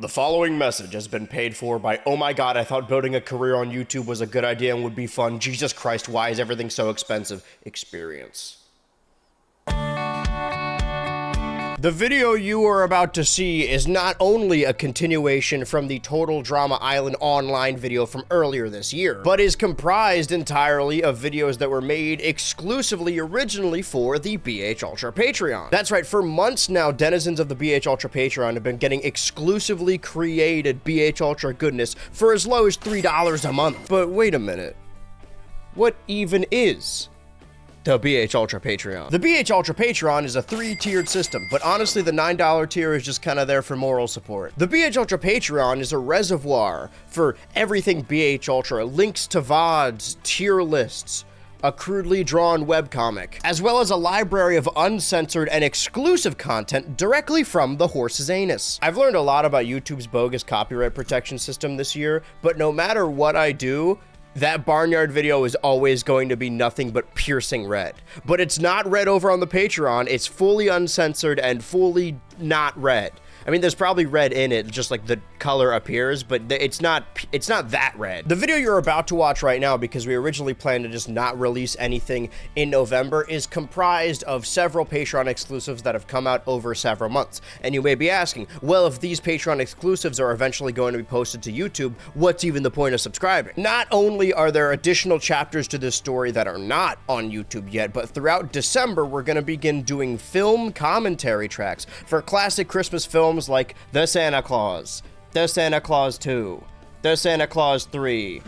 The following message has been paid for by oh my god, I thought building a career on YouTube was a good idea and would be fun. Jesus Christ, why is everything so expensive? Experience. The video you are about to see is not only a continuation from the Total Drama Island online video from earlier this year, but is comprised entirely of videos that were made exclusively originally for the BH Ultra Patreon. That's right, for months now, denizens of the BH Ultra Patreon have been getting exclusively created BH Ultra goodness for as low as $3 a month. But wait a minute, what even is the BH Ultra Patreon? The BH Ultra Patreon is a 3-tiered system, but honestly the $9 tier is just kind of there for moral support. The BH Ultra Patreon is a reservoir for everything BH Ultra, links to VODs, tier lists, a crudely drawn webcomic, as well as a library of uncensored and exclusive content directly from the horse's anus. I've learned a lot about YouTube's bogus copyright protection system this year, but no matter what I do, that barnyard video is always going to be nothing but piercing red. But it's not red over on the Patreon, it's fully uncensored and fully not red. I mean, there's probably red in it, just like the color appears, but it's not that red. The video you're about to watch right now, because we originally planned to just not release anything in November, is comprised of several Patreon exclusives that have come out over several months. And you may be asking, well, if these Patreon exclusives are eventually going to be posted to YouTube, what's even the point of subscribing? Not only are there additional chapters to this story that are not on YouTube yet, but throughout December, we're gonna begin doing film commentary tracks for classic Christmas films like The Santa Claus, The Santa Claus 2, The Santa Claus 3,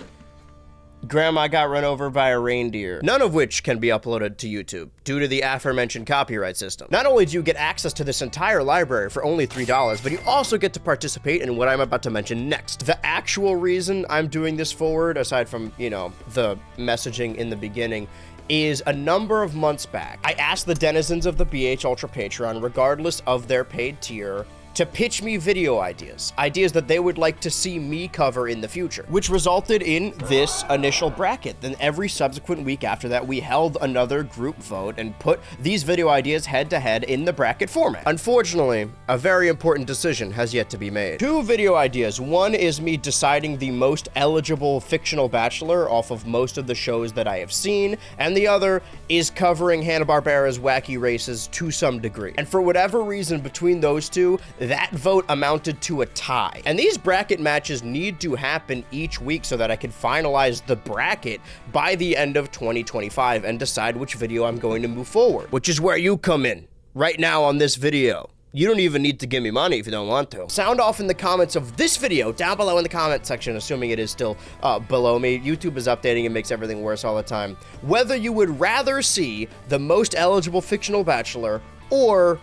Grandma Got Run Over by a Reindeer, none of which can be uploaded to YouTube due to the aforementioned copyright system. Not only do you get access to this entire library for only $3, but you also get to participate in what I'm about to mention next. The actual reason I'm doing this forward, aside from, you know, the messaging in the beginning, is a number of months back, I asked the denizens of the BH Ultra Patreon, regardless of their paid tier, to pitch me video ideas that they would like to see me cover in the future, which resulted in this initial bracket. Then every subsequent week after that, we held another group vote and put these video ideas head to head in the bracket format. Unfortunately, a very important decision has yet to be made. 2 video ideas. One is me deciding the most eligible fictional bachelor off of most of the shows that I have seen, and the other is covering Hanna-Barbera's Wacky Races to some degree. And for whatever reason between those two, that vote amounted to a tie. And these bracket matches need to happen each week so that I can finalize the bracket by the end of 2025 and decide which video I'm going to move forward, which is where you come in right now on this video. You don't even need to give me money if you don't want to. Sound off in the comments of this video down below in the comment section, assuming it is still below me. YouTube is updating and makes everything worse all the time. Whether you would rather see the most eligible fictional bachelor or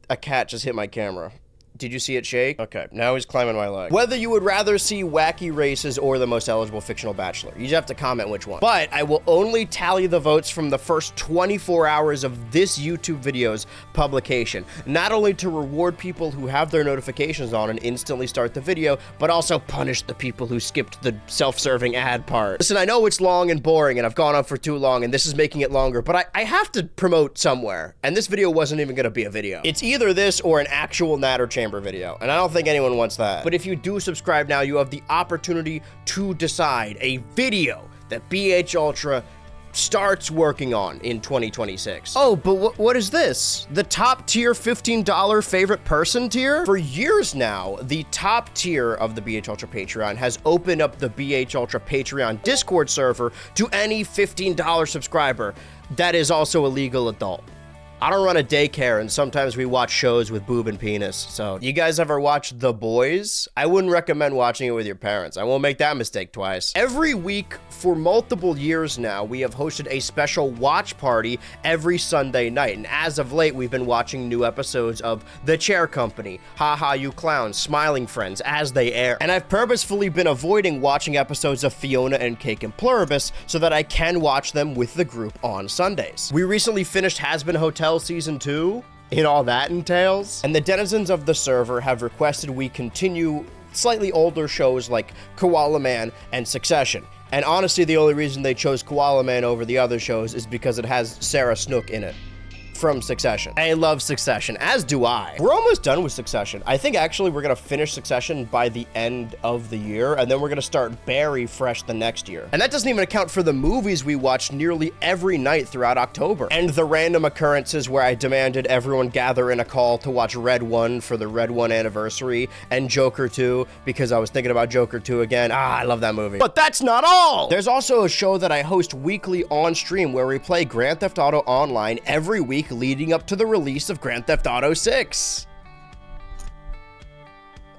a cat just hit my camera. Did you see it shake? Okay, now he's climbing my leg. Whether you would rather see Wacky Races or the most eligible fictional bachelor. You just have to comment which one. But I will only tally the votes from the first 24 hours of this YouTube video's publication. Not only to reward people who have their notifications on and instantly start the video, but also punish the people who skipped the self-serving ad part. Listen, I know it's long and boring and I've gone on for too long and this is making it longer, but I have to promote somewhere. And this video wasn't even gonna be a video. It's either this or an actual Natter Chamber video, and I don't think anyone wants that. But if you do subscribe now, you have the opportunity to decide a video that BH Ultra starts working on in 2026. Oh, but what is this? The top tier $15 favorite person tier? For years now, the top tier of the BH Ultra Patreon has opened up the BH Ultra Patreon Discord server to any $15 subscriber that is also a legal adult. I don't run a daycare, and sometimes we watch shows with boob and penis. So, you guys ever watch The Boys? I wouldn't recommend watching it with your parents. I won't make that mistake twice. Every week for multiple years now, we have hosted a special watch party every Sunday night. And as of late, we've been watching new episodes of The Chair Company, Ha Ha You Clowns, Smiling Friends as they air. And I've purposefully been avoiding watching episodes of Fiona and Cake and Pluribus so that I can watch them with the group on Sundays. We recently finished Has Been Hotel Season 2, and all that entails. And the denizens of the server have requested we continue slightly older shows like Koala Man and Succession. And honestly, the only reason they chose Koala Man over the other shows is because it has Sarah Snook in it. from Succession. I love Succession, as do I. We're almost done with Succession. I think actually we're gonna finish Succession by the end of the year, and then we're gonna start Barry fresh the next year. And that doesn't even account for the movies we watched nearly every night throughout October, and the random occurrences where I demanded everyone gather in a call to watch Red 1 for the Red 1 anniversary, and Joker 2 because I was thinking about Joker 2 again. I love that movie. But that's not all! There's also a show that I host weekly on stream where we play Grand Theft Auto Online every week leading up to the release of Grand Theft Auto 6.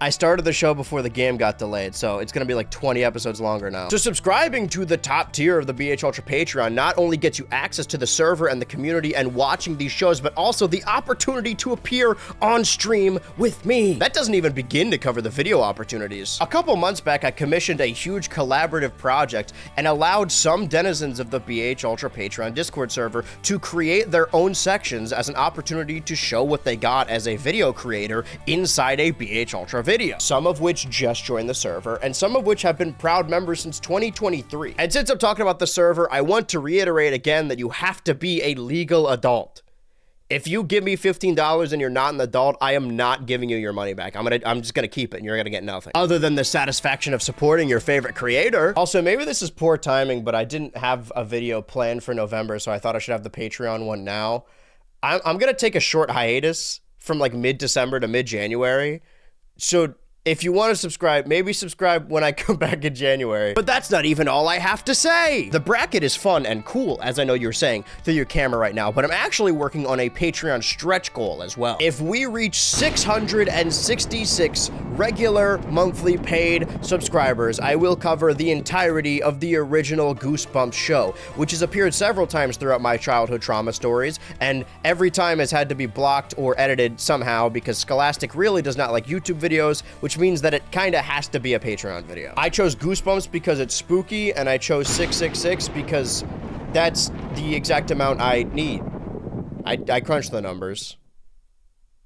I started the show before the game got delayed, so it's gonna be like 20 episodes longer now. So subscribing to the top tier of the BH Ultra Patreon not only gets you access to the server and the community and watching these shows, but also the opportunity to appear on stream with me. That doesn't even begin to cover the video opportunities. A couple months back, I commissioned a huge collaborative project and allowed some denizens of the BH Ultra Patreon Discord server to create their own sections as an opportunity to show what they got as a video creator inside a BH Ultra video. Some of which just joined the server, and some of which have been proud members since 2023. And since I'm talking about the server, I want to reiterate again that you have to be a legal adult. If you give me $15 and you're not an adult, I am not giving you your money back. I'm just gonna keep it and you're gonna get nothing. Other than the satisfaction of supporting your favorite creator. Also, maybe this is poor timing, but I didn't have a video planned for November, so I thought I should have the Patreon one now. I'm gonna take a short hiatus from like mid-December to mid-January. So if you want to subscribe, maybe subscribe when I come back in January. But that's not even all I have to say. The bracket is fun and cool, as I know you're saying through your camera right now, but I'm actually working on a Patreon stretch goal as well. If we reach 666 regular monthly paid subscribers, I will cover the entirety of the original Goosebumps show, which has appeared several times throughout my childhood trauma stories, and every time has had to be blocked or edited somehow because Scholastic really does not like YouTube videos, which means that it kind of has to be a Patreon video. I chose Goosebumps because it's spooky, and I chose 666 because that's the exact amount I need. I crunched the numbers.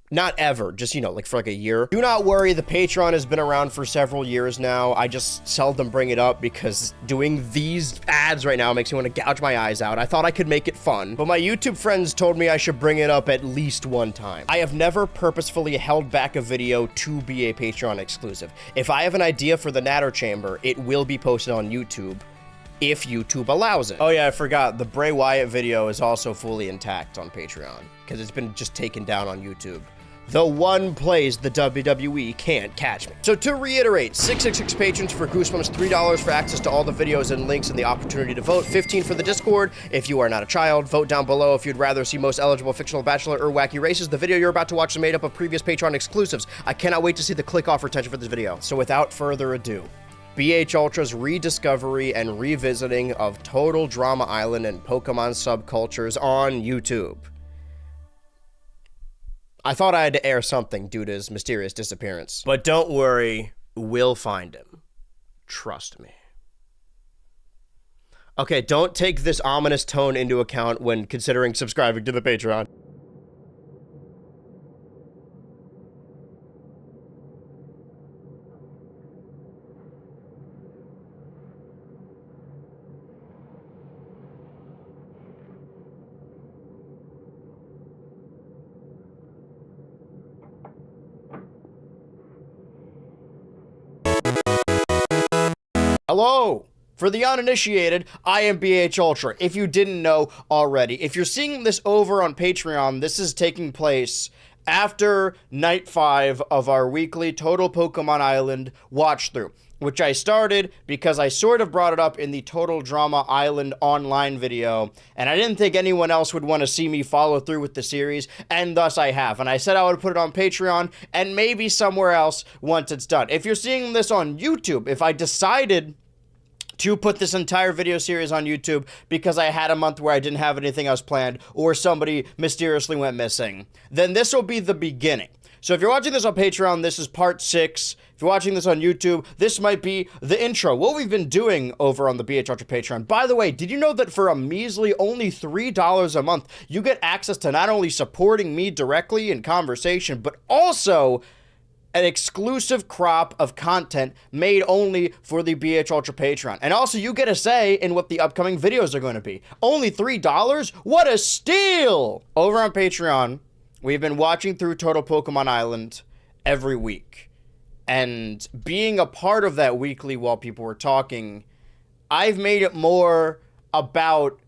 Not ever, just, you know, like for like a year. Do not worry, the Patreon has been around for several years now. I just seldom bring it up because doing these ads right now makes me want to gouge my eyes out. I thought I could make it fun, but my YouTube friends told me I should bring it up at least one time. I have never purposefully held back a video to be a Patreon exclusive. If I have an idea for the Natter Chamber, it will be posted on YouTube, if YouTube allows it. Oh yeah, I forgot, the Bray Wyatt video is also fully intact on Patreon, because it's been just taken down on YouTube. The one place the WWE can't catch me. So to reiterate, 666 patrons for Goosebumps, $3 for access to all the videos and links and the opportunity to vote, $15 for the Discord if you are not a child. Vote down below if you'd rather see most eligible fictional bachelor or wacky races. The video you're about to watch is made up of previous Patreon exclusives. I cannot wait to see the click-off retention for this video. So without further ado, BH Ultra's rediscovery and revisiting of Total Drama Island and Pokemon subcultures on YouTube. I thought I had to air something due to his mysterious disappearance. But don't worry, we'll find him. Trust me. Okay, don't take this ominous tone into account when considering subscribing to the Patreon. Hello! For the uninitiated, I am BH Ultra, if you didn't know already. If you're seeing this over on Patreon, this is taking place after Night 5 of our weekly Total Pokemon Island watch-through, which I started because I sort of brought it up in the Total Drama Island online video, and I didn't think anyone else would want to see me follow through with the series, and thus I have. And I said I would put it on Patreon, and maybe somewhere else once it's done. If you're seeing this on YouTube, if I decided to put this entire video series on YouTube because I had a month where I didn't have anything else planned, or somebody mysteriously went missing, then this will be the beginning. So if you're watching this on Patreon, this is part 6. If you're watching this on YouTube, this might be the intro, what we've been doing over on the BH Ultra Patreon. By the way, did you know that for a measly only $3 a month, you get access to not only supporting me directly in conversation, but also an exclusive crop of content made only for the BH Ultra Patreon. And also, you get a say in what the upcoming videos are going to be. Only $3? What a steal! Over on Patreon, we've been watching through Total Pokemon Island every week. And being a part of that weekly while people were talking, I've made it more about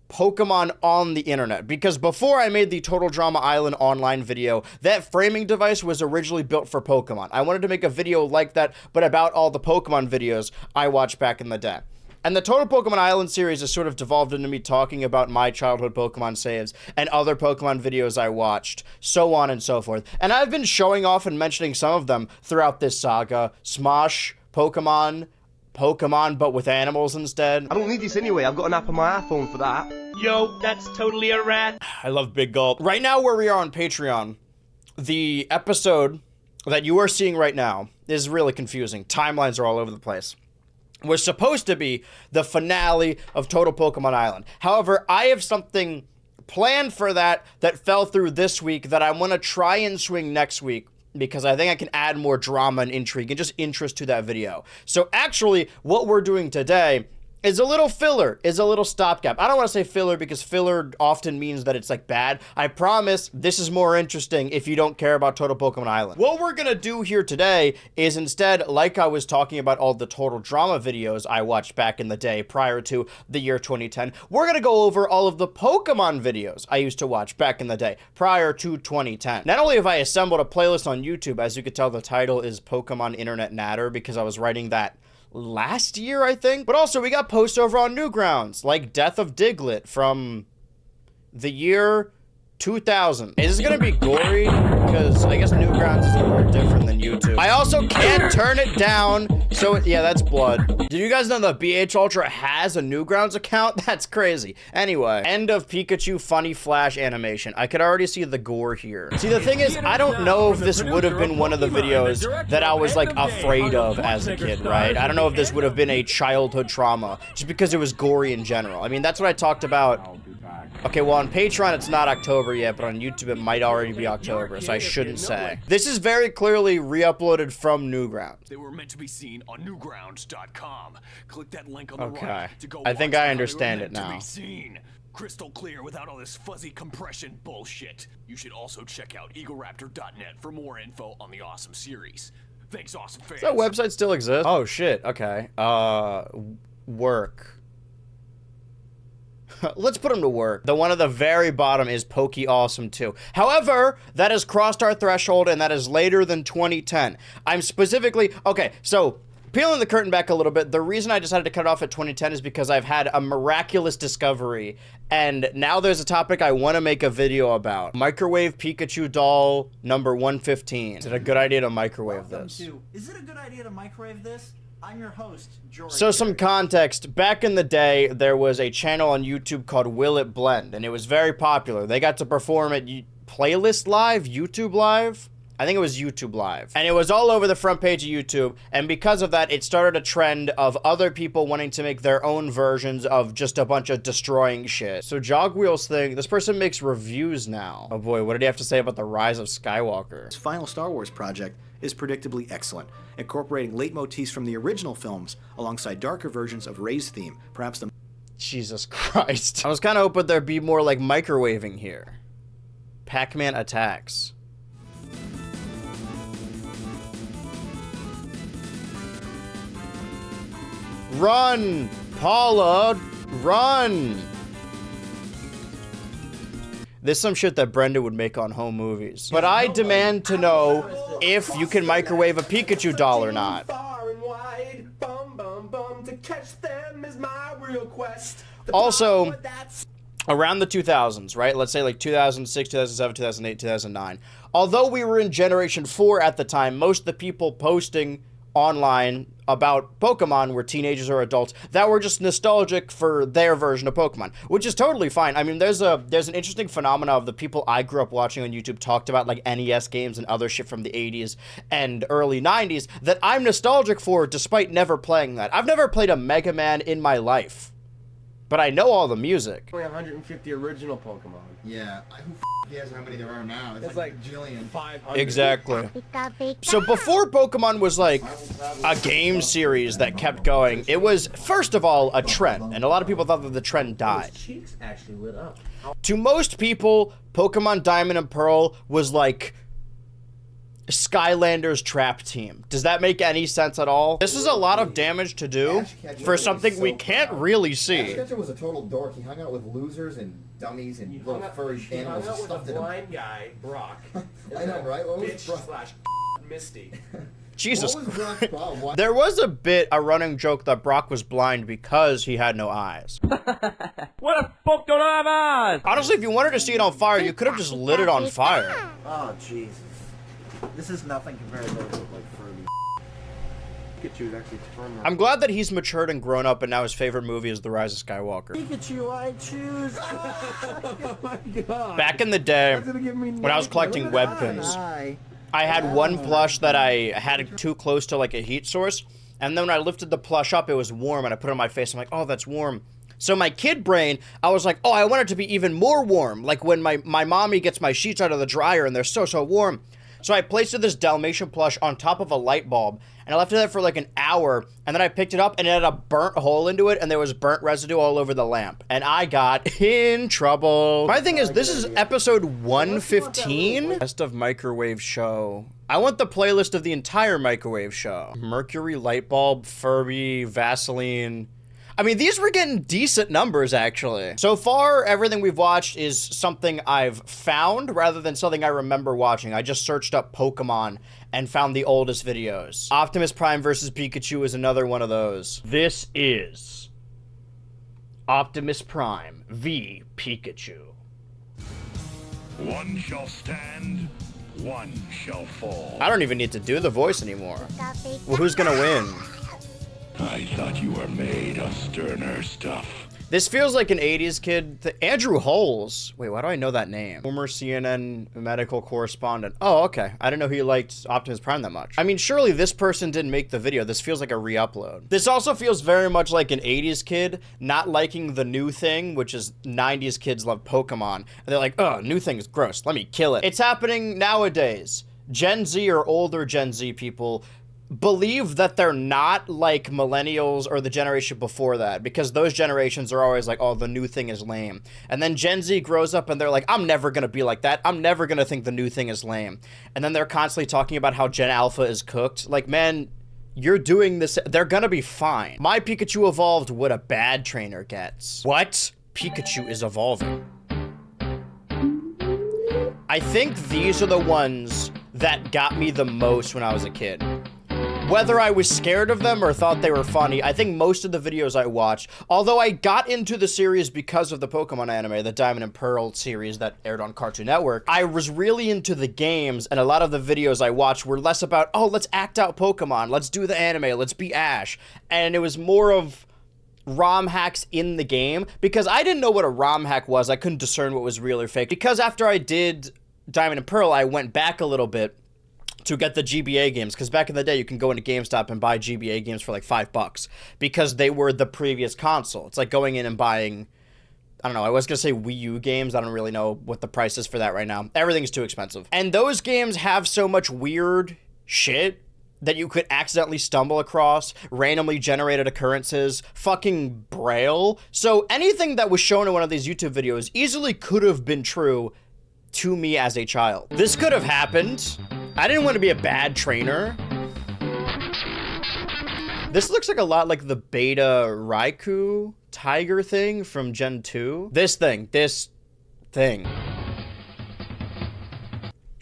Pokemon on the internet, because before I made the Total Drama Island online video, that framing device was originally built for Pokemon. I wanted to make a video like that, but about all the Pokemon videos I watched back in the day. And the Total Pokemon Island series has sort of devolved into me talking about my childhood Pokemon saves and other Pokemon videos I watched, so on and so forth. And I've been showing off and mentioning some of them throughout this saga. Smosh, Pokemon but with animals instead. I don't need this anyway, I've got an app on my iPhone for that. Yo, that's totally a rat. I love Big Gulp. Right now, where we are on Patreon, the episode that you are seeing right now is really confusing. Timelines are all over the place. Was supposed to be the finale of Total Pokemon Island. However, I have something planned for that fell through this week that I want to try and swing next week, because I think I can add more drama and intrigue and just interest to that video. So actually, what we're doing today is a little filler, is a little stopgap. I don't want to say filler because filler often means that it's like bad. I promise this is more interesting if you don't care about Total Pokemon Island. What we're gonna do here today is instead, like I was talking about all the Total Drama videos I watched back in the day prior to the year 2010, we're gonna go over all of the Pokemon videos I used to watch back in the day prior to 2010. Not only have I assembled a playlist on YouTube, as you could tell the title is Pokemon Internet Natter because I was writing that last year, I think. But also, we got posts over on Newgrounds, like Death of Diglett from the year 2000. Is this gonna be gory? Because I guess Newgrounds is a little different than YouTube. I also can't turn it down, so yeah, that's blood. Did you guys know that BH Ultra has a Newgrounds account? That's crazy. Anyway, end of Pikachu funny flash animation. I could already see the gore here. See, the thing is, I don't know if this would have been one of the videos that I was like afraid of as a kid, right? I don't know if this would have been a childhood trauma, just because it was gory in general. I mean, that's what I talked about. Okay, well, on Patreon, it's not October yet, but on YouTube, it might already be October, so I shouldn't say. This is very clearly re-uploaded from Newgrounds. They were meant to be seen on newgrounds.com. Click that link on the Okay. right to go I think watch I how understand they were it meant now. to be seen. Crystal clear without all this fuzzy compression bullshit. You should also check out eagleraptor.net for more info on the awesome series. Thanks, awesome fans. Does that website still exist? Oh, shit. Okay. Work. Let's put them to work. The one at the very bottom is Poke Awesome 2. However, that has crossed our threshold, and that is later than 2010. I'm specifically... Okay, so... Peeling the curtain back a little bit, the reason I decided to cut it off at 2010 is because I've had a miraculous discovery, and now there's a topic I want to make a video about. Microwave Pikachu doll number 115. Is it a good idea to microwave this? Is it a good idea to microwave this? I'm your host, George. So some context, back in the day, there was a channel on YouTube called Will It Blend, and it was very popular. They got to perform at Playlist Live, YouTube Live? I think it was YouTube Live. And it was all over the front page of YouTube, and because of that, it started a trend of other people wanting to make their own versions of just a bunch of destroying shit. So Jogwheel's thing, this person makes reviews now. Oh boy, what did he have to say about the rise of Skywalker? His final Star Wars project is predictably excellent, incorporating leitmotifs from the original films alongside darker versions of Rey's theme, perhaps the... Jesus Christ. I was kind of hoping there'd be more like microwaving here. Pac-Man attacks. Run, Paula, run! There's some shit that Brenda would make on home movies. But I demand to know if you can microwave a Pikachu doll or not. Also, around the 2000s, right? Let's say like 2006, 2007, 2008, 2009. Although we were in Generation 4 at the time, most of the people posting online about Pokemon were teenagers or adults that were just nostalgic for their version of Pokemon, which is totally fine. I mean, there's an interesting phenomena of the people I grew up watching on YouTube talked about like NES games and other shit from the 80s and early 90s that I'm nostalgic for despite never playing that. I've never played a Mega Man in my life. but I know all the music. We have 150 original Pokemon. Yeah, who cares how many there are now? It's like a jillion. 500. Exactly. So before Pokemon was like a game series that kept going, it was, first of all, a trend, and a lot of people thought that the trend died. Cheeks actually lit up. To most people, Pokemon Diamond and Pearl was like Skylanders trap team. Does that make any sense at all? This is a lot of damage to do for something we can't really see. Ash Ketchum was a total dork. He hung out with losers and dummies and little furry animals and stuff. blind guy, Brock. I know, right? What was Bitch Brock? slash Misty. Jesus. What was Brock's problem? Why- There was a running joke that Brock was blind because he had no eyes. What the fuck don't I have eyes? Honestly, if you wanted to see it on fire, you could have just lit it on fire. Oh, Jesus. This is nothing compared to like Furby. Pikachu is actually firmer. I'm glad that he's matured and grown up, and now his favorite movie is The Rise of Skywalker. Pikachu, I choose. Oh my god. Back in the day, That's gonna give me when I was collecting web pins, Hi. I had one plush that I had too close to like a heat source, and then when I lifted the plush up, it was warm, and I put it on my face. I'm like, oh, that's warm. So my kid brain, I was like, oh, I want it to be even more warm, like when my mommy gets my sheets out of the dryer and they're so warm. So I placed this Dalmatian plush on top of a light bulb, and I left it there for like an hour, and then I picked it up, and it had a burnt hole into it, and there was burnt residue all over the lamp. And I got in trouble. My thing is, this is episode 115? Best of microwave show. I want the playlist of the entire microwave show. Mercury, light bulb, Furby, Vaseline. I mean, these were getting decent numbers, actually. So far, everything we've watched is something I've found rather than something I remember watching. I just searched up Pokemon and found the oldest videos. Optimus Prime versus Pikachu is another one of those. This is Optimus Prime v. Pikachu. One shall stand, one shall fall. I don't even need to do the voice anymore. Well, who's gonna win? I thought you were made of sterner stuff. This feels like an 80s kid. Andrew Holes. Wait, why do I know that name? Former CNN medical correspondent. Oh, okay. I didn't know he liked Optimus Prime that much. I mean, surely this person didn't make the video. This feels like a re-upload. This also feels very much like an 80s kid not liking the new thing, which is 90s kids love Pokemon. And they're like, oh, new thing is gross. Let me kill it. It's happening nowadays. Gen Z or older Gen Z people believe that they're not like millennials or the generation before that, because those generations are always like, oh, the new thing is lame. And then Gen Z grows up and they're like, I'm never gonna be like that. I'm never gonna think the new thing is lame. And then they're constantly talking about how Gen Alpha is cooked. Like, man, you're doing this. They're gonna be fine. My Pikachu evolved what a bad trainer gets. What? Pikachu is evolving. I think these are the ones that got me the most when I was a kid. Whether I was scared of them or thought they were funny, I think most of the videos I watched, although I got into the series because of the Pokemon anime, the Diamond and Pearl series that aired on Cartoon Network, I was really into the games, and a lot of the videos I watched were less about, oh, let's act out Pokemon, let's do the anime, let's be Ash. And it was more of ROM hacks in the game, because I didn't know what a ROM hack was. I couldn't discern what was real or fake. Because after I did Diamond and Pearl, I went back a little bit to get the GBA games, because back in the day you can go into GameStop and buy GBA games for like $5 because they were the previous console. It's like going in and buying, I don't know, I was gonna say Wii U games. I don't really know what the price is for that right now. Everything's too expensive. And those games have so much weird shit that you could accidentally stumble across, randomly generated occurrences, fucking Braille. So anything that was shown in one of these YouTube videos easily could have been true to me as a child. This could have happened. I didn't want to be a bad trainer. This looks like a lot like the Beta Raikou tiger thing from Gen 2. This thing.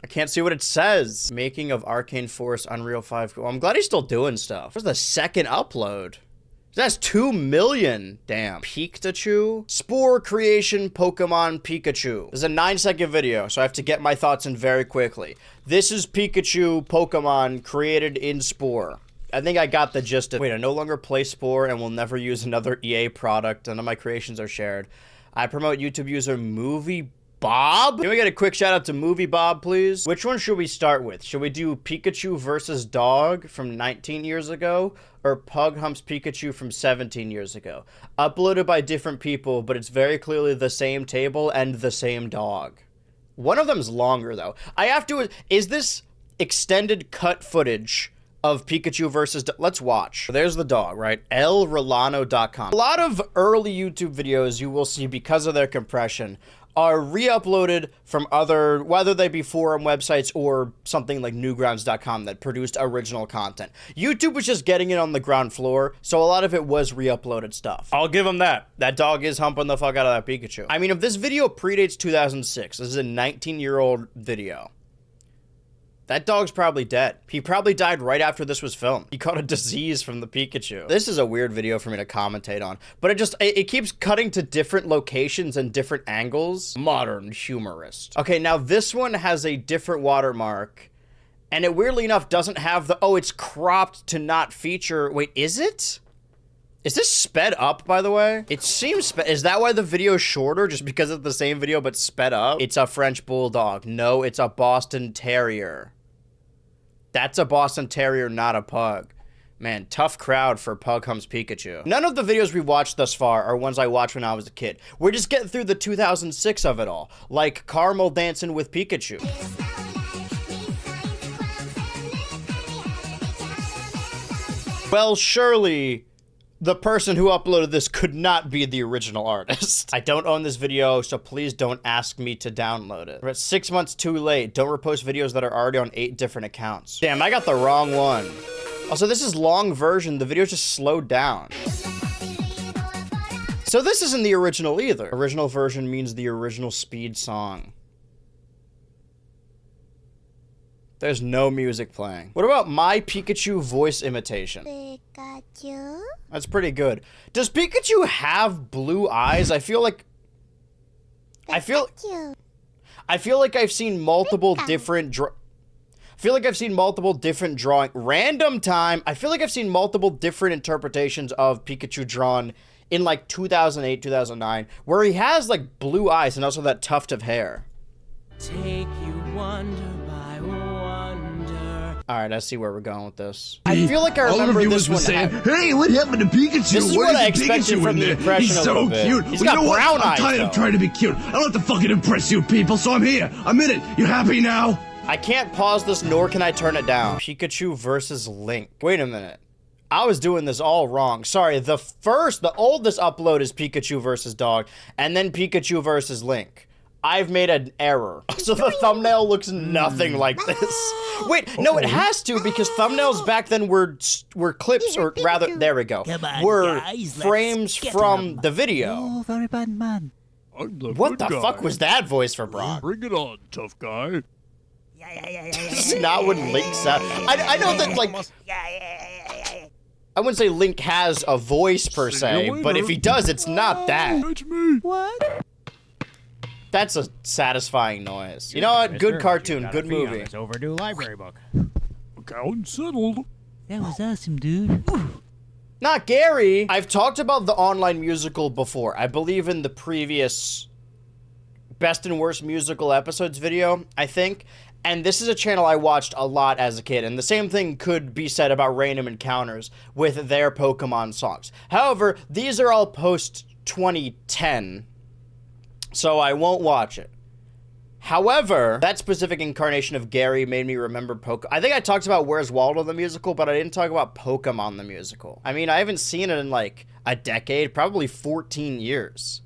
I can't see what it says. Making of Arcane Force Unreal 5. Well, I'm glad he's still doing stuff. Where's the second upload? That's 2 million. Damn. Pikachu? Spore creation Pokemon Pikachu. This is a 9-second video, so I have to get my thoughts in very quickly. This is Pikachu Pokemon created in Spore. I think I got the gist of, wait, I no longer play Spore and will never use another EA product. None of my creations are shared. I promote YouTube user Movie Bob? Can we get a quick shout out to Movie Bob, please? Which one should we start with? Should we do Pikachu versus Dog from 19 years ago? Or Pug Humps Pikachu from 17 years ago? Uploaded by different people, but it's very clearly the same table and the same dog. One of them's longer, though. I have to... Is this extended cut footage of Pikachu versus... Let's watch. There's the dog, right? lrolano.com. A lot of early YouTube videos you will see, because of their compression, are re-uploaded from other, whether they be forum websites or something like newgrounds.com that produced original content. YouTube was just getting it on the ground floor, so a lot of it was re-uploaded stuff. I'll give them that. That dog is humping the fuck out of that Pikachu. I mean, if this video predates 2006, this is a 19-year-old video. That dog's probably dead. He probably died right after this was filmed. He caught a disease from the Pikachu. This is a weird video for me to commentate on, but it keeps cutting to different locations and different angles. Modern humorist. Okay, now this one has a different watermark, and it weirdly enough doesn't have the, oh, it's cropped to not feature, wait, is it? Is this sped up, by the way? It seems is that why the video is shorter? Just because it's the same video, but sped up? It's a French Bulldog. No, it's a Boston Terrier. That's a Boston Terrier, not a pug. Man, tough crowd for Pug Humps Pikachu. None of the videos we've watched thus far are ones I watched when I was a kid. We're just getting through the 2006 of it all. Like Caramel Dancing with Pikachu. Well, surely... the person who uploaded this could not be the original artist. I don't own this video, so please don't ask me to download it. We're 6 months too late. Don't repost videos that are already on 8 different accounts. Damn, I got the wrong one. Also, this is long version. The video's just slowed down. So this isn't the original either. Original version means the original speed song. There's no music playing. What about my Pikachu voice imitation? Pikachu? That's pretty good. Does Pikachu have blue eyes? I feel like I've seen multiple different drawing. Random time. I feel like I've seen multiple different interpretations of Pikachu drawn in like 2008, 2009, where he has like blue eyes and also that tuft of hair. Take you wonder by wonder. All right, I see where we're going with this. I feel like I remember this one. Saying, "Hey, what happened to Pikachu? This is what I expected from the impression. He's so cute. He's got brown eyes. I'm tired of trying to be cute. I don't have to fucking impress you people, so I'm here. I'm in it. You happy now? I can't pause this, nor can I turn it down. Pikachu versus Link. Wait a minute. I was doing this all wrong. Sorry, the oldest upload is Pikachu versus Dog, and then Pikachu versus Link. I've made an error. So the thumbnail looks nothing like this. Wait, no, it has to, because thumbnails back then were clips, or rather, there we go, were frames from the video. Oh, very bad man. What the fuck was that voice for Brock? Bring it on, tough guy. This is not what Link sounds. I know that, like, I wouldn't say Link has a voice per se, but if he does, it's not that. What? That's a satisfying noise. You know what? Good cartoon, good movie. Overdue library book. Account settled. That was awesome, dude. Not Gary. I've talked about the online musical before. I believe in the previous best and worst musical episodes video, I think. And this is a channel I watched a lot as a kid, and the same thing could be said about Random Encounters with their Pokemon songs. However, these are all post-2010, so I won't watch it. However, that specific incarnation of Gary made me remember I think I talked about Where's Waldo the musical, but I didn't talk about Pokemon the musical. I mean, I haven't seen it in like a decade, probably 14 years.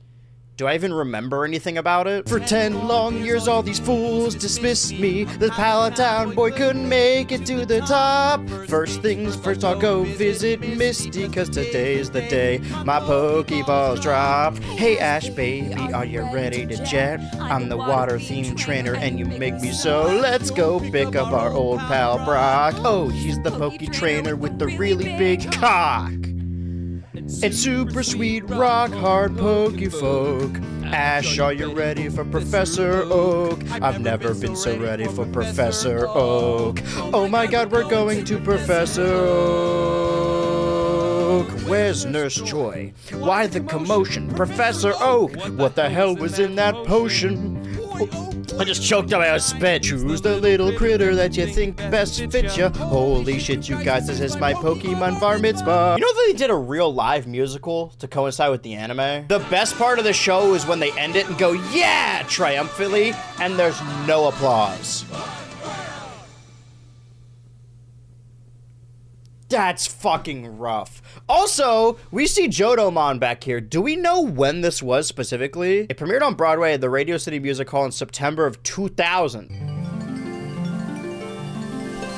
Do I even remember anything about it? For 10 long years, all these fools dismissed me. The Palatine boy couldn't make it to the top. First things first, I'll go visit Misty, cause today's the day my Pokeballs drop. Hey Ash baby, are you ready to jet? I'm the water-themed trainer and you make me so. Let's go pick up our old pal Brock. Oh, he's the Poke trainer with the really big cock. It's super sweet, rock hard Pokefolk. Ash, are you ready for Professor Oak? I've never been so ready for Professor Oak. Oh my god, we're going to Professor Oak. Where's Nurse Joy? Why the commotion? Professor Oak, what the hell was in that potion? I just choked on my own spit. Choose the little critter that you think best fits you. Holy shit, you guys, this is my Pokemon Bar Mitzvah. You know that they did a real live musical to coincide with the anime? The best part of the show is when they end it and go, yeah, triumphantly, and there's no applause. That's fucking rough. Also, we see Jodomon back here. Do we know when this was specifically? It premiered on Broadway at the Radio City Music Hall in September of 2000.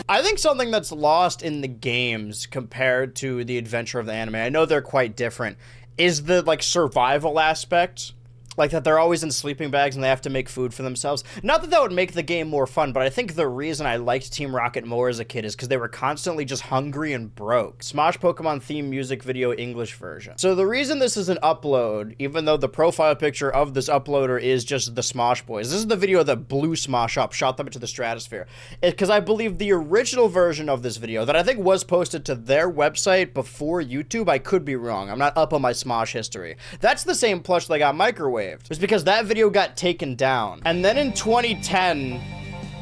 I think something that's lost in the games compared to the adventure of the anime, I know they're quite different, is the, like, survival aspect. Like that they're always in sleeping bags and they have to make food for themselves. Not that that would make the game more fun, but I think the reason I liked Team Rocket more as a kid is because they were constantly just hungry and broke. Smosh Pokemon theme music video English version. So the reason this is an upload, even though the profile picture of this uploader is just the Smosh Boys, this is the video that blew Smosh up, shot them into the stratosphere. Because I believe the original version of this video that I think was posted to their website before YouTube, I could be wrong. I'm not up on my Smosh history. That's the same plush that got microwaved. It was because that video got taken down. And then in 2010,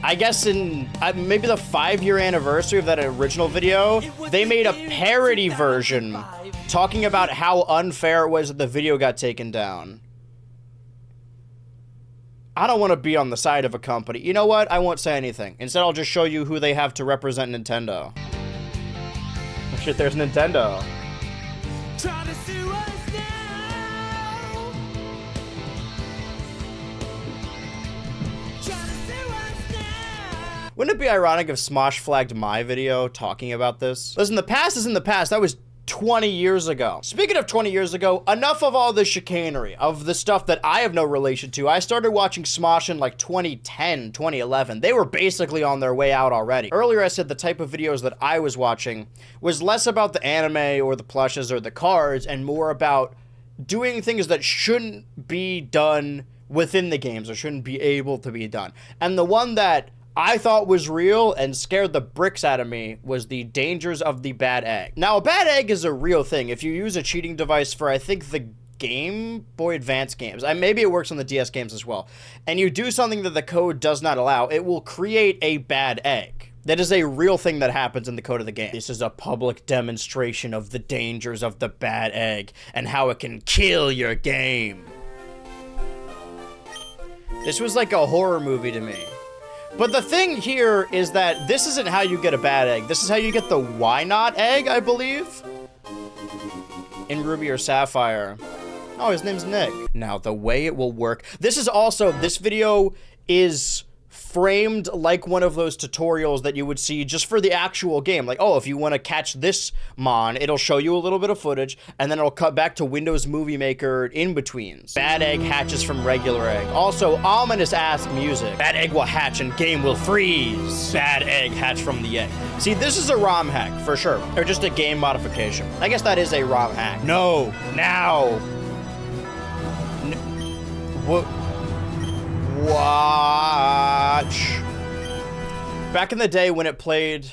I guess in maybe the 5-year anniversary of that original video, they made a parody version talking about how unfair it was that the video got taken down. I don't want to be on the side of a company. You know what? I won't say anything. Instead, I'll just show you who they have to represent Nintendo. Oh shit, there's Nintendo. Wouldn't it be ironic if Smosh flagged my video talking about this? Listen, the past is in the past. That was 20 years ago. Speaking of 20 years ago, enough of all the chicanery, of the stuff that I have no relation to. I started watching Smosh in like 2010, 2011. They were basically on their way out already. Earlier I said the type of videos that I was watching was less about the anime or the plushes or the cards and more about doing things that shouldn't be done within the games or shouldn't be able to be done. And the one that I thought was real and scared the bricks out of me was the dangers of the bad egg. Now, a bad egg is a real thing. If you use a cheating device for, I think, the Game Boy Advance games, maybe it works on the DS games as well, and you do something that the code does not allow, it will create a bad egg. That is a real thing that happens in the code of the game. This is a public demonstration of the dangers of the bad egg and how it can kill your game. This was like a horror movie to me. But the thing here is that this isn't how you get a bad egg. This is how you get the why not egg, I believe? In Ruby or Sapphire. Oh, his name's Nick. Now, the way it will work... This is also... This video is framed like one of those tutorials that you would see just for the actual game. Like, oh, if you want to catch this mon, it'll show you a little bit of footage, and then it'll cut back to Windows Movie Maker in-betweens. Bad egg hatches from regular egg. Also, ominous-ass music. Bad egg will hatch and game will freeze. Bad egg hatch from the egg. See, this is a ROM hack, for sure. Or just a game modification. I guess that is a ROM hack. No! Now! What? Watch. Back in the day when it played,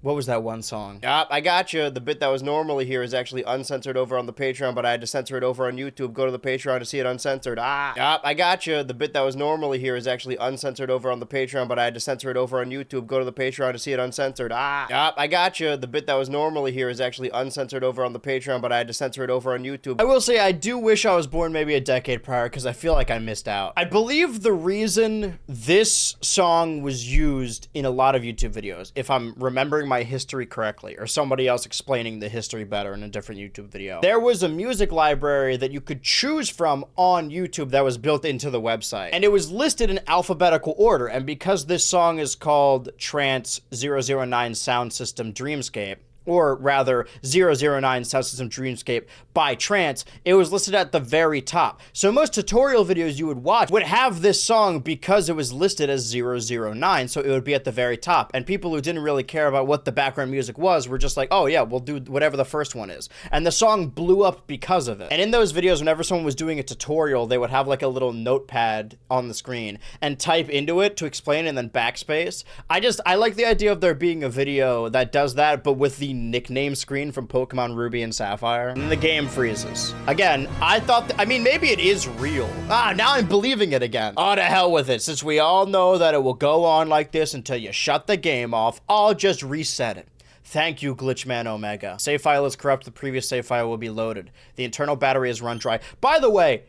what was that one song? Yup, I got you. The bit that was normally here is actually uncensored over on the Patreon, but I had to censor it over on YouTube. Go to the Patreon to see it uncensored. Yup, I got you. The bit that was normally here is actually uncensored over on the Patreon, but I had to censor it over on YouTube. Go to the Patreon to see it uncensored. Yup, I got you. The bit that was normally here is actually uncensored over on the Patreon, but I had to censor it over on YouTube. I will say I do wish I was born maybe a decade prior because I feel like I missed out. I believe the reason this song was used in a lot of YouTube videos, if I'm remembering my history correctly, or somebody else explaining the history better in a different YouTube video. There was a music library that you could choose from on YouTube that was built into the website, and it was listed in alphabetical order, and because this song is called Trance 009 Sound System Dreamscape, or rather 009 Sound System Dreamscape by Trance, it was listed at the very top. So most tutorial videos you would watch would have this song because it was listed as 009, so it would be at the very top. And people who didn't really care about what the background music was were just like, oh yeah, we'll do whatever the first one is. And the song blew up because of it. And in those videos, whenever someone was doing a tutorial, they would have like a little notepad on the screen and type into it to explain and then backspace. I like the idea of there being a video that does that, but with the the nickname screen from Pokemon Ruby and Sapphire, and the game freezes. Again, I thought, I mean, maybe it is real. Now I'm believing it again. Oh, to hell with it. Since we all know that it will go on like this until you shut the game off, I'll just reset it. Thank you, Glitchman Omega. Save file is corrupt. The previous save file will be loaded. The internal battery is run dry. By the way,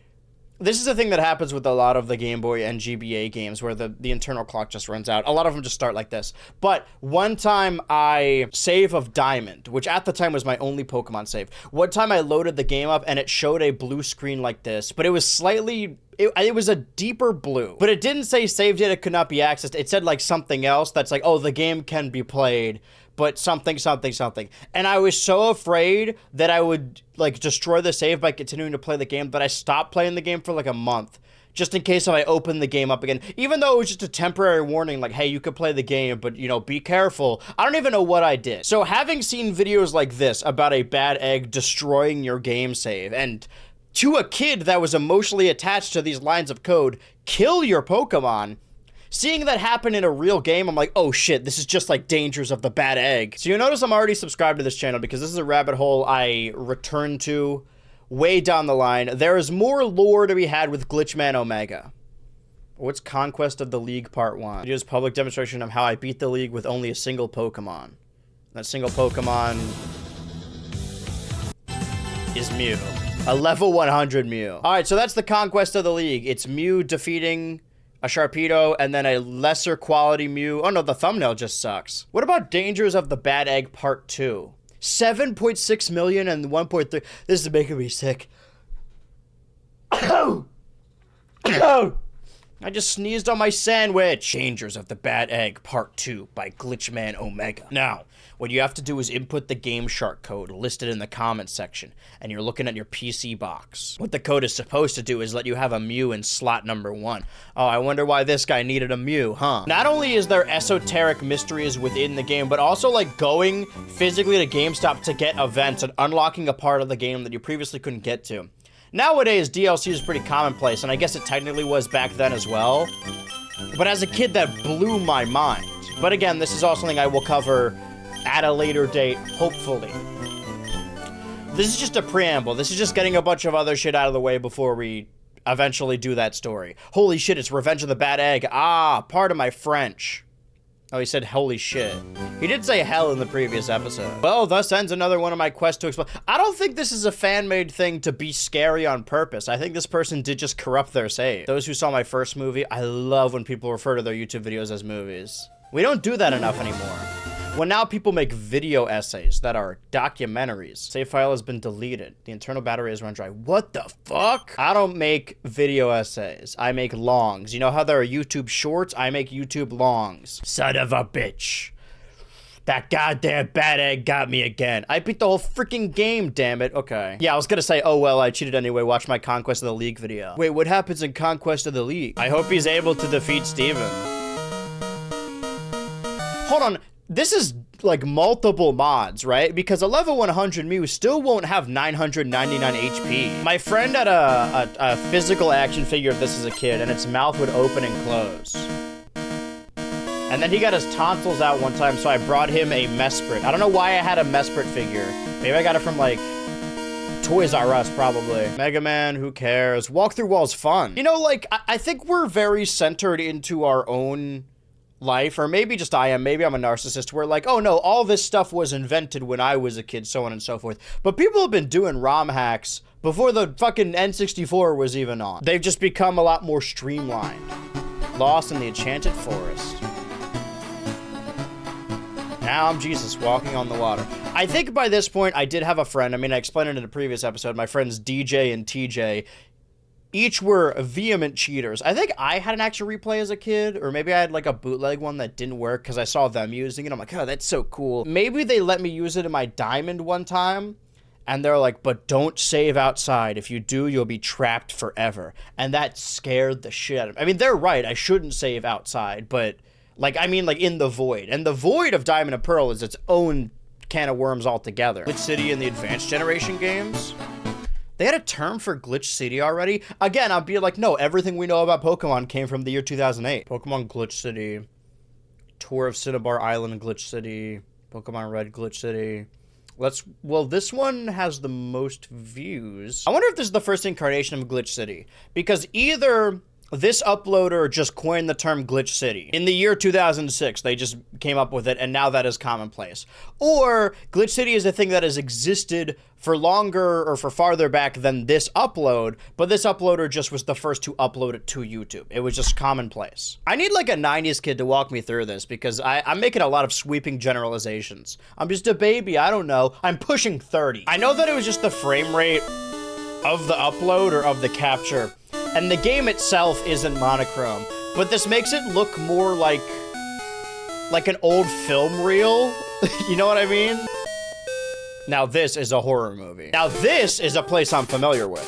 this is a thing that happens with a lot of the Game Boy and GBA games where the internal clock just runs out. A lot of them just start like this. But one time I save of Diamond, which at the time was my only Pokemon save. One time I loaded the game up and it showed a blue screen like this, but it was slightly... It was a deeper blue, but it didn't say save data could not be accessed. It said like something else that's like, oh, the game can be played, but something, something, something. And I was so afraid that I would like destroy the save by continuing to play the game that I stopped playing the game for like a month, just in case if I open the game up again, even though it was just a temporary warning, like, hey, you could play the game, but you know, be careful. I don't even know what I did. So having seen videos like this about a bad egg destroying your game save, and to a kid that was emotionally attached to these lines of code, kill your Pokemon, seeing that happen in a real game, I'm like, oh shit, this is just like Dangers of the Bad Egg. So you notice I'm already subscribed to this channel because this is a rabbit hole I return to way down the line. There is more lore to be had with Glitchman Omega. What's Conquest of the League Part 1? Video's public demonstration of how I beat the league with only a single Pokemon. That single Pokemon is Mew. A level 100 Mew. Alright, so that's the Conquest of the League. It's Mew defeating a Sharpedo, and then a lesser quality Mew. Oh no, the thumbnail just sucks. What about Dangers of the Bad Egg Part 2? 7.6 million and 1.3. This is making me sick. I just sneezed on my sandwich. Dangers of the Bad Egg Part 2 by Glitchman Omega. Now, what you have to do is input the Game Shark code listed in the comments section, and you're looking at your PC box. What the code is supposed to do is let you have a Mew in slot number 1. Oh, I wonder why this guy needed a Mew, huh? Not only is there esoteric mysteries within the game, but also like going physically to GameStop to get events and unlocking a part of the game that you previously couldn't get to. Nowadays, DLC is pretty commonplace, and I guess it technically was back then as well. But as a kid, that blew my mind. But again, this is also something I will cover at a later date, hopefully. This is just a preamble. This is just getting a bunch of other shit out of the way before we eventually do that story. Holy shit, it's Revenge of the Bad Egg. Ah, pardon my French. Oh, he said holy shit. He did say hell in the previous episode. Well, thus ends another one of my quests to explain. I don't think this is a fan-made thing to be scary on purpose. I think this person did just corrupt their save. Those who saw my first movie, I love when people refer to their YouTube videos as movies. We don't do that enough anymore. Well, now people make video essays that are documentaries. Save file has been deleted. The internal battery is run dry. What the fuck? I don't make video essays. I make longs. You know how there are YouTube shorts? I make YouTube longs. Son of a bitch. That goddamn bad egg got me again. I beat the whole freaking game, damn it. Okay. Yeah, I was gonna say, oh well, I cheated anyway. Watch my Conquest of the League video. Wait, what happens in Conquest of the League? I hope he's able to defeat Steven. Hold on. This is like multiple mods, right? Because a level 100 Mew still won't have 999 HP. My friend had a physical action figure of this as a kid, and its mouth would open and close. And then he got his tonsils out one time, so I brought him a Mesprit. I don't know why I had a Mesprit figure. Maybe I got it from like Toys R Us, probably. Mega Man, who cares? Walkthrough Wall's fun. You know, like, I think we're very centered into our own life, or maybe just I am, maybe I'm a narcissist, where like, oh no, all this stuff was invented when I was a kid, so on and so forth. But people have been doing ROM hacks before the fucking N64 was even on. They've just become a lot more streamlined. Lost in the Enchanted Forest. Now I'm Jesus walking on the water. I think by this point, I did have a friend. I mean, I explained it in a previous episode. My friends DJ and TJ each were vehement cheaters. I think I had an actual replay as a kid, or maybe I had like a bootleg one that didn't work because I saw them using it. I'm like, oh, that's so cool. Maybe they let me use it in my Diamond one time, and they're like, but don't save outside. If you do, you'll be trapped forever. And that scared the shit out of me. I mean, they're right. I shouldn't save outside, but like, I mean, like in the void. And the void of Diamond and Pearl is its own can of worms altogether. Glitch City in the advanced generation games? They had a term for Glitch City already? Again, I'd be like, no, everything we know about Pokemon came from the year 2008. Pokemon Glitch City, Tour of Cinnabar Island Glitch City, Pokemon Red, Glitch City. Well, this one has the most views. I wonder if this is the first incarnation of Glitch City, because either this uploader just coined the term Glitch City. In the year 2006, they just came up with it, and now that is commonplace. Or Glitch City is a thing that has existed for longer or for farther back than this upload, but this uploader just was the first to upload it to YouTube. It was just commonplace. I need like a 90s kid to walk me through this because I'm making a lot of sweeping generalizations. I'm just a baby, I don't know. I'm pushing 30. I know that it was just the frame rate of the upload or of the capture, and the game itself isn't monochrome, but this makes it look more like an old film reel. You know what I mean? Now this is a horror movie. Now this is a place I'm familiar with.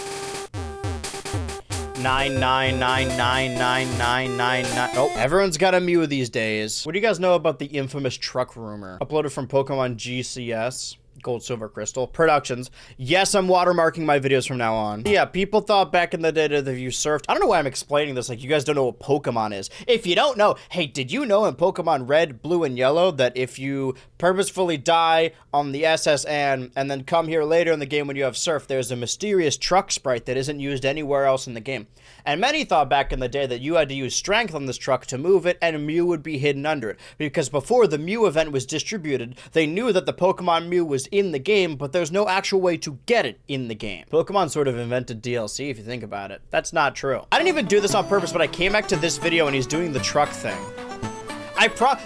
999999999. Oh, everyone's got a Mew these days. What do you guys know about the infamous truck rumor? Uploaded from Pokemon GCS. Gold, Silver, Crystal Productions. Yes, I'm watermarking my videos from now on. Yeah, people thought back in the day that if you surfed, I don't know why I'm explaining this like you guys don't know what Pokemon is. If you don't know, hey, did you know in Pokemon Red, Blue, and Yellow that if you purposefully die on the SSN and then come here later in the game when you have surf, there's a mysterious truck sprite that isn't used anywhere else in the game. And many thought back in the day that you had to use strength on this truck to move it and Mew would be hidden under it. Because before the Mew event was distributed, they knew that the Pokemon Mew was in the game, but there's no actual way to get it in the game. Pokemon sort of invented DLC if you think about it. That's not true. I didn't even do this on purpose, but I came back to this video and he's doing the truck thing.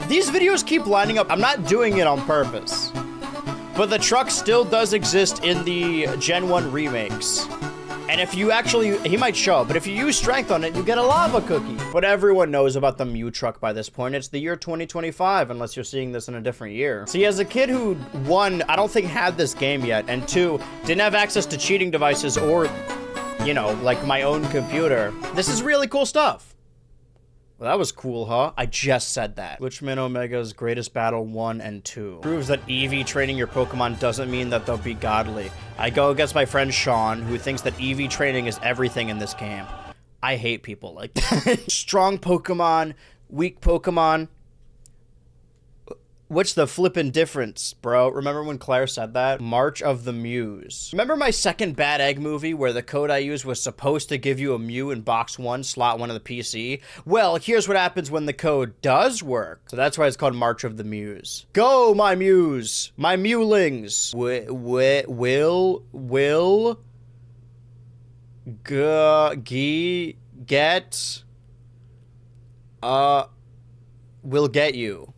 These videos keep lining up. I'm not doing it on purpose. But the truck still does exist in the Gen 1 remakes. And if you actually, he might show, but if you use strength on it, you get a lava cookie. But everyone knows about the Mew truck by this point. It's the year 2025, unless you're seeing this in a different year. See, as a kid who, one, I don't think had this game yet, and two, didn't have access to cheating devices or, you know, like my own computer, this is really cool stuff. Well, that was cool, huh? I just said that. Glitchman Omega's Greatest Battle 1 and 2. Proves that EV training your Pokemon doesn't mean that they'll be godly. I go against my friend Sean, who thinks that EV training is everything in this game. I hate people like that. Strong Pokemon, weak Pokemon. What's the flippin' difference, bro? Remember when Claire said that? March of the Mews. Remember my second Bad Egg movie where the code I used was supposed to give you a Mew in box 1, slot 1 of the PC? Well, here's what happens when the code does work. So that's why it's called March of the Mews. Go, my Mews! My Mewlings! Will get you.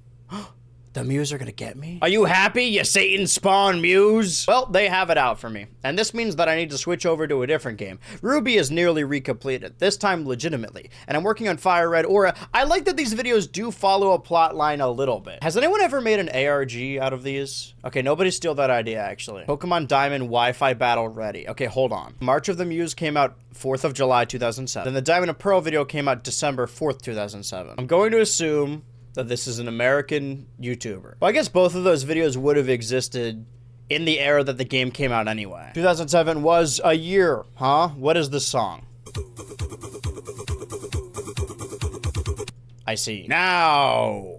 The Mews are gonna get me? Are you happy, you Satan spawn Mews? Well, they have it out for me. And this means that I need to switch over to a different game. Ruby is nearly recompleted, this time legitimately. And I'm working on Fire Red Aura. I like that these videos do follow a plot line a little bit. Has anyone ever made an ARG out of these? Okay, nobody steal that idea, actually. Pokemon Diamond Wi-Fi Battle ready. Okay, hold on. March of the Mews came out 4th of July, 2007. Then the Diamond and Pearl video came out December 4th, 2007. I'm going to assume that this is an American YouTuber. Well, I guess both of those videos would have existed in the era that the game came out anyway. 2007 was a year, huh? What is this song? I see. Now!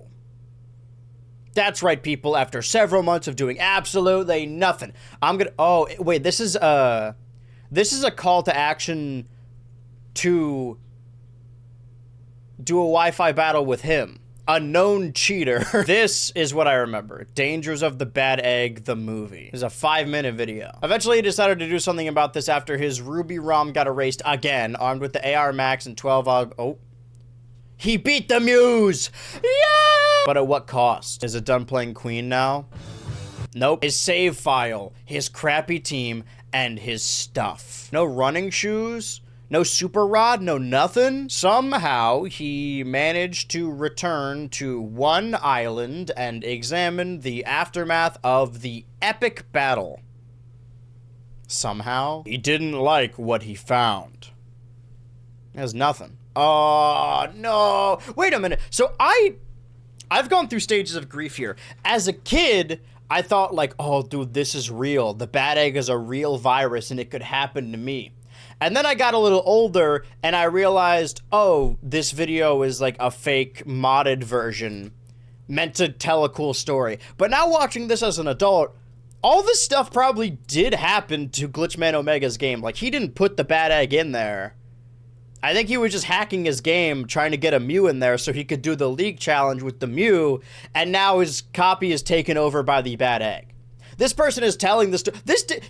That's right, people. After several months of doing absolutely nothing, I'm gonna... Oh, wait, this is a call to action to do a Wi-Fi battle with him. A known cheater. This is what I remember. Dangers of the Bad Egg, the movie. It's a 5-minute video. Eventually, he decided to do something about this after his Ruby ROM got erased again, armed with the AR Max and 12 oh. He beat the Mews! Yeah! But at what cost? Is it done playing Queen now? Nope. His save file, his crappy team, and his stuff. No running shoes? No super rod, no nothing. Somehow, he managed to return to one island and examine the aftermath of the epic battle. Somehow, he didn't like what he found. There's nothing. Oh, no. Wait a minute. So I've gone through stages of grief here. As a kid, I thought like, oh, dude, this is real. The Bad Egg is a real virus and it could happen to me. And then I got a little older and I realized, oh, this video is like a fake modded version meant to tell a cool story. But now watching this as an adult, all this stuff probably did happen to Glitchman Omega's game. Like, he didn't put the bad egg in there. I think he was just hacking his game, trying to get a Mew in there so he could do the League Challenge with the Mew, and now his copy is taken over by the bad egg. This person is telling this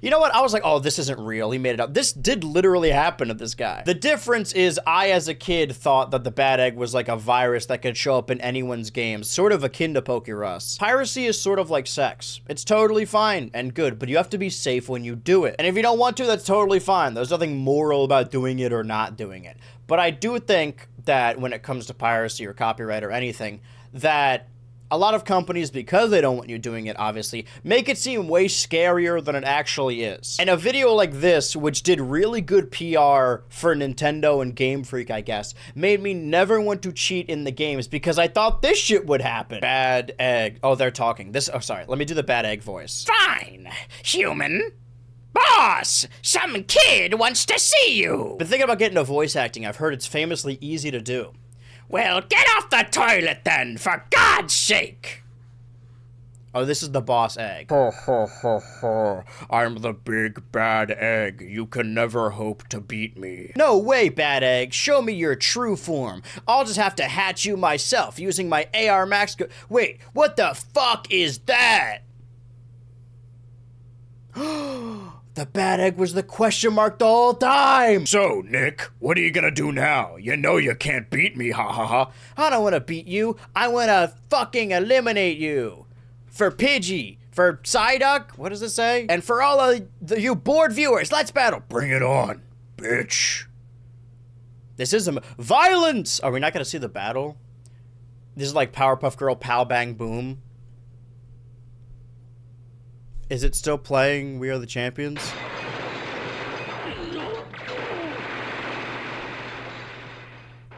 you know what? I was like, oh, this isn't real. He made it up. This did literally happen to this guy. The difference is I, as a kid, thought that the bad egg was like a virus that could show up in anyone's games, sort of akin to Pokerus. Piracy is sort of like sex. It's totally fine and good, but you have to be safe when you do it. And if you don't want to, that's totally fine. There's nothing moral about doing it or not doing it. But I do think that when it comes to piracy or copyright or anything, that a lot of companies, because they don't want you doing it, obviously, make it seem way scarier than it actually is. And a video like this, which did really good PR for Nintendo and Game Freak, I guess, made me never want to cheat in the games because I thought this shit would happen. Bad egg. Oh, they're talking. Oh, sorry. Let me do the bad egg voice. Fine, human. Boss, some kid wants to see you. Been thinking about getting into voice acting. I've heard it's famously easy to do. Well, get off the toilet then, for God's sake! Oh, this is the boss egg. Ho, ho, ho, ho. I'm the big bad egg. You can never hope to beat me. No way, bad egg. Show me your true form. I'll just have to hatch you myself using my AR Max. Wait, what the fuck is that? The bad egg was the question mark the whole time! So, Nick, what are you gonna do now? You know you can't beat me, ha ha ha. I don't wanna beat you. I wanna fucking eliminate you. For Pidgey. For Psyduck. What does it say? And for all of you bored viewers, let's battle. Bring it on, bitch. This is violence! Are we not gonna see the battle? This is like Powerpuff Girl Pow Bang Boom. Is it still playing We Are the Champions?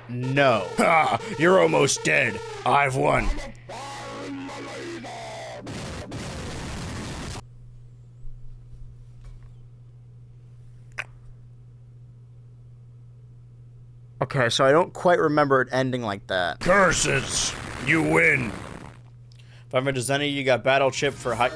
No. Ha! You're almost dead. I've won. Okay, so I don't quite remember it ending like that. Curses! You win. If I'm a Zenny, you got battle chip for high.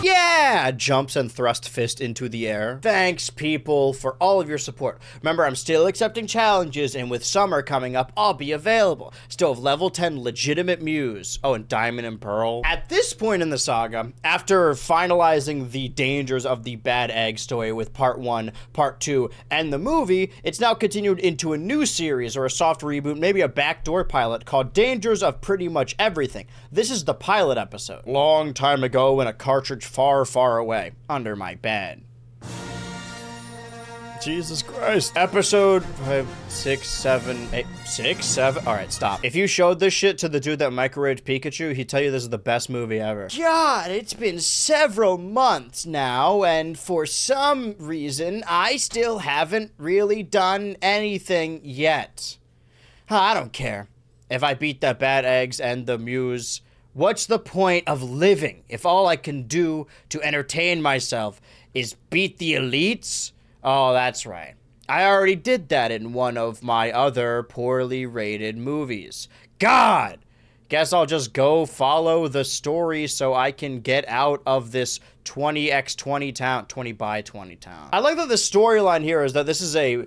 Yeah! Jumps and thrust fist into the air. Thanks, people, for all of your support. Remember, I'm still accepting challenges, and with summer coming up, I'll be available. Still have level 10 legitimate Mews. Oh, and Diamond and Pearl. At this point in the saga, after finalizing the dangers of the bad egg story with part 1, part 2, and the movie, it's now continued into a new series, or a soft reboot, maybe a backdoor pilot, called Dangers of Pretty Much Everything. This is the pilot episode. Long time ago in a cartridge far, far away, under my bed. Jesus Christ. Episode 5, 6, 7, 8, 6, 7. All right, stop. If you showed this shit to the dude that microwaved Pikachu, he'd tell you this is the best movie ever. God, it's been several months now, and for some reason, I still haven't really done anything yet. I don't care. If I beat the bad eggs and the Mews, what's the point of living if all I can do to entertain myself is beat the elites? Oh, that's right. I already did that in one of my other poorly rated movies. God! Guess I'll just go follow the story so I can get out of this 20x20 town, 20 by 20 town. I like that the storyline here is that this is a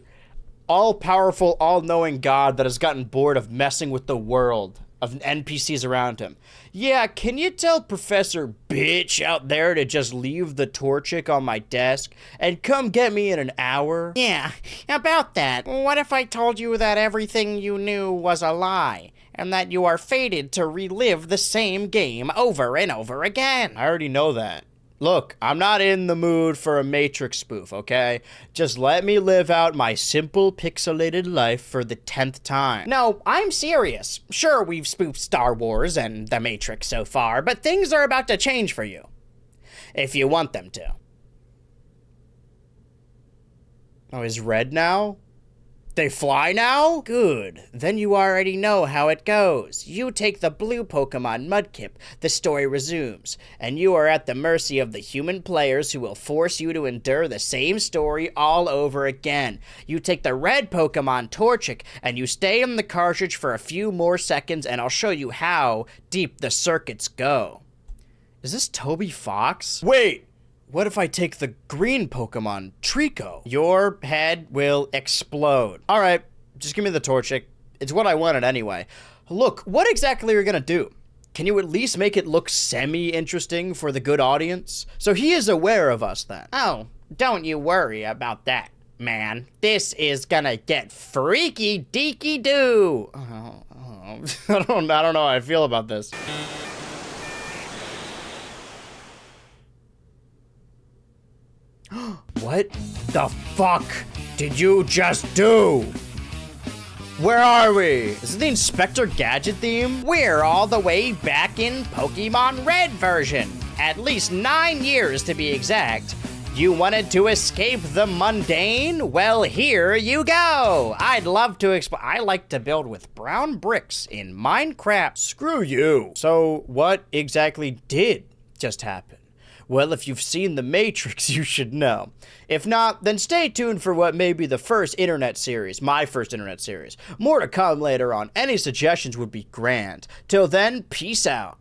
all-powerful, all-knowing God that has gotten bored of messing with the world, of NPCs around him. Yeah, can you tell Professor Bitch out there to just leave the Torchic on my desk and come get me in an hour? Yeah, about that, what if I told you that everything you knew was a lie, and that you are fated to relive the same game over and over again? I already know that. Look, I'm not in the mood for a Matrix spoof, okay? Just let me live out my simple, pixelated life for the 10th time. No, I'm serious. Sure, we've spoofed Star Wars and the Matrix so far, but things are about to change for you. If you want them to. Oh, is red now? They fly now? Good. Then you already know how it goes. You take the blue Pokemon Mudkip, the story resumes, and you are at the mercy of the human players who will force you to endure the same story all over again. You take the red Pokemon Torchic, and you stay in the cartridge for a few more seconds, and I'll show you how deep the circuits go. Is this Toby Fox? Wait! What if I take the green Pokemon, Trico? Your head will explode. All right, just give me the Torchic. It's what I wanted anyway. Look, what exactly are you gonna do? Can you at least make it look semi-interesting for the good audience? So he is aware of us then. Oh, don't you worry about that, man. This is gonna get freaky deaky doo. I don't know how I feel about this. What the fuck did you just do? Where are we? Is it the Inspector Gadget theme? We're all the way back in Pokemon Red version. At least 9 years to be exact. You wanted to escape the mundane? Well, here you go. I'd love to I like to build with brown bricks in Minecraft. Screw you. So what exactly did just happen? Well, if you've seen The Matrix, you should know. If not, then stay tuned for what may be the first internet series, my first internet series. More to come later on. Any suggestions would be grand. Till then, peace out.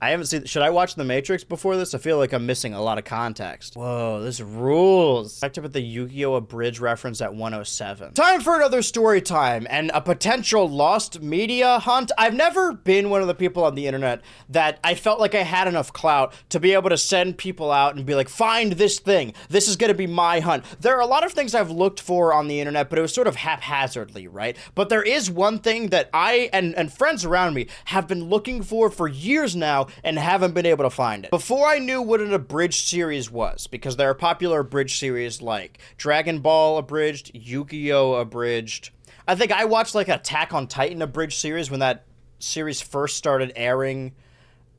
I haven't seen... Should I watch The Matrix before this? I feel like I'm missing a lot of context. Whoa, this rules. Back up at the Yu-Gi-Oh! Abridged reference at 107. Time for another story time and a potential lost media hunt. I've never been one of the people on the internet that I felt like I had enough clout to be able to send people out and be like, find this thing. This is gonna be my hunt. There are a lot of things I've looked for on the internet, but it was sort of haphazardly, right? But there is one thing that I and friends around me have been looking for years now, and haven't been able to find it. Before I knew what an abridged series was, because there are popular abridged series like Dragon Ball abridged, Yu-Gi-Oh! Abridged. I think I watched like Attack on Titan abridged series when that series first started airing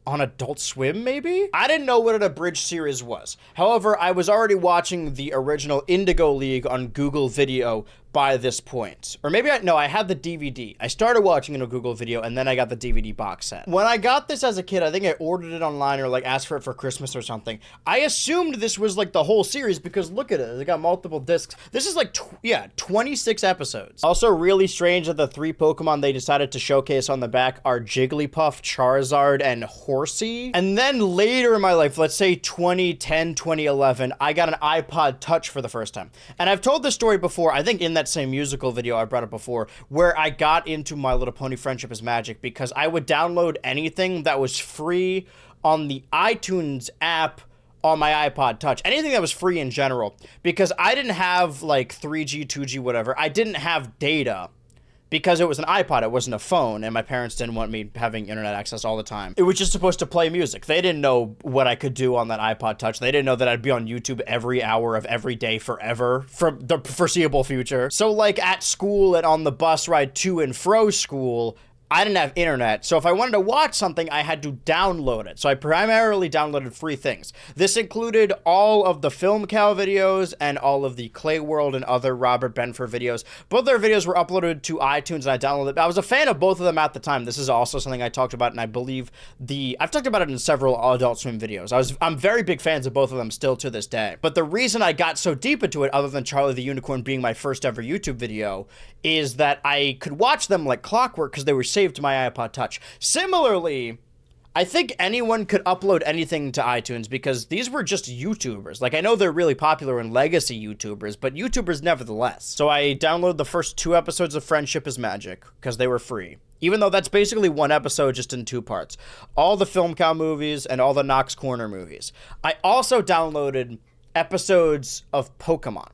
on Adult Swim, maybe? I didn't know what an abridged series was. However, I was already watching the original Indigo League on Google Video by this point. Or maybe I had the DVD. I started watching it on Google Video, and then I got the DVD box set. When I got this as a kid, I think I ordered it online or like asked for it for Christmas or something. I assumed this was like the whole series because look at it. They got multiple discs. This is like, 26 episodes. Also really strange that the 3 Pokemon they decided to showcase on the back are Jigglypuff, Charizard, and Horsey. And then later in my life, let's say 2010, 2011, I got an iPod Touch for the first time. And I've told this story before, I think in that same musical video I brought up before, where I got into My Little Pony Friendship is Magic because I would download anything that was free on the iTunes app on my iPod Touch, anything that was free in general, because I didn't have like 3G, 2G, whatever. I didn't have data because it was an iPod, it wasn't a phone, and my parents didn't want me having internet access all the time. It was just supposed to play music. They didn't know what I could do on that iPod Touch. They didn't know that I'd be on YouTube every hour of every day forever for the foreseeable future. So like at school and on the bus ride to and fro school, I didn't have internet, so if I wanted to watch something, I had to download it. So I primarily downloaded free things. This included all of the Film Cow videos and all of the Clay World and other Robert Benford videos. Both their videos were uploaded to iTunes and I downloaded. I was a fan of both of them at the time. This is also something I talked about, and I believe I've talked about it in several Adult Swim videos. I'm very big fans of both of them still to this day. But the reason I got so deep into it, other than Charlie the Unicorn being my first ever YouTube video, is that I could watch them like clockwork because they were saved to my iPod Touch. Similarly, I think anyone could upload anything to iTunes because these were just YouTubers. Like, I know they're really popular in legacy YouTubers, but YouTubers nevertheless. So I downloaded the first 2 episodes of Friendship is Magic because they were free. Even though that's basically one episode just in 2 parts. All the Film Cow movies and all the Knox Corner movies. I also downloaded episodes of Pokémon.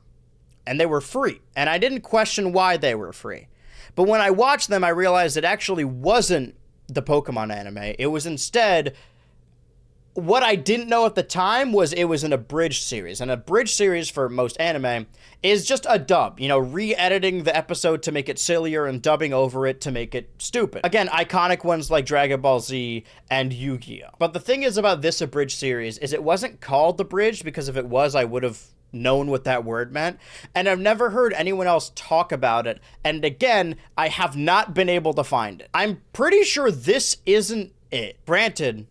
And they were free. And I didn't question why they were free. But when I watched them, I realized it actually wasn't the Pokemon anime. It was instead, what I didn't know at the time was it was an abridged series. An abridged series for most anime is just a dub, re-editing the episode to make it sillier and dubbing over it to make it stupid. Again, iconic ones like Dragon Ball Z and Yu-Gi-Oh! But the thing is about this abridged series is it wasn't called abridged because if it was, I would have known what that word meant, and I've never heard anyone else talk about it, and again, I have not been able to find it. I'm pretty sure this isn't it. Granted,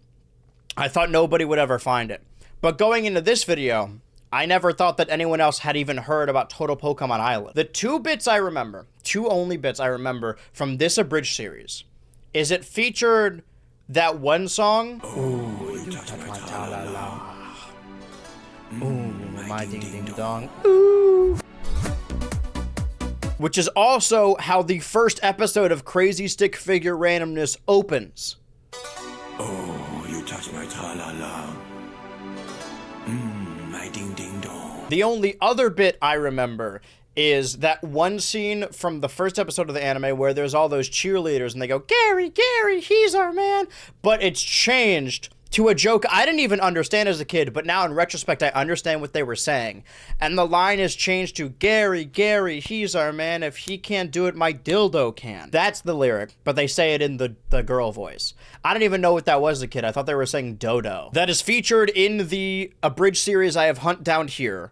I thought nobody would ever find it, but going into this video, I never thought that anyone else had even heard about Total Pokemon Island. The two only bits I remember from this abridged series is it featured that one song. Ooh, you touch my ta-la-la. Ooh, my ding-ding-dong. Ooh. Which is also how the first episode of Crazy Stick Figure Randomness opens. Oh, you touch my tra-la-la. My ding-ding-dong. The only other bit I remember is that one scene from the first episode of the anime where there's all those cheerleaders and they go, Gary, Gary, he's our man. But it's changed to a joke I didn't even understand as a kid, but now in retrospect, I understand what they were saying. And the line is changed to, Gary, Gary, he's our man. If he can't do it, my dildo can. That's the lyric, but they say it in the girl voice. I didn't even know what that was as a kid. I thought they were saying dodo. That is featured in the abridged series I have hunt down here.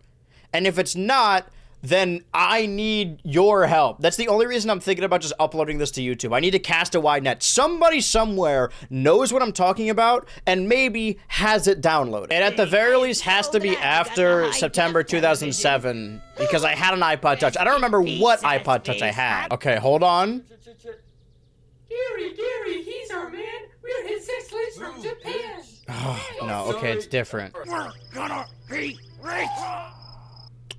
And if it's not, then I need your help. That's the only reason I'm thinking about just uploading this to YouTube. I need to cast a wide net. Somebody somewhere knows what I'm talking about and maybe has it downloaded. And at the very least has to be after September 2007 because I had an iPod Touch. I don't remember what iPod Touch I had. Okay, hold on. Gary, he's our man. We're his ex-slaves from Japan. Oh, no, okay, it's different. We're gonna be rich.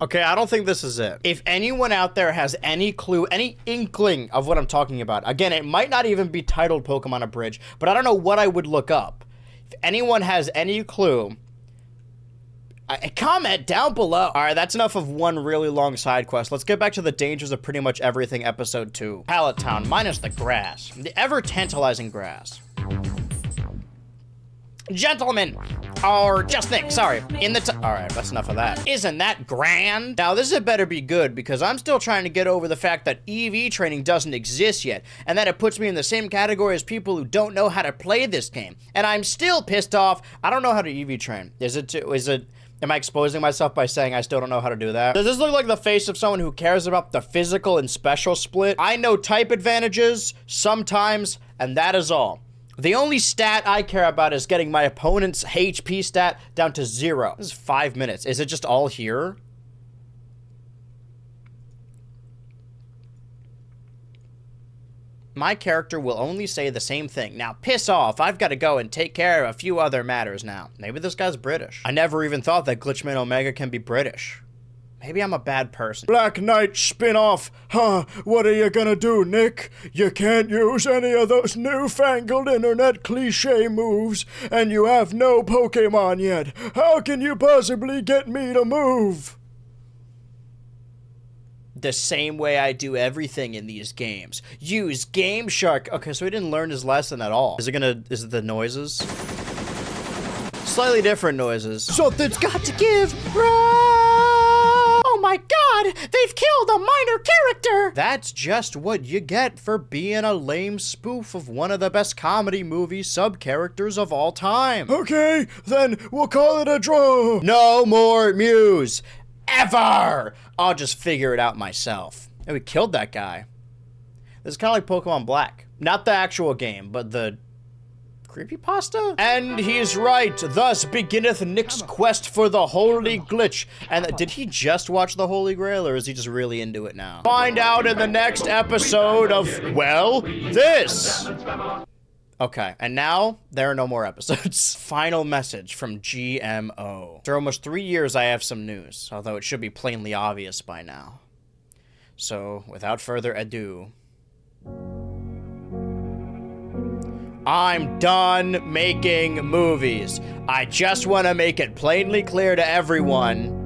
Okay, I don't think this is it. If anyone out there has any clue, any inkling of what I'm talking about, again, it might not even be titled Pokemon Abridged, but I don't know what I would look up. If anyone has any clue, comment down below. All right, that's enough of one really long side quest. Let's get back to the dangers of pretty much everything episode 2. Pallet Town, minus the grass. The ever-tantalizing grass. Gentlemen, or just Nick, sorry, all right, that's enough of that. Isn't that grand? Now, this had better be good, because I'm still trying to get over the fact that EV training doesn't exist yet, and that it puts me in the same category as people who don't know how to play this game. And I'm still pissed off. I don't know how to EV train. Am I exposing myself by saying I still don't know how to do that? Does this look like the face of someone who cares about the physical and special split? I know type advantages, sometimes, and that is all. The only stat I care about is getting my opponent's HP stat down to 0. This is 5 minutes. Is it just all here? My character will only say the same thing. Now, piss off. I've got to go and take care of a few other matters now. Maybe this guy's British. I never even thought that Glitchman Omega can be British. Maybe I'm a bad person. Black Knight spin-off. Huh, what are you gonna do, Nick? You can't use any of those newfangled internet cliche moves, and you have no Pokemon yet. How can you possibly get me to move? The same way I do everything in these games. Use Game Shark. Okay, so he didn't learn his lesson at all. Is it the noises? Slightly different noises. Something's got to give, right? Oh my god, they've killed a minor character! That's just what you get for being a lame spoof of one of the best comedy movie sub-characters of all time. Okay, then we'll call it a draw. No more Muse. Ever! I'll just figure it out myself. And we killed that guy. This is kind of like Pokemon Black. Not the actual game, but the creepypasta? And he's right. Thus beginneth Nick's quest for the Holy Glitch. And did he just watch the Holy Grail, or is he just really into it now? Find out in the next episode of, well, this. Okay, and now there are no more episodes. Final message from GMO. After almost 3 years, I have some news, although it should be plainly obvious by now. So, without further ado, I'm done making movies. I just want to make it plainly clear to everyone.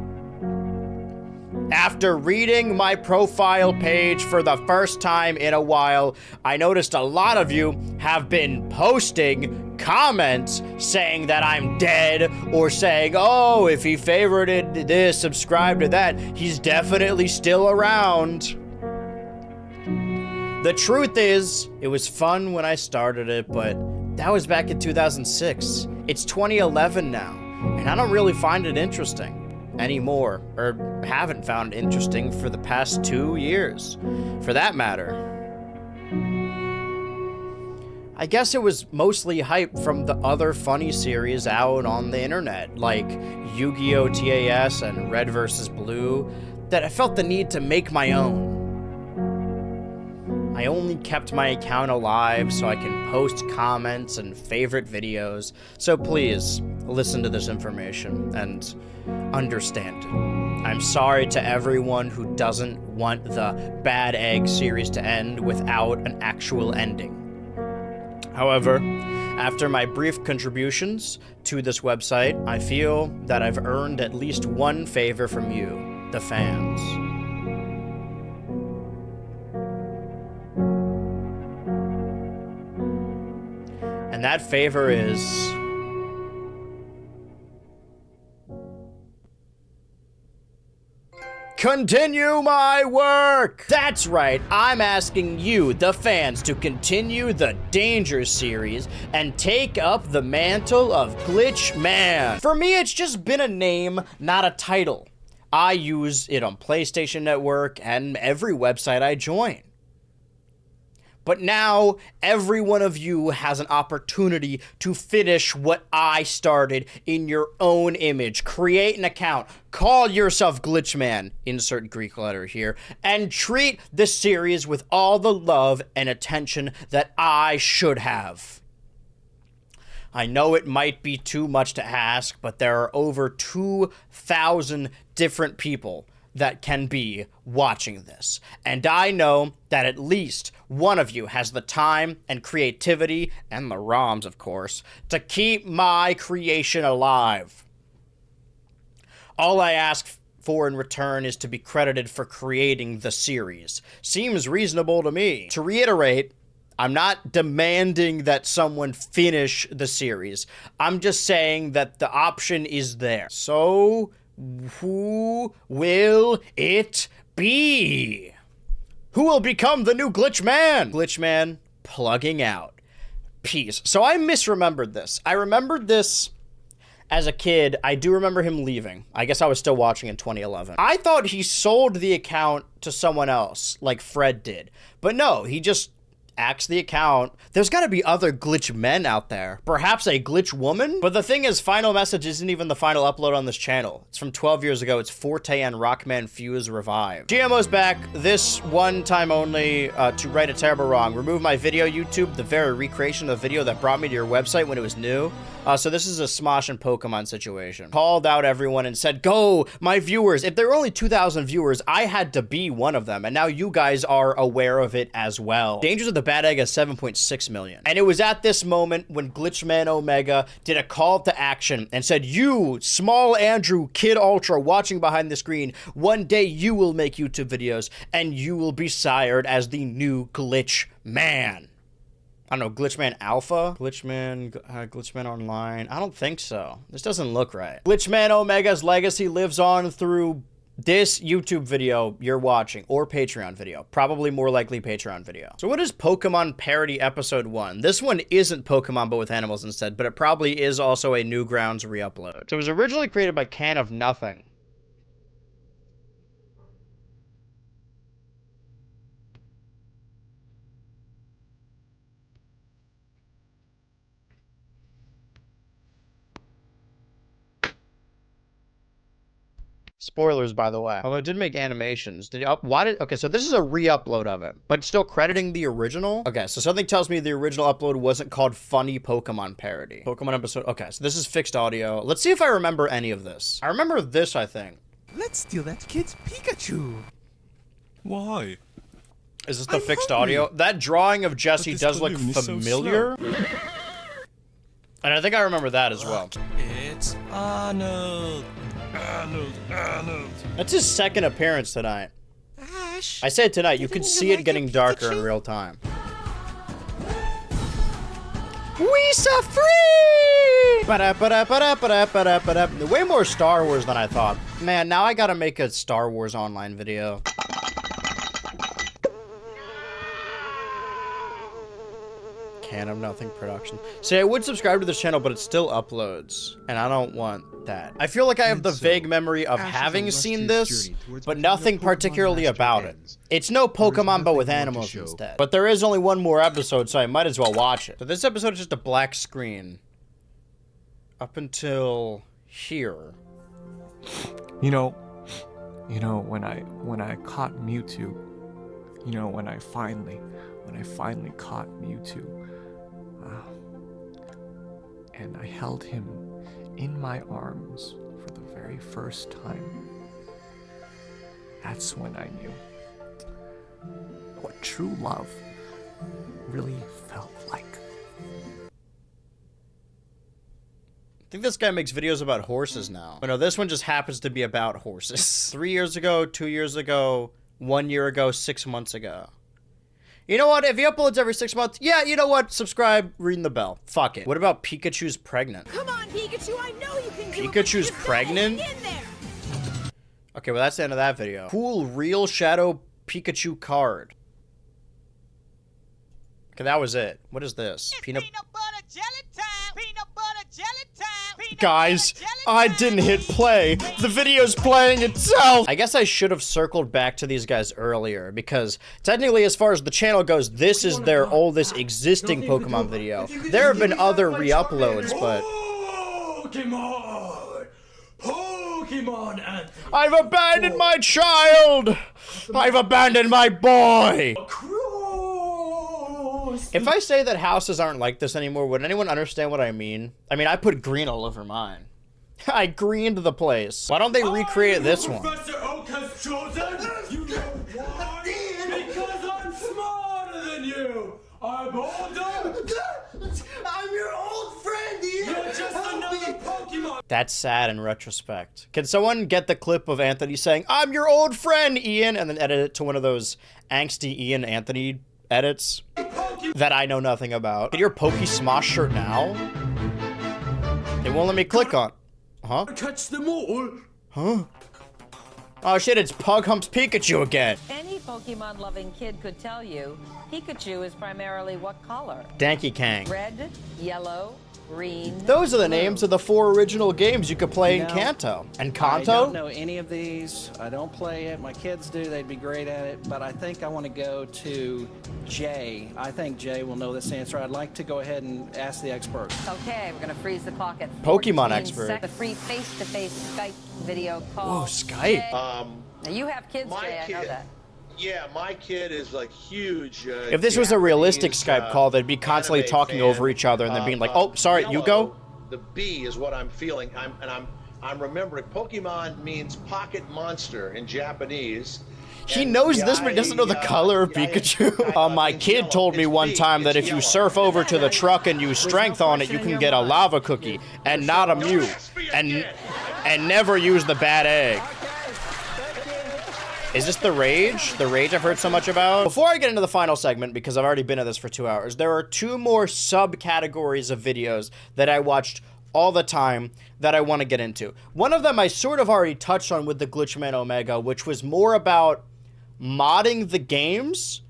After reading my profile page for the first time in a while, I noticed a lot of you have been posting comments saying that I'm dead, or saying, oh, if he favorited this, subscribe to that, he's definitely still around. The truth is, it was fun when I started it, but that was back in 2006. It's 2011 now, and I don't really find it interesting. anymore, or haven't found interesting for the past 2 years, for that matter. I guess it was mostly hype from the other funny series out on the internet, like Yu-Gi-Oh! TAS and Red vs. Blue, that I felt the need to make my own. I only kept my account alive so I can post comments and favorite videos, so please listen to this information and understand it. I'm sorry to everyone who doesn't want the Bad Egg series to end without an actual ending. However, after my brief contributions to this website, I feel that I've earned at least one favor from you, the fans. And that favor is... continue my work! That's right, I'm asking you, the fans, to continue the Danger series and take up the mantle of Glitch Man. For me, it's just been a name, not a title. I use it on PlayStation Network and every website I join. But now, every one of you has an opportunity to finish what I started in your own image. Create an account, call yourself Glitchman, insert Greek letter here, and treat the series with all the love and attention that I should have. I know it might be too much to ask, but there are over 2,000 different people that can be watching this. And I know that at least one of you has the time and creativity, and the ROMs, of course, to keep my creation alive. All I ask for in return is to be credited for creating the series. Seems reasonable to me. To reiterate, I'm not demanding that someone finish the series. I'm just saying that the option is there. So, who will it be? Who will become the new Glitchman? Glitchman plugging out. Peace. So I misremembered this. I remembered this as a kid. I do remember him leaving. I guess I was still watching in 2011. I thought he sold the account to someone else, like Fred did. But no, he just axed the account. There's gotta be other glitch men out there. Perhaps a glitch woman? But the thing is, Final Message isn't even the final upload on this channel. It's from 12 years ago. It's Forte and Rockman Fuse Revived. GMO's back, this one time only, to right a terrible wrong. Remove my video YouTube, the very recreation of the video that brought me to your website when it was new. So this is a Smosh and Pokemon situation. Called out everyone and said, go, my viewers. If there were only 2,000 viewers, I had to be one of them. And now you guys are aware of it as well. Dangers of the Bad Egg has 7.6 million. And it was at this moment when Glitchman Omega did a call to action and said, you, Small Andrew, Kid Ultra, watching behind the screen, one day you will make YouTube videos and you will be sired as the new Glitchman. I don't know, Glitchman Alpha? Glitchman Online? I don't think so. This doesn't look right. Glitchman Omega's legacy lives on through this YouTube video you're watching, or Patreon video. Probably more likely Patreon video. So what is Pokemon Parody Episode 1? This one isn't Pokemon, but with animals instead, but it probably is also a Newgrounds re-upload. So it was originally created by Can of Nothing. Spoilers, by the way. Although it did make animations. Okay, so this is a re-upload of it, but still crediting the original? Okay, so something tells me the original upload wasn't called Funny Pokemon Parody. Pokemon episode, okay, so this is fixed audio. Let's see if I remember any of this. I remember this, I think. Let's steal that kid's Pikachu. Why? Is this the fixed audio? That drawing of Jesse does look familiar. And I think I remember that as well. It's Arnold. Arnold. That's his second appearance tonight. Ash. I said tonight, you can see it getting darker in real time. We so free! Way more Star Wars than I thought. Man, now I gotta make a Star Wars online video. Can of Nothing production. See, I would subscribe to this channel, but it still uploads, and I don't want that. I feel like I have the vague memory of having seen this, but nothing particularly about it. It's no Pokemon, but with animals instead. But there is only one more episode, so I might as well watch it. So this episode is just a black screen. Up until here. You know, when I caught Mewtwo, when I finally caught Mewtwo, and I held him in my arms for the very first time, that's when I knew what true love really felt like. I think this guy makes videos about horses now. But no, this one just happens to be about horses. 3 years ago, 2 years ago, 1 year ago, 6 months ago. You know what? If he uploads every 6 months, yeah, you know what? Subscribe, ring the bell. Fuck it. What about Pikachu's pregnant? Come on, Pikachu, I know you can do it. Pikachu's pregnant? Okay, well, that's the end of that video. Cool real shadow Pikachu card. Okay, that was it. What is this? Peanut butter jelly time. Peanut butter jelly time. Guys, I didn't hit play. The video's playing itself. I guess I should have circled back to these guys earlier because technically, as far as the channel goes, this is their oldest existing Pokemon video. There have been other re-uploads, but... Pokemon Anthony. I've abandoned my child! I've abandoned my boy! If I say that houses aren't like this anymore, would anyone understand what I mean? I mean, I put green all over mine. I greened the place. Why don't they recreate this one? Professor Oak has chosen. You know why? Because I'm smarter than you. I'm older. I'm your old friend, Ian. You're just another Pokemon. That's sad in retrospect. Can someone get the clip of Anthony saying, "I'm your old friend, Ian," and then edit it to one of those angsty Ian Anthony edits that I know nothing about? Get your Pokesmosh shirt now? They won't let me click on. Huh? Catch them all. Huh? Oh shit, it's Pug Humps Pikachu again. Any Pokemon-loving kid could tell you, Pikachu is primarily what color? Danky Kang. Red, yellow, green. Those are the names of the 4 original games you could play in Kanto. And Kanto? I don't know any of these. I don't play it. My kids do. They'd be great at it. But I think I want to go to Jay. I think Jay will know this answer. I'd like to go ahead and ask the expert. Okay, we're going to freeze the clock at Pokemon 14 expert. seconds. The free face-to-face Skype video call. Whoa, Skype. Now you have kids, Jay, I know that. Yeah, my kid is like huge. If this was a realistic Skype call, they'd be constantly talking over each other and then being like, "Oh, sorry, you go." The B is what I'm feeling. I'm remembering. Pokemon means pocket monster in Japanese. He knows this, but he doesn't know the color of Pikachu. My kid told me one time that if you surf over to the truck and use strength on it, you can get a lava cookie and not a Mew, and never use the bad egg. Is this the Rage? The Rage I've heard so much about? Before I get into the final segment, because I've already been at this for 2 hours, there are 2 more subcategories of videos that I watched all the time that I want to get into. One of them I sort of already touched on with the Glitchman Omega, which was more about modding the games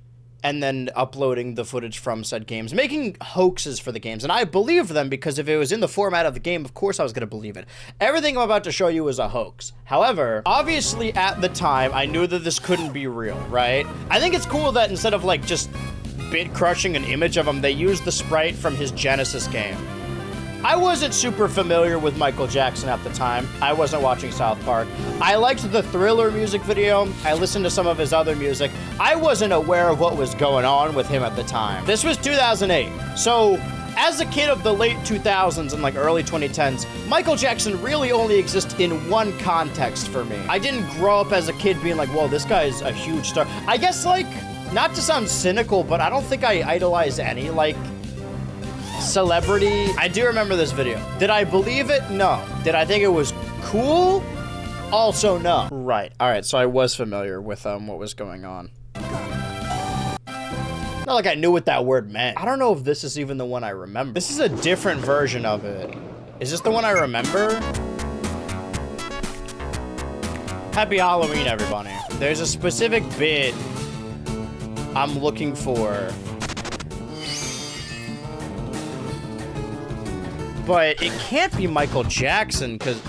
and then uploading the footage from said games, making hoaxes for the games. And I believed them because if it was in the format of the game, of course I was going to believe it. Everything I'm about to show you is a hoax. However, obviously at the time, I knew that this couldn't be real, right? I think it's cool that instead of like just bit crushing an image of him, they used the sprite from his Genesis game. I wasn't super familiar with Michael Jackson at the time. I wasn't watching South Park. I liked the Thriller music video. I listened to some of his other music. I wasn't aware of what was going on with him at the time. This was 2008. So, as a kid of the late 2000s and like early 2010s, Michael Jackson really only exists in one context for me. I didn't grow up as a kid being like, whoa, this guy's a huge star. I guess like, not to sound cynical, but I don't think I idolize any like celebrity. I do remember this video. Did I believe it? No. Did I think it was cool? Also no. Right. All right. So I was familiar with what was going on. Not like I knew what that word meant. I don't know if this is even the one I remember. This is a different version of it. Is this the one I remember? Happy Halloween, everybody. There's a specific bit I'm looking for. But it can't be Michael Jackson, because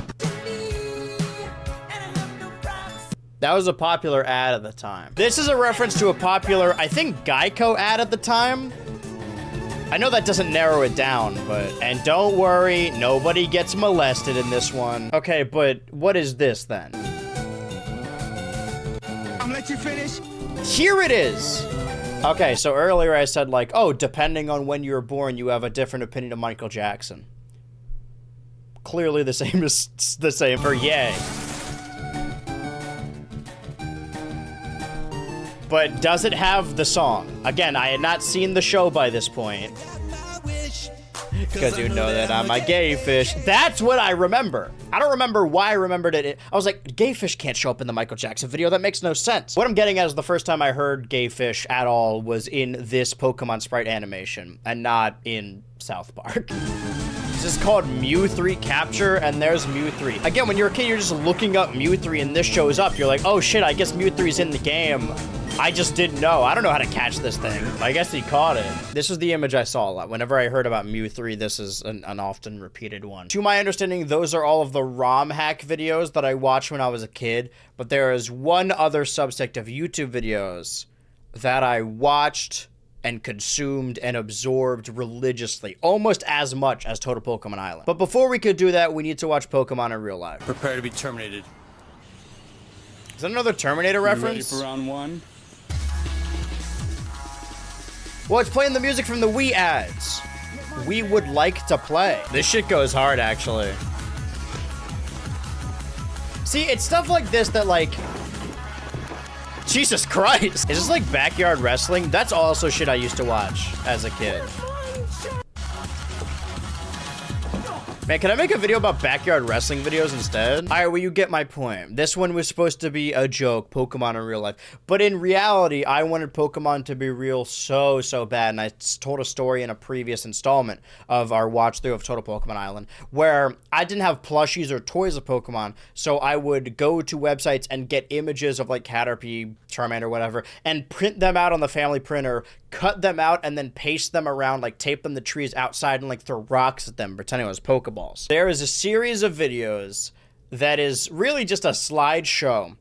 that was a popular ad at the time. This is a reference to a popular, I think, Geico ad at the time. I know that doesn't narrow it down, but... And don't worry, nobody gets molested in this one. Okay, but what is this, then? I'm let you finish. Here it is! Okay, so earlier I said, like, oh, depending on when you were born, you have a different opinion of Michael Jackson. Clearly the same is the same for Ye. But does it have the song? Again, I had not seen the show by this point. Because you know that I'm a gay fish. That's what I remember. I don't remember why I remembered it. I was like, gay fish can't show up in the Michael Jackson video. That makes no sense. What I'm getting at is the first time I heard gay fish at all was in this Pokemon sprite animation and not in South Park. This is called Mew 3 Capture, and there's Mew 3. Again, when you're a kid, you're just looking up Mew 3 and this shows up. You're like, oh shit, I guess Mew 3's in the game. I just didn't know. I don't know how to catch this thing. I guess he caught it. This is the image I saw a lot. Whenever I heard about Mew 3, this is an often repeated one. To my understanding, those are all of the ROM hack videos that I watched when I was a kid, but there is one other subsect of YouTube videos that I watched and consumed and absorbed religiously, almost as much as Total Pokemon Island. But before we could do that, we need to watch Pokemon in real life. Prepare to be terminated. Is that another Terminator reference? Ready for round one? Well, it's playing the music from the Wii ads. We would like to play. This shit goes hard, actually. See, it's stuff like this that, like... Jesus Christ. Is this like backyard wrestling? That's also shit I used to watch as a kid. Man, can I make a video about backyard wrestling videos instead? All right, well, you get my point. This one was supposed to be a joke, Pokemon in real life. But in reality, I wanted Pokemon to be real so bad. And I told a story in a previous installment of our watch through of Total Pokemon Island, where I didn't have plushies or toys of Pokemon. So I would go to websites and get images of like Caterpie, Charmander, whatever, and print them out on the family printer, cut them out, and then paste them around, like tape them to trees outside and like throw rocks at them, pretending it was Pokeballs. There is a series of videos that is really just a slideshow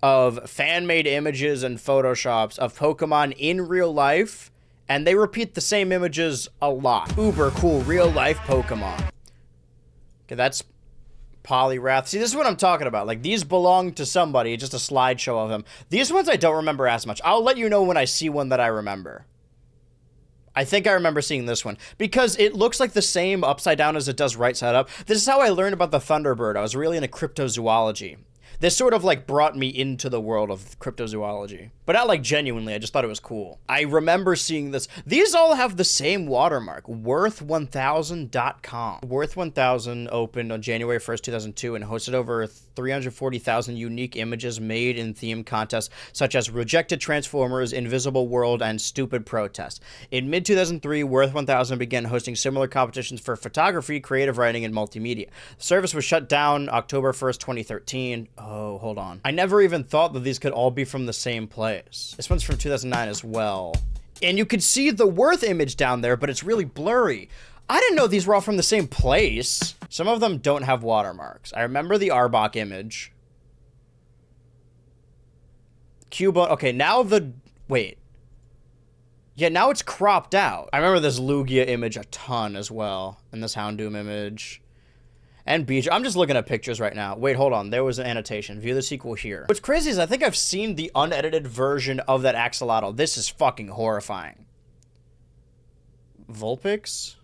of fan-made images and photoshops of Pokemon in real life, and they repeat the same images a lot. Uber cool real-life Pokemon. Okay, that's Poliwrath. See, this is what I'm talking about. Like, these belong to somebody, just a slideshow of them. These ones I don't remember as much. I'll let you know when I see one that I remember. I think I remember seeing this one because it looks like the same upside down as it does right side up. This is how I learned about the Thunderbird. I was really into cryptozoology. This sort of like brought me into the world of cryptozoology, but not like genuinely. I just thought it was cool. I remember seeing this. These all have the same watermark, worth1000.com. Worth1000 opened on January 1st, 2002 and hosted over 340,000 unique images made in theme contests such as Rejected Transformers, Invisible World, and Stupid Protest. In mid-2003, Worth1000 began hosting similar competitions for photography, creative writing, and multimedia. The service was shut down October 1st, 2013. Oh, hold on. I never even thought that these could all be from the same place. This one's from 2009 as well. And you could see the Worth image down there, but it's really blurry. I didn't know these were all from the same place. Some of them don't have watermarks. I remember the Arbok image. Cubone. Okay, now the... Wait. Yeah, now it's cropped out. I remember this Lugia image a ton as well. And this Houndoom image. And Beach. I'm just looking at pictures right now. Wait, hold on. There was an annotation. View the sequel here. What's crazy is I think I've seen the unedited version of that Axolotl. This is fucking horrifying. Vulpix?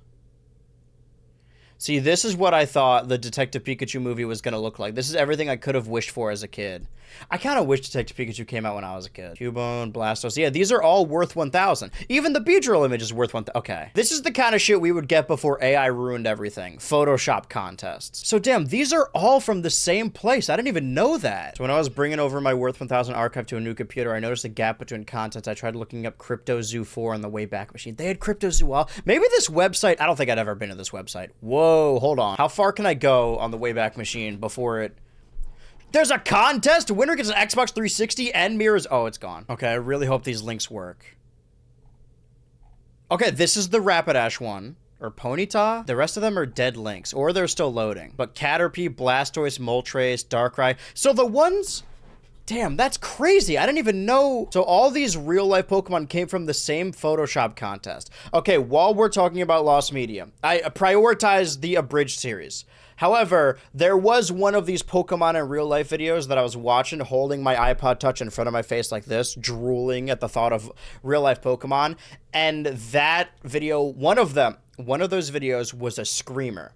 See, this is what I thought the Detective Pikachu movie was going to look like. This is everything I could have wished for as a kid. I kind of wish Detective Pikachu came out when I was a kid. Cubone, Blastos. Yeah, these are all worth 1,000. Even the Beedrill image is worth 1,000. Okay. This is the kind of shit we would get before AI ruined everything. Photoshop contests. So damn, these are all from the same place. I didn't even know that. So when I was bringing over my worth 1,000 archive to a new computer, I noticed a gap between contents. I tried looking up Crypto Zoo 4 on the Wayback Machine. They had Crypto Zoo. Maybe this website, I don't think I'd ever been to this website. Whoa, hold on. How far can I go on the Wayback Machine before it... There's a contest! Winner gets an Xbox 360 and mirrors... Oh, it's gone. Okay, I really hope these links work. Okay, this is the Rapidash one. or Ponyta. The rest of them are dead links, or they're still loading. But Caterpie, Blastoise, Moltres, Darkrai. So the ones... Damn, that's crazy. I didn't even know. So all these real-life Pokemon came from the same Photoshop contest. Okay, while we're talking about Lost Media, I prioritize the abridged series. However, there was one of these Pokemon in real-life videos that I was watching, holding my iPod Touch in front of my face like this, drooling at the thought of real-life Pokemon. And that video, one of those videos was a screamer.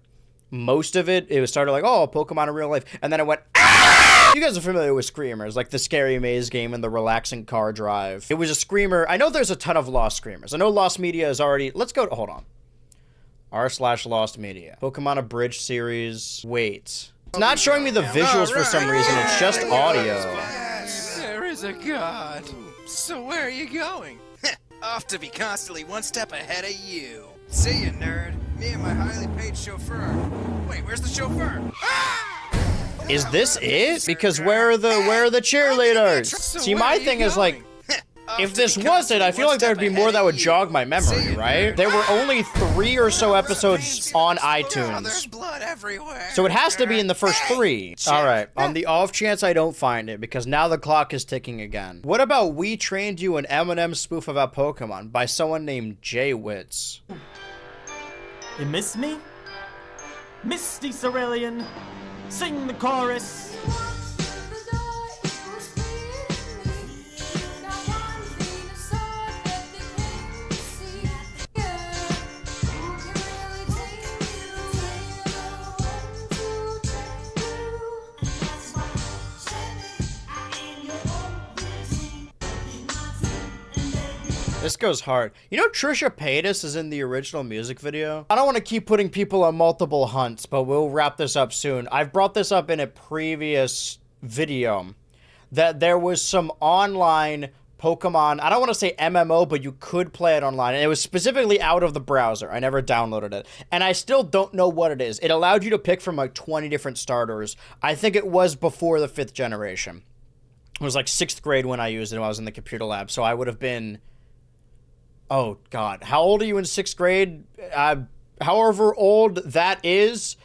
Most of it started like, oh, Pokemon in real life. And then it went, ah! You guys are familiar with screamers, like the Scary Maze game and the relaxing car drive. It was a screamer. I know there's a ton of Lost screamers. I know Lost Media is already, let's go, hold on. r/Lost Media. Pokemon Abridged series. Wait. It's not showing me the visuals for some reason. It's just audio. There is a god. So where are you going? Off to be constantly one step ahead of you. See you, nerd. Me and my highly paid chauffeur. Wait, where's the chauffeur? Is this it? Because where are the cheerleaders? See, my thing is like, if this was it, I feel like there'd be more that would jog my memory, right? There were only 3 or so episodes on iTunes. So it has to be in the first 3. All right, on the off chance I don't find it, because now the clock is ticking again. What about We Trained You, an Eminem spoof about Pokemon by someone named Jay Witz? You miss me? Misty Cerulean, sing the chorus. This goes hard. You know Trisha Paytas is in the original music video? I don't want to keep putting people on multiple hunts, but we'll wrap this up soon. I've brought this up in a previous video, that there was some online Pokemon, I don't want to say MMO, but you could play it online, and it was specifically out of the browser. I never downloaded it, and I still don't know what it is. It allowed you to pick from like 20 different starters. I think it was before the 5th generation. It was like 6th grade when I used it when I was in the computer lab, so I would have been... Oh, God. How old are you in 6th grade? However old that is,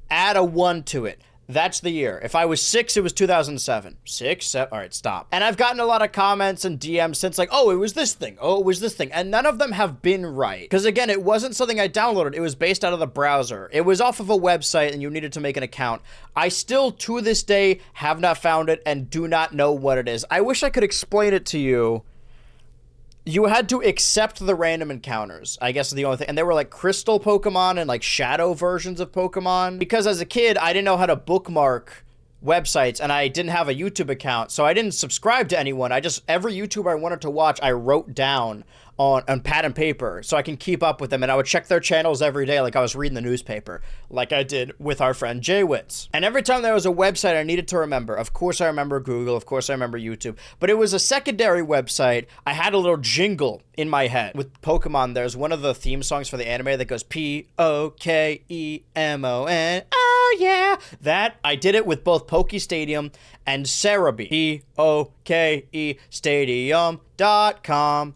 add a 1 to it. That's the year. If I was 6, it was 2007. 6, 7, all right, stop. And I've gotten a lot of comments and DMs since like, oh, it was this thing. Oh, it was this thing. And none of them have been right. Because again, it wasn't something I downloaded. It was based out of the browser. It was off of a website and you needed to make an account. I still, to this day, have not found it and do not know what it is. I wish I could explain it to you. You had to accept the random encounters, I guess is the only thing. And they were like crystal Pokemon and like shadow versions of Pokemon. Because as a kid, I didn't know how to bookmark websites and I didn't have a YouTube account. So I didn't subscribe to anyone. Every YouTuber I wanted to watch, I wrote down on pad and paper so I can keep up with them. And I would check their channels every day like I was reading the newspaper, like I did with our friend Jay Witz. And every time there was a website I needed to remember, of course I remember Google, of course I remember YouTube, but it was a secondary website. I had a little jingle in my head. With Pokemon, there's one of the theme songs for the anime that goes Pokemon, oh yeah. That, I did it with both Poke Stadium and Cerebi, Poke Stadium.com.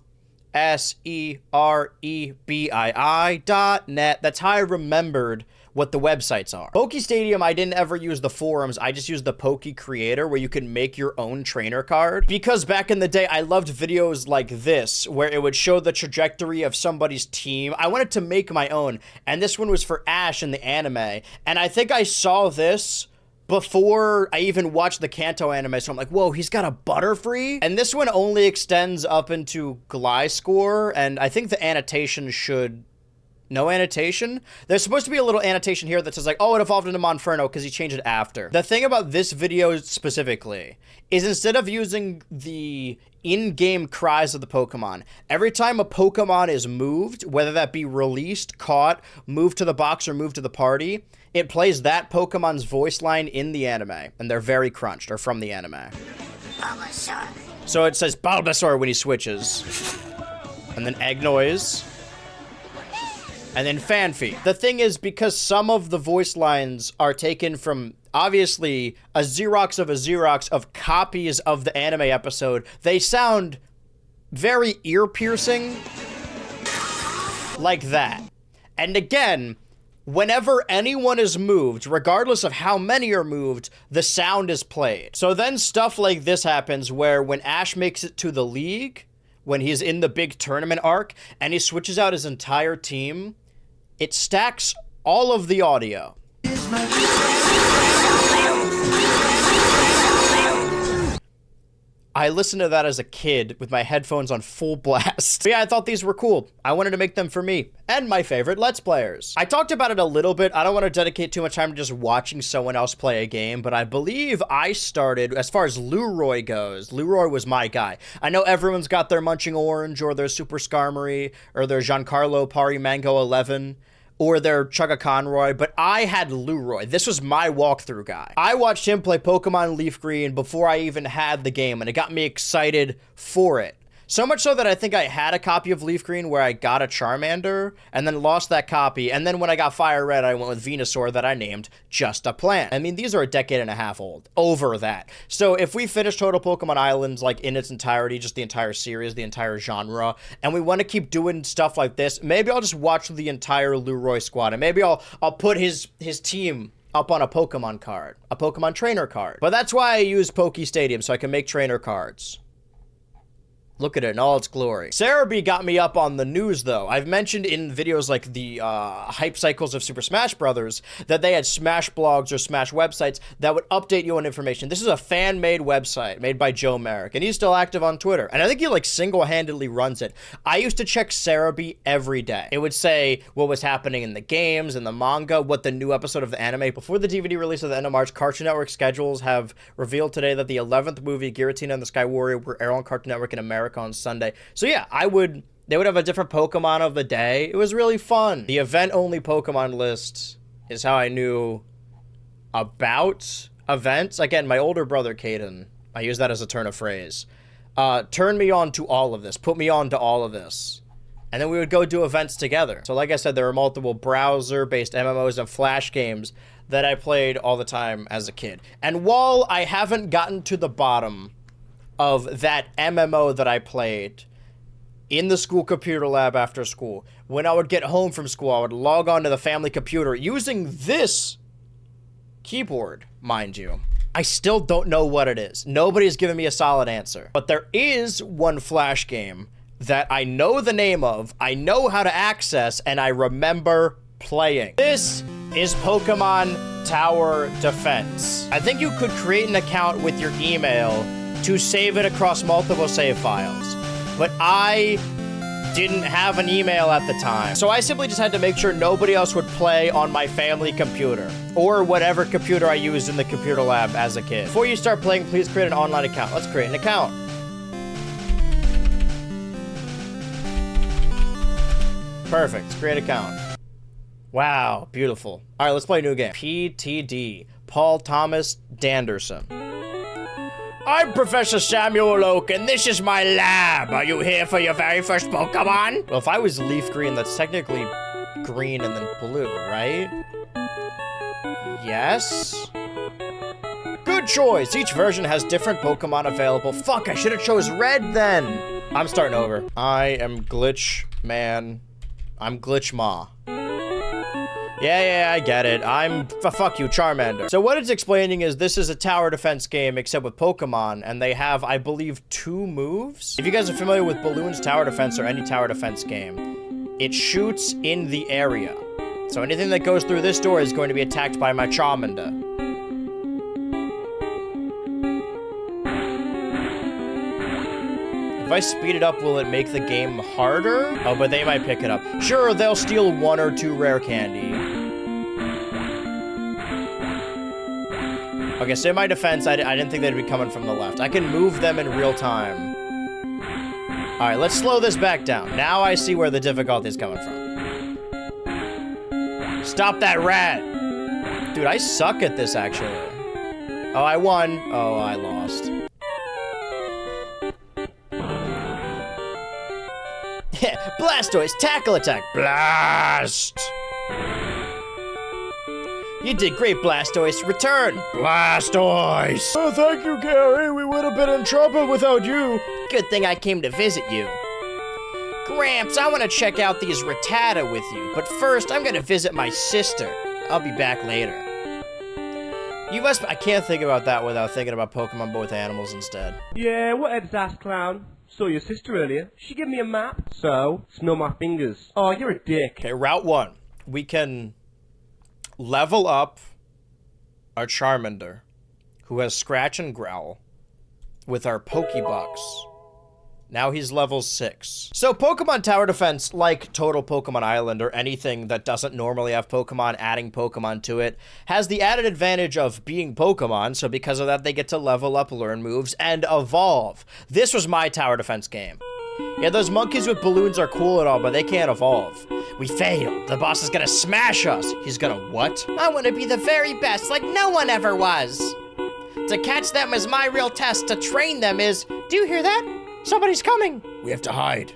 SEREBII.net. That's how I remembered what the websites are. Poke Stadium, I didn't ever use the forums. I just used the Poke Creator where you can make your own trainer card. Because back in the day, I loved videos like this where it would show the trajectory of somebody's team. I wanted to make my own. And this one was for Ash in the anime. And I think I saw this before I even watched the Kanto anime, so I'm like, whoa, he's got a Butterfree? And this one only extends up into Gliscor, and I think the annotation should... No annotation? There's supposed to be a little annotation here that says like, oh, it evolved into Monferno because he changed it after. The thing about this video specifically is instead of using the in-game cries of the Pokemon, every time a Pokemon is moved, whether that be released, caught, moved to the box, or moved to the party, it plays that Pokemon's voice line in the anime, and they're very crunched, or from the anime. Bulbasaur. So it says Bulbasaur when he switches, and then egg noise, and then Fanfy. The thing is, because some of the voice lines are taken from, obviously, a Xerox of copies of the anime episode, they sound very ear-piercing, like that. And again, whenever anyone is moved, regardless of how many are moved, the sound is played. So then stuff like this happens where when Ash makes it to the league, when he's in the big tournament arc, and he switches out his entire team, it stacks all of the audio. I listened to that as a kid with my headphones on full blast. But yeah, I thought these were cool. I wanted to make them for me and my favorite Let's Players. I talked about it a little bit. I don't want to dedicate too much time to just watching someone else play a game, but I believe I started, as far as Leroy goes, Leroy was my guy. I know everyone's got their Munching Orange or their Super Skarmory or their Giancarlo Pari Mango 11. Or their Chugga Conroy, but I had Leroy. This was my walkthrough guy. I watched him play Pokemon Leaf Green before I even had the game, and it got me excited for it. So much so that I think I had a copy of Leaf Green where I got a Charmander, and then lost that copy, and then when I got Fire Red, I went with Venusaur that I named Just a Plant. I mean, these are a decade and a half old. Over that. So if we finish Total Pokemon Islands, like, in its entirety, just the entire series, the entire genre, and we want to keep doing stuff like this, maybe I'll just watch the entire Leroy squad, and maybe I'll put his team up on a Pokemon card, a Pokemon trainer card. But that's why I use Poke Stadium, so I can make trainer cards. Look at it in all its glory. Cerebi got me up on the news, though. I've mentioned in videos like the hype cycles of Super Smash Brothers that they had Smash blogs or Smash websites that would update you on information. This is a fan-made website made by Joe Merrick, and he's still active on Twitter. And I think he, like, single-handedly runs it. I used to check Cerebi every day. It would say what was happening in the games, in the manga, what the new episode of the anime. Before the DVD release at the end of March, Cartoon Network schedules have revealed today that the 11th movie, Giratina and the Sky Warrior, will air on Cartoon Network in America on Sunday. So yeah, they would have a different Pokemon of the day. It was really fun. The event-only Pokemon list is how I knew about events. Again, my older brother, Caden, I use that as a turn of phrase, turned me on to all of this, put me on to all of this. And then we would go do events together. So like I said, there are multiple browser-based MMOs and Flash games that I played all the time as a kid. And while I haven't gotten to the bottom of that MMO that I played in the school computer lab after school, when I would get home from school, I would log on to the family computer using this keyboard, mind you. I still don't know what it is. Nobody's given me a solid answer. But there is one Flash game that I know the name of, I know how to access, and I remember playing. This is Pokemon Tower Defense. I think you could create an account with your email to save it across multiple save files. But I didn't have an email at the time. So I simply just had to make sure nobody else would play on my family computer or whatever computer I used in the computer lab as a kid. Before you start playing, please create an online account. Let's create an account. Perfect, let's create an account. Wow, beautiful. All right, let's play a new game. PTD, Paul Thomas Danderson. I'm Professor Samuel Oak, and this is my lab. Are you here for your very first Pokemon? Well, if I was Leaf Green, that's technically green and then blue, right? Yes? Good choice. Each version has different Pokemon available. Fuck, I should have chose red then. I'm starting over. I am Glitch Man. I'm Glitch Ma. Yeah, I get it. Fuck you, Charmander. So what it's explaining is this is a tower defense game except with Pokemon, and they have, I believe, 2 moves. If you guys are familiar with Balloon's tower defense or any tower defense game, it shoots in the area. So anything that goes through this door is going to be attacked by my Charmander. If I speed it up, will it make the game harder? Oh, but they might pick it up. Sure, they'll steal 1 or 2 rare candy. Okay, so in my defense, I didn't think they'd be coming from the left. I can move them in real time. All right, let's slow this back down. Now I see where the difficulty is coming from. Stop that rat! Dude, I suck at this, actually. Oh, I won. Oh, I lost. Blastoise, tackle attack. Blast! You did great, Blastoise. Return! Blastoise! Oh, thank you, Gary. We would have been in trouble without you. Good thing I came to visit you. Gramps, I want to check out these Rattata with you, but first I'm gonna visit my sister. I'll be back later. I can't think about that without thinking about Pokemon but with animals instead. Yeah, whatever's ass clown. Saw your sister earlier. She gave me a map. So, smell my fingers. Oh, you're a dick. Okay, Route 1. We can level up our Charmander, who has Scratch and Growl, with our Pokebucks. Now he's level 6. So Pokemon Tower Defense, like Total Pokemon Island or anything that doesn't normally have Pokemon, adding Pokemon to it, has the added advantage of being Pokemon, so because of that they get to level up, learn moves, and evolve. This was my Tower Defense game. Yeah, those monkeys with balloons are cool and all, but they can't evolve. We failed. The boss is gonna smash us. He's gonna what? I want to be the very best, like no one ever was. To catch them is my real test. To train them is... Do you hear that? Somebody's coming. We have to hide.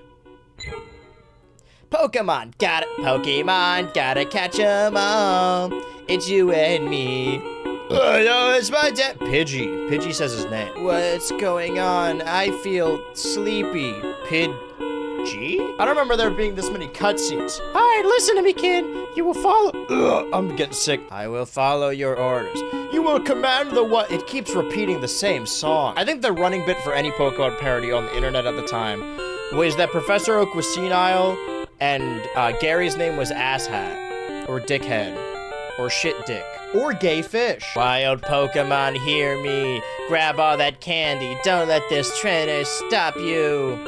Pokemon, gotta catch 'em all. It's you and me. Oh, it's my dad. Pidgey. Pidgey says his name. What's going on? I feel sleepy. Pidgey? I don't remember there being this many cutscenes. Alright, listen to me, kid. You will follow... Ugh, I'm getting sick. I will follow your orders. You will command the what? It keeps repeating the same song. I think the running bit for any Pokemon parody on the internet at the time was that Professor Oak was senile and Gary's name was Asshat or Dickhead or Shit Dick or Gay Fish. Wild Pokemon, hear me. Grab all that candy. Don't let this trainer stop you.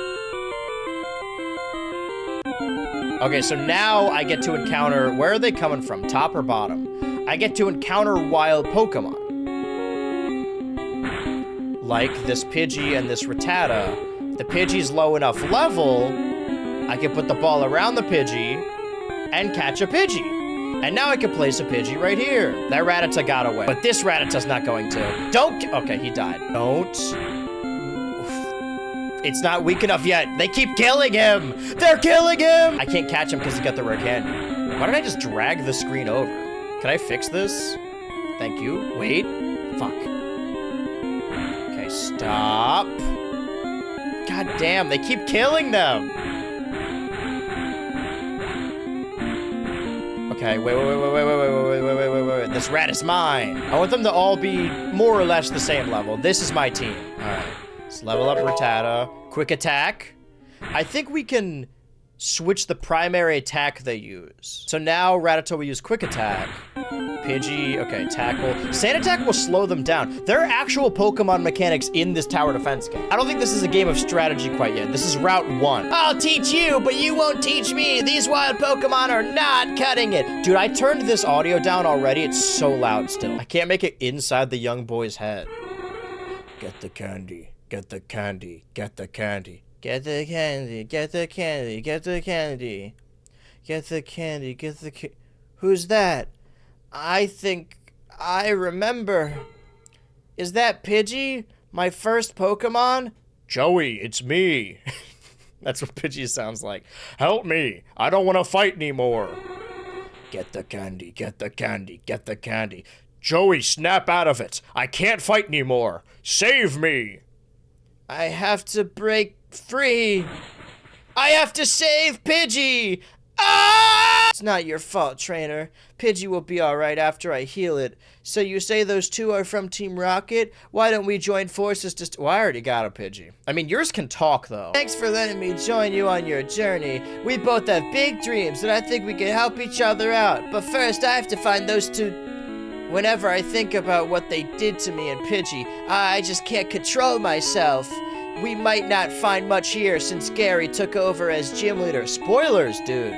Okay, so now I get to encounter, where are they coming from, top or bottom? I get to encounter wild Pokemon. Like this Pidgey and this Rattata. The Pidgey's low enough level, I can put the ball around the Pidgey and catch a Pidgey. And now I can place a Pidgey right here. That Rattata got away, but this Rattata's not going to. Okay, he died. It's not weak enough yet. They keep killing him. They're killing him. I can't catch him because he got the rare candy. Why don't I just drag the screen over? Can I fix this? Thank you. Wait. Fuck. Okay, stop. God damn, they keep killing them. Okay, wait. This rat is mine. I want them to all be more or less the same level. This is my team. All right. Let's level up Rattata. Quick attack. I think we can switch the primary attack they use. So now Rattata will use quick attack. Pidgey, okay, tackle. Sand attack will slow them down. There are actual Pokemon mechanics in this tower defense game. I don't think this is a game of strategy quite yet. This is Route 1. I'll teach you, but you won't teach me. These wild Pokemon are not cutting it. Dude, I turned this audio down already. It's so loud still. I can't make it inside the young boy's head. Get the candy. Get the candy, get the candy. Get the candy, get the candy, get the candy. Get the candy, get the candy. Who's that? I think I remember. Is that Pidgey? My first Pokemon? Joey, it's me. That's what Pidgey sounds like. Help me, I don't want to fight anymore. Get the candy, get the candy, get the candy. Joey, snap out of it. I can't fight anymore. Save me. I have to break free. I have to save Pidgey. Ah! It's not your fault, trainer. Pidgey will be alright after I heal it. So you say those two are from Team Rocket? Why don't we join forces to well, I already got a Pidgey. I mean, yours can talk, though. Thanks for letting me join you on your journey. We both have big dreams, and I think we can help each other out. But first, I have to find those two... Whenever I think about what they did to me and Pidgey, I just can't control myself. We might not find much here since Gary took over as gym leader. Spoilers, dude.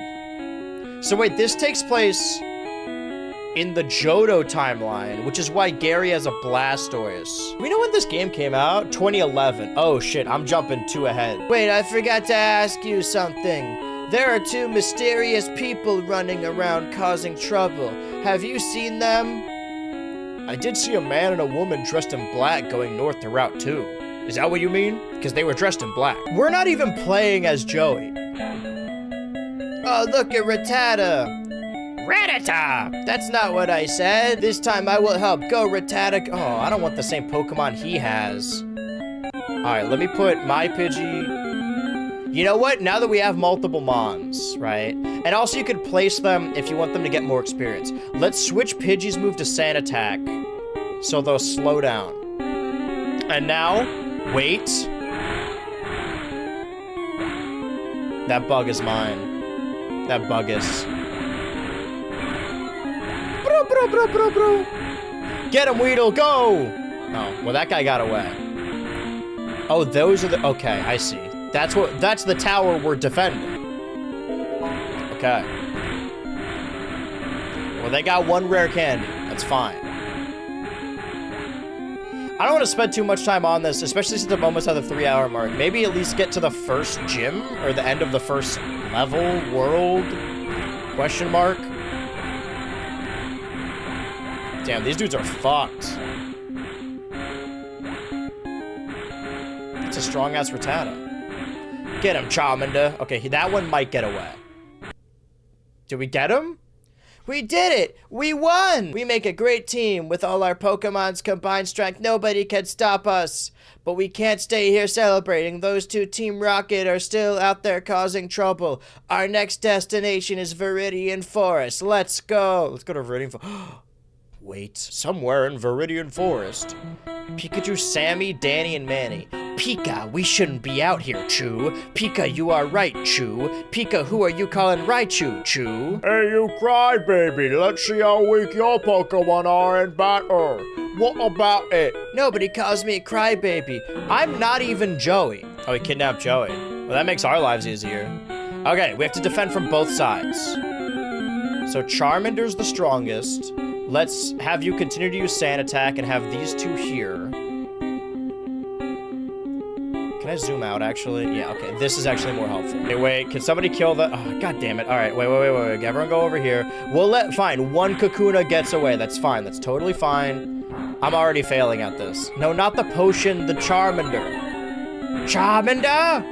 So wait, this takes place in the Johto timeline, which is why Gary has a Blastoise. We know when this game came out? 2011. Oh shit, I'm jumping 2 ahead. Wait, I forgot to ask you something. There are 2 mysterious people running around causing trouble. Have you seen them? I did see a man and a woman dressed in black going north to Route 2. Is that what you mean? Because they were dressed in black. We're not even playing as Joey. Oh, look at Rattata. Rattata! That's not what I said. This time I will help. Go, Rattata. Oh, I don't want the same Pokemon he has. Alright, let me put my Pidgey... You know what? Now that we have multiple Mons, right? And also you could place them if you want them to get more experience. Let's switch Pidgey's move to Sand Attack so they'll slow down. And now, wait. That bug is mine. That bug is. Bro, bro, bro, bro, bro. Get him, Weedle, go! Oh, well that guy got away. Oh, those are the, okay, I see. That's the tower we're defending. Okay. Well, they got one rare candy. That's fine. I don't want to spend too much time on this, especially since I'm almost at the 3-hour mark. Maybe at least get to the first gym, or the end of the first level, world, question mark. Damn, these dudes are fucked. It's a strong-ass Rattata. Get him, Charmander. Okay, that one might get away. Did we get him? We did it! We won! We make a great team. With all our Pokemon's combined strength, nobody can stop us. But we can't stay here celebrating. Those two Team Rocket are still out there causing trouble. Our next destination is Viridian Forest. Let's go. Let's go to Viridian Forest. Wait, somewhere in Viridian Forest. Pikachu, Sammy, Danny, and Manny. Pika, we shouldn't be out here, Chew. Pika, you are right, Chew. Pika, who are you calling Raichu, Chew? Hey, you crybaby, let's see how weak your Pokemon are in battle. What about it? Nobody calls me a crybaby. I'm not even Joey. Oh, we kidnapped Joey. Well, that makes our lives easier. Okay, we have to defend from both sides. So Charmander's the strongest. Let's have you continue to use Sand Attack and have these two here. Can I zoom out, actually? Yeah, okay. This is actually more helpful. Okay, wait. Can somebody kill the... Oh, God damn it. All right, wait. Everyone go over here. We'll let... Fine. One Kakuna gets away. That's fine. That's totally fine. I'm already failing at this. No, not the potion. The Charmander. Charmander!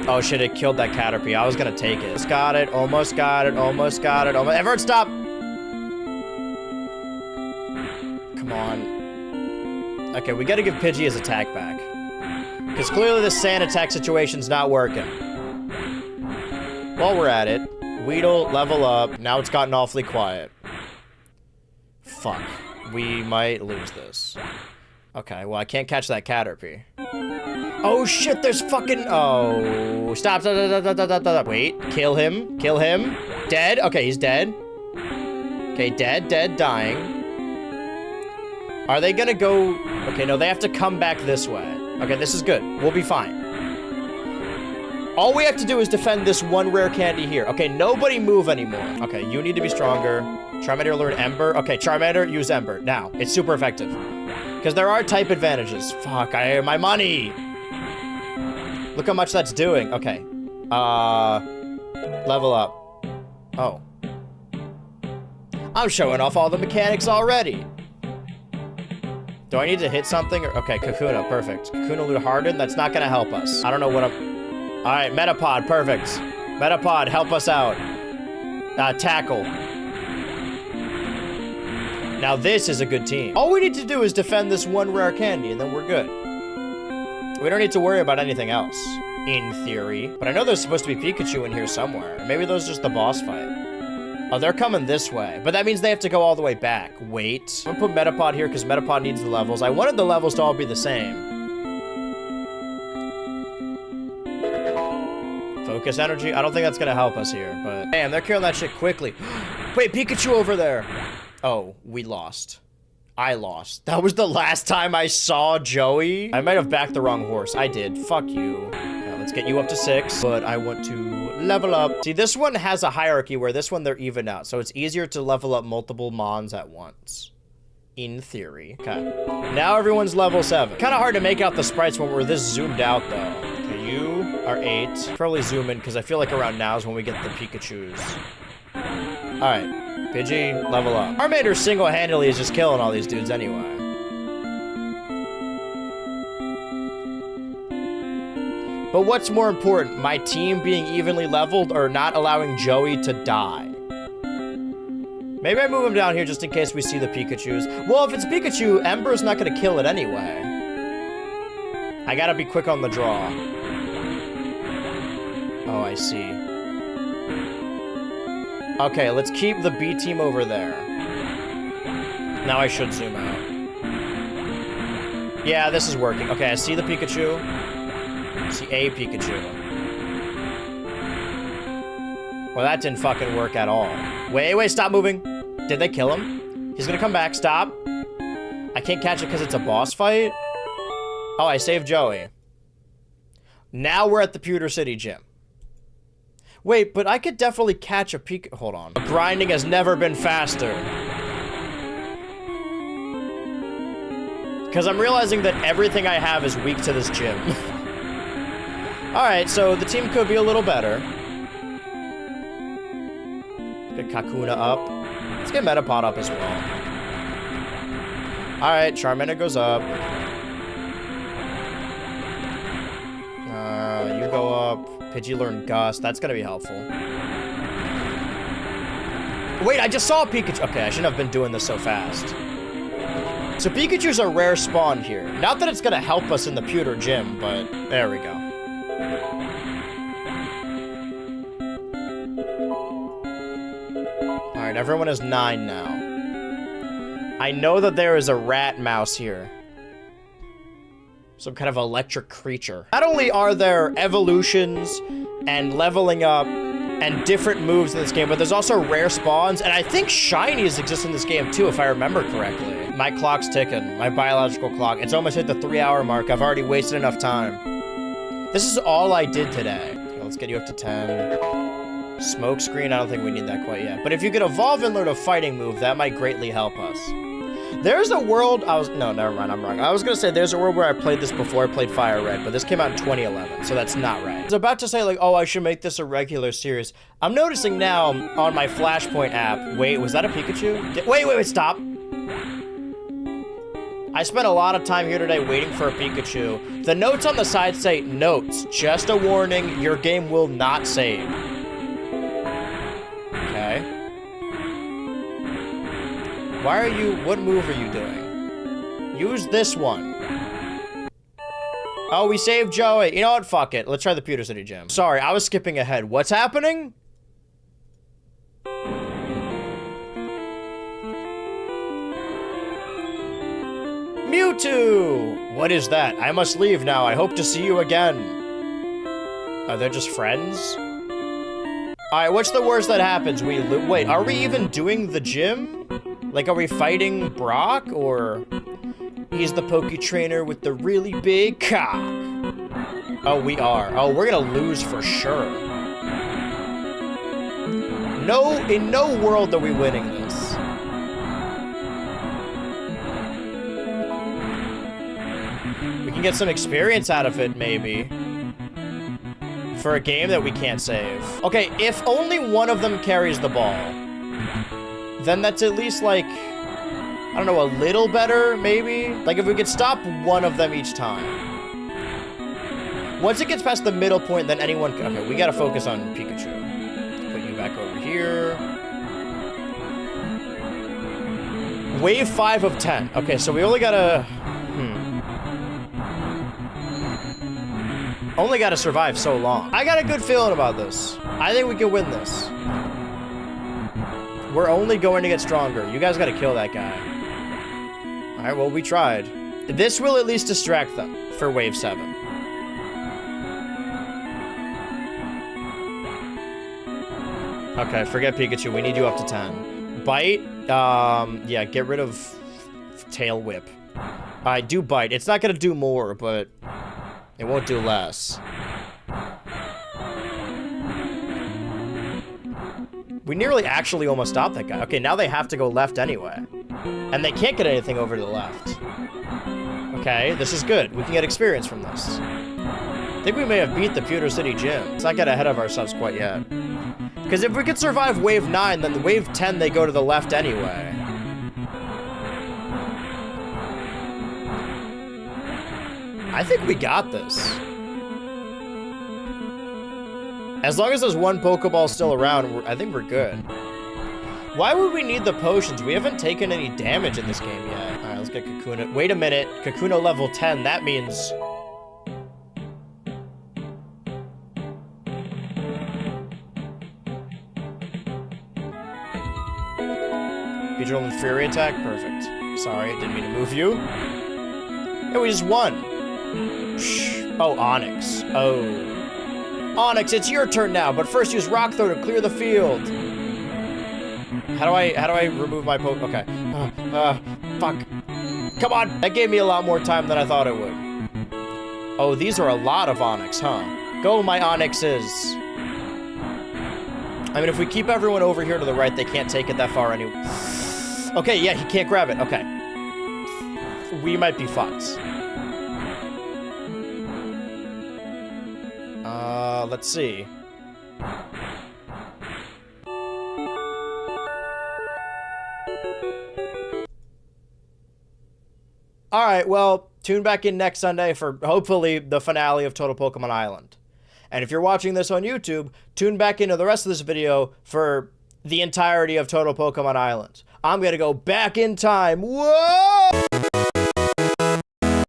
Oh shit, it killed that Caterpie. I was gonna take it. Almost got it, almost got it, almost got it. Everyone stop! Come on. Okay, we gotta give Pidgey his attack back. Because clearly the Sand Attack situation's not working. While we're at it, Weedle, level up. Now it's gotten awfully quiet. Fuck. We might lose this. Okay, well I can't catch that Caterpie. Oh shit, there's fucking... Oh, stop. Wait, kill him. Kill him. Dead? Okay, he's dead. Okay, dead, dying. Are they gonna go... Okay, no, they have to come back this way. Okay, this is good. We'll be fine. All we have to do is defend this one rare candy here. Okay, nobody move anymore. Okay, you need to be stronger. Charmander learn Ember. Okay, Charmander, use Ember. Now, it's super effective. Because there are type advantages. Fuck, I have my money. Look how much that's doing. Okay. Level up. Oh. I'm showing off all the mechanics already. Do I need to hit something? Okay, Kakuna, perfect. Kakuna Lute Harden, that's not gonna help us. I don't know what I'm... Alright, Metapod, perfect. Metapod, help us out. Tackle. Now this is a good team. All we need to do is defend this one rare candy, and then we're good. We don't need to worry about anything else, in theory. But I know there's supposed to be Pikachu in here somewhere. Maybe those are just the boss fight. Oh, they're coming this way. But that means they have to go all the way back. Wait. I'm gonna put Metapod here because Metapod needs the levels. I wanted the levels to all be the same. Focus energy? I don't think that's gonna help us here, but... Damn, they're killing that shit quickly. Wait, Pikachu over there. Oh, we lost. I lost. That was the last time I saw Joey. I might have backed the wrong horse. I did. Fuck you. Okay, let's get you up to 6. But I want to level up. See, this one has a hierarchy where this one they're even out. So it's easier to level up multiple Mons at once. In theory. Okay. Now everyone's level 7. Kind of hard to make out the sprites when we're this zoomed out, though. Okay, you are 8. Probably zoom in because I feel like around now is when we get the Pikachus. Alright. Pidgey, level up. Charmander single-handedly is just killing all these dudes anyway. But what's more important, my team being evenly leveled or not allowing Joey to die? Maybe I move him down here just in case we see the Pikachus. Well, if it's Pikachu, Ember's not gonna kill it anyway. I gotta be quick on the draw. Oh, I see. Okay, let's keep the B team over there. Now I should zoom out. Yeah, this is working. Okay, I see the Pikachu. I see a Pikachu. Well, that didn't fucking work at all. Wait, stop moving. Did they kill him? He's gonna come back, stop. I can't catch it because it's a boss fight? Oh, I saved Joey. Now we're at the Pewter City Gym. Wait, but I could definitely catch a Pikachu. Hold on. Grinding has never been faster. Because I'm realizing that everything I have is weak to this gym. Alright, so the team could be a little better. Get Kakuna up. Let's get Metapod up as well. Alright, Charmander goes up. You go up. Pidgey learn Gust. That's gonna be helpful. Wait, I just saw a Pikachu. Okay, I shouldn't have been doing this so fast. So Pikachu's a rare spawn here. Not that it's gonna help us in the Pewter Gym, but there we go. Alright, everyone is 9 now. I know that there is a rat mouse here. Some kind of electric creature. Not only are there evolutions and leveling up and different moves in this game, but there's also rare spawns, and I think shinies exist in this game too, if I remember correctly. My clock's ticking, my biological clock. It's almost hit the 3-hour mark. I've already wasted enough time. This is all I did today. Okay, let's get you up to 10. Smoke screen, I don't think we need that quite yet. But if you could evolve and learn a fighting move, that might greatly help us. There's a world, no, never mind, I'm wrong. I was gonna say there's a world where I played this before I played Fire Red, but this came out in 2011, so that's not right. I was about to say, like, oh, I should make this a regular series. I'm noticing now on my Flashpoint app, wait, was that a Pikachu? Wait, stop. I spent a lot of time here today waiting for a Pikachu. The notes on the side say, notes, just a warning, your game will not save. Okay. Why are you, what move are you doing? Use this one. Oh, we saved Joey. You know what? Fuck it. Let's try the Pewter City Gym. Sorry, I was skipping ahead. What's happening? Mewtwo! What is that? I must leave now. I hope to see you again. Are they just friends? Alright, what's the worst that happens? Wait, are we even doing the gym? Like, are we fighting Brock, or he's the Poke Trainer with the really big cock? Oh, we are. Oh, we're gonna lose for sure. No, in no world are we winning this. We can get some experience out of it, maybe. For a game that we can't save. Okay, if only one of them carries the ball, then that's at least, like, I don't know, a little better, maybe? Like, if we could stop one of them each time. Once it gets past the middle point, then anyone can... Okay, we gotta focus on Pikachu. Put you back over here. Wave 5 of 10. Okay, so we only gotta... Only gotta survive so long. I got a good feeling about this. I think we can win this. We're only going to get stronger. You guys gotta kill that guy. Alright, well, we tried. This will at least distract them for wave 7. Okay, forget Pikachu. We need you up to 10. Bite? Yeah, get rid of Tail Whip. Alright, do Bite. It's not gonna do more, but it won't do less. We nearly actually almost stopped that guy. Okay, now they have to go left anyway. And they can't get anything over to the left. Okay, this is good. We can get experience from this. I think we may have beat the Pewter City Gym. Let's not get ahead of ourselves quite yet. Because if we could survive wave 9, then the wave 10, they go to the left anyway. I think we got this. As long as there's one Pokeball still around, I think we're good. Why would we need the potions? We haven't taken any damage in this game yet. All right, let's get Kakuna. Wait a minute. Kakuna level 10. That means... Beedrill and Fury attack? Perfect. Sorry, didn't mean to move you. Yeah, we just won. Shh. Oh, Onyx. Oh. Onyx, it's your turn now, but first use Rock Throw to clear the field. How do I remove my poke? Okay. Fuck. Come on. That gave me a lot more time than I thought it would. Oh, these are a lot of Onyx, huh? Go, my Onyxes. I mean, if we keep everyone over here to the right, they can't take it that far anyway. Okay, yeah, he can't grab it. Okay. We might be fucked. Let's see. Alright, well, tune back in next Sunday for, hopefully, the finale of Total Pokemon Island. And if you're watching this on YouTube, tune back into the rest of this video for the entirety of Total Pokemon Island. I'm gonna go back in time. Whoa!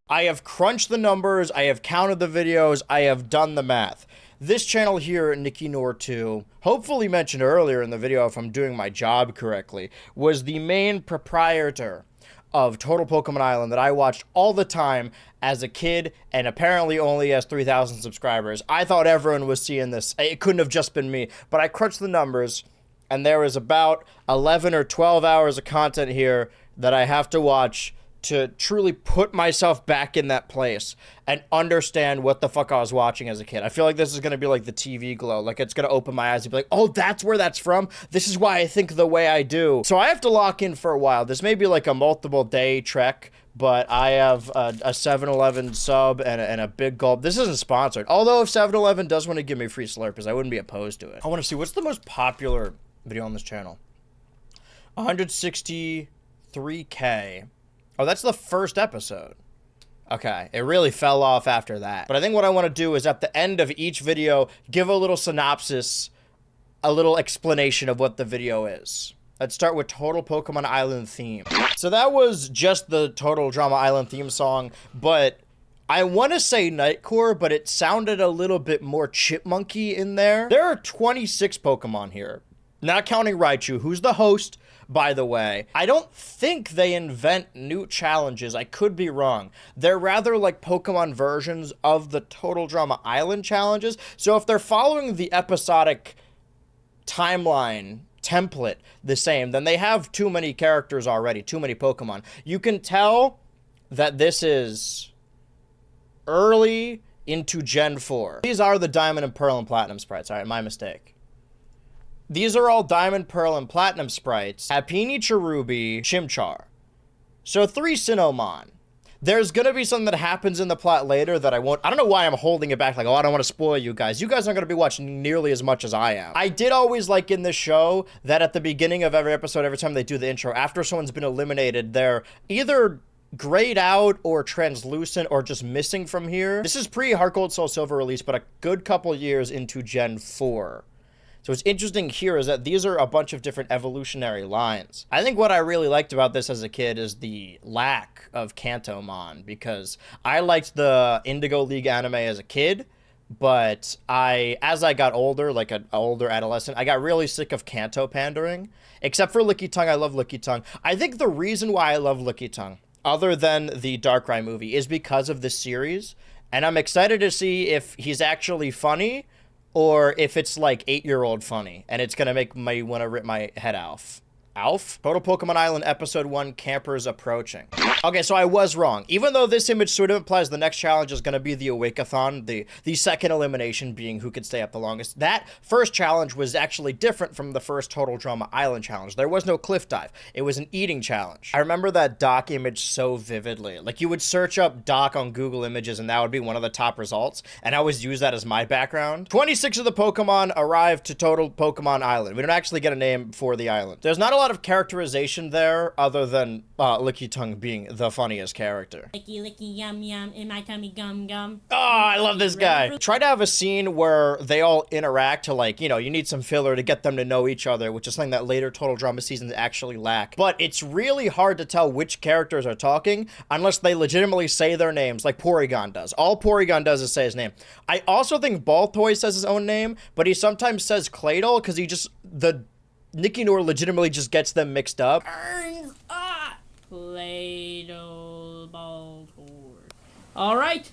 I have crunched the numbers, I have counted the videos, I have done the math. This channel here, Nicky Nor 2, hopefully mentioned earlier in the video if I'm doing my job correctly, was the main proprietor of Total Pokemon Island that I watched all the time as a kid and apparently only has 3,000 subscribers. I thought everyone was seeing this. It couldn't have just been me, but I crunched the numbers and there is about 11 or 12 hours of content here that I have to watch to truly put myself back in that place and understand what the fuck I was watching as a kid. I feel like this is going to be like the TV glow. Like, it's going to open my eyes and be like, oh, that's where that's from? This is why I think the way I do. So I have to lock in for a while. This may be like a multiple day trek, but I have a 7-Eleven sub and a big gulp. This isn't sponsored. Although if 7-Eleven does want to give me free Slurpees, I wouldn't be opposed to it. I want to see, what's the most popular video on this channel? 163K. Oh, that's the first episode. Okay, it really fell off after that. But I think what I want to do is at the end of each video, give a little synopsis, a little explanation of what the video is. Let's start with Total Pokemon Island theme. So that was just the Total Drama Island theme song, but I want to say Nightcore, but it sounded a little bit more chipmunky in there. There are 26 Pokemon here, not counting Raichu, who's the host, by the way. I don't think they invent new challenges. I could be wrong. They're rather like Pokemon versions of the Total Drama Island challenges. So if they're following the episodic timeline template the same, then they have too many characters already, too many Pokemon. You can tell that this is early into Gen 4. These are the Diamond and Pearl and Platinum sprites. All right, my mistake. These are all Diamond, Pearl, and Platinum sprites. Happiny, Cherubi, Chimchar. So 3 Sinnohmon. There's gonna be something that happens in the plot later that I don't know why I'm holding it back, like, oh, I don't want to spoil you guys. You guys aren't gonna be watching nearly as much as I am. I did always like in this show that at the beginning of every episode, every time they do the intro, after someone's been eliminated, they're either grayed out or translucent or just missing from here. This is pre-Heart Gold Soul Silver release, but a good couple years into Gen 4. So what's interesting here is that these are a bunch of different evolutionary lines. I think what I really liked about this as a kid is the lack of Kantomon, because I liked the Indigo League anime as a kid, but as I got older, like an older adolescent, I got really sick of Kanto pandering. Except for Lickitung, I love Lickitung. I think the reason why I love Lickitung, other than the Darkrai movie, is because of this series, and I'm excited to see if he's actually funny, or if it's like 8-year-old funny, and it's gonna make me wanna rip my head off. Total Pokemon Island Episode 1, Campers Approaching. Okay, so I was wrong. Even though this image sort of implies the next challenge is going to be the Awake-a-thon, the second elimination being who could stay up the longest, that first challenge was actually different from the first Total Drama Island challenge. There was no cliff dive. It was an eating challenge. I remember that Doc image so vividly. Like, you would search up Doc on Google Images, and that would be one of the top results, and I always use that as my background. 26 of the Pokemon arrived to Total Pokemon Island. We don't actually get a name for the island. There's not a lot of characterization there other than Lickitung being the funniest character. Licky, licky, yum, yum, in my tummy, gum, gum. Oh, I love this guy. Try to have a scene where they all interact to, like, you know, you need some filler to get them to know each other, which is something that later Total Drama seasons actually lack. But it's really hard to tell which characters are talking unless they legitimately say their names, like Porygon does. All Porygon does is say his name. I also think Baltoy says his own name, but he sometimes says Claydol because Nicky Noor legitimately just gets them mixed up. Play-Doh Baltor. Alright.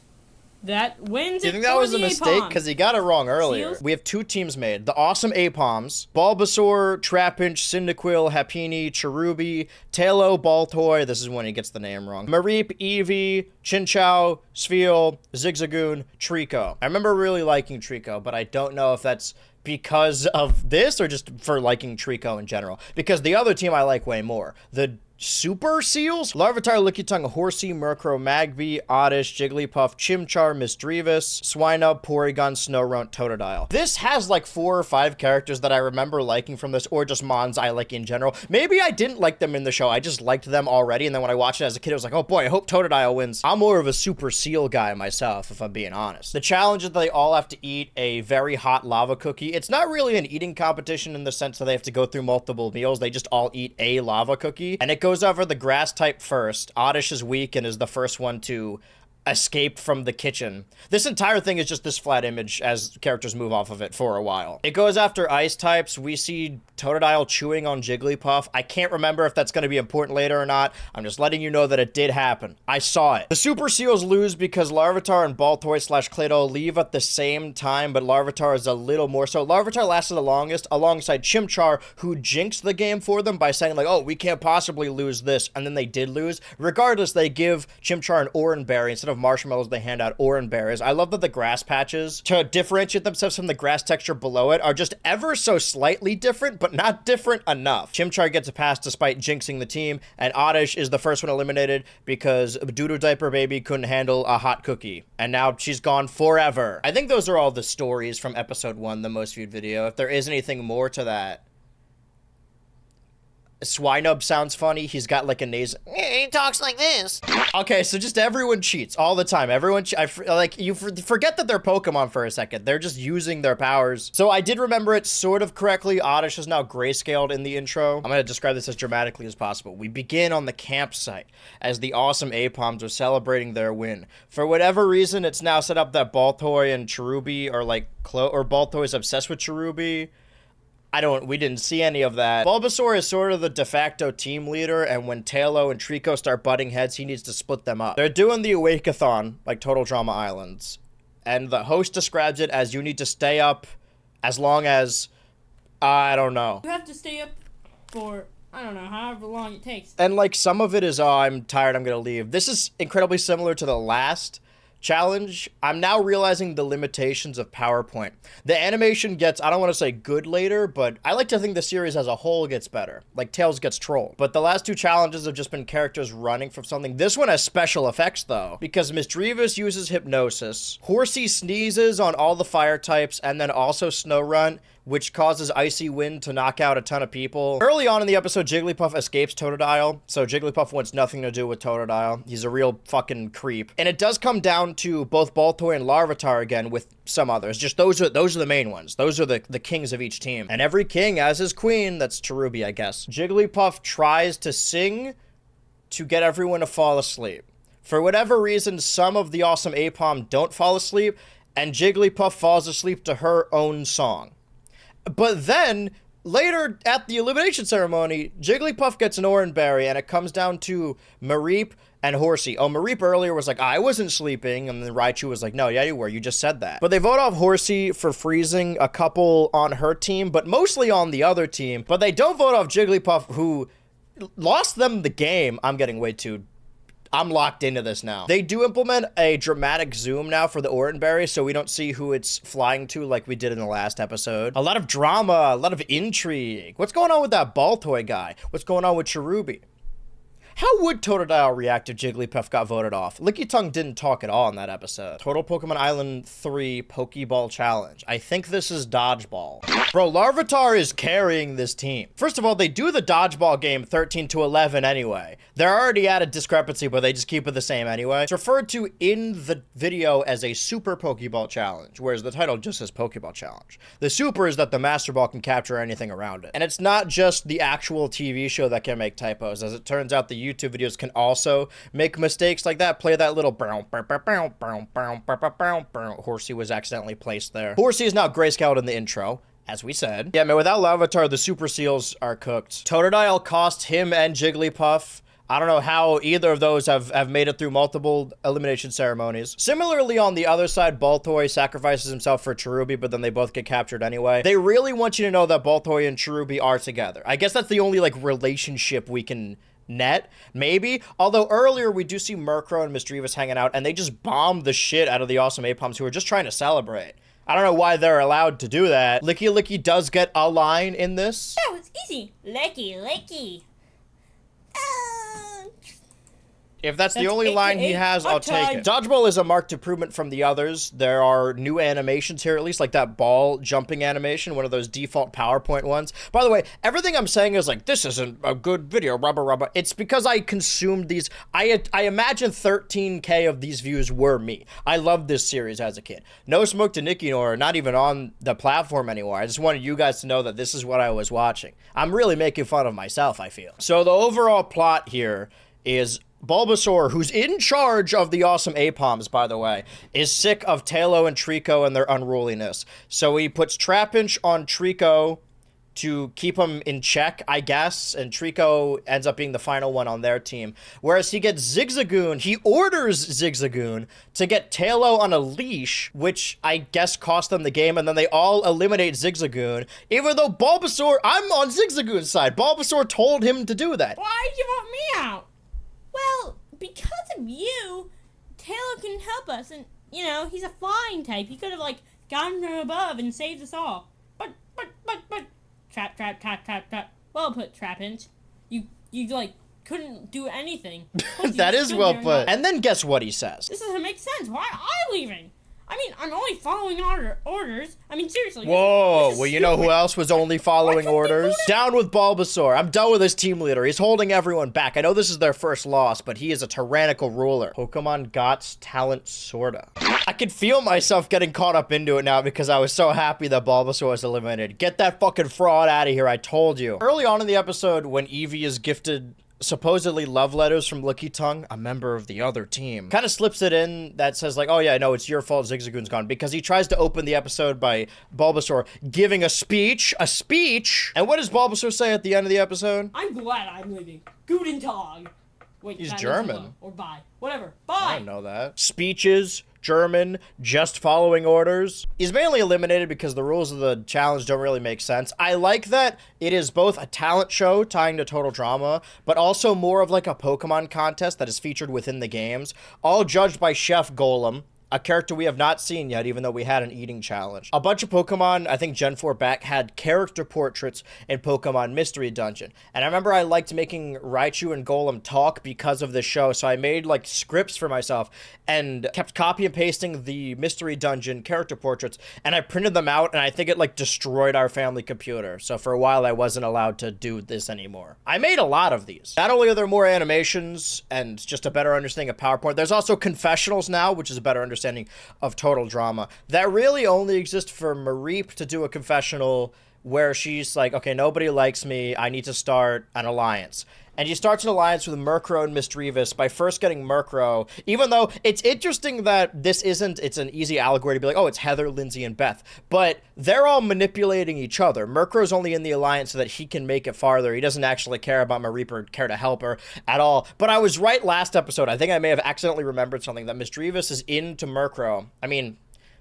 That wins. Do you think that was a mistake? Because he got it wrong earlier. Seals? We have 2 teams made. The awesome Apoms. Bulbasaur, Trapinch, Cyndaquil, Happiny, Cherubi, Tailo, Baltoy. This is when he gets the name wrong. Mareep, Eevee, Chinchou, Spheal, Zigzagoon, Trico. I remember really liking Trico, but I don't know if that's because of this or just for liking Trico in general. Because the other team I like way more. The Super Seals? Larvitar, Lickitung, Horsey, Murkrow, Magby, Oddish, Jigglypuff, Chimchar, Misdreavus, Swinub, Porygon, Snorunt, Totodile. This has like 4 or 5 characters that I remember liking from this, or just Mons I like in general. Maybe I didn't like them in the show, I just liked them already, and then when I watched it as a kid, I was like, oh boy, I hope Totodile wins. I'm more of a Super Seal guy myself, if I'm being honest. The challenge is that they all have to eat a very hot lava cookie. It's not really an eating competition in the sense that they have to go through multiple meals, they just all eat a lava cookie, and it goes over the grass type first. Oddish is weak and is the first one to escape from the kitchen. This entire thing is just this flat image as characters move off of it for a while. It goes after ice types. We see Totodile chewing on Jigglypuff. I can't remember if that's going to be important later or not. I'm just letting you know that it did happen. I saw it. The Super Seals lose because Larvitar and Baltoy / Claydol leave at the same time, but Larvitar is a little more so. Larvitar lasted the longest alongside Chimchar, who jinxed the game for them by saying like, oh, we can't possibly lose this, and then they did lose. Regardless, they give Chimchar an Oran Berry instead of marshmallows. They hand out Oran Berries. I love that the grass patches, to differentiate themselves from the grass texture below it, are just ever so slightly different, but not different enough. Chimchar gets a pass despite jinxing the team, and Oddish is the first one eliminated because Doodoo Diaper Baby couldn't handle a hot cookie, and now she's gone forever. I think those are all the stories from episode 1, the most viewed video. If there is anything more to that. Swinub sounds funny. He's got like a nasal. He talks like this. Okay, so just everyone cheats all the time. Everyone, you forget that they're Pokemon for a second. They're just using their powers. So I did remember it sort of correctly. Oddish is now grayscaled in the intro. I'm going to describe this as dramatically as possible. We begin on the campsite as the awesome Apoms are celebrating their win. For whatever reason, it's now set up that Baltoy and Cherubi are like or Baltoy's obsessed with Cherubi. We didn't see any of that. Bulbasaur is sort of the de facto team leader, and when Tailo and Trico start butting heads, he needs to split them up. They're doing the Awake-a-thon, like Total Drama Islands, and the host describes it as you need to stay up as long as, I don't know. You have to stay up for, I don't know, however long it takes. And like some of it is, oh, I'm tired, I'm gonna leave. This is incredibly similar to the last challenge. I'm now realizing the limitations of PowerPoint. The animation gets, I don't want to say good later, but I like to think the series as a whole gets better. Like Tails gets trolled. But the last 2 challenges have just been characters running from something. This one has special effects though, because Misdreavus uses Hypnosis, Horsey sneezes on all the fire types, and then also Snorunt, which causes Icy Wind to knock out a ton of people. Early on in the episode, Jigglypuff escapes Totodile, so Jigglypuff wants nothing to do with Totodile. He's a real fucking creep. And it does come down to both Baltoy and Larvitar again with some others. Just those are the main ones. Those are the kings of each team. And every king has his queen. That's Cherubi, I guess. Jigglypuff tries to sing to get everyone to fall asleep. For whatever reason, some of the awesome Apom don't fall asleep, and Jigglypuff falls asleep to her own song. But then, later at the elimination ceremony, Jigglypuff gets an Oran Berry, and it comes down to Mareep and Horsey. Oh, Mareep earlier was like, I wasn't sleeping, and then Raichu was like, no, yeah, you were, you just said that. But they vote off Horsey for freezing a couple on her team, but mostly on the other team. But they don't vote off Jigglypuff, who lost them the game. I'm locked into this now. They do implement a dramatic zoom now for the Oran Berry, so we don't see who it's flying to like we did in the last episode. A lot of drama, a lot of intrigue. What's going on with that Baltoy guy? What's going on with Cherubi? How would Totodile react if Jigglypuff got voted off? Lickitung didn't talk at all in that episode. Total Pokemon Island 3 Pokeball Challenge. I think this is Dodgeball. Bro, Larvitar is carrying this team. First of all, they do the Dodgeball game 13 to 11 anyway. They're already at a discrepancy, but they just keep it the same anyway. It's referred to in the video as a Super Pokeball Challenge, whereas the title just says Pokeball Challenge. The Super is that the Master Ball can capture anything around it. And it's not just the actual TV show that can make typos. As it turns out, the YouTube videos can also make mistakes like that. Play that little Horsey was accidentally placed there. Horsey is now grayscaled in the intro, as we said. Yeah, man, without Larvitar, the Super Seals are cooked. Totodile cost him and Jigglypuff. I don't know how either of those have made it through multiple elimination ceremonies. Similarly, on the other side, Baltoy sacrifices himself for Cherubi, but then they both get captured anyway. They really want you to know that Baltoy and Cherubi are together. I guess that's the only, like, relationship we can net, maybe. Although earlier we do see Murkrow and Misdreavus hanging out, and they just bomb the shit out of the awesome Apoms who are just trying to celebrate. I don't know why they're allowed to do that. Licky Licky does get a line in this. That was easy. Licky Licky. If that's the only line he has, I'll take it. Dodgeball is a marked improvement from the others. There are new animations here, at least, like that ball jumping animation, one of those default PowerPoint ones. By the way, everything I'm saying is like, this isn't a good video, rubber. It's because I consumed these. I imagine 13K of these views were me. I loved this series as a kid. No Smoke to Nicky Nor, not even on the platform anymore. I just wanted you guys to know that this is what I was watching. I'm really making fun of myself, I feel. So the overall plot here is Bulbasaur, who's in charge of the awesome Apoms, by the way, is sick of Tailo and Trico and their unruliness. So he puts Trapinch on Trico to keep him in check, I guess, and Trico ends up being the final one on their team. Whereas he gets Zigzagoon, he orders Zigzagoon to get Tailo on a leash, which I guess cost them the game, and then they all eliminate Zigzagoon, even though Bulbasaur, I'm on Zigzagoon's side. Bulbasaur told him to do that. Why'd you want me out? Well, because of you, Taylor couldn't help us, and, you know, he's a flying type. He could have, like, gone from above and saved us all. But, trap. Well put, Trapinch. You, like, couldn't do anything. That is well put. And then guess what he says? This doesn't make sense. Why am I leaving? I mean, I'm only following orders. I mean, seriously. Whoa, well, you know who else was only following orders? Down with Bulbasaur. I'm done with this team leader. He's holding everyone back. I know this is their first loss, but he is a tyrannical ruler. Pokemon Got's talent, sorta. I can feel myself getting caught up into it now because I was so happy that Bulbasaur was eliminated. Get that fucking fraud out of here, I told you. Early on in the episode, when Eevee is gifted supposedly love letters from Lickitung, a member of the other team, kind of slips it in that says like, oh yeah, no, it's your fault Zigzagoon's gone, because he tries to open the episode by Bulbasaur giving a speech, and what does Bulbasaur say at the end of the episode? I'm glad I'm leaving. Guten Tag. Wait, he's German. Or bye. Whatever. Bye. I don't know that. Speeches, German, just following orders. He's mainly eliminated because the rules of the challenge don't really make sense. I like that it is both a talent show tying to Total Drama, but also more of like a Pokemon contest that is featured within the games, all judged by Chef Golem, a character we have not seen yet, even though we had an eating challenge. A bunch of Pokemon, I think Gen 4 back, had character portraits in Pokemon Mystery Dungeon. And I remember I liked making Raichu and Golem talk because of the show, so I made, like, scripts for myself and kept copy and pasting the Mystery Dungeon character portraits, and I printed them out, and I think it, like, destroyed our family computer. So for a while, I wasn't allowed to do this anymore. I made a lot of these. Not only are there more animations and just a better understanding of PowerPoint, there's also confessionals now, which is a better understanding of Total Drama. That really only exists for Mareep to do a confessional where she's like, okay, nobody likes me, I need to start an alliance. And she starts an alliance with Murkrow and Misdreavus by first getting Murkrow, even though it's interesting that this isn't, it's an easy allegory to be like, oh, it's Heather, Lindsay, and Beth. But they're all manipulating each other. Murkrow's only in the alliance so that he can make it farther. He doesn't actually care about Mareep or care to help her at all. But I was right last episode. I think I may have accidentally remembered something, that Misdreavus is into Murkrow. I mean,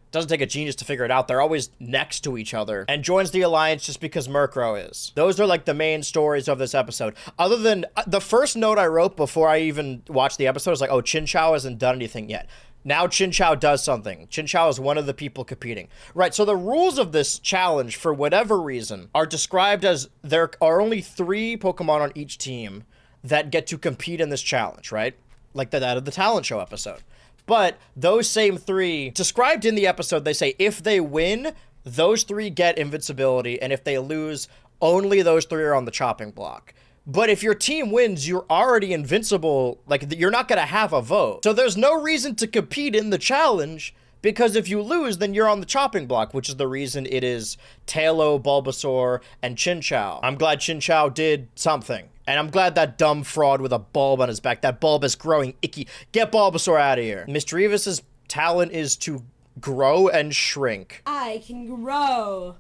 doesn't take a genius to figure it out. They're always next to each other, and joins the alliance just because Murkrow is. Those are like the main stories of this episode. Other than the first note I wrote before I even watched the episode was like, oh, Chinchou hasn't done anything yet. Now Chinchou does something. Chinchou is one of the people competing. Right, so the rules of this challenge, for whatever reason, are described as there are only 3 Pokemon on each team. that get to compete in this challenge, right? Like that out of the talent show episode. But those same 3, described in the episode, they say if they win, those 3 get invincibility, and if they lose, only those 3 are on the chopping block. But if your team wins, you're already invincible. Like, you're not going to have a vote. So there's no reason to compete in the challenge, because if you lose, then you're on the chopping block, which is the reason it is Tailo, Bulbasaur, and Chinchou. I'm glad Chinchou did something. And I'm glad that dumb fraud with a bulb on his back, that bulb is growing icky. Get Bulbasaur out of here. Misdreavus's talent is to grow and shrink. I can grow.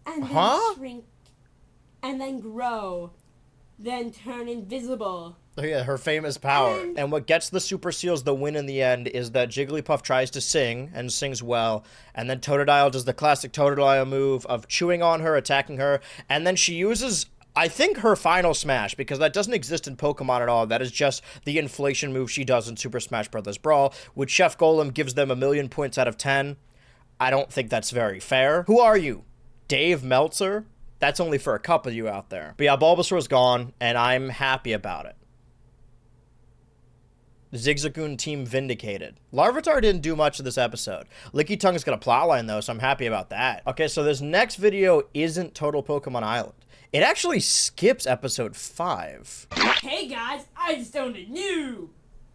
And then shrink. And then grow. Then turn invisible. Oh yeah, her famous power. And what gets the Super Seals the win in the end is that Jigglypuff tries to sing, and sings well, and then Totodile does the classic Totodile move of chewing on her, attacking her, and then she uses, I think, her final smash, because that doesn't exist in Pokemon at all. That is just the inflation move she does in Super Smash Bros. Brawl, which Chef Golem gives them 1,000,000 points out of 10. I don't think that's very fair. Who are you? Dave Meltzer? That's only for a couple of you out there. But yeah, Bulbasaur's gone, and I'm happy about it. Zigzagoon team vindicated. Larvitar didn't do much of this episode. Licky Tongue's got a plotline though, so I'm happy about that. Okay, so this next video isn't Total Pokemon Island. It actually skips episode 5. Hey guys, I just owned a new.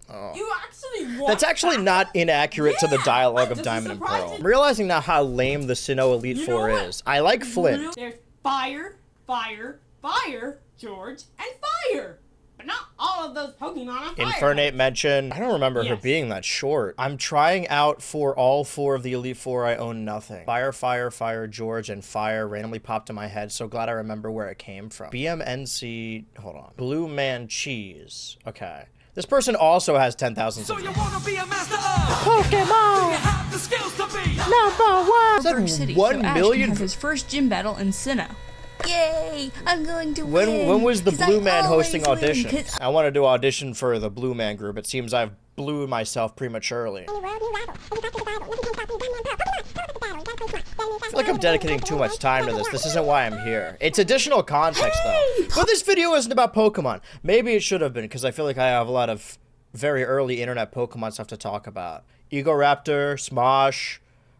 Oh. You actually want That's actually not inaccurate to the dialogue of Diamond and Pearl. I'm realizing now how lame the Sinnoh Elite Four is. I like Flint. There's fire, fire, fire, George, and fire. But not all of those Pokemon are fire. Infernape mentioned. I don't remember her being that short. I'm trying out for all 4 of the Elite Four. I own nothing. Fire, fire, fire, George, and fire randomly popped in my head. So glad I remember where it came from. BMNC. Hold on. Blue Man Cheese. Okay. This person also has 10,000 So you subscribers. wanna be a master of Pokemon! You have the skills to be Number 1! Berg City, so 1 Ash million can have his first gym battle in Sinnoh. Yay! I'm going to When was the 'cause Blue I Man always hosting win, audition? 'cause I want to do audition for the Blue Man group. It seems I've blew myself prematurely. I feel like I'm dedicating too much time to this. This isn't why I'm here. It's additional context though. But this video isn't about Pokemon. Maybe it should have been, because I feel like I have a lot of very early internet Pokemon stuff to talk about. Egoraptor, Smosh,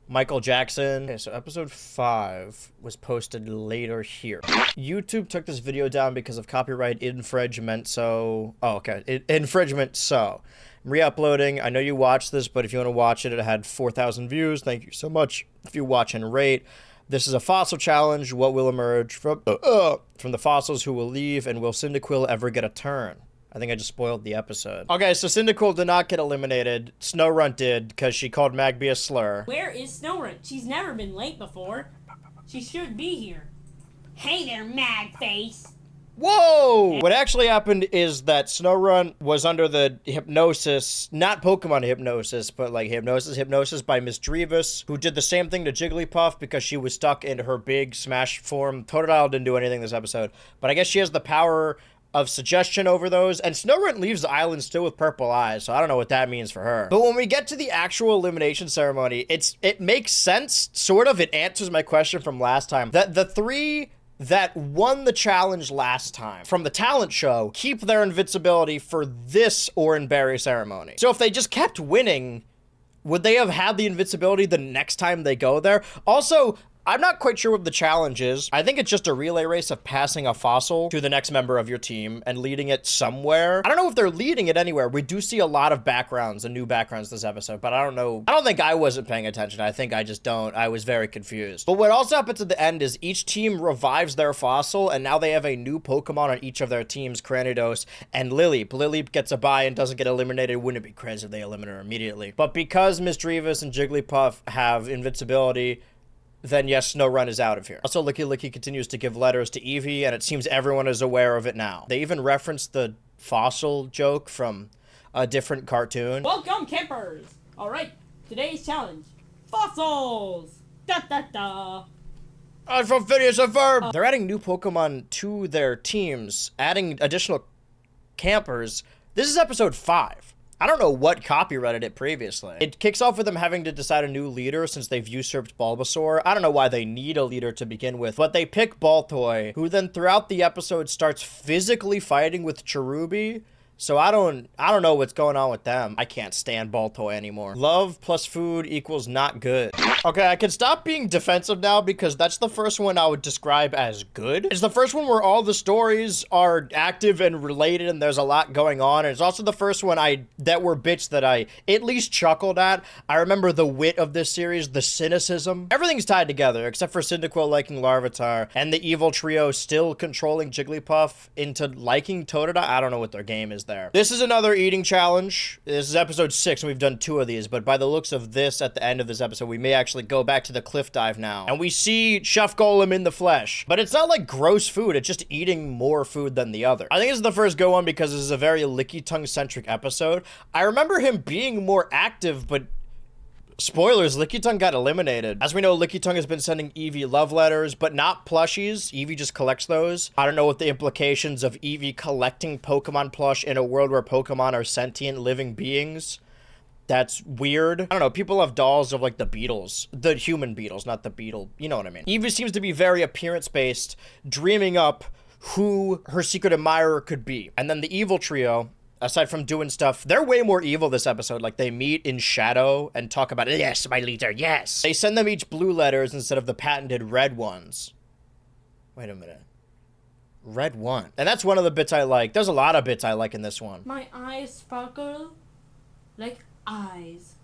Michael Jackson. Okay, so episode 5 was posted later here. YouTube took this video down because of copyright infringement, so... Oh, okay. Infringement, so... I'm re-uploading. I know you watched this, but if you want to watch it, it had 4,000 views. Thank you so much if you watch and rate. This is a fossil challenge. What will emerge from the fossils? Who will leave? And will Cyndaquil ever get a turn? I think I just spoiled the episode. Okay, so Cyndaquil did not get eliminated. Snowrunt did, because she called Magby a slur. Where is Snowrunt? She's never been late before. She should be here. Hey there, Magface. Whoa! What actually happened is that Snowrunt was under the hypnosis, not Pokemon hypnosis, but like hypnosis by Misdreavus, who did the same thing to Jigglypuff because she was stuck in her big Smash form. Totodile didn't do anything this episode, but I guess she has the power of suggestion over those, and Snowrunt leaves the island still with purple eyes, so I don't know what that means for her. But when we get to the actual elimination ceremony, it makes sense, sort of. It answers my question from last time, that the 3 that won the challenge last time from the talent show keep their invincibility for this Oran Berry ceremony. So if they just kept winning, would they have had the invincibility the next time they go there? Also, I'm not quite sure what the challenge is. I think it's just a relay race of passing a fossil to the next member of your team and leading it somewhere. I don't know if they're leading it anywhere. We do see a lot of backgrounds and new backgrounds this episode, but I don't know. I don't think I wasn't paying attention. I think I just don't. I was very confused. But what also happens at the end is each team revives their fossil, and now they have a new Pokemon on each of their teams, Cranidos and Lileep. Lileep gets a bye and doesn't get eliminated. Wouldn't it be crazy if they eliminate her immediately? But because Misdreavus and Jigglypuff have invincibility, then yes, Snowrun is out of here. Also, Licky continues to give letters to Eevee, and it seems everyone is aware of it now. They even referenced the fossil joke from a different cartoon. Welcome, campers! Alright, today's challenge. Fossils! Da da da! I'm from Phineas and Ferb! They're adding new Pokemon to their teams, adding additional campers. This is episode 5. I don't know what copyrighted it previously. It kicks off with them having to decide a new leader since they've usurped Bulbasaur. I don't know why they need a leader to begin with, but they pick Baltoy, who then throughout the episode starts physically fighting with Cherubi. So I don't know what's going on with them. I can't stand Baltoy anymore. Love plus food equals not good. Okay, I can stop being defensive now because that's the first one I would describe as good. It's the first one where all the stories are active and related and there's a lot going on. And it's also the first one that were bits that I at least chuckled at. I remember the wit of this series, the cynicism. Everything's tied together except for Cyndaquil liking Larvitar and the evil trio still controlling Jigglypuff into liking Totodile. I don't know what their game is there. This is another eating challenge. This is episode 6 and we've done 2 of these, but by the looks of this at the end of this episode, we may actually go back to the cliff dive now. And we see Chef Golem in the flesh, but it's not like gross food. It's just eating more food than the other. I think this is the first go on because this is a very Licky Tongue centric episode. I remember him being more active, but spoilers, Licky Tongue got eliminated. As we know, Licky Tongue has been sending Eevee love letters, but not plushies. Eevee just collects those. I don't know what the implications of Eevee collecting Pokemon plush in a world where Pokemon are sentient living beings. That's weird. I don't know, people have dolls of like the Beatles. The human Beatles, not the Beetle. You know what I mean. Eevee seems to be very appearance-based, dreaming up who her secret admirer could be. And then the evil trio, aside from doing stuff, they're way more evil this episode. Like, they meet in shadow and talk about, yes, my leader, yes. They send them each blue letters instead of the patented red ones. Wait a minute. Red one. And that's one of the bits I like. There's a lot of bits I like in this one. My eyes sparkle like eyes.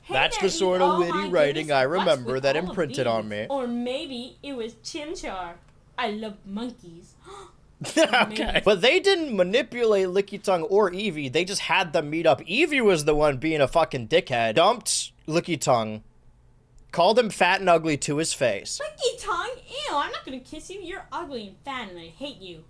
That's the sort of witty writing I remember that imprinted on me. Or maybe it was Chimchar. I love monkeys. Okay. But they didn't manipulate Licky Tongue or Eevee. They just had them meet up. Eevee was the one being a fucking dickhead. Dumped Licky Tongue. Called him fat and ugly to his face. Licky Tongue? Ew, I'm not gonna kiss you. You're ugly and fat and I hate you.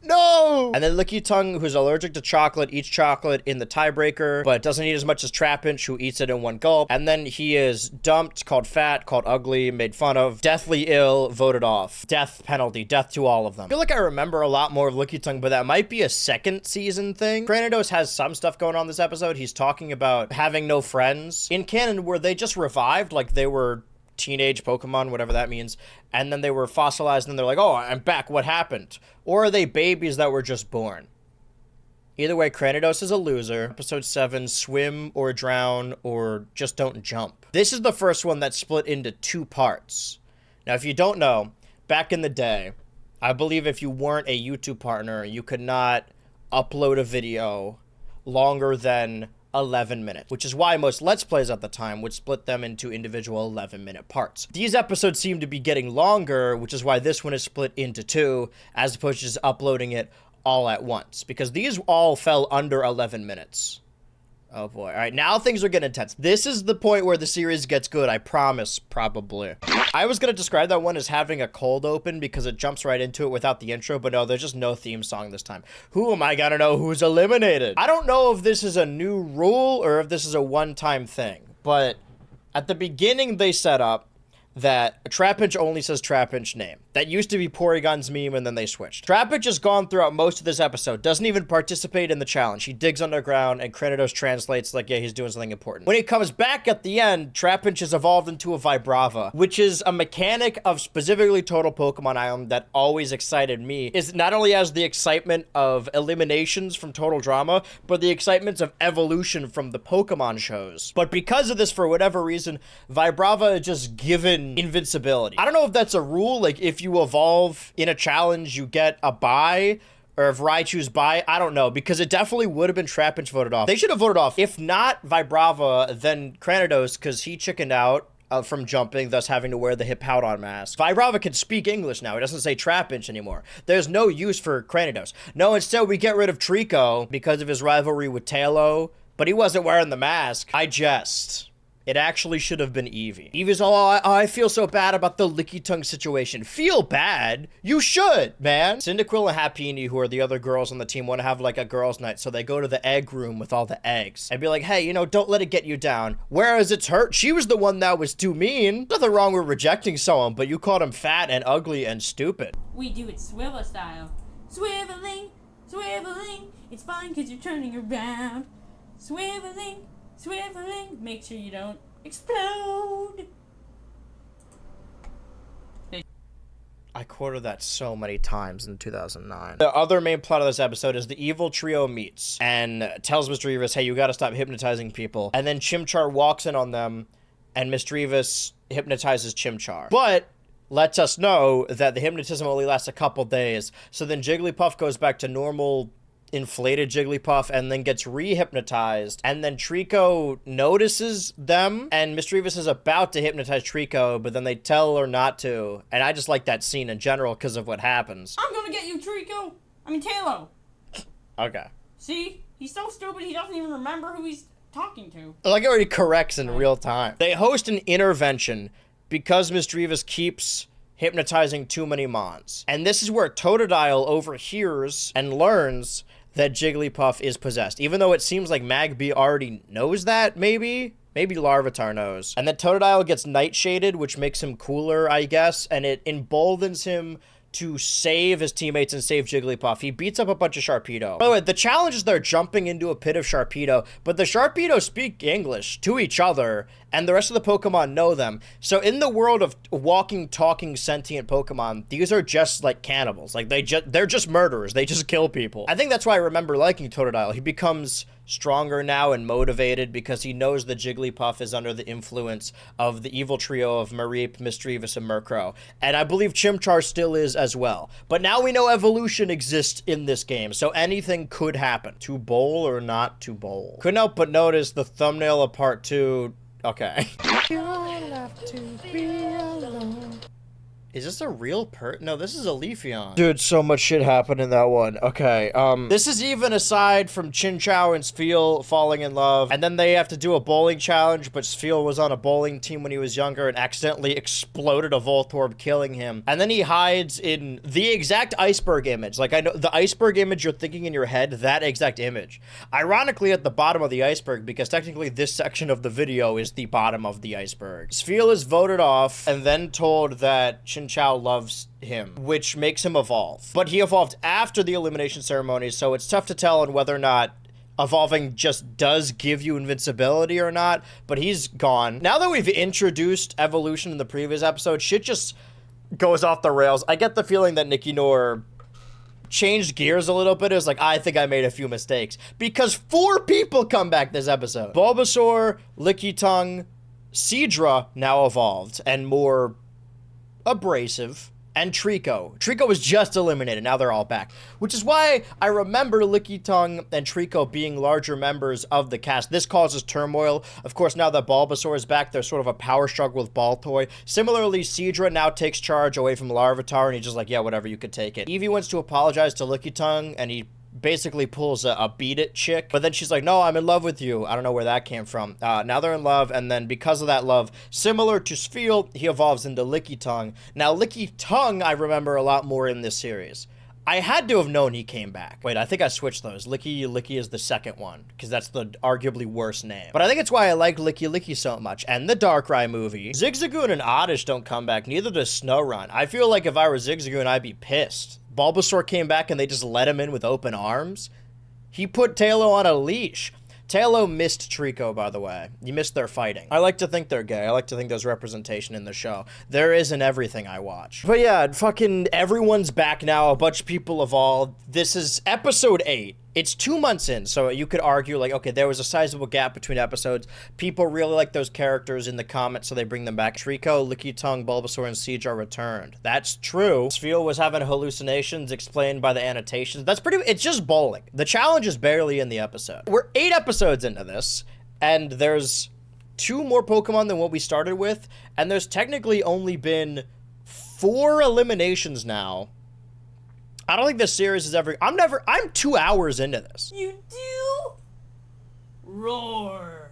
No! And then Licky Tongue, who's allergic to chocolate, eats chocolate in the tiebreaker, but doesn't eat as much as Trapinch, who eats it in one gulp. And then he is dumped, called fat, called ugly, made fun of, deathly ill, voted off. Death penalty, death to all of them. I feel like I remember a lot more of Licky Tongue, but that might be a second season thing. Granados has some stuff going on this episode. He's talking about having no friends. In canon, were they just revived, like they were teenage Pokemon, whatever that means, and then they were fossilized and they're like, oh, I'm back, what happened? Or are they babies that were just born? Either way, Granados is a loser. Episode 7, swim or drown or just don't jump. This is the first one that's split into 2 parts. Now, if you don't know, back in the day, I believe if you weren't a YouTube partner, you could not upload a video longer than 11 minutes, which is why most Let's Plays at the time would split them into individual 11-minute parts. These episodes seem to be getting longer, which is why this one is split into 2, as opposed to just uploading it all at once, because these all fell under 11 minutes. Oh boy. All right, now things are getting intense. This is the point where the series gets good, I promise, probably. I was gonna describe that one as having a cold open because it jumps right into it without the intro, but no, there's just no theme song this time. Who am I gonna know who's eliminated? I don't know if this is a new rule or if this is a one-time thing, but at the beginning they set up that Trapinch only says Trapinch name. That used to be Porygon's meme, and then they switched. Trapinch has gone throughout most of this episode, doesn't even participate in the challenge. He digs underground, and Granados translates like, yeah, he's doing something important. When he comes back at the end, Trapinch has evolved into a Vibrava, which is a mechanic of specifically Total Pokemon Island that always excited me. Is not only as the excitement of eliminations from Total Drama, but the excitements of evolution from the Pokemon shows. But because of this, for whatever reason, Vibrava is just given invincibility. I don't know if that's a rule, like if you evolve in a challenge, you get a bye, or if Raichu's bye, I don't know, because it definitely would have been Trapinch voted off. They should have voted off, if not Vibrava, then Granados, because he chickened out from jumping, thus having to wear the Hippowdon mask. Vibrava can speak English now. It doesn't say Trapinch anymore. There's no use for Granados. No, instead we get rid of Trico because of his rivalry with Tailo, but he wasn't wearing the mask. I jest. It actually should have been Eevee. Eevee's all, I feel so bad about the Licky Tongue situation. Feel bad? You should, man. Cyndaquil and Happiny, who are the other girls on the team, want to have like a girls' night, so they go to the egg room with all the eggs and be like, hey, you know, don't let it get you down. Whereas it's her, she was the one that was too mean. Nothing wrong with rejecting someone, but you called him fat and ugly and stupid. We do it swivel style. Swiveling, swiveling, It's fine because you're turning around. Swiveling, swiveling. Make sure you don't explode. I quoted that so many times in 2009. The other main plot of this episode is the evil trio meets and tells Mr. Rivas, hey, you gotta stop hypnotizing people. And then Chimchar walks in on them, and Mr. Rivas hypnotizes Chimchar. But lets us know that the hypnotism only lasts a couple days. So then Jigglypuff goes back to normal inflated Jigglypuff and then gets re-hypnotized. And then Trico notices them, and Mr. Rivas is about to hypnotize Trico, but then they tell her not to. And I just like that scene in general because of what happens. I'm gonna get you, Trico. I mean, Talo. Okay. See? He's so stupid he doesn't even remember who he's talking to. Like, it already corrects in real time. They host an intervention because Mr. Rivas keeps hypnotizing too many Mons. And this is where Totodile overhears and learns that Jigglypuff is possessed. Even though it seems like Magby already knows that, maybe? Maybe Larvitar knows. And then Totodile gets nightshaded, which makes him cooler, I guess, and it emboldens him to save his teammates and save Jigglypuff. He beats up a bunch of Sharpedo. By the way, the challenge is they're jumping into a pit of Sharpedo, but the Sharpedo speak English to each other, and the rest of the Pokemon know them. So in the world of walking, talking, sentient Pokemon, these are just like cannibals. Like they're just murderers. They just kill people. I think that's why I remember liking Totodile. He becomes stronger now and motivated because he knows that Jigglypuff is under the influence of the evil trio of Mareep, Misdreavus, and Murkrow. And I believe Chimchar still is as well. But now we know evolution exists in this game, so anything could happen. To bowl or not to bowl. Couldn't help but notice the thumbnail of part 2. Okay. You'll have to be alone. Is this a real No, this is a Leafeon. Dude, so much shit happened in that one. Okay, this is even aside from Chinchou and Spheal falling in love, and then they have to do a bowling challenge, but Spheal was on a bowling team when he was younger and accidentally exploded a Voltorb, killing him. And then he hides in the exact iceberg image. Like, I know the iceberg image you're thinking in your head, that exact image. Ironically, at the bottom of the iceberg, because technically this section of the video is the bottom of the iceberg. Spheal is voted off and then told that Chinchou loves him, which makes him evolve. But he evolved after the elimination ceremony, so it's tough to tell on whether or not evolving just does give you invincibility or not, but he's gone. Now that we've introduced evolution in the previous episode, shit just goes off the rails. I get the feeling that Nicky Noor changed gears a little bit. It was like, I think I made a few mistakes. Because 4 people come back this episode. Bulbasaur, Lickitung, Seadra now evolved and more abrasive, and Trico. Trico was just eliminated. Now they're all back. Which is why I remember Lickitung and Trico being larger members of the cast. This causes turmoil. Of course, now that Bulbasaur is back, there's sort of a power struggle with Baltoy. Similarly, Seadra now takes charge away from Larvitar, and he's just like, yeah, whatever, you could take it. Eevee wants to apologize to Lickitung, and he basically pulls a beat it chick, but then she's like, no, I'm in love with you. I don't know where that came from. Now they're in love, and then because of that love, similar to Spheal, he evolves into Lickitung. Now Lickitung I remember a lot more in this series. I had to have known he came back. Wait, I think I switched those. Licky is the second one, because that's the arguably worst name. But I think it's why I like Licky so much. And the Darkrai movie. Zigzagoon and Oddish don't come back, neither does Snorunt. I feel like if I were Zigzagoon, I'd be pissed. Bulbasaur came back and they just let him in with open arms. He put Tailo on a leash. Tailo missed Trico, by the way. You missed their fighting. I like to think they're gay. I like to think there's representation in the show. There is in everything I watch. But yeah, fucking everyone's back now. A bunch of people evolved. This is episode 8. It's 2 months in, so you could argue, like, okay, there was a sizable gap between episodes. People really like those characters in the comments, so they bring them back. Trico, Lickitung, Bulbasaur, and Seadra returned. That's true. Spheal was having hallucinations explained by the annotations. That's pretty... It's just bowling. The challenge is barely in the episode. We're 8 episodes into this, and there's 2 more Pokemon than what we started with, and there's technically only been 4 eliminations now. I don't think this series is ever... I'm 2 hours into this. You do? Roar.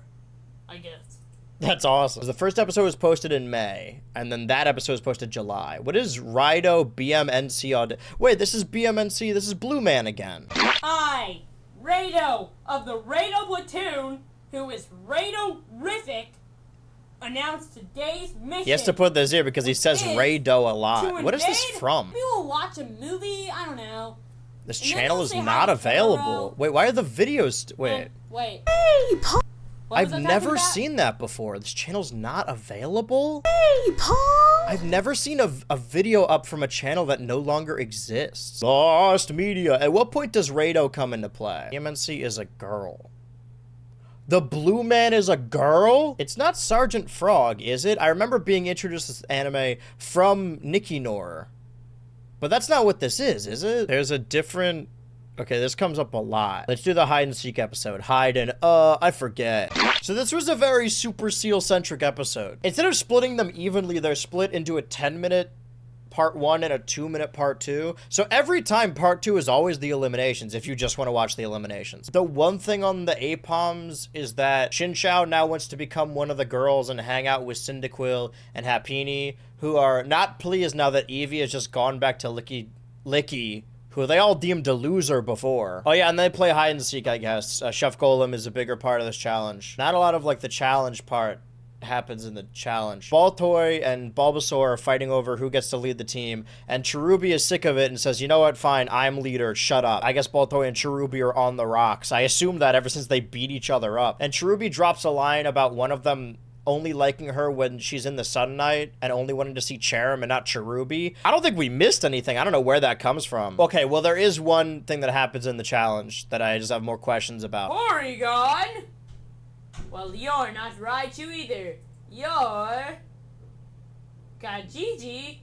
I guess. That's awesome. The first episode was posted in May, and then that episode was posted July. What is Raido BMNC? Wait, this is BMNC. This is Blue Man again. I, Raido of the Raido Platoon, who is Raido-rific, announced today's mission. He has to put this here because he says Raido a lot. What is this from? We will watch a movie, I don't know. This And then channel they'll is say hi not to available. Wait, why are the videos... Wait. Wait. Hey, Paul. I've never seen that before. This channel's not available? Hey, Paul. I've never seen a video up from a channel that no longer exists. Lost media. At what point does Rado come into play? EMNC is a girl. The blue man is a girl? It's not Sergeant Frog, is it? I remember being introduced to this anime from Nikki Nor. But that's not what this is it? There's a different... Okay, this comes up a lot. Let's do the hide and seek episode. Hide and, I forget. So this was a very Super Seal-centric episode. Instead of splitting them evenly, they're split into a 10-minute part 1 and a 2-minute part 2. So every time part 2 is always the eliminations, if you just want to watch the eliminations. The one thing on the APOMs is that Shinchao now wants to become one of the girls and hang out with Cyndaquil and Happini, who are not pleased now that Eevee has just gone back to Licky, who they all deemed a loser before. Oh yeah, and they play hide and seek, I guess. Chef Golem is a bigger part of this challenge. Not a lot of, like, the challenge part happens in the challenge. Baltoy and Bulbasaur are fighting over who gets to lead the team, and Cherubi is sick of it and says, you know what, fine, I'm leader, shut up. I guess Baltoy and Cherubi are on the rocks. I assume that ever since they beat each other up. And Cherubi drops a line about one of them only liking her when she's in the Sun Knight and only wanting to see Cherim and not Cherubi. I don't think we missed anything. I don't know where that comes from. Okay, well, there is one thing that happens in the challenge that I just have more questions about. Porygon? Well, you're not Raichu either. You're... Gajiji?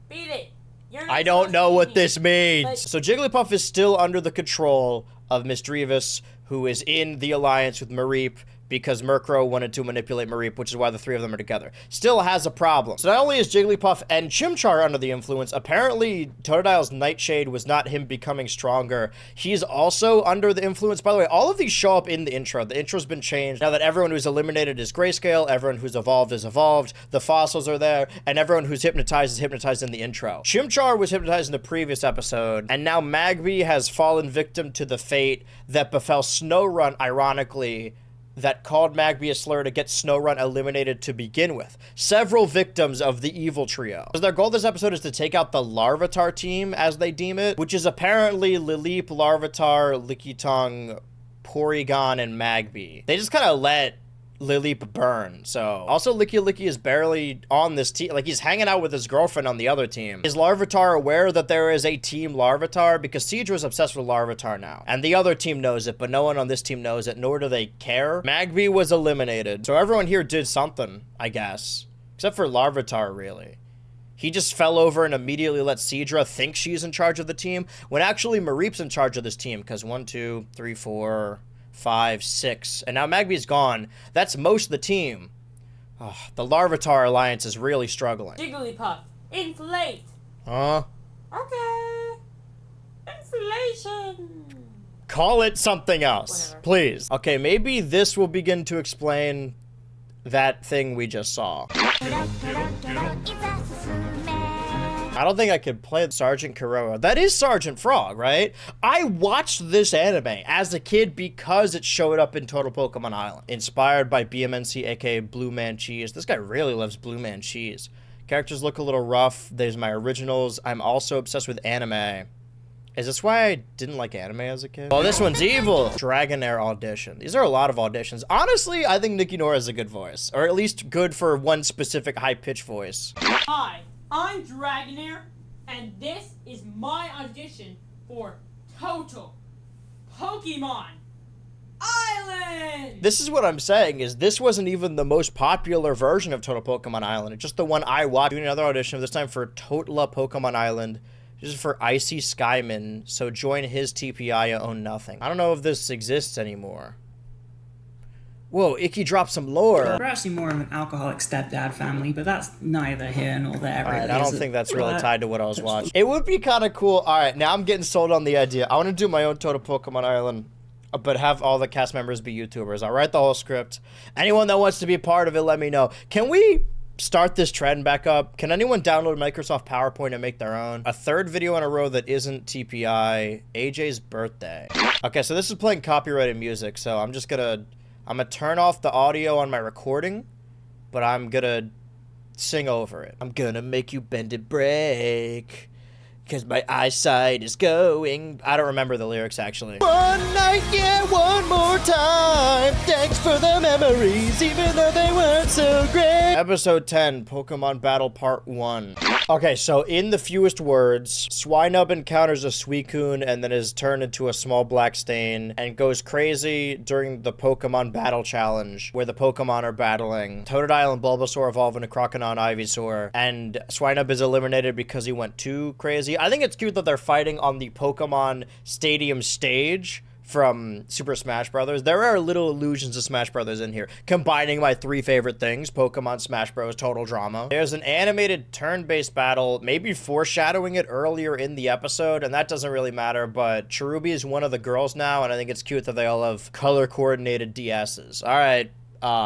Beat it. You're not I don't know what this means. But... So Jigglypuff is still under the control of Misdreavus, who is in the alliance with Mareep, because Murkrow wanted to manipulate Mareep, which is why the three of them are together. Still has a problem. So not only is Jigglypuff and Chimchar under the influence, apparently Totodile's Nightshade was not him becoming stronger. He's also under the influence. By the way, all of these show up in the intro. The intro's been changed. Now that everyone who's eliminated is Grayscale, everyone who's evolved is evolved, the fossils are there, and everyone who's hypnotized is hypnotized in the intro. Chimchar was hypnotized in the previous episode, and now Magby has fallen victim to the fate that befell Snowrun, ironically, that called Magby a slur to get Snowrun eliminated to begin with. Several victims of the evil trio. So their goal this episode is to take out the Larvitar team, as they deem it, which is apparently Lileep, Larvitar, Lickitung, Porygon, and Magby. They just kind of let Lileep burn. So also Licky is barely on this team. Like, he's hanging out with his girlfriend on the other team. Is Larvitar aware that there is a team Larvitar? Because Seadra's obsessed with Larvitar now, and the other team knows it, but no one on this team knows it, nor do they care. Magby was eliminated, so everyone here did something, I guess, except for Larvitar, really. He just fell over and immediately let Seadra think she's in charge of the team, when actually Mareep's in charge of this team, because 1, 2, 3, 4, 5, 6, and now Magby's gone. That's most of the team. Oh, the Larvitar Alliance is really struggling. Jigglypuff, inflate. Huh? Okay. Inflation. Call it something else, Whatever. please. Okay, maybe this will begin to explain that thing we just saw. I don't think I could play Sergeant Kuroa. That is Sergeant Frog, right? I watched this anime as a kid because it showed up in Total Pokemon Island. Inspired by BMNC, aka Blue Man Cheese. This guy really loves Blue Man Cheese. Characters look a little rough. There's my originals. I'm also obsessed with anime. Is this why I didn't like anime as a kid? Oh, this one's evil. Dragonair audition. These are a lot of auditions. Honestly, I think Nikki Nora has a good voice. Or at least good for one specific high-pitched voice. Hi, I'm Dragonair, and this is my audition for Total Pokemon Island! This is what I'm saying, is this wasn't even the most popular version of Total Pokemon Island. It's just the one I watched. Doing another audition, this time for Totala Pokemon Island. This is for Icy Skyman, so join his TPI, you own nothing. I don't know if this exists anymore. Whoa, Icky dropped some lore. We're actually more of an alcoholic stepdad family, but that's neither here nor there. Alright, Really, I don't is it? think that's really tied to what I was watching. It would be kind of cool. Alright, now I'm getting sold on the idea. I want to do my own Total Pokemon Island, but have all the cast members be YouTubers. I'll write the whole script. Anyone that wants to be part of it, let me know. Can we start this trend back up? Can anyone download Microsoft PowerPoint and make their own? A third video in a row that isn't TPI. AJ's birthday. Okay, so this is playing copyrighted music, so I'm gonna turn off the audio on my recording, but I'm gonna sing over it. I'm gonna make you bend and break. 'cause my eyesight is going. I don't remember the lyrics, actually. One night, yeah, one more time. Thanks for the memories, even though they weren't so great. Episode 10, Pokemon Battle Part 1. Okay, so in the fewest words, Swinub encounters a Suicune and then is turned into a small black stain and goes crazy during the Pokemon Battle Challenge, where the Pokemon are battling. Totodile and Bulbasaur evolve into Croconaw and Ivysaur, and Swinub is eliminated because he went too crazy. I think it's cute that they're fighting on the Pokemon Stadium stage from Super Smash Bros. There are little allusions to Smash Bros. In here, combining my 3 favorite things, Pokemon, Smash Bros, Total Drama. There's an animated turn-based battle, maybe foreshadowing it earlier in the episode, and that doesn't really matter, but Cherubi is one of the girls now, and I think it's cute that they all have color-coordinated DSs. All right.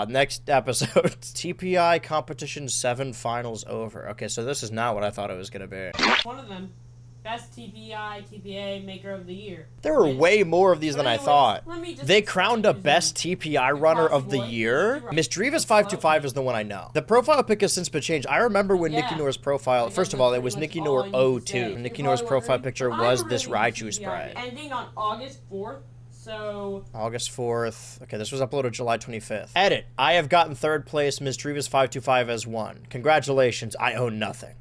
Next episode. TPI Competition 7 finals over. Okay, so this is not what I thought it was gonna be. One of them. Best TPA Maker of the Year. There were way more of these than I thought. let me just They crowned a best TPI runner of the year. Misdreavus 525 is the one I know. The profile pic has since been changed. I remember when Nicky Noor's profile, first of all, it was Nicky Noor 02. Nicky Noor's profile picture was this Raichu spray. Ending on August 4th. So August 4th. Okay, this was uploaded July 25th. Edit. I have gotten 3rd place. Misdreavus 525 as 1. Congratulations. I own nothing.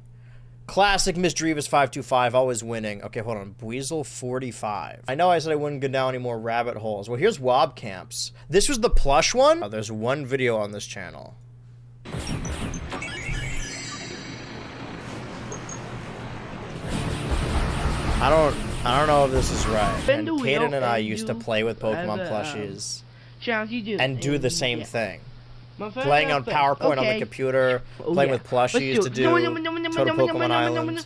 Classic Misdreavus 525, always winning. Okay, hold on. Buizel 45. I know I said I wouldn't go down any more rabbit holes. Well, here's Wob Camps. This was the plush one? Oh, there's one video on this channel. I don't know if this is right. And Kaden and I used to play with Pokemon plushies and do the same thing. Playing on PowerPoint on the computer, playing with plushies to do Total Pokemon Island.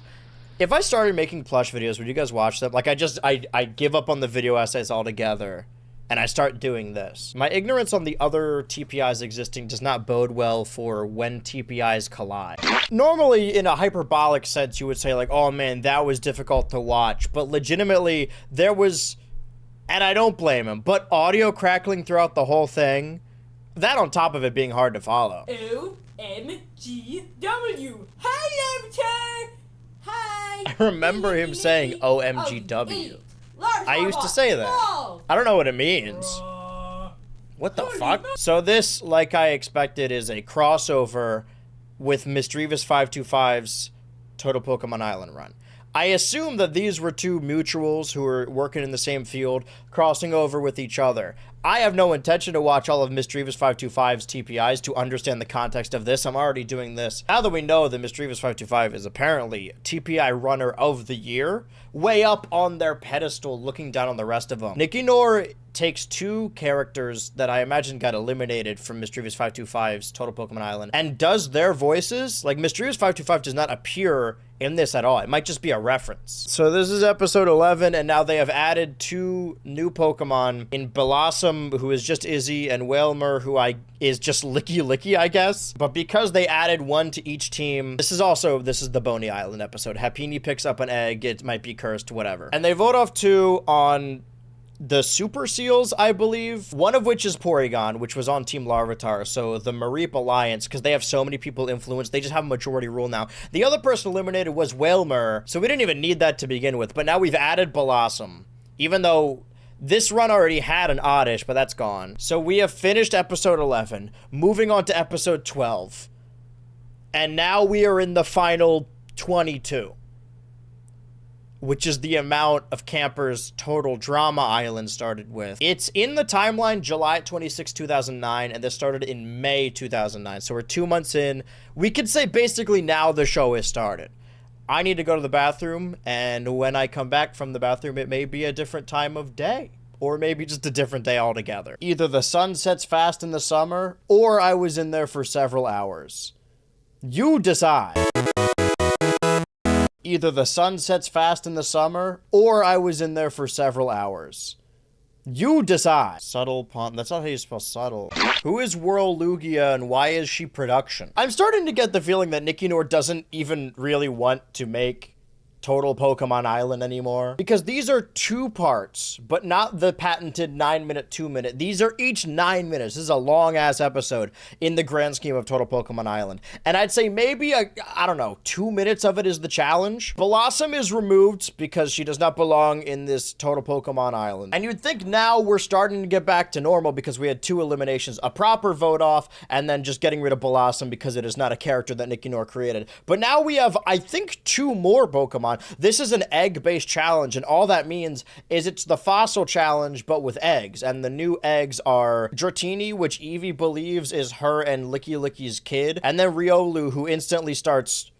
If I started making plush videos, would you guys watch them? Like, I give up on the video essays altogether, and I start doing this. My ignorance on the other TPIs existing does not bode well for when TPIs collide. Normally, in a hyperbolic sense, you would say, like, oh man, that was difficult to watch. But legitimately, there was, and I don't blame him, but audio crackling throughout the whole thing, that on top of it being hard to follow. OMGW. Hi, Avatar. Hi. I remember him saying OMGW. I used to say that. I don't know what it means. What the fuck? So this, like I expected, is a crossover with Misdreavus 525's Total Pokemon Island run. I assume that these were two mutuals who were working in the same field, crossing over with each other. I have no intention to watch all of Misdreavus 525's TPIs to understand the context of this. I'm already doing this. Now that we know that Misdreavus 525 is apparently TPI Runner of the Year, way up on their pedestal looking down on the rest of them. Nicky Noor takes 2 characters that I imagine got eliminated from Misdreavus 525's Total Pokemon Island and does their voices. Like, Misdreavus 525 does not appear in this at all. It might just be a reference. So this is episode 11, and now they have added 2 new Pokemon in Blossom, who is just Izzy, and Wailmer, who is just Licky, I guess. But because they added 1 to each team, this is the Boney Island episode. Happiny picks up an egg. It might be cursed, whatever. And they vote off 2 on the Super Seals, I believe, one of which is Porygon, which was on Team Larvitar, so the Mareep Alliance, because they have so many people influenced, they just have a majority rule now. The other person eliminated was Wailmer, so we didn't even need that to begin with, but now we've added Blossom, even though this run already had an Oddish, but that's gone. So we have finished episode 11, moving on to episode 12, and now we are in the final 22. Which is the amount of campers Total Drama Island started with. It's in the timeline July 26, 2009, and this started in May 2009. So we're 2 months in. We could say basically now the show is started. I need to go to the bathroom, and when I come back from the bathroom, it may be a different time of day. Or maybe just a different day altogether. Either the sun sets fast in the summer, or I was in there for several hours. You decide. Either the sun sets fast in the summer, or I was in there for several hours. You decide. Subtle pond. That's not how you spell subtle. Who is Whirlugia and why is she production? I'm starting to get the feeling that Nicky Noor doesn't even really want to make Total Pokemon Island anymore, because these are 2 parts, but not the patented 9-minute, 2-minute. These are each 9 minutes. This is a long-ass episode in the grand scheme of Total Pokemon Island. And I'd say maybe, I don't know, 2 minutes of it is the challenge. Blossom is removed because she does not belong in this Total Pokemon Island. And you'd think now we're starting to get back to normal because we had 2 eliminations, a proper vote off, and then just getting rid of Blossom because it is not a character that Nicky Nor created. But now we have, I think, 2 more Pokemon. This is an egg-based challenge, and all that means is it's the fossil challenge, but with eggs. And the new eggs are Dratini, which Eevee believes is her and Licky Licky's kid, and then Riolu, who instantly starts,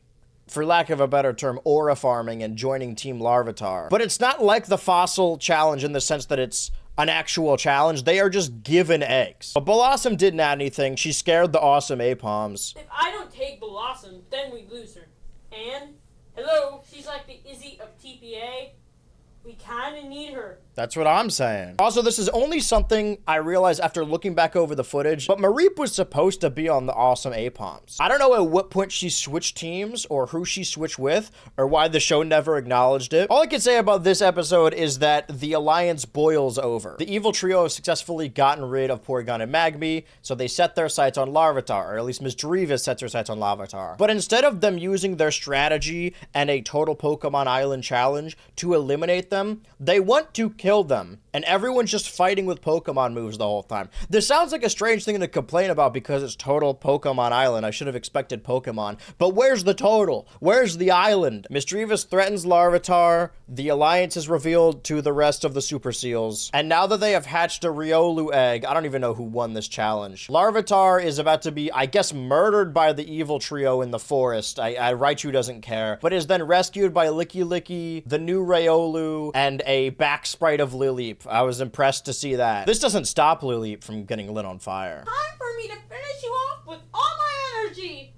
for lack of a better term, aura farming and joining Team Larvitar. But it's not like the fossil challenge in the sense that it's an actual challenge. They are just given eggs. But Blossom didn't add anything. She scared the awesome Apoms. If I don't take Blossom, then we lose her. And, hello, she's like the Izzy of TPA. We kinda need her. That's what I'm saying. Also, this is only something I realized after looking back over the footage, but Mareep was supposed to be on the awesome Apoms. I don't know at what point she switched teams, or who she switched with, or why the show never acknowledged it. All I can say about this episode is that the alliance boils over. The evil trio have successfully gotten rid of Porygon and Magby, so they set their sights on Larvitar, or at least Miss Drevis sets her sights on Larvitar. But instead of them using their strategy and a Total Pokemon Island challenge to eliminate them, they want to kill them, and everyone's just fighting with Pokemon moves the whole time. This sounds like a strange thing to complain about because it's Total Pokemon Island. I should have expected Pokemon. But where's the total? Where's the island? Misdreavus threatens Larvitar. The alliance is revealed to the rest of the Super Seals. And now that they have hatched a Riolu egg, I don't even know who won this challenge. Larvitar is about to be, I guess, murdered by the evil trio in the forest. Raichu doesn't care. But is then rescued by Licky Licky, the new Riolu, and a back sprite of Lileep. I was impressed to see that. This doesn't stop Lileep from getting lit on fire. Time for me to finish you off with all my energy.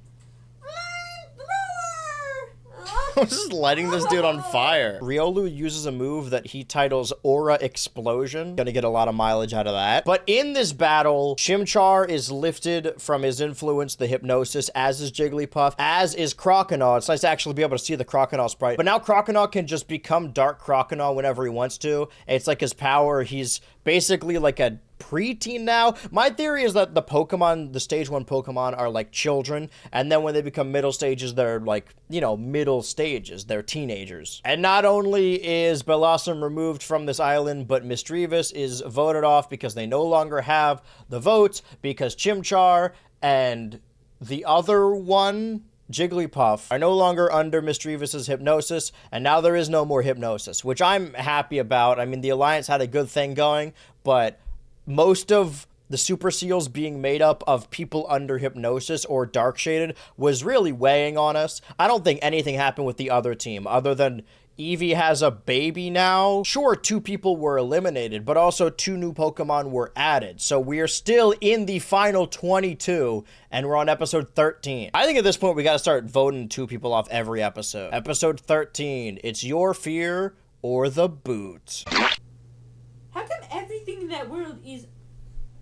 This is lighting this dude on fire. Riolu uses a move that he titles Aura Explosion. Gonna get a lot of mileage out of that. But in this battle, Chimchar is lifted from his influence, the hypnosis, as is Jigglypuff, as is Croconaw. It's nice to actually be able to see the Croconaw sprite. But now Croconaw can just become Dark Croconaw whenever he wants to. It's like his power. He's basically like a preteen now. My theory is that the Pokemon, the stage 1 Pokemon are like children, and then when they become middle stages, they're like, you know, middle stages. They're teenagers. And not only is Blossom removed from this island, but Misdreavus is voted off because they no longer have the votes, because Chimchar and the other one, Jigglypuff, are no longer under Misdreavus's hypnosis, and now there is no more hypnosis, which I'm happy about. I mean, the Alliance had a good thing going, but most of the Super Seals being made up of people under hypnosis or dark shaded was really weighing on us. I don't think anything happened with the other team other than Eevee has a baby now. Sure, 2 people were eliminated, but also 2 new Pokemon were added. So we're still in the final 22, and we're on episode 13. I think at this point we gotta start voting 2 people off every episode. Episode 13, it's your fear or the boot. How come everything in that world is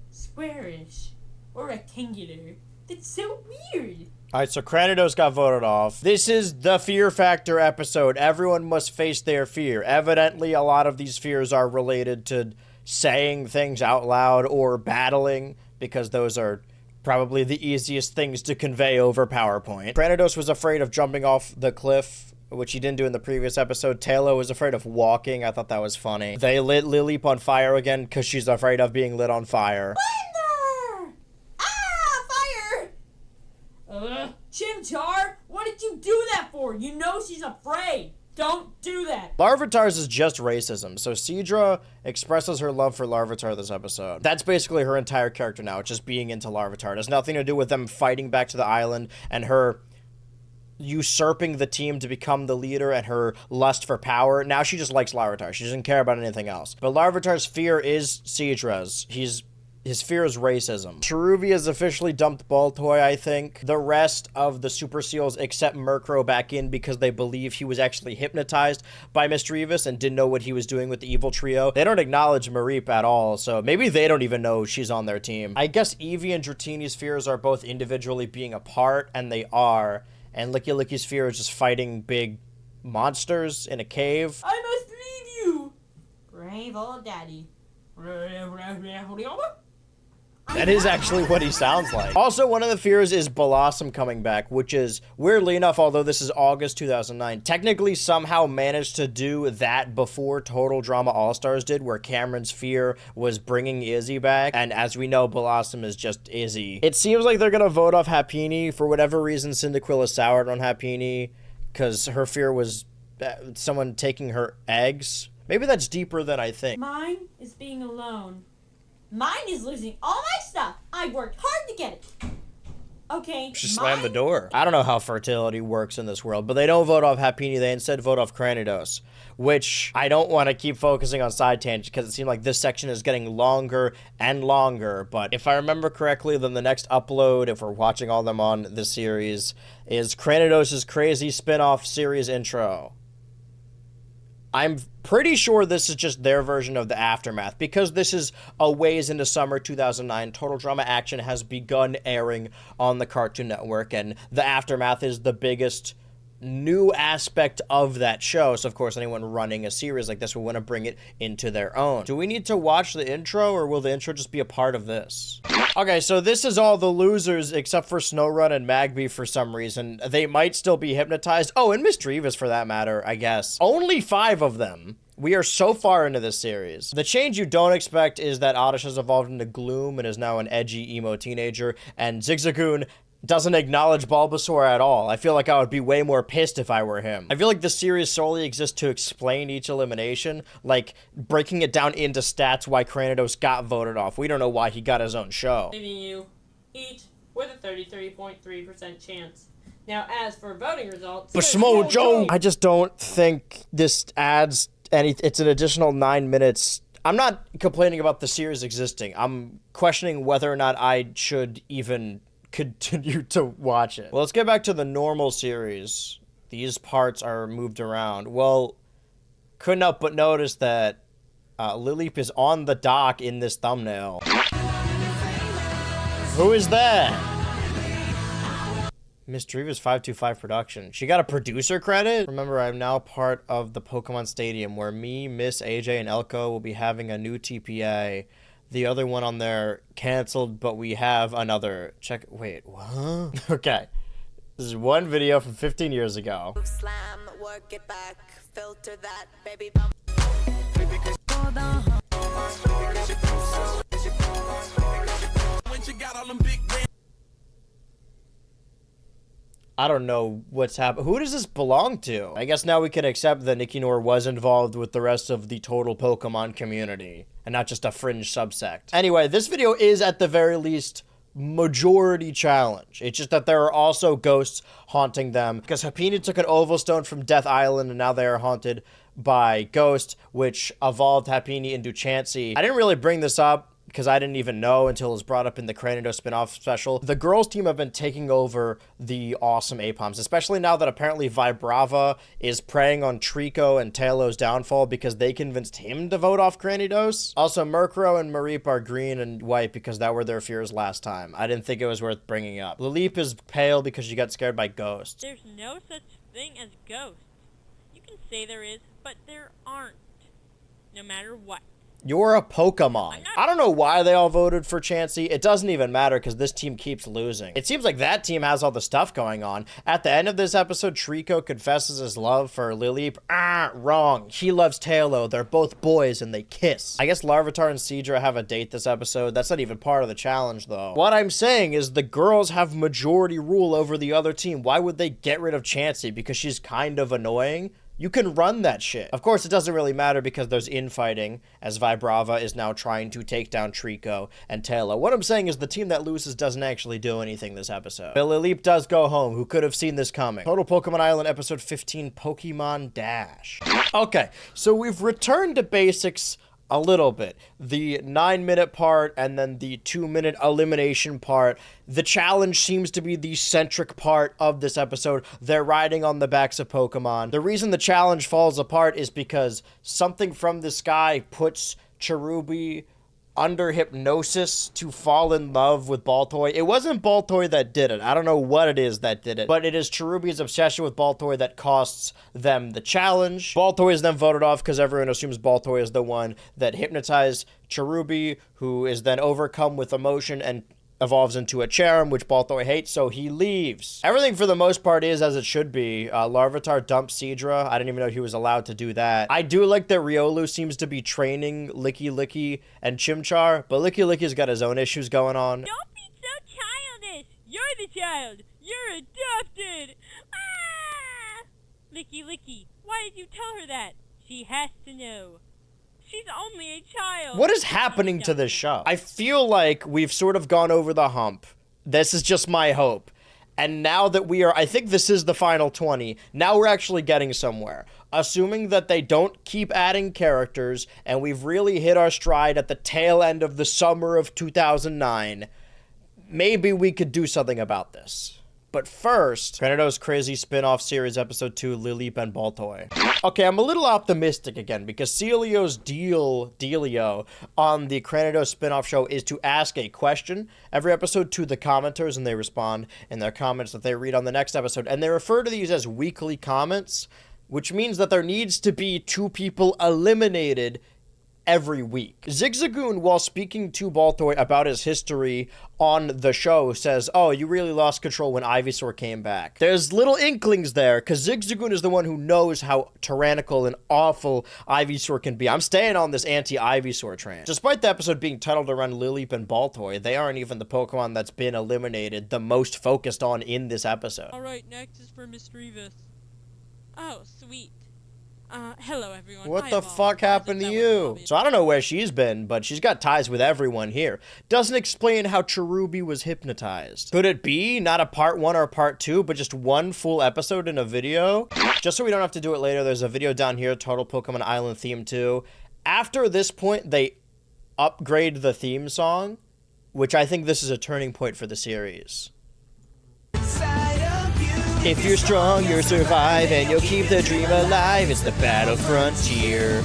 squarish or rectangular? That's so weird. Alright, so Cranidos got voted off. This is the Fear Factor episode. Everyone must face their fear. Evidently, a lot of these fears are related to saying things out loud or battling, because those are probably the easiest things to convey over PowerPoint. Cranidos was afraid of jumping off the cliff, which he didn't do in the previous episode. Taylor was afraid of walking. I thought that was funny. They lit Lileep on fire again because she's afraid of being lit on fire. Chimchar, what did you do that for? You know she's afraid. Don't do that. Larvitar's is just racism. So Seadra expresses her love for Larvitar this episode. That's basically her entire character now. It's just being into Larvitar. It has nothing to do with them fighting back to the island and her usurping the team to become the leader and her lust for power. Now she just likes Larvitar. She doesn't care about anything else. But Larvitar's fear is Seadra's. His fear is racism. Cherubi has officially dumped Baltoy, I think. The rest of the Super Seals accept Murkrow back in because they believe he was actually hypnotized by Misdreavus and didn't know what he was doing with the evil trio. They don't acknowledge Mareep at all, so maybe they don't even know she's on their team. I guess Eevee and Dratini's fears are both individually being apart, and they are. And Licky Licky's fear is just fighting big monsters in a cave. I must leave you. Brave old daddy. That is actually what he sounds like. Also, one of the fears is Blossom coming back, which is, weirdly enough, although this is August 2009, technically somehow managed to do that before Total Drama All-Stars did, where Cameron's fear was bringing Izzy back, and as we know, Blossom is just Izzy. It seems like they're gonna vote off Happini. For whatever reason, Cyndaquil is soured on Happini, because her fear was someone taking her eggs. Maybe that's deeper than I think. Mine is being alone. Mine is losing all my stuff. I worked hard to get it. Okay. She slammed the door. I don't know how fertility works in this world, but they don't vote off Happini. They instead vote off Cranidos, which I don't want to keep focusing on side tangents because it seemed like this section is getting longer and longer. But if I remember correctly, then the next upload, if we're watching all of them on this series, is Cranidos' crazy spin-off series intro. I'm pretty sure this is just their version of the aftermath, because this is a ways into summer 2009. Total Drama Action has begun airing on the Cartoon Network, and the aftermath is the biggest new aspect of that show. So of course anyone running a series like this will want to bring it into their own. Do we need to watch the intro, or will the intro just be a part of this? Okay, so this is all the losers except for Snowrun and Magby for some reason. They might still be hypnotized. Oh, and Miss Drevis for that matter, I guess. Only 5 of them. We are so far into this series. The change you don't expect is that Oddish has evolved into Gloom and is now an edgy emo teenager, and Zigzagoon doesn't acknowledge Bulbasaur at all. I feel like I would be way more pissed if I were him. I feel like the series solely exists to explain each elimination, like breaking it down into stats why Cranidos got voted off. We don't know why he got his own show. Leaving you each with a 33.3% chance. Now, as for voting results... Joe! I just don't think this adds any... It's an additional 9 minutes. I'm not complaining about the series existing. I'm questioning whether or not I should even continue to watch it. Well, let's get back to the normal series. These parts are moved around. Well, couldn't help but notice that Lileep is on the dock in this thumbnail. Who is that? Miss Drevis 525 Production. She got a producer credit? Remember, I'm now part of the Pokemon Stadium, where me, Miss AJ, and Elko will be having a new TPA. The other one on there canceled, but we have another. Check. Wait, what? Okay. This is one video from 15 years ago. Slam, work it back, filter that, baby. I don't know what's happened. Who does this belong to? I guess now we can accept that Nicky Noor was involved with the rest of the total Pokemon community and not just a fringe subsect. Anyway, this video is at the very least majority challenge. It's just that there are also ghosts haunting them because Happini took an Oval Stone from Death Island and now they are haunted by Ghost, which evolved Happini into Chansey. I didn't really bring this up because I didn't even know until it was brought up in the Cranidos spin-off special. The girls team have been taking over the awesome Apoms, especially now that apparently Vibrava is preying on Trico and Tailow's downfall because they convinced him to vote off Cranidos. Also, Murkrow and Mareep are green and white because that were their fears last time. I didn't think it was worth bringing up. Lileep is pale because she got scared by ghosts. There's no such thing as ghosts. You can say there is, but there aren't. No matter what. You're a Pokemon. I don't know why they all voted for Chansey. It doesn't even matter because this team keeps losing. It seems like that team has all the stuff going on. At the end of this episode, Trico confesses his love for Lileep. Wrong. He loves Taillow. They're both boys and they kiss. I guess Larvitar and Seadra have a date this episode. That's not even part of the challenge though. What I'm saying is the girls have majority rule over the other team. Why would they get rid of Chansey? Because she's kind of annoying? You can run that shit. Of course, it doesn't really matter because there's infighting, as Vibrava is now trying to take down Trico and Taillow. What I'm saying is the team that loses doesn't actually do anything this episode. But Lileep does go home. Who could have seen this coming? Total Pokemon Island, episode 15, Pokemon Dash. Okay, so we've returned to basics a little bit. The 9-minute part and then the 2-minute elimination part. The challenge seems to be the centric part of this episode. They're riding on the backs of Pokemon. The reason the challenge falls apart is because something from the sky puts Cherubi under hypnosis to fall in love with Baltoy. It wasn't Baltoy that did it. I don't know what it is that did it, but it is Cherubi's obsession with Baltoy that costs them the challenge. Baltoy is then voted off because everyone assumes Baltoy is the one that hypnotized Cherubi, who is then overcome with emotion and evolves into a Cherrim, which Baltoy hates, so he leaves. Everything for the most part is as it should be. Larvitar dumps Seadra. I didn't even know he was allowed to do that. I do like that Riolu seems to be training Licky Licky and Chimchar, but Licky Licky's got his own issues going on. Don't be so childish! You're the child! You're adopted! Ah! Licky Licky, why did you tell her that? She has to know. She's only a child. What is happening to this show? I feel like we've sort of gone over the hump. This is just my hope. And now that we are, I think this is the final 20, now we're actually getting somewhere. Assuming that they don't keep adding characters, and we've really hit our stride at the tail end of the summer of 2009, maybe we could do something about this. But first, Granado's Crazy Spin-Off Series Episode 2, Lileep and Baltoy. Okay, I'm a little optimistic again, because Celio's dealio on the Granado spin-off show is to ask a question every episode to the commenters, and they respond in their comments that they read on the next episode. And they refer to these as weekly comments, which means that there needs to be 2 people eliminated every week. Zigzagoon, while speaking to Baltoy about his history on the show, says, oh, you really lost control when Ivysaur came back. There's little inklings there, because Zigzagoon is the one who knows how tyrannical and awful Ivysaur can be. I'm staying on this anti-Ivysaur train. Despite the episode being titled around Lileep and Baltoy, they aren't even the Pokemon that's been eliminated the most focused on in this episode. Alright, next is for Misdreavus. Oh, sweet. Hello everyone. What the fuck happened to you? So I don't know where she's been, but she's got ties with everyone here. Doesn't explain how Cherubi was hypnotized. Could it be not a part 1 or part 2, but just one full episode in a video? Just so we don't have to do it later, there's a video down here, Total Pokemon Island Theme 2. After this point, they upgrade the theme song, which I think this is a turning point for the series. If you're strong, you'll survive, and you'll keep the dream alive. It's the battle frontier.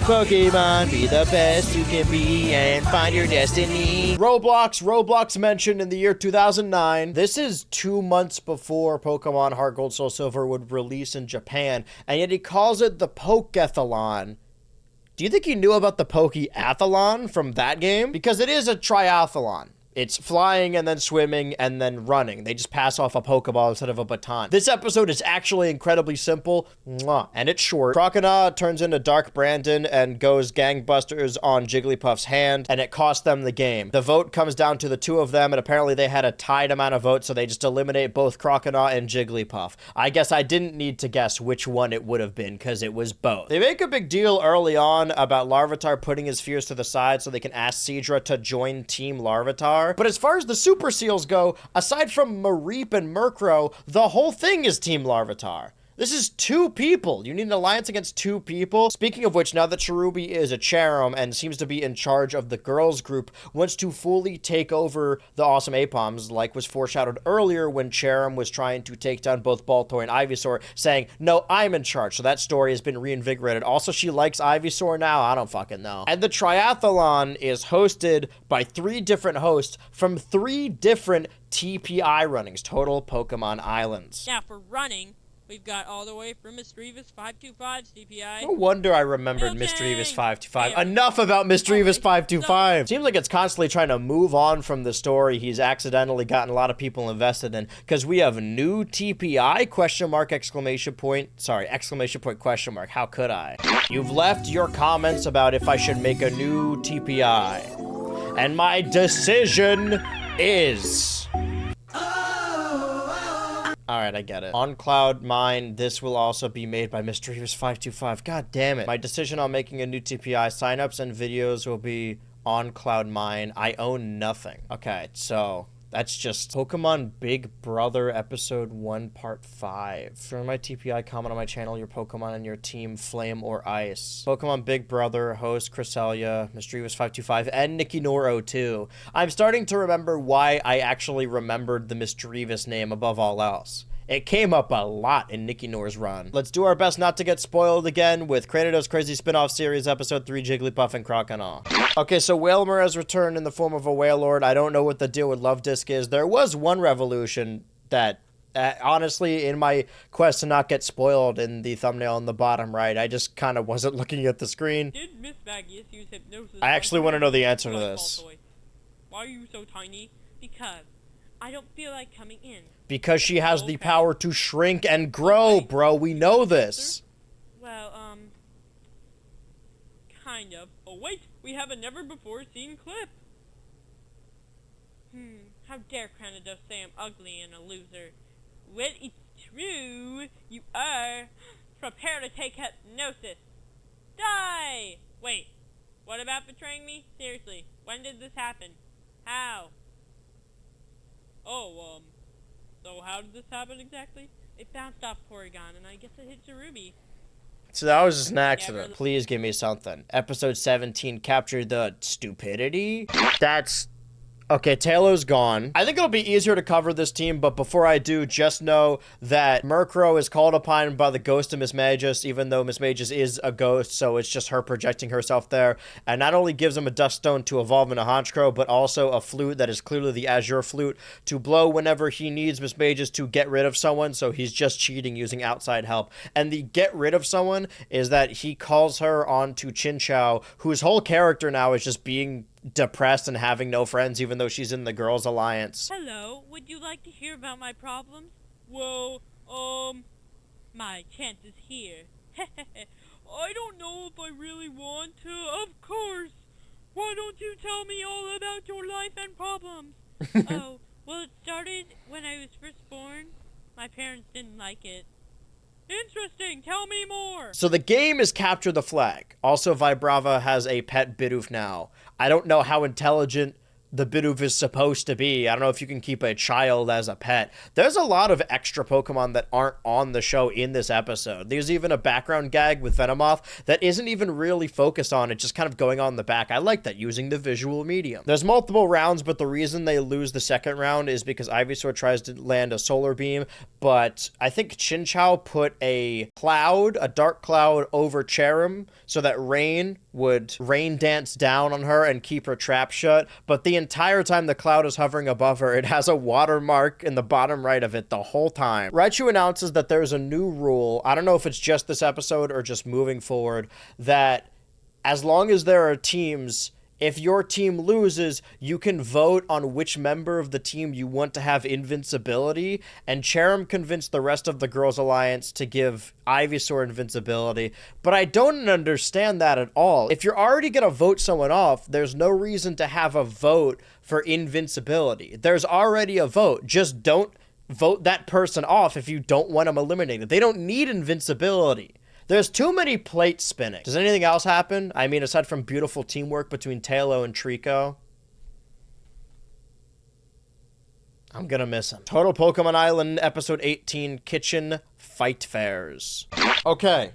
Pokemon, be the best you can be, and find your destiny. Roblox mentioned in the year 2009. This is 2 months before Pokemon Heart Gold Soul Silver would release in Japan, and yet he calls it the Pokethalon. Do you think he knew about the Pokeathlon from that game? Because it is a triathlon. It's flying and then swimming and then running. They just pass off a Pokeball instead of a baton. This episode is actually incredibly simple, and it's short. Croconaw turns into Dark Brandon and goes gangbusters on Jigglypuff's hand, and it costs them the game. The vote comes down to the 2 of them, and apparently they had a tied amount of votes, so they just eliminate both Croconaw and Jigglypuff. I guess I didn't need to guess which one it would have been, because it was both. They make a big deal early on about Larvitar putting his fears to the side so they can ask Seadra to join Team Larvitar. But as far as the Super Seals go, aside from Mareep and Murkrow, the whole thing is Team Larvitar. This is 2 people. You need an alliance against 2 people. Speaking of which, now that Cherubi is a Cherrim and seems to be in charge of the girls group, wants to fully take over the awesome Apoms, like was foreshadowed earlier when Cherrim was trying to take down both Baltoy and Ivysaur, saying, no, I'm in charge. So that story has been reinvigorated. Also, she likes Ivysaur now. I don't fucking know. And the triathlon is hosted by 3 different hosts from 3 different TPI runnings, Total Pokemon Islands. Now for running, we've got all the way from Misdreavus 525 CPI. No wonder I remembered Misdreavus 525. Enough about Misdreavus 525. Seems like it's constantly trying to move on from the story he's accidentally gotten a lot of people invested in, because we have new TPI, question mark, exclamation point. Sorry, exclamation point, question mark. How could I? You've left your comments about if I should make a new TPI. And my decision is... Alright, I get it. On Cloud Mine, this will also be made by Misdreavus 525. God damn it. My decision on making a new TPI, signups and videos will be on Cloud Mine. I own nothing. Okay, so that's just Pokemon Big Brother Episode 1 Part 5. Join my TPI, comment on my channel, your Pokemon and your team, Flame or Ice. Pokemon Big Brother, host Cresselia, Misdreavus 525, and Nikki Nor 02. I'm starting to remember why I actually remembered the Misdreavus name above all else. It came up a lot in Nikki Noor's run. Let's do our best not to get spoiled again with Kratos' Crazy Spin-Off Series, Episode 3, Jigglypuff and Croconaw. Okay, so Whalmer has returned in the form of a Whalelord. I don't know what the deal with Love Disc is. There was one revolution that, honestly, in my quest to not get spoiled in the thumbnail on the bottom right, I just kind of wasn't looking at the screen. Did Miss Maggie use hypnosis? I actually want to know the answer to this. Why are you so tiny? Because I don't feel like coming in. Because she has the power to shrink and grow, bro. We know this. Well, kind of. Oh, wait. We have a never-before-seen clip. How dare Kratos say I'm ugly and a loser? Well, it's true. You are. Prepare to take hypnosis. Die! Wait. What about betraying me? Seriously. When did this happen? How? Oh, so how did this happen exactly? It bounced off Porygon, and I guess it hit Cherubi. So that was just an accident. Please give me something. Episode 17 captured the stupidity? That's... Okay, Taylor's gone. I think it'll be easier to cover this team, but before I do, just know that Murkrow is called upon by the ghost of Miss Magus, even though Miss Magus is a ghost, so it's just her projecting herself there. And not only gives him a Dust Stone to evolve into Honchkrow, but also a flute that is clearly the Azure Flute to blow whenever he needs Miss Magus to get rid of someone, so he's just cheating using outside help. And the get rid of someone is that he calls her on to Chinchou, whose whole character now is just being depressed and having no friends, even though she's in the Girls Alliance. Hello, would you like to hear about my problems? Well, my chance is here. I don't know if I really want to. Of course. Why don't you tell me all about your life and problems? Oh, well, it started when I was first born. My parents didn't like it. Interesting, tell me more! So the game is Capture the Flag. Also, Vibrava has a pet Bidoof now. I don't know how intelligent the Bidoof is supposed to be. I don't know if you can keep a child as a pet. There's a lot of extra Pokemon that aren't on the show in this episode. There's even a background gag with Venomoth that isn't even really focused on it, just kind of going on in the back. I like that, using the visual medium. There's multiple rounds, but the reason they lose the second round is because Ivysaur tries to land a Solar Beam, but I think Chinchou put a cloud, a dark cloud, over Cherim so that rain would rain dance down on her and keep her trap shut, but the entire time the cloud is hovering above her, it has a watermark in the bottom right of it the whole time. Raichu announces that there's a new rule, I don't know if it's just this episode or just moving forward, that as long as there are teams, if your team loses, you can vote on which member of the team you want to have invincibility, and Cherim convinced the rest of the Girls Alliance to give Ivysaur invincibility, but I don't understand that at all. If you're already gonna vote someone off, there's no reason to have a vote for invincibility. There's already a vote, just don't vote that person off if you don't want them eliminated. They don't need invincibility. There's too many plates spinning. Does anything else happen? I mean, aside from beautiful teamwork between Tailo and Trico. I'm gonna miss him. Total Pokemon Island, Episode 18, Kitchen Fight Fairs. Okay.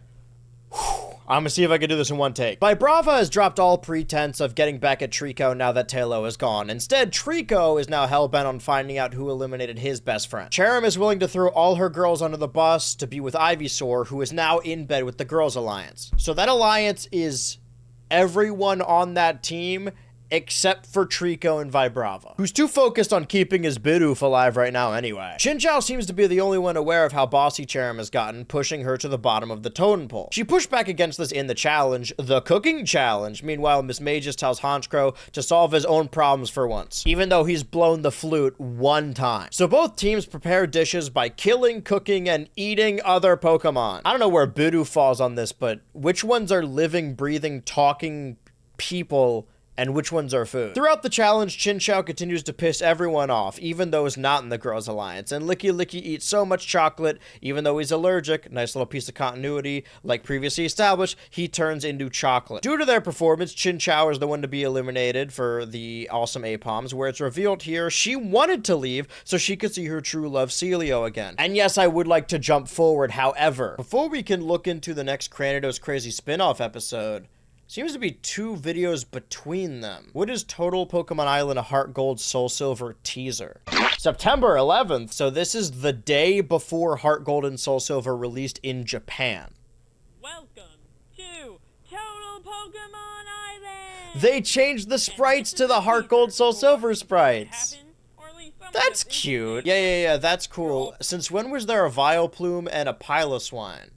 I'm gonna see if I can do this in one take. Vibrava has dropped all pretense of getting back at Trico now that Tailo is gone. Instead, Trico is now hellbent on finding out who eliminated his best friend. Cherim is willing to throw all her girls under the bus to be with Ivysaur, who is now in bed with the Girls Alliance. So that alliance is everyone on that team except for Trico and Vibrava, who's too focused on keeping his Bidoof alive right now anyway. Chinchou seems to be the only one aware of how bossy Cherim has gotten, pushing her to the bottom of the totem pole. She pushed back against this in the challenge, the cooking challenge. Meanwhile, Miss Magus tells Honchkrow to solve his own problems for once, even though he's blown the flute one time. So both teams prepare dishes by killing, cooking, and eating other Pokemon. I don't know where Bidoof falls on this, but which ones are living, breathing, talking people and which ones are food? Throughout the challenge, Chinchou continues to piss everyone off, even those not in the Girls Alliance, and Licky Licky eats so much chocolate, even though he's allergic, nice little piece of continuity, like previously established, he turns into chocolate. Due to their performance, Chinchou is the one to be eliminated for the awesome Apoms, where it's revealed here she wanted to leave so she could see her true love Celio again. And yes, I would like to jump forward, however, before we can look into the next Cranidos Crazy spin-off episode, seems to be 2 videos between them. What is Total Pokemon Island a Heart Gold Soul Silver teaser? September 11th. So this is the day before Heart Gold and Soul Silver released in Japan. Welcome to Total Pokemon Island! They changed the sprites to the Heart Gold Soul Silver sprites. That's cute. Yeah, that's cool. Since when was there a Vileplume and a Piloswine?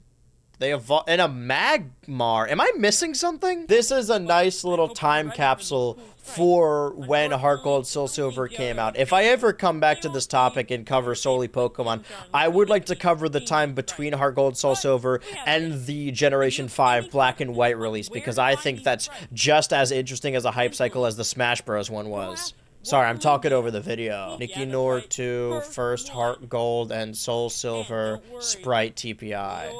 They evolved, and a Magmar. Am I missing something? This is a nice little time capsule for when Heart Gold Soul Silver came out. If I ever come back to this topic and cover solely Pokemon, I would like to cover the time between Heart Gold Soul Silver and the Generation 5 Black and White release, because I think that's just as interesting as a hype cycle as the Smash Bros. One was. Sorry, I'm talking over the video. Nikki Noor 2, first Heart Gold and Soul Silver, Sprite TPI.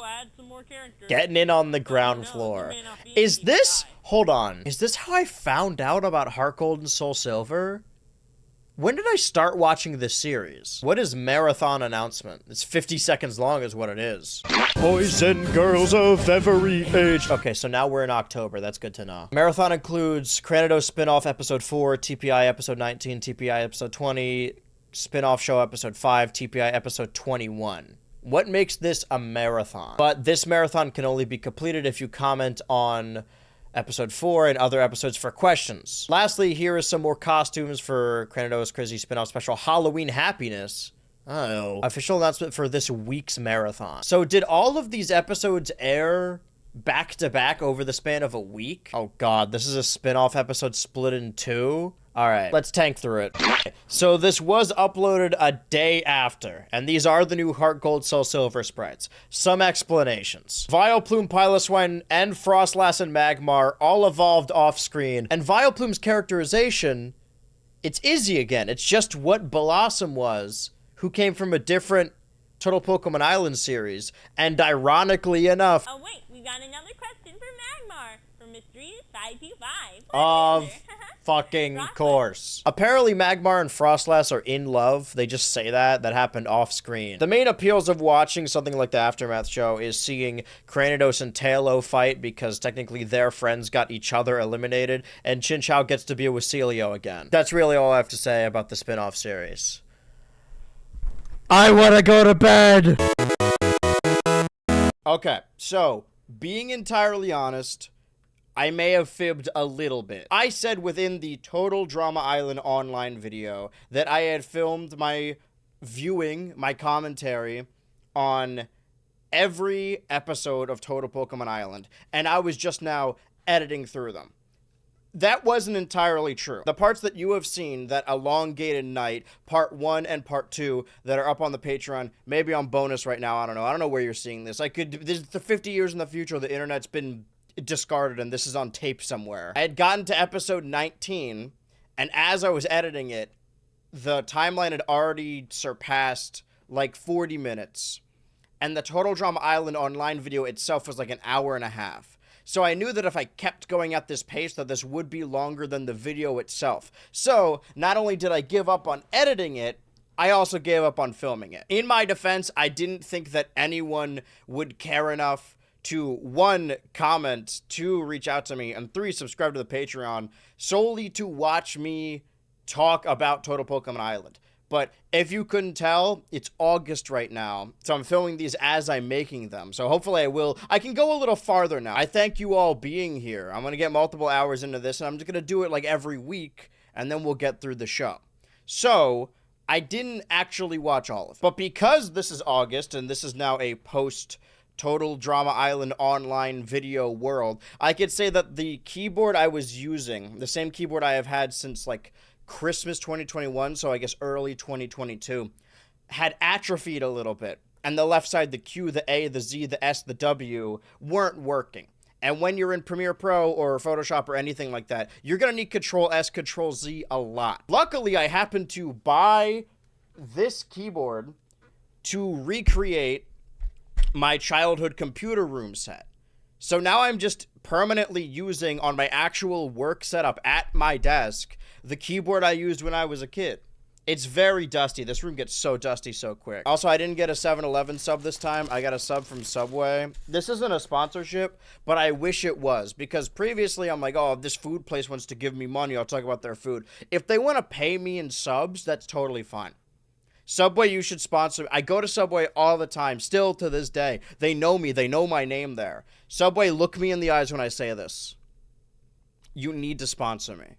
Getting in on the ground floor. Is this... Hold on. Is this how I found out about Heart Gold and Soul Silver? When did I start watching this series? What is marathon announcement? It's 50 seconds long is what it is. Boys and girls of every age. Okay, so now we're in October. That's good to know. Marathon includes Cranidos spin-off episode 4, TPI episode 19, TPI episode 20, spin-off show episode 5, TPI episode 21. What makes this a marathon? But this marathon can only be completed if you comment on episode 4 and other episodes for questions. Lastly, here is some more costumes for Cranidos Crazy Spin-Off Special Halloween Happiness. Oh. Official announcement for this week's marathon. So did all of these episodes air back to back over the span of a week? Oh god, this is a spin-off episode split in 2? Alright, let's tank through it. So this was uploaded a day after, and these are the new Heart Gold Soul Silver sprites. Some explanations. Vileplume, Piloswine, and Frostlass and Magmar all evolved off-screen, and Vileplume's characterization, it's Izzy again. It's just what Blossom was, who came from a different Total Pokemon Island series, and ironically enough... Oh wait, we got another question for Magmar, from Mystery 525. Of fucking course. Apparently Magmar and Frostlass are in love. They just say that. That happened off screen. The main appeals of watching something like the Aftermath show is seeing Cranidos and Tailo fight, because technically their friends got each other eliminated, and Chinchou gets to be with Celio again. That's really all I have to say about the spin-off series. I want to go to bed. Okay, so being entirely honest, I may have fibbed a little bit. I said within the Total Drama Island online video that I had filmed my viewing, my commentary on every episode of Total Pokemon Island, and I was just now editing through them. That wasn't entirely true. The parts that you have seen, that elongated night, part 1 and part 2, that are up on the Patreon, maybe on bonus right now, I don't know. I don't know where you're seeing this. This is the 50 years in the future, the internet's been discarded, and this is on tape somewhere. I had gotten to episode 19, and as I was editing it, the timeline had already surpassed, like, 40 minutes. And the Total Drama Island online video itself was like an hour and a half. So I knew that if I kept going at this pace, that this would be longer than the video itself. So, not only did I give up on editing it, I also gave up on filming it. In my defense, I didn't think that anyone would care enough to 1, comment, 2, reach out to me, and 3, subscribe to the Patreon, solely to watch me talk about Total Pokemon Island. But if you couldn't tell, it's August right now, so I'm filming these as I'm making them. So hopefully I can go a little farther now. I thank you all being here. I'm going to get multiple hours into this, and I'm just going to do it like every week, and then we'll get through the show. So, I didn't actually watch all of it. But because this is August, and this is now a post Total Drama Island online video world, I could say that the keyboard I was using, the same keyboard I have had since like Christmas 2021, so I guess early 2022, had atrophied a little bit. And the left side, the Q, the A, the Z, the S, the W, weren't working. And when you're in Premiere Pro or Photoshop or anything like that, you're going to need Control S, Control Z a lot. Luckily, I happened to buy this keyboard to recreate my childhood computer room set. So now I'm just permanently using, on my actual work setup at my desk, the keyboard I used when I was a kid. It's very dusty. This room gets so dusty so quick. Also, I didn't get a 7-Eleven sub this time. I got a sub from Subway. This isn't a sponsorship, but I wish it was, because previously I'm like, oh, if this food place wants to give me money, I'll talk about their food. If they want to pay me in subs, that's totally fine. Subway, you should sponsor me. I go to Subway all the time, still to this day. They know me. They know my name there. Subway, look me in the eyes when I say this. You need to sponsor me.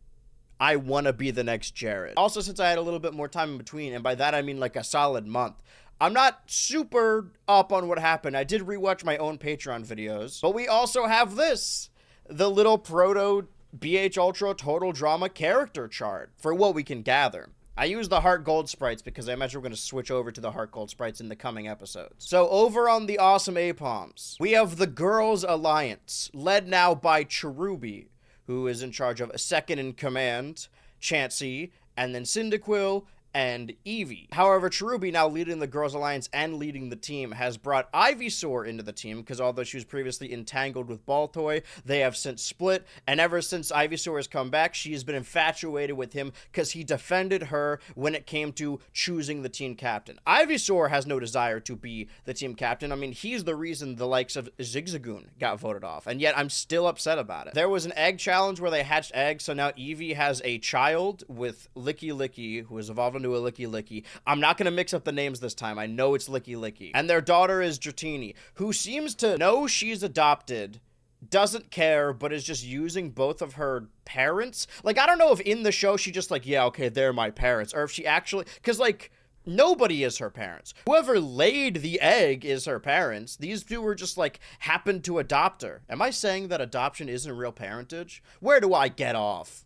I want to be the next Jared. Also, since I had a little bit more time in between, and by that I mean like a solid month, I'm not super up on what happened. I did rewatch my own Patreon videos, but we also have this. The little proto BH Ultra Total Drama character chart for what we can gather. I use the Heart Gold sprites because I imagine we're going to switch over to the Heart Gold sprites in the coming episodes. So over on the Awesome APOMs, we have the Girls Alliance, led now by Cherubi, who is in charge of second in command, Chansey, and then Cyndaquil, and Eevee. However, Cherubi, now leading the Girls Alliance and leading the team, has brought Ivysaur into the team, because although she was previously entangled with Baltoy, they have since split, and ever since Ivysaur has come back, she has been infatuated with him, because he defended her when it came to choosing the team captain. Ivysaur has no desire to be the team captain. I mean, he's the reason the likes of Zigzagoon got voted off, and yet I'm still upset about it. There was an egg challenge where they hatched eggs, so now Eevee has a child with Licky Licky, who has evolved into a Licky Licky. I'm not going to mix up the names this time. I know it's Licky Licky. And their daughter is Dratini, who seems to know she's adopted, doesn't care, but is just using both of her parents. Like, I don't know if in the show she just like, yeah, okay, they're my parents, or if she actually, because like, nobody is her parents. Whoever laid the egg is her parents. These two were just like, happened to adopt her. Am I saying that adoption isn't real parentage? Where do I get off?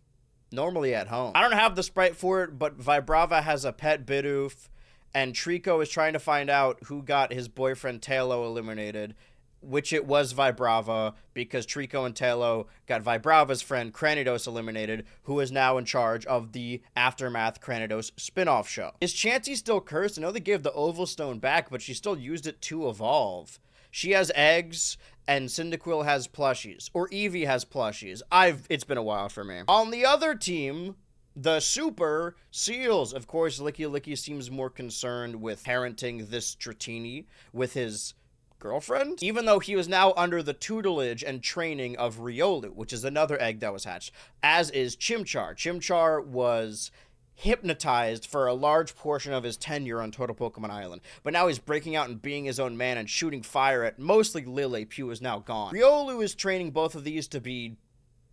Normally at home. I don't have the sprite for it, but Vibrava has a pet Bidoof, and Trico is trying to find out who got his boyfriend Tailo eliminated, which it was Vibrava, because Trico and Tailo got Vibrava's friend Cranidos eliminated, who is now in charge of the Aftermath Cranidos spin-off show. Is Chansey still cursed? I know they gave the Oval Stone back, but she still used it to evolve. She has eggs, and Cyndaquil has plushies. Or Eevee has plushies. It's been a while for me. On the other team, the Super Seals. Of course, Licky Licky seems more concerned with parenting this Dratini with his girlfriend, even though he was now under the tutelage and training of Riolu, which is another egg that was hatched, as is Chimchar. Chimchar was hypnotized for a large portion of his tenure on Total Pokemon Island, but now he's breaking out and being his own man and shooting fire at mostly Lilip, who is now gone. Riolu is training both of these to be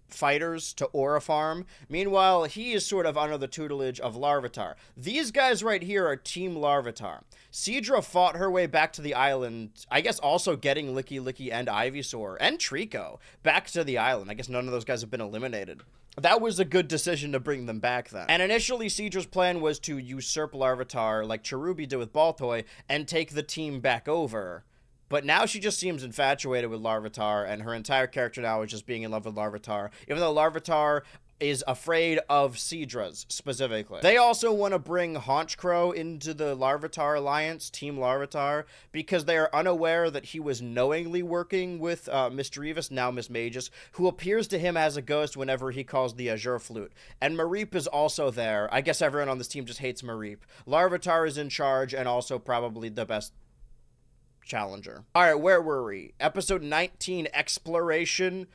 fighters to Aura Farm. Meanwhile, he is sort of under the tutelage of Larvitar. These guys right here are Team Larvitar. Seadra fought her way back to the island, I guess also getting Licky Licky and Ivysaur and Trico back to the island. I guess none of those guys have been eliminated. That was a good decision to bring them back then. And initially, Seadra's plan was to usurp Larvitar like Cherubi did with Baltoy and take the team back over. But now she just seems infatuated with Larvitar, and her entire character now is just being in love with Larvitar, even though Larvitar is afraid of Seadra's specifically. They also want to bring Honchkrow into the Larvitar Alliance, Team Larvitar, because they are unaware that he was knowingly working with Misdreavus, now Miss Magus, who appears to him as a ghost whenever he calls the Azure Flute. And Mareep is also there. I guess everyone on this team just hates Mareep. Larvitar is in charge, and also probably the best challenger. Alright, where were we? Episode 19, Exploration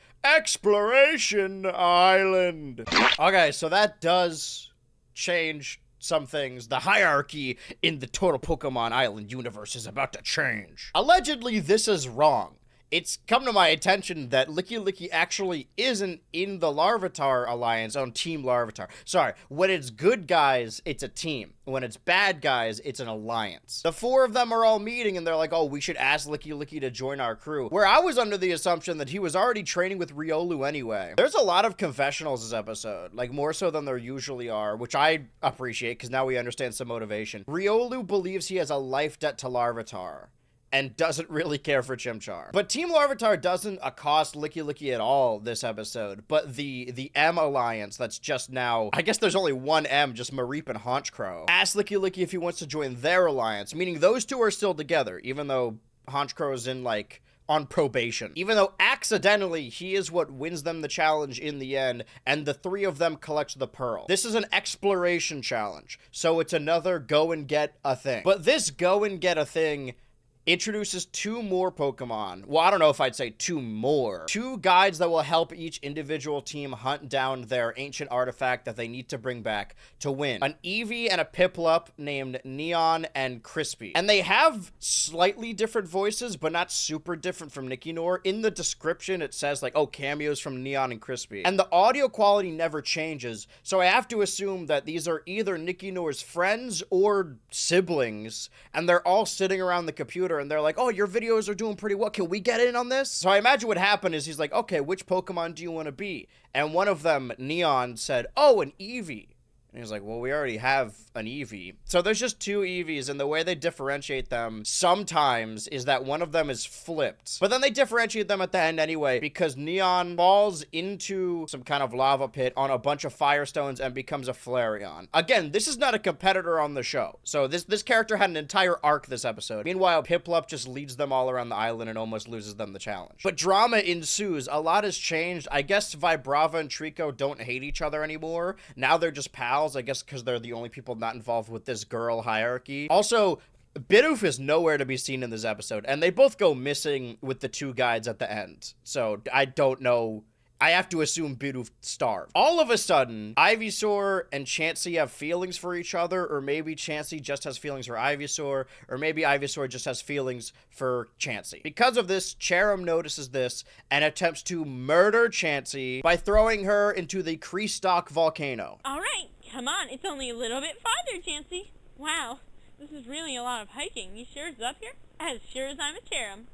Island. Okay, so that does change some things. The hierarchy in the Total Pokemon Island universe is about to change. Allegedly, this is wrong. It's come to my attention that Licky Licky actually isn't in the Larvitar Alliance on Team Larvitar. Sorry, when it's good guys, it's a team. When it's bad guys, it's an alliance. The four of them are all meeting and they're like, oh, we should ask Licky Licky to join our crew. Where I was under the assumption that he was already training with Riolu anyway. There's a lot of confessionals this episode, like more so than there usually are, which I appreciate because now we understand some motivation. Riolu believes he has a life debt to Larvitar and doesn't really care for Chimchar. But Team Larvitar doesn't accost Licky Licky at all this episode, but the M Alliance that's just now, I guess there's only one M, just Mareep and Honchkrow, asked Licky Licky if he wants to join their alliance, meaning those two are still together, even though Honchkrow's in, like, on probation. Even though accidentally he is what wins them the challenge in the end, and the three of them collect the pearl. This is an exploration challenge, so it's another go and get a thing. But this go and get a thing introduces 2 more Pokemon. Well, I don't know if I'd say 2 more. 2 guides that will help each individual team hunt down their ancient artifact that they need to bring back to win. An Eevee and a Piplup named Neon and Crispy. And they have slightly different voices, but not super different from Nicanor. In the description, it says like, oh, cameos from Neon and Crispy. And the audio quality never changes, so I have to assume that these are either Nicanor's friends or siblings, and they're all sitting around the computer and they're like, oh, your videos are doing pretty well. Can we get in on this? So I imagine what happened is he's like, okay, which Pokemon do you want to be? And one of them, Neon, said, oh, an Eevee. And he was like, well, we already have an Eevee. So there's just 2 Eevees, and the way they differentiate them sometimes is that one of them is flipped. But then they differentiate them at the end anyway, because Neon falls into some kind of lava pit on a bunch of Firestones and becomes a Flareon. Again, this is not a competitor on the show. So this character had an entire arc this episode. Meanwhile, Piplup just leads them all around the island and almost loses them the challenge. But drama ensues. A lot has changed. I guess Vibrava and Trico don't hate each other anymore. Now they're just pals. I guess because they're the only people not involved with this girl hierarchy. Also, Bidoof is nowhere to be seen in this episode, and they both go missing with the 2 guides at the end. So I don't know. I have to assume Bidoof starved. All of a sudden, Ivysaur and Chansey have feelings for each other, or maybe Chansey just has feelings for Ivysaur, or maybe Ivysaur just has feelings for Chansey. Because of this, Cherim notices this and attempts to murder Chansey by throwing her into the Creestock volcano. All right, come on. It's only a little bit farther, Chansey. Wow, this is really a lot of hiking. You sure it's up here? As sure as I'm a Cherim.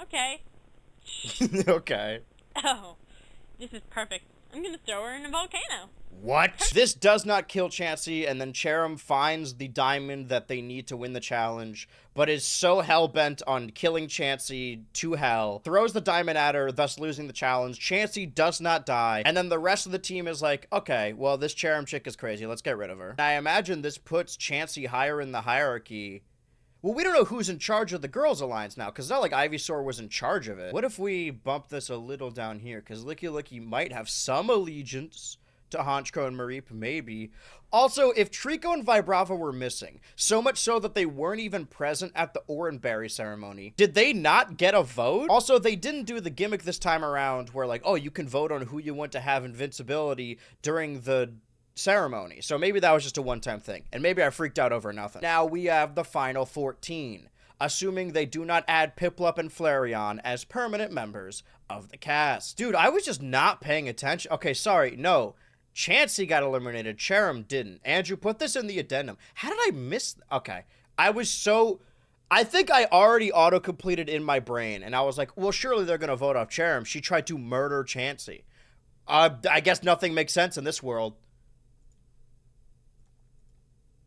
Okay. Okay. Oh. This is perfect. I'm gonna throw her in a volcano. What? This does not kill Chansey, and then Cherim finds the diamond that they need to win the challenge, but is so hell-bent on killing Chansey to hell, throws the diamond at her, thus losing the challenge. Chansey does not die, and then the rest of the team is like, okay, well, this Cherim chick is crazy, let's get rid of her. I imagine this puts Chansey higher in the hierarchy. Well, we don't know who's in charge of the Girls Alliance now, because it's not like Ivysaur was in charge of it. What if we bump this a little down here? Because Licky might have some allegiance to Honchkrow and Mareep, maybe. Also, if Trico and Vibrava were missing, so much so that they weren't even present at the Oranberry ceremony, did they not get a vote? Also, they didn't do the gimmick this time around where, like, oh, you can vote on who you want to have invincibility during the ceremony. So maybe that was just a one-time thing, and maybe I freaked out over nothing. Now we have the final 14, assuming they do not add Piplup and Flareon as permanent members of the cast. Dude, I was just not paying attention. Okay, sorry, no. Chansey got eliminated, Cherim didn't. Andrew, put this in the addendum. How did I miss? Okay, I think I already auto-completed in my brain, and I was like, well, surely they're gonna vote off Cherim. She tried to murder Chansey. I guess nothing makes sense in this world.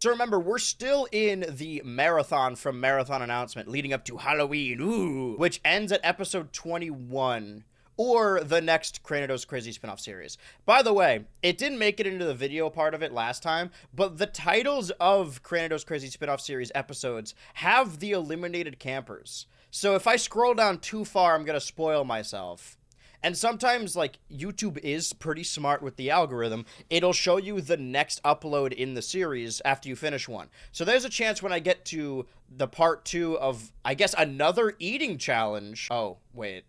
So remember, we're still in the marathon from Marathon Announcement leading up to Halloween, which ends at episode 21, or the next Cranidos Crazy spin-off series. By the way, it didn't make it into the video part of it last time, but the titles of Cranidos Crazy spin-off series episodes have the eliminated campers. So if I scroll down too far, I'm gonna spoil myself. And sometimes, like, YouTube is pretty smart with the algorithm. It'll show you the next upload in the series after you finish one. So there's a chance when I get to the part 2 of, I guess, another eating challenge. Oh, wait.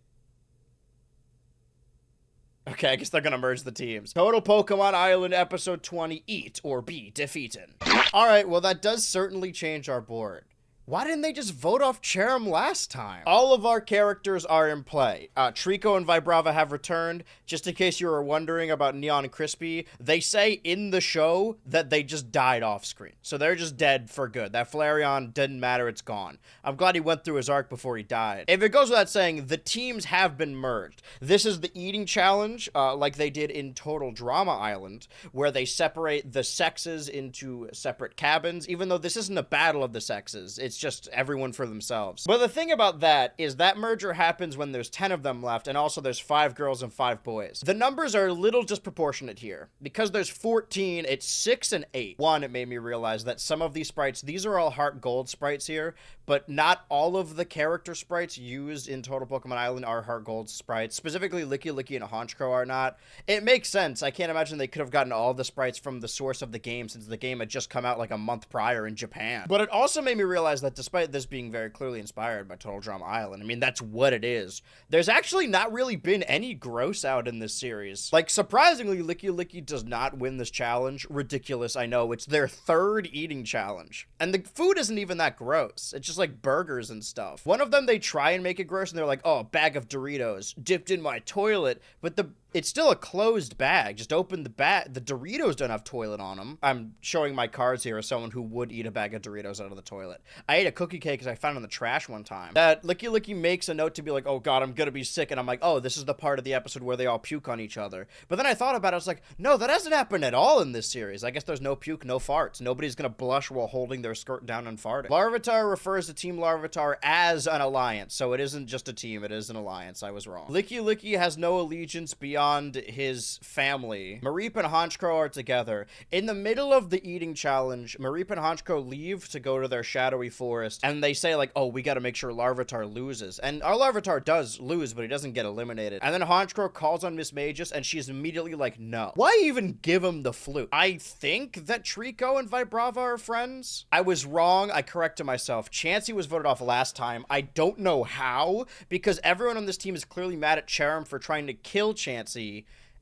Okay, I guess they're gonna merge the teams. Total Pokemon Island episode 20, Eat or Be Defeated. Alright, well, that does certainly change our board. Why didn't they just vote off Cherim last time? All of our characters are in play. Trico and Vibrava have returned. Just in case you were wondering about Neon and Crispy, they say in the show that they just died off screen. So they're just dead for good. That Flareon didn't matter, it's gone. I'm glad he went through his arc before he died. If it goes without saying, the teams have been merged. This is the eating challenge, like they did in Total Drama Island, where they separate the sexes into separate cabins, even though this isn't a battle of the sexes. It's just everyone for themselves. But the thing about that is that merger happens when there's 10 of them left, and also there's 5 girls and 5 boys. The numbers are a little disproportionate here. Because there's 14, it's 6 and 8. One, it made me realize that some of these sprites, these are all Heart Gold sprites here, but not all of the character sprites used in Total Pokemon Island are Heart Gold sprites. Specifically, Licky and Honchkrow are not. It makes sense. I can't imagine they could have gotten all the sprites from the source of the game, since the game had just come out like a month prior in Japan. But it also made me realize that despite this being very clearly inspired by Total Drama Island, I mean, that's what it is, there's actually not really been any gross out in this series. Like, surprisingly, Licky Licky does not win this challenge. Ridiculous, I know. It's their third eating challenge. And the food isn't even that gross. It's just like burgers and stuff. One of them, they try and make it gross, and they're like, oh, a bag of Doritos dipped in my toilet, but it's still a closed bag. Just open the bag. The Doritos don't have toilet on them. I'm showing my cards here as someone who would eat a bag of Doritos out of the toilet. I ate a cookie cake because I found it in the trash one time. That Licky Licky makes a note to be like, oh god, I'm gonna be sick. And I'm like, oh, this is the part of the episode where they all puke on each other. But then I thought about it. I was like, no, that hasn't happened at all in this series. I guess there's no puke, no farts. Nobody's gonna blush while holding their skirt down and farting. Larvitar refers to Team Larvitar as an alliance. So it isn't just a team. It is an alliance. I was wrong. Licky Licky has no allegiance beyond his family. Mareep and Honchkrow are together. In the middle of the eating challenge, Mareep and Honchkrow leave to go to their shadowy forest, and they say like, oh, we gotta make sure Larvitar loses. And our Larvitar does lose, but he doesn't get eliminated. And then Honchkrow calls on Miss Magus, and she's immediately like, no. Why even give him the flute? I think that Trico and Vibrava are friends. I was wrong. I corrected myself. Chansey was voted off last time. I don't know how, because everyone on this team is clearly mad at Cherim for trying to kill Chansey,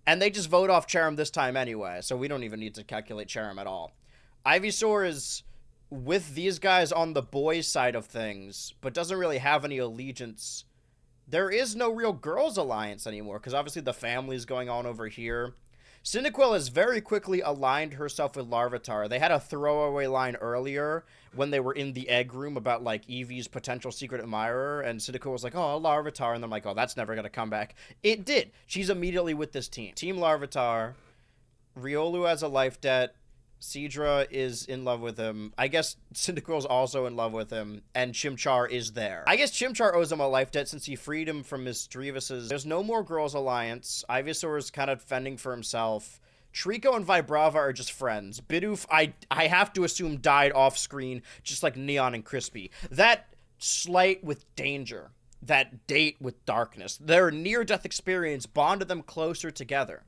and they just vote off Cherim this time anyway, so we don't even need to calculate Cherim at all. Ivysaur is with these guys on the boys' side of things, but doesn't really have any allegiance. There is no real girls' alliance anymore, because obviously the family's going on over here. Cyndaquil has very quickly aligned herself with Larvitar. They had a throwaway line earlier when they were in the egg room about, like, Eevee's potential secret admirer, and Cyndaquil was like, oh, Larvitar, and I'm like, oh, that's never gonna come back. It did. She's immediately with this team. Team Larvitar. Riolu has a life debt. Seadra is in love with him. I guess Cyndaquil's also in love with him, and Chimchar is there. I guess Chimchar owes him a life debt since he freed him from Miss Drevis's. There's no more Girls Alliance. Ivysaur is kind of fending for himself. Trico and Vibrava are just friends. Bidoof, I have to assume, died off screen, just like Neon and Crispy. That slight with danger, that date with darkness, their near-death experience bonded them closer together.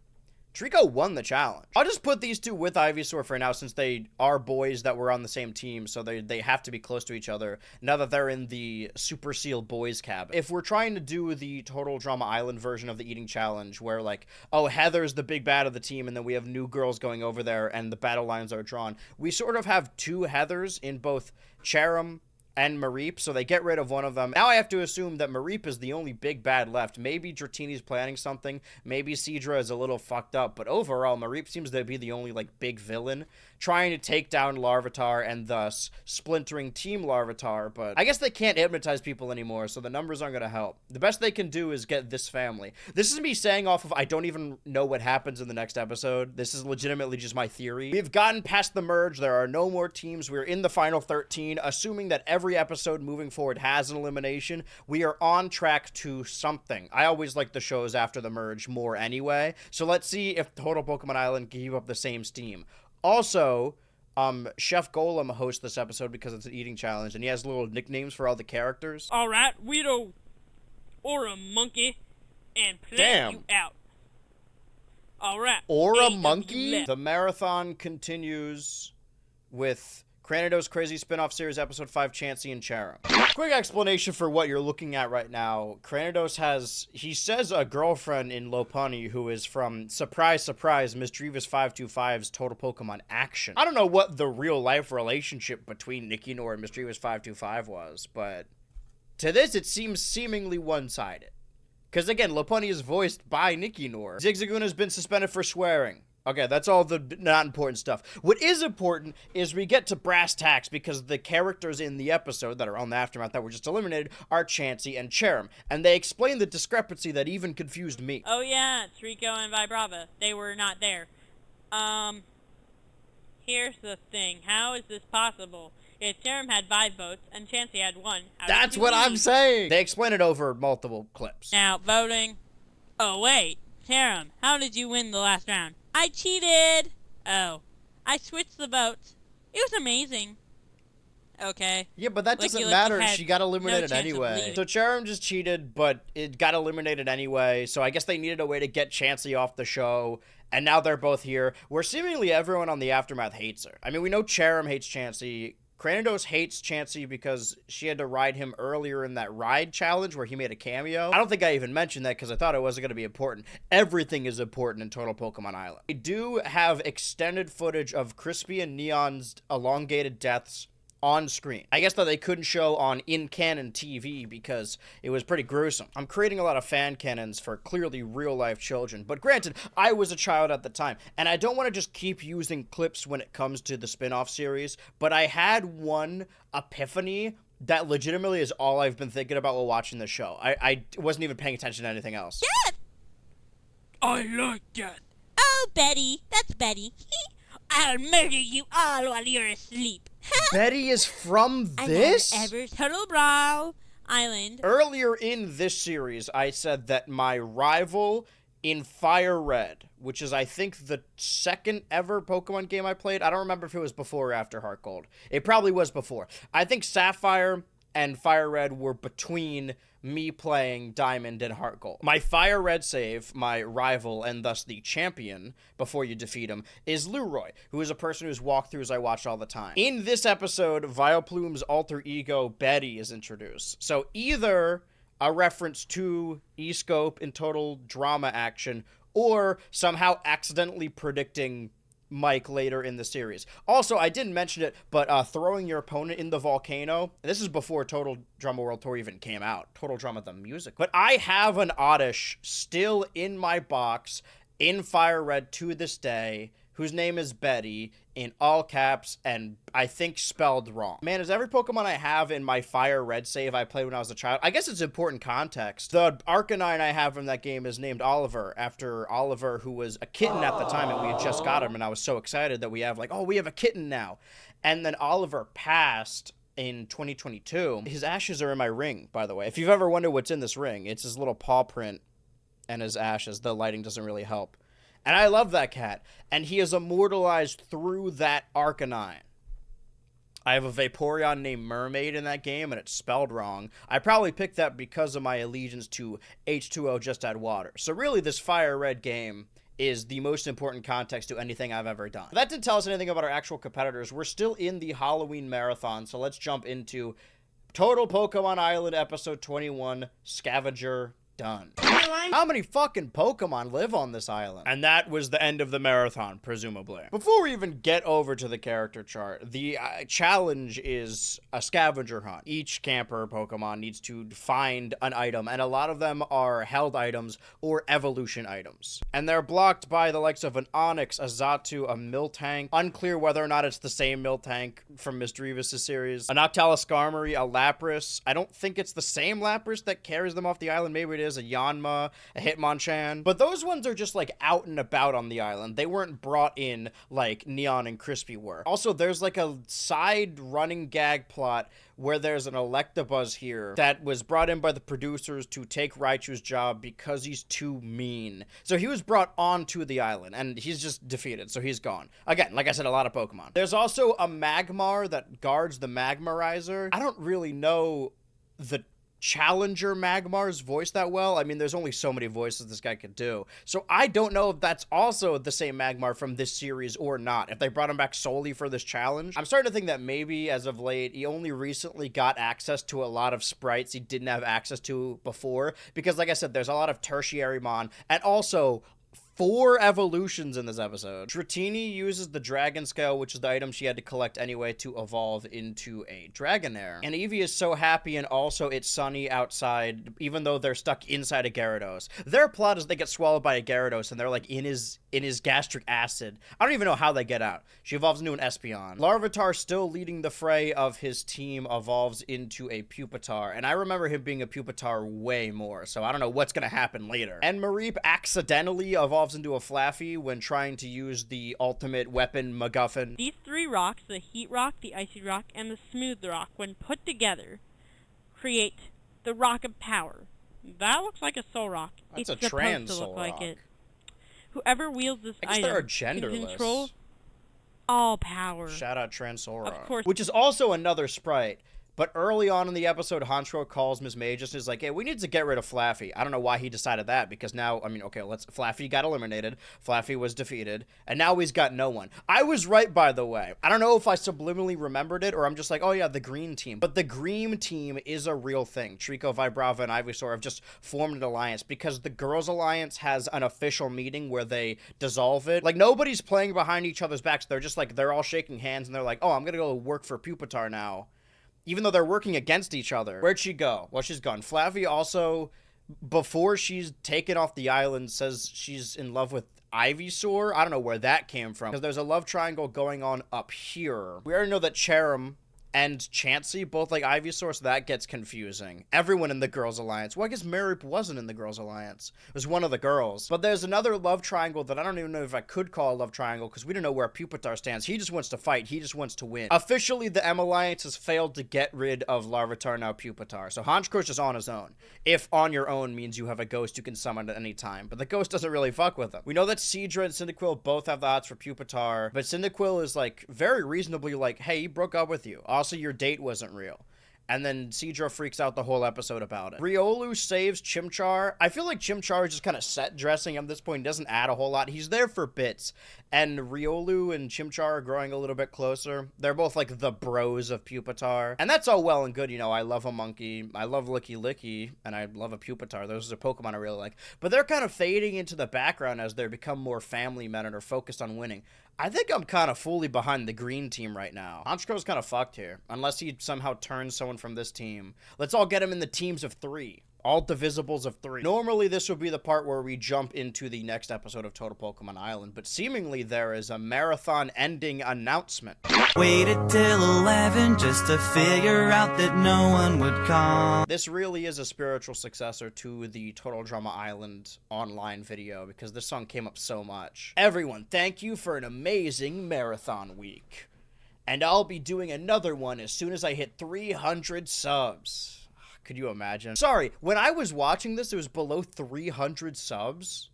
Trico won the challenge. I'll just put these two with Ivysaur for now, since they are boys that were on the same team, so they have to be close to each other now that they're in the Super Seal boys cabin. If we're trying to do the Total Drama Island version of the eating challenge, where like, oh, Heather's the big bad of the team, and then we have new girls going over there, and the battle lines are drawn, we sort of have two Heathers in both Cherim and Mareep, so they get rid of one of them. Now I have to assume that Mareep is the only big bad left. Maybe Dratini's planning something. Maybe Seadra is a little fucked up, but overall, Mareep seems to be the only, like, big villain, trying to take down Larvitar and thus splintering Team Larvitar, but I guess they can't hypnotize people anymore, so the numbers aren't gonna help. The best they can do is get this family. This is me saying off of I don't even know what happens in the next episode. This is legitimately just my theory. We've gotten past the merge. There are no more teams. We're in the final 13, assuming that every episode moving forward has an elimination. We are on track to something. I always like the shows after the merge more anyway, so let's see if Total Pokemon Island can keep up the same steam. Also, Chef Golem hosts this episode because it's an eating challenge, and he has little nicknames for all the characters. Alright, Weirdo, or a monkey, and play you out. Alright. Or a monkey? The marathon continues with Cranidos Crazy Spin-Off Series Episode 5, Chansey and Cherim. Quick explanation for what you're looking at right now. Cranidos has, he says, a girlfriend in Lopunny who is from, surprise, surprise, Miss Drevis 525's Total Pokemon Action. I don't know what the real-life relationship between Nickinoor and Miss Drevis 525 was, but to this, it seems seemingly one-sided. Because, again, Lopunny is voiced by Nickinoor. Zigzagoon has been suspended for swearing. Okay, that's all the not important stuff. What is important is we get to brass tacks, because the characters in the episode that are on the Aftermath that were just eliminated are Chansey and Cherim, and they explain the discrepancy that even confused me. Oh yeah, Trico and Vibrava, they were not there. Here's the thing, how is this possible? If Cherim had 5 votes and Chansey had 1, that's what I'm saying! They explain it over multiple clips. Now, voting. Oh wait, Cherim, how did you win the last round? I cheated! Oh. I switched the votes. It was amazing. Okay. Yeah, but that doesn't matter. She got eliminated anyway. So Cherim just cheated, but it got eliminated anyway, so I guess they needed a way to get Chansey off the show, and now they're both here, where seemingly everyone on the Aftermath hates her. I mean, we know Cherim hates Chansey, Kratos hates Chansey because she had to ride him earlier in that ride challenge where he made a cameo. I don't think I even mentioned that because I thought it wasn't going to be important. Everything is important in Total Pokemon Island. We do have extended footage of Crispy and Neon's elongated deaths on screen. I guess that they couldn't show on in-canon TV because it was pretty gruesome. I'm creating a lot of fan canons for clearly real-life children, but granted, I was a child at the time, and I don't want to just keep using clips when it comes to the spin-off series, but I had one epiphany that legitimately is all I've been thinking about while watching the show. I wasn't even paying attention to anything else. Dad! I like that. Oh, Betty. That's Betty. I'll murder you all while you're asleep. Betty is from this? Ever Turtle Brow Island. Earlier in this series, I said that my rival in Fire Red, which is, I think, the second ever Pokemon game I played. I don't remember if it was before or after Heart Gold. It probably was before. I think Sapphire and Fire Red were between me playing Diamond and Heart Gold. My Fire Red save, my rival, and thus the champion, before you defeat him, is Leroy, who is a person whose walkthroughs I watch all the time. In this episode, Vileplume's alter ego, Betty, is introduced. So either a reference to E-Scope in Total Drama Action, or somehow accidentally predicting Mike later in the series. Also, I didn't mention it, but throwing your opponent in the volcano, this is before Total Drama World Tour even came out. Total Drama the music. But I have an Oddish still in my box in Fire Red to this day, whose name is Betty, in all caps, and I think spelled wrong. Man, is every Pokemon I have in my Fire Red save I played when I was a child? I guess it's important context. The Arcanine I have in that game is named Oliver, after Oliver, who was a kitten at the time, and we had just got him, and I was so excited that we have, like, oh, we have a kitten now. And then Oliver passed in 2022. His ashes are in my ring, by the way. If you've ever wondered what's in this ring, it's his little paw print and his ashes. The lighting doesn't really help. And I love that cat. And he is immortalized through that Arcanine. I have a Vaporeon named Mermaid in that game, and it's spelled wrong. I probably picked that because of my allegiance to H2O Just Add Water. So really, this Fire Red game is the most important context to anything I've ever done. That didn't tell us anything about our actual competitors. We're still in the Halloween Marathon, so let's jump into Total Pokemon Island Episode 21, Scavenger Done. How many fucking Pokemon live on this island? And that was the end of the marathon, presumably. Before we even get over to the character chart, the challenge is a scavenger hunt. Each camper Pokemon needs to find an item, and a lot of them are held items or evolution items. And they're blocked by the likes of an Onix, a Xatu, a Miltank. Unclear whether or not it's the same Miltank from Miss Drevis' series. A Noctowl Skarmory, a Lapras. I don't think it's the same Lapras that carries them off the island. Maybe it is a Yanma, a Hitmonchan. But those ones are just like out and about on the island. They weren't brought in like Neon and Crispy were. Also, there's like a side running gag plot where there's an Electabuzz here that was brought in by the producers to take Raichu's job because he's too mean. So he was brought onto the island, and he's just defeated, so he's gone. Again, like I said, a lot of Pokemon. There's also a Magmar that guards the Magmarizer. I don't really know the Challenger Magmar's voice that well. I mean, there's only so many voices this guy could do. So I don't know if that's also the same Magmar from this series or not, if they brought him back solely for this challenge. I'm starting to think that maybe, as of late, he only recently got access to a lot of sprites he didn't have access to before, because like I said, there's a lot of tertiary mon, and also 4 evolutions in this episode. Dratini uses the Dragon Scale, which is the item she had to collect anyway to evolve into a Dragonair. And Eevee is so happy, and also it's sunny outside, even though they're stuck inside a Gyarados. Their plot is they get swallowed by a Gyarados, and they're like in his gastric acid. I don't even know how they get out. She evolves into an Espeon. Larvitar, still leading the fray of his team, evolves into a Pupitar. And I remember him being a Pupitar way more, so I don't know what's gonna happen later. And Mareep accidentally evolves into a Flaffy when trying to use the ultimate weapon MacGuffin. These 3 rocks, the Heat Rock, the Icy Rock, and the Smooth Rock, when put together, create the Rock of Power. That looks like a Soul Rock. That's it's a supposed trans to look Soul like Rock. it. Whoever wields this I guess item they're can genderless. control all power. Shout out Trans Soul Rock. Of course. Which is also another sprite. But early on in the episode, Honchkrow calls Miss Magus and is like, hey, we need to get rid of Flaffy. I don't know why he decided that, because now, I mean, okay, Flaffy got eliminated, Flaffy was defeated, and now he's got no one. I was right, by the way. I don't know if I subliminally remembered it, or I'm just like, oh yeah, the green team. But the green team is a real thing. Trico, Vibrava, and Ivysaur have just formed an alliance, because the Girls Alliance has an official meeting where they dissolve it. Like, nobody's playing behind each other's backs. They're just like, they're all shaking hands, and they're like, oh, I'm gonna go work for Pupitar now. Even though they're working against each other. Where'd she go? Well, she's gone. Flaffy also, before she's taken off the island, says she's in love with Ivysaur. I don't know where that came from, because there's a love triangle going on up here. We already know that Cherim and Chansey both like Ivysaur, so that gets confusing. Everyone in the Girls Alliance. Well, I guess Mareep wasn't in the Girls Alliance. It was one of the girls. But there's another love triangle that I don't even know if I could call a love triangle, because we don't know where Pupitar stands. He just wants to fight. He just wants to win. Officially, the M Alliance has failed to get rid of Larvitar, now Pupitar. So Honchkrow is on his own. If on your own means you have a ghost you can summon at any time. But the ghost doesn't really fuck with him. We know that Seadra and Cyndaquil both have the hots for Pupitar. But Cyndaquil is like, very reasonably like, hey, he broke up with you. Also, your date wasn't real. And then Seadra freaks out the whole episode about it. Riolu saves Chimchar. I feel like Chimchar is just kind of set dressing at this point. He doesn't add a whole lot. He's there for bits. And Riolu and Chimchar are growing a little bit closer. They're both like the bros of Pupitar. And that's all well and good, you know. I love a monkey. I love Licky Licky. And I love a Pupitar. Those are Pokemon I really like. But they're kind of fading into the background as they become more family men and are focused on winning. I think I'm kind of fully behind the green team right now. Honchkrow's kind of fucked here. Unless he somehow turns someone from this team. Let's all get him in the teams of 3. All divisibles of 3. Normally, this would be the part where we jump into the next episode of Total Pokemon Island, but seemingly there is a marathon ending announcement. Waited till 11 just to figure out that no one would come. This really is a spiritual successor to the Total Drama Island online video, because this song came up so much. Everyone, thank you for an amazing marathon week. And I'll be doing another one as soon as I hit 300 subs. Could you imagine? Sorry, when I was watching this, it was below 300 subs.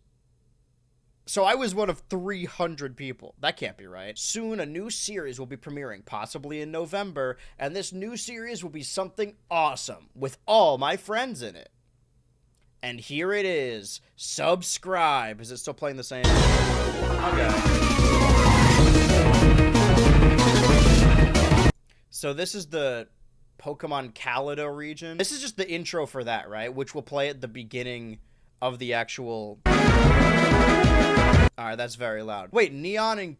So I was one of 300 people. That can't be right. Soon, a new series will be premiering, possibly in November, and this new series will be something awesome, with all my friends in it. And here it is. Subscribe. Is it still playing the same? Okay. So this is the Pokemon Kaleido region. This is just the intro for that, right? Which will play at the beginning of the actual... Alright, that's very loud. Wait, Neon and...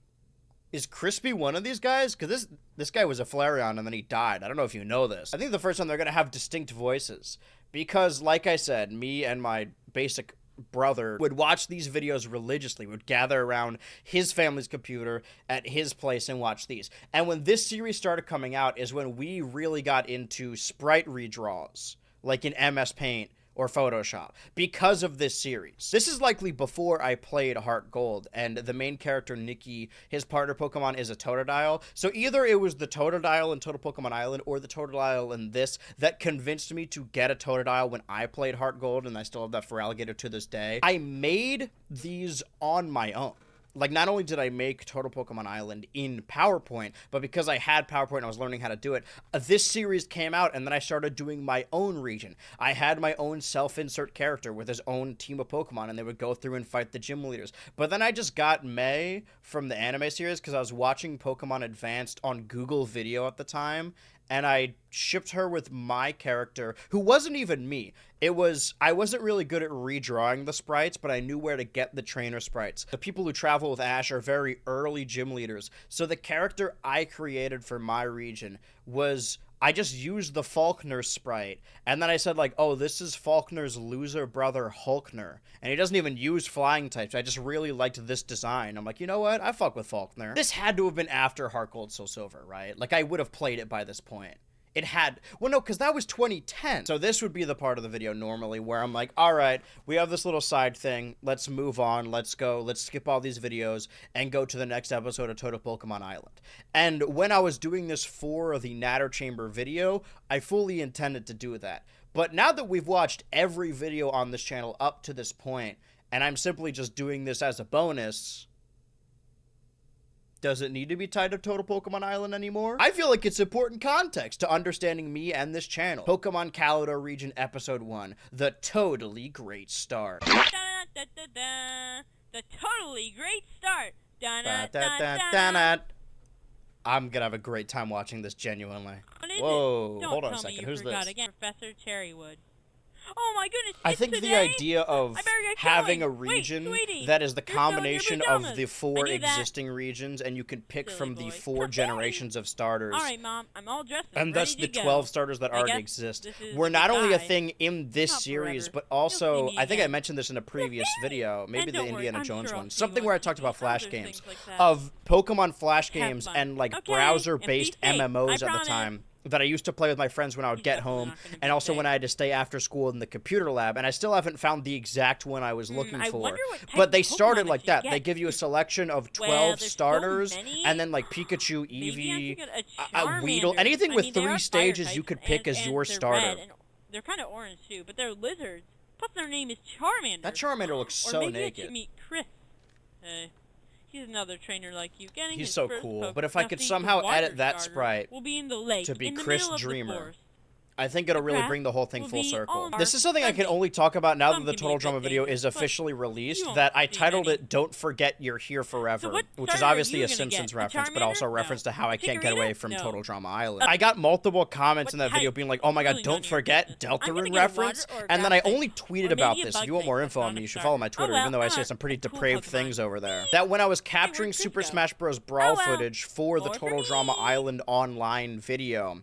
Is Crispy one of these guys? Because this guy was a Flareon and then he died. I don't know if you know this. I think the first time they're going to have distinct voices. Because, like I said, me and my basic brother would watch these videos religiously, would gather around his family's computer at his place and watch these. And when this series started coming out is when we really got into sprite redraws, like in MS Paint or Photoshop, because of this series. This is likely before I played Heart Gold, and the main character, Nikki, his partner Pokemon is a Totodile. So either it was the Totodile in Total Pokemon Island or the Totodile in this that convinced me to get a Totodile when I played Heart Gold, and I still have that for Alligator to this day. I made these on my own. Like, not only did I make Total Pokemon Island in PowerPoint, but because I had PowerPoint and I was learning how to do it, this series came out, and then I started doing my own region. I had my own self-insert character with his own team of Pokemon, and they would go through and fight the gym leaders. But then I just got May from the anime series because I was watching Pokemon Advanced on Google Video at the time, and I shipped her with my character, who wasn't even me. I wasn't really good at redrawing the sprites, but I knew where to get the trainer sprites. The people who travel with Ash are very early gym leaders, so the character I created for my region was... I just used the Faulkner sprite, and then I said, like, oh, this is Faulkner's loser brother, Hulkner, and he doesn't even use flying types. I just really liked this design. I'm like, you know what? I fuck with Faulkner. This had to have been after Heart Gold, Soul Silver, right? Like, I would have played it by this point. It had... Well, no, because that was 2010. So this would be the part of the video normally where I'm like, all right, we have this little side thing. Let's move on. Let's go. Let's skip all these videos and go to the next episode of Total Pokemon Island. And when I was doing this for the Natter Chamber video, I fully intended to do that. But now that we've watched every video on this channel up to this point, and I'm simply just doing this as a bonus... Does it need to be tied to Total Pokemon Island anymore? I feel like it's important context to understanding me and this channel. Pokemon Kaleido Region Episode 1, The Totally Great Start. Da, da, da, da. The totally great start. Da, da, da, da, da. I'm gonna have a great time watching this, genuinely. What is Whoa, it? Don't hold on a tell me second. you Who's forgot this? Again. Professor Cherrywood. Oh my goodness, I it's think today? the idea of I better get having going. a region Wait, sweetie, that is the you're spilling your combination of pajamas. the 4 I knew that. existing regions, and you can pick Silly from the boy. 4 generations of starters. All right, Mom, I'm all dressed and And thus ready the to 12 go. starters that I already guess exist this is were not only a goodbye. thing in this Not series, forever. but You'll also, see me I think I again. mentioned this in a previous video, maybe And the don't worry, Indiana I'm Jones sure I'll one, see something you where I on talked about TV, Flash other games, things like that. of Pokemon Flash Have games fun. and like Okay, browser-based and be safe. MMOs I at the promise. time that I used to play with my friends when I would get home, and also when I had to stay after school in the computer lab, and I still haven't found the exact one I was looking I for. wonder what type But they of started Pokemon like I should that. get. They give you a selection of 12 Well, there's so starters, many. and then like Pikachu, Maybe I Eevee, should get a Weedle, Charmander. anything I with mean, they 3 are stages fire you could types, pick as and your they're starter. red, and they're kind of orange too, but they're lizards. Plus their name is Charmander. That Charmander looks or so maybe I naked. should meet Chris. He's another trainer like you. Getting He's his so first cool. Poke- But if I Now, could see, the somehow water edit that starter sprite will be in the lake, to be in the Chris middle of the Dreamer, forest. I think it'll really craft bring the whole thing will full be circle. all This is something I can only talk about now that Some the can be Total a bit Drama video is dangerous, but officially released, you won't that I see titled many. it Don't Forget You're Here Forever, what which is starter are obviously you a gonna Simpsons get? A reference, but also a Charmander? reference to how I can't get Chikorita? away from No. Total Drama Island. I got multiple comments in that video type? being like, oh my god, Really don't none of your forget business. I'm gonna Deltarune get a reference, water or and then I grass only type. tweeted Or about maybe a this. If bug you want more type, info that's on me, not you a should starter. follow my Twitter, Oh, well, even though I say alright. some pretty A cool depraved Pokemon. things over there. That when I was capturing where'd Chris Super go? Smash Bros. Brawl Oh, well. footage for the More for Total Drama me. Island online video,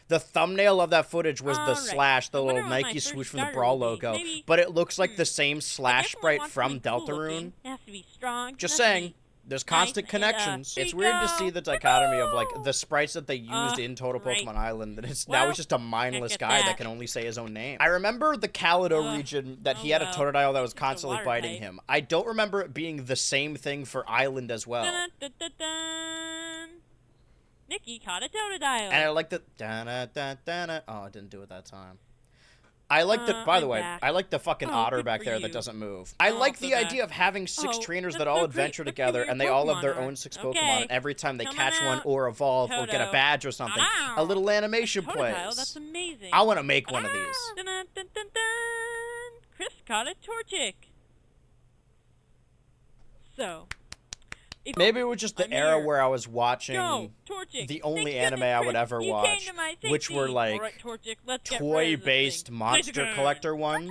the thumbnail of that footage was the Alright. slash, the I wonder little what my Nike first swoosh from the starter Brawl will be. logo, Maybe- but it looks like the same I slash guess one sprite wants from to be cool Deltarune. looking. It has to be strong. Just has to saying, be there's nice constant and, connections. It's here weird you to go. see the dichotomy of like the sprites that they used Uh, in Total right. Pokemon Island, and it's now Well, it's just a mindless can't guy get that that. can only say his own name. I remember the Kaleido region that he had a well. Totodile that was It's a constantly water biting type. him. I don't remember it being the same thing for Island as well. Dun, dun, dun, dun. Nikki caught a Totodile. And I like the da-na-da-da-na. Oh, it didn't do it that time. I like the, by the I'm way, back. I like the fucking Oh, otter good back for there that you. doesn't move. I Oh, like so the back. idea of having 6 Oh, trainers that's that all so great. adventure Let's see together where and your they all have Pokemon their are. own 6 Okay. Pokemon, and every time they Come catch on one out. or evolve or get a Toto. badge or something, a little animation Totodile, plays. that's amazing. I want to make one of these. Dun, dun, dun, dun, dun. Chris caught a Torchic. So, if Maybe it was just the I'm era here. where I was watching Go, Torchic. the only Thank anime goodness, I would Chris, ever you watch, came to my which were safety. like All right, Torchic, let's get rid of this toy-based thing. monster Blaziken. collector ones.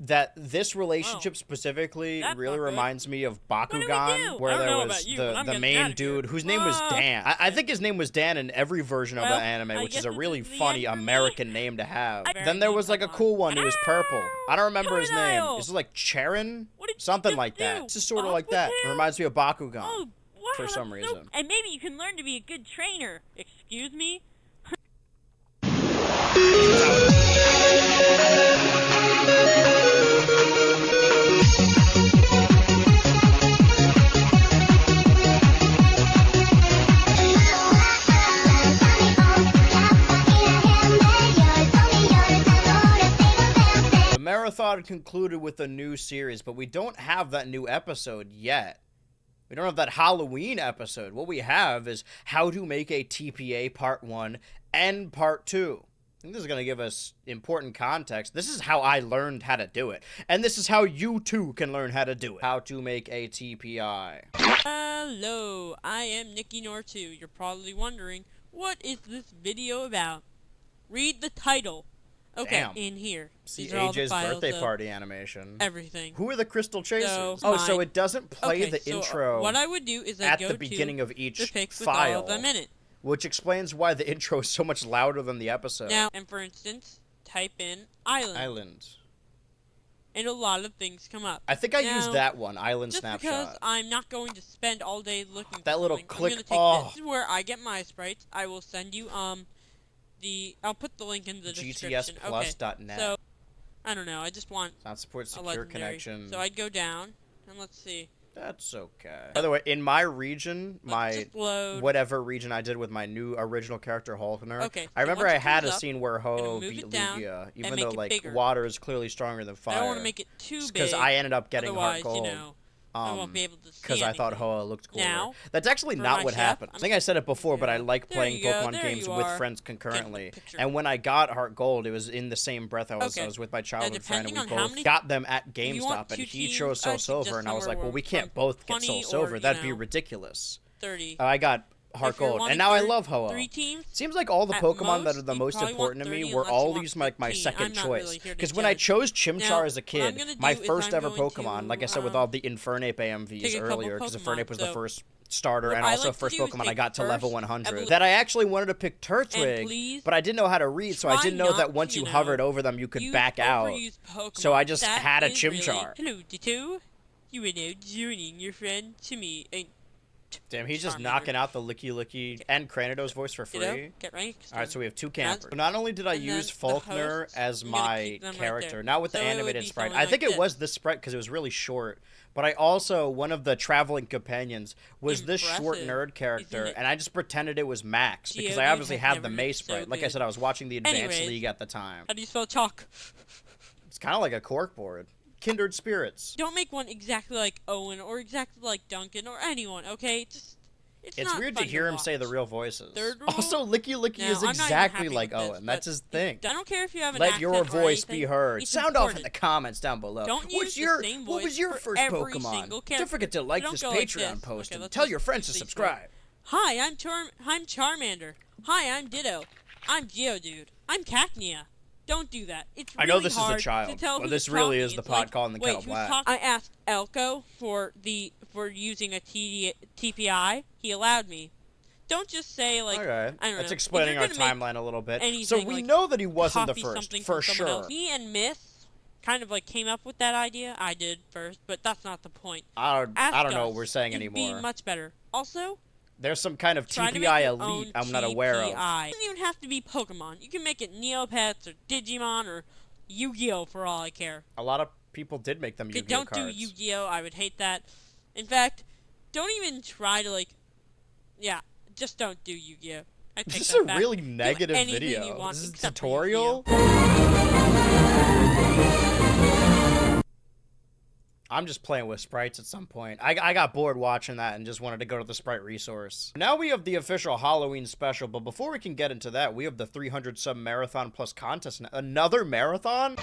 That this relationship specifically That really fucker. reminds me of do we Bakugan, do? where I don't there know was about you, but I'm the getting main outta here. dude whose name was Whoa. Dan. I think his name was Dan in every version of Well, the anime, I which is guess a this really is the funny end for me. American name to have. I Then there was like a cool one who was purple. I don't remember his name. Totodile. This is like Charon? What did you Something just like that. do? This is sort of Off like with that. It him? reminds me of Bakugan. Oh, wow, For some that's so- reason. And maybe you can learn to be a good trainer. Excuse me? The marathon concluded with a new series, but we don't have that new episode yet. We don't have that Halloween episode. What we have is how to make a TPA Part 1 and Part 2. I think this is going to give us important context. This is how I learned how to do it. And this is how you too can learn how to do it. How to make a TPI. Hello, I am Nikki Nor2. You're probably wondering, what is this video about? Read the title. Okay, Damn. in here. See These are all the AJ's files birthday of party animation. everything. Who are the Crystal Chasers? So, oh, so mine. it doesn't play Okay, the so, intro what I would do is I at go the to beginning of each the pics with file, all of them in it. which explains why the intro is so much louder than the episode. Now, and for instance, type in island. Island. And a lot of things come up. I think I Now, used that one, Island just Snapshot. because I'm not going to spend all day looking That for little something, click- I'm gonna take oh. this is where I get my sprites. I will send you I'll put the link in the description. GTSplus.net. Okay, so I don't know. I just want Sound support a secure legendary. connection. So I'd go down and let's see. That's okay. By the way, in my region, my just load. whatever region I did with my new original character, Hulkner, Okay, I so remember once I it had comes a up, scene where Ho gonna move beat it down Lugia, and even make though it like bigger. water is clearly stronger than fire. I don't want to make it too big. Because I ended up getting otherwise, Heart Gold you know, I won't be able to see because I thought anything. Hoa looked cooler. Now, That's actually for not my what chef, happened. I think I said it before, but I like There playing you go, Pokemon there games you with are. friends Get the concurrently. picture. And when I got Heart Gold, it was in the same breath I was Okay. with my childhood friend, and depending we on how both many- got them at If you want GameStop, and 2 he teams, chose Soul I'd Silver, suggest and I was like, somewhere well, we from can't both get 20 Soul or, Silver. you That'd be know, ridiculous. 30. I got Heart If you're Gold, wanting and now I thir- love Hoa. 3 teams, Seems like all the at Pokemon that most, are the you'd most probably important want to me 30 were unless you want always like my 15. second I'm not choice. really here to Because when I judge. chose Chimchar Now, as a what I'm kid, gonna my do is first I'm ever going Pokemon, to, like I said with all the Infernape AMVs take a couple earlier, because Pokemon, Infernape was the so first starter what and I also like to first do is Pokemon I take got to level first 100. That I actually wanted to pick Turtwig, please but I didn't know how to read, so I try didn't know not that once to, you you hovered know, over them, you could use back out. overused Pokemon. So I just That had a is really- Chimchar. Hello, Ditto. You are now joining your friend Timmy. Damn, he's just Charmander. knocking out the Licky and Cranido's voice for Ditto, free. get ranked. Alright, so we have 2 And- campers. Not only did I and use then the Faulkner hosts, as I'm gonna my keep them right character, there. not with the So it would animated be sprite. something I like think it this. was this sprite because it was really short. But I also, one of the traveling companions was this short Impressive, nerd character, isn't it? and I just pretended it was Max because I Geodude obviously has had the never May looked so sprite. Like I good. said, I was watching the Advanced Anyways, League at the time. How do you spell chalk? It's kind of like a corkboard. Kindred Spirits. Don't make one exactly like Owen or exactly like Duncan or anyone, okay? It's It's not weird to fun hear him watch. say the real voices. Third rule? Also, Licky No, is I'm not even exactly happy like with this, Owen. That's but his thing. I don't care if you have an Let accent your or voice be anything, heard. it's Sound off in important. the comments down below. Don't use What's the your same what was voice your for first every Pokemon? single Don't character. forget to like Don't this go like Patreon this. post Okay, and let's tell just your friends to quickly subscribe. Hi, I'm Charmander. Hi, I'm Ditto. I'm Geodude. I'm Cacnea. Don't do that. It's really I know this is a hard child, to tell but who's this really talking. is the It's pod like, calling the wait, kettle who's black. talking? I asked Elko for using a TPI. He allowed me. Don't just say like. Okay, I don't that's know. If explaining you're our gonna make timeline a little bit. So anything, we like, know that he wasn't the copy first, something for from someone sure. else. Me and Myth kind of like came up with that idea. I did first, but that's not the point. I don't know Ask what we're us. saying It'd anymore. Be much better. Also, There's some kind of try to make TPI your elite own I'm not aware of. TPI. It doesn't even have to be Pokemon. You can make it Neopets or Digimon or Yu-Gi-Oh for all I care. A lot of people did make them Okay, Yu-Gi-Oh don't do cards. Yu-Gi-Oh. I would hate that. In fact, don't even try to like. Yeah, just don't do Yu-Gi-Oh. I take This is that a back. really Do negative anything video. you want This is a except for tutorial? I'm just playing with sprites at some point. I got bored watching that and just wanted to go to the sprite resource. Now we have the official Halloween special, but before we can get into that, we have the 300 sub marathon plus contest. Another marathon?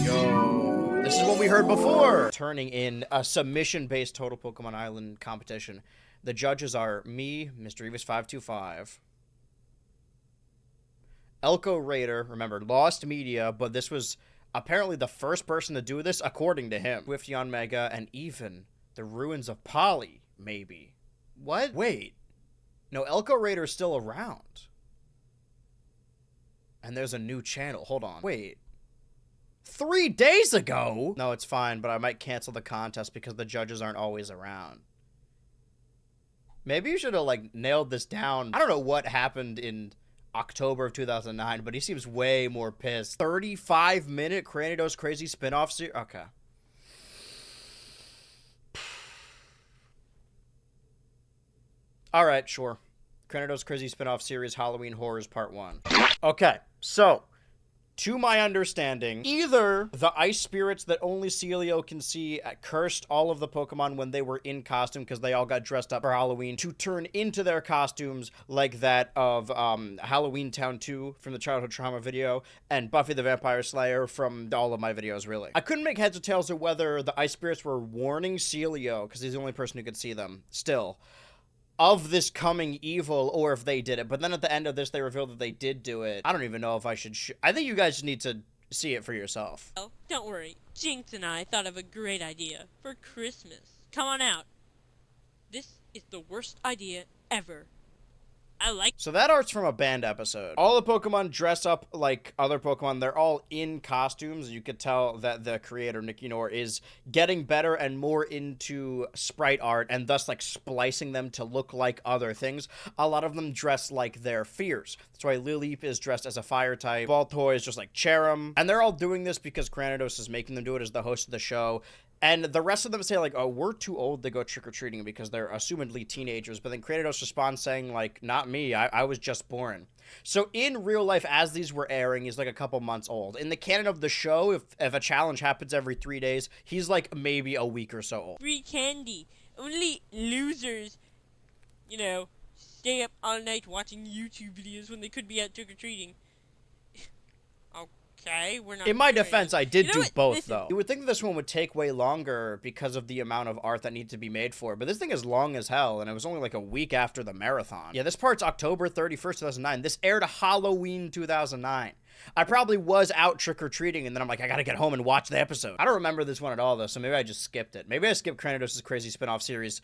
Yo, this is what we heard before. Turning in a submission-based Total Pokemon Island competition. The judges are me, Mr. Evis525, Elko Raider, remember, lost media, but this was apparently the first person to do this, according to him. Swiftion Mega, and even the Ruins of Poly, maybe. What? Wait. No, Elko Raider's still around. And there's a new channel. Hold on. Wait. 3 days ago? No, it's fine, but I might cancel the contest because the judges aren't always around. Maybe you should have, like, nailed this down. I don't know what happened in October of 2009, but he seems way more pissed. 35-minute Cranidos Crazy spin-off series? Okay. Alright, sure. Cranidos Crazy spin-off series Halloween Horrors Part 1. Okay, so, to my understanding, either the ice spirits that only Celio can see cursed all of the Pokemon when they were in costume because they all got dressed up for Halloween to turn into their costumes like that of Halloween Town 2 from the Childhood Trauma video and Buffy the Vampire Slayer from all of my videos, really. I couldn't make heads or tails of whether the ice spirits were warning Celio, because he's the only person who could see them, still, of this coming evil, or if they did it. But then at the end of this, they revealed that they did do it. I don't even know if I should I think you guys need to see it for yourself. Oh, don't worry. Jinx and I thought of a great idea for Christmas. Come on out. This is the worst idea ever. I like. So that art's from a band episode. All the Pokemon dress up like other Pokemon. They're all in costumes. You could tell that the creator, Nicky Nor, is getting better and more into sprite art and thus like splicing them to look like other things. A lot of them dress like their fears. That's why Lileep is dressed as a fire type. Baltoy is just like Cherim. And they're all doing this because Cranidos is making them do it as the host of the show. And the rest of them say, like, oh, we're too old to go trick-or-treating because they're assumedly teenagers. But then Kratos responds saying, like, not me, I was just born. So in real life, as these were airing, he's like a couple months old. In the canon of the show, if a challenge happens every 3 days, he's like maybe a week or so old. Free candy. Only losers, you know, stay up all night watching YouTube videos when they could be out trick-or-treating. Okay, we're not. In my defense, I did do both, Listen. though. You would think that this one would take way longer because of the amount of art that needs to be made for it, but this thing is long as hell, and it was only like a week after the marathon. Yeah, this part's October 31st, 2009. This aired Halloween 2009. I probably was out trick-or-treating, and then I'm like, I gotta get home and watch the episode. I don't remember this one at all, though, so maybe I just skipped it. Maybe I skipped Kratos' crazy spin-off series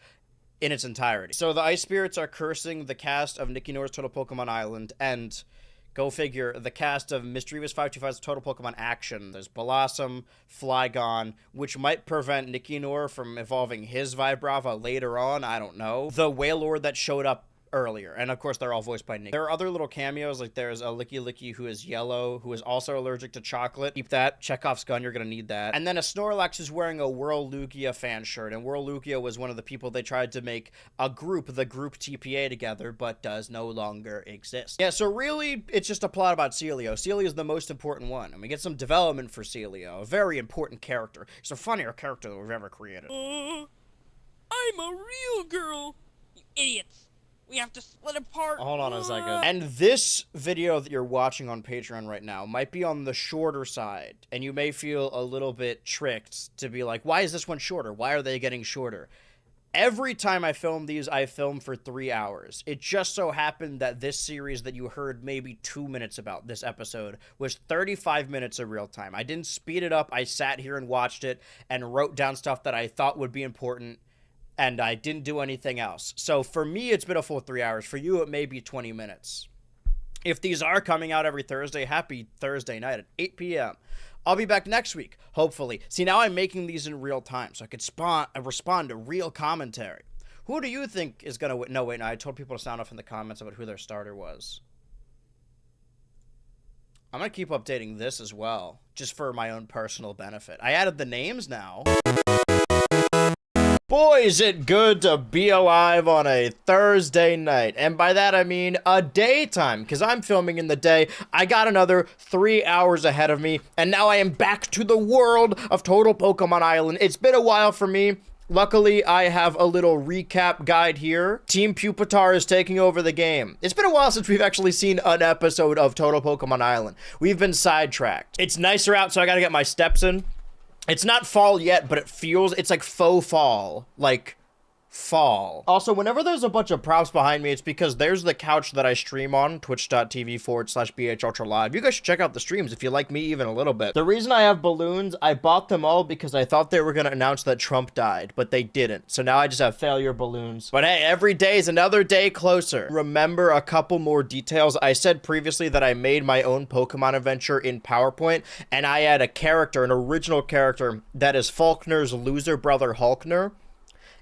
in its entirety. So the Ice Spirits are cursing the cast of Nicky Noir's Total Pokemon Island, and... go figure, the cast of Mischievous 525's Total Pokemon Action. There's Blossom, Flygon, which might prevent Nicky Noir from evolving his Vibrava later on, I don't know. The Wailord that showed up earlier, and of course they're all voiced by Nick. There are other little cameos, like there's a Licky Licky who is yellow, who is also allergic to chocolate. Keep that. Chekhov's gun, you're gonna need that. And then a Snorlax who's wearing a Whirlugia fan shirt, and Whirlugia was one of the people they tried to make a group, the group TPA together, but does no longer exist. Yeah, so really, it's just a plot about Celio. Celio is the most important one, and we get some development for Celio, a very important character. He's the funnier character that we've ever created. I'm a real girl! You idiots! We have to split apart. Hold on a second. And this video that you're watching on Patreon right now might be on the shorter side, and you may feel a little bit tricked to be like, why is this one shorter? Why are they getting shorter? Every time I film these, I film for 3 hours. It just so happened that this series that you heard maybe 2 minutes about, this episode, was 35 minutes of real time. I didn't speed it up. I sat here and watched it and wrote down stuff that I thought would be important, and I didn't do anything else. So for me, it's been a full 3 hours. For you, it may be 20 minutes. If these are coming out every Thursday, happy Thursday night at 8 p.m. I'll be back next week, hopefully. See, now I'm making these in real time, so I could respond to real commentary. Who do you think is going to... No, wait, no, I told people to sound off in the comments about who their starter was. I'm going to keep updating this as well, just for my own personal benefit. I added the names now. Boy, is it good to be alive on a Thursday night. And by that, I mean a daytime, because I'm filming in the day. I got another 3 hours ahead of me, and now I am back to the world of Total Pokemon Island. It's been a while for me. Luckily, I have a little recap guide here. Team Pupitar is taking over the game. It's been a while since we've actually seen an episode of Total Pokemon Island. We've been sidetracked. It's nicer out, so I gotta get my steps in. It's not fall yet, but it feels, it's like faux fall. Like, fall. Also, whenever there's a bunch of props behind me, it's because there's the couch that I stream on, twitch.tv/BHUltraLive. You guys should check out the streams if you like me even a little bit. The reason I have balloons, I bought them all because I thought they were going to announce that Trump died, but they didn't. So now I just have failure balloons. But hey, every day is another day closer. Remember a couple more details. I said previously that I made my own Pokemon adventure in PowerPoint, and I had a character, an original character, that is Faulkner's loser brother Hulkner.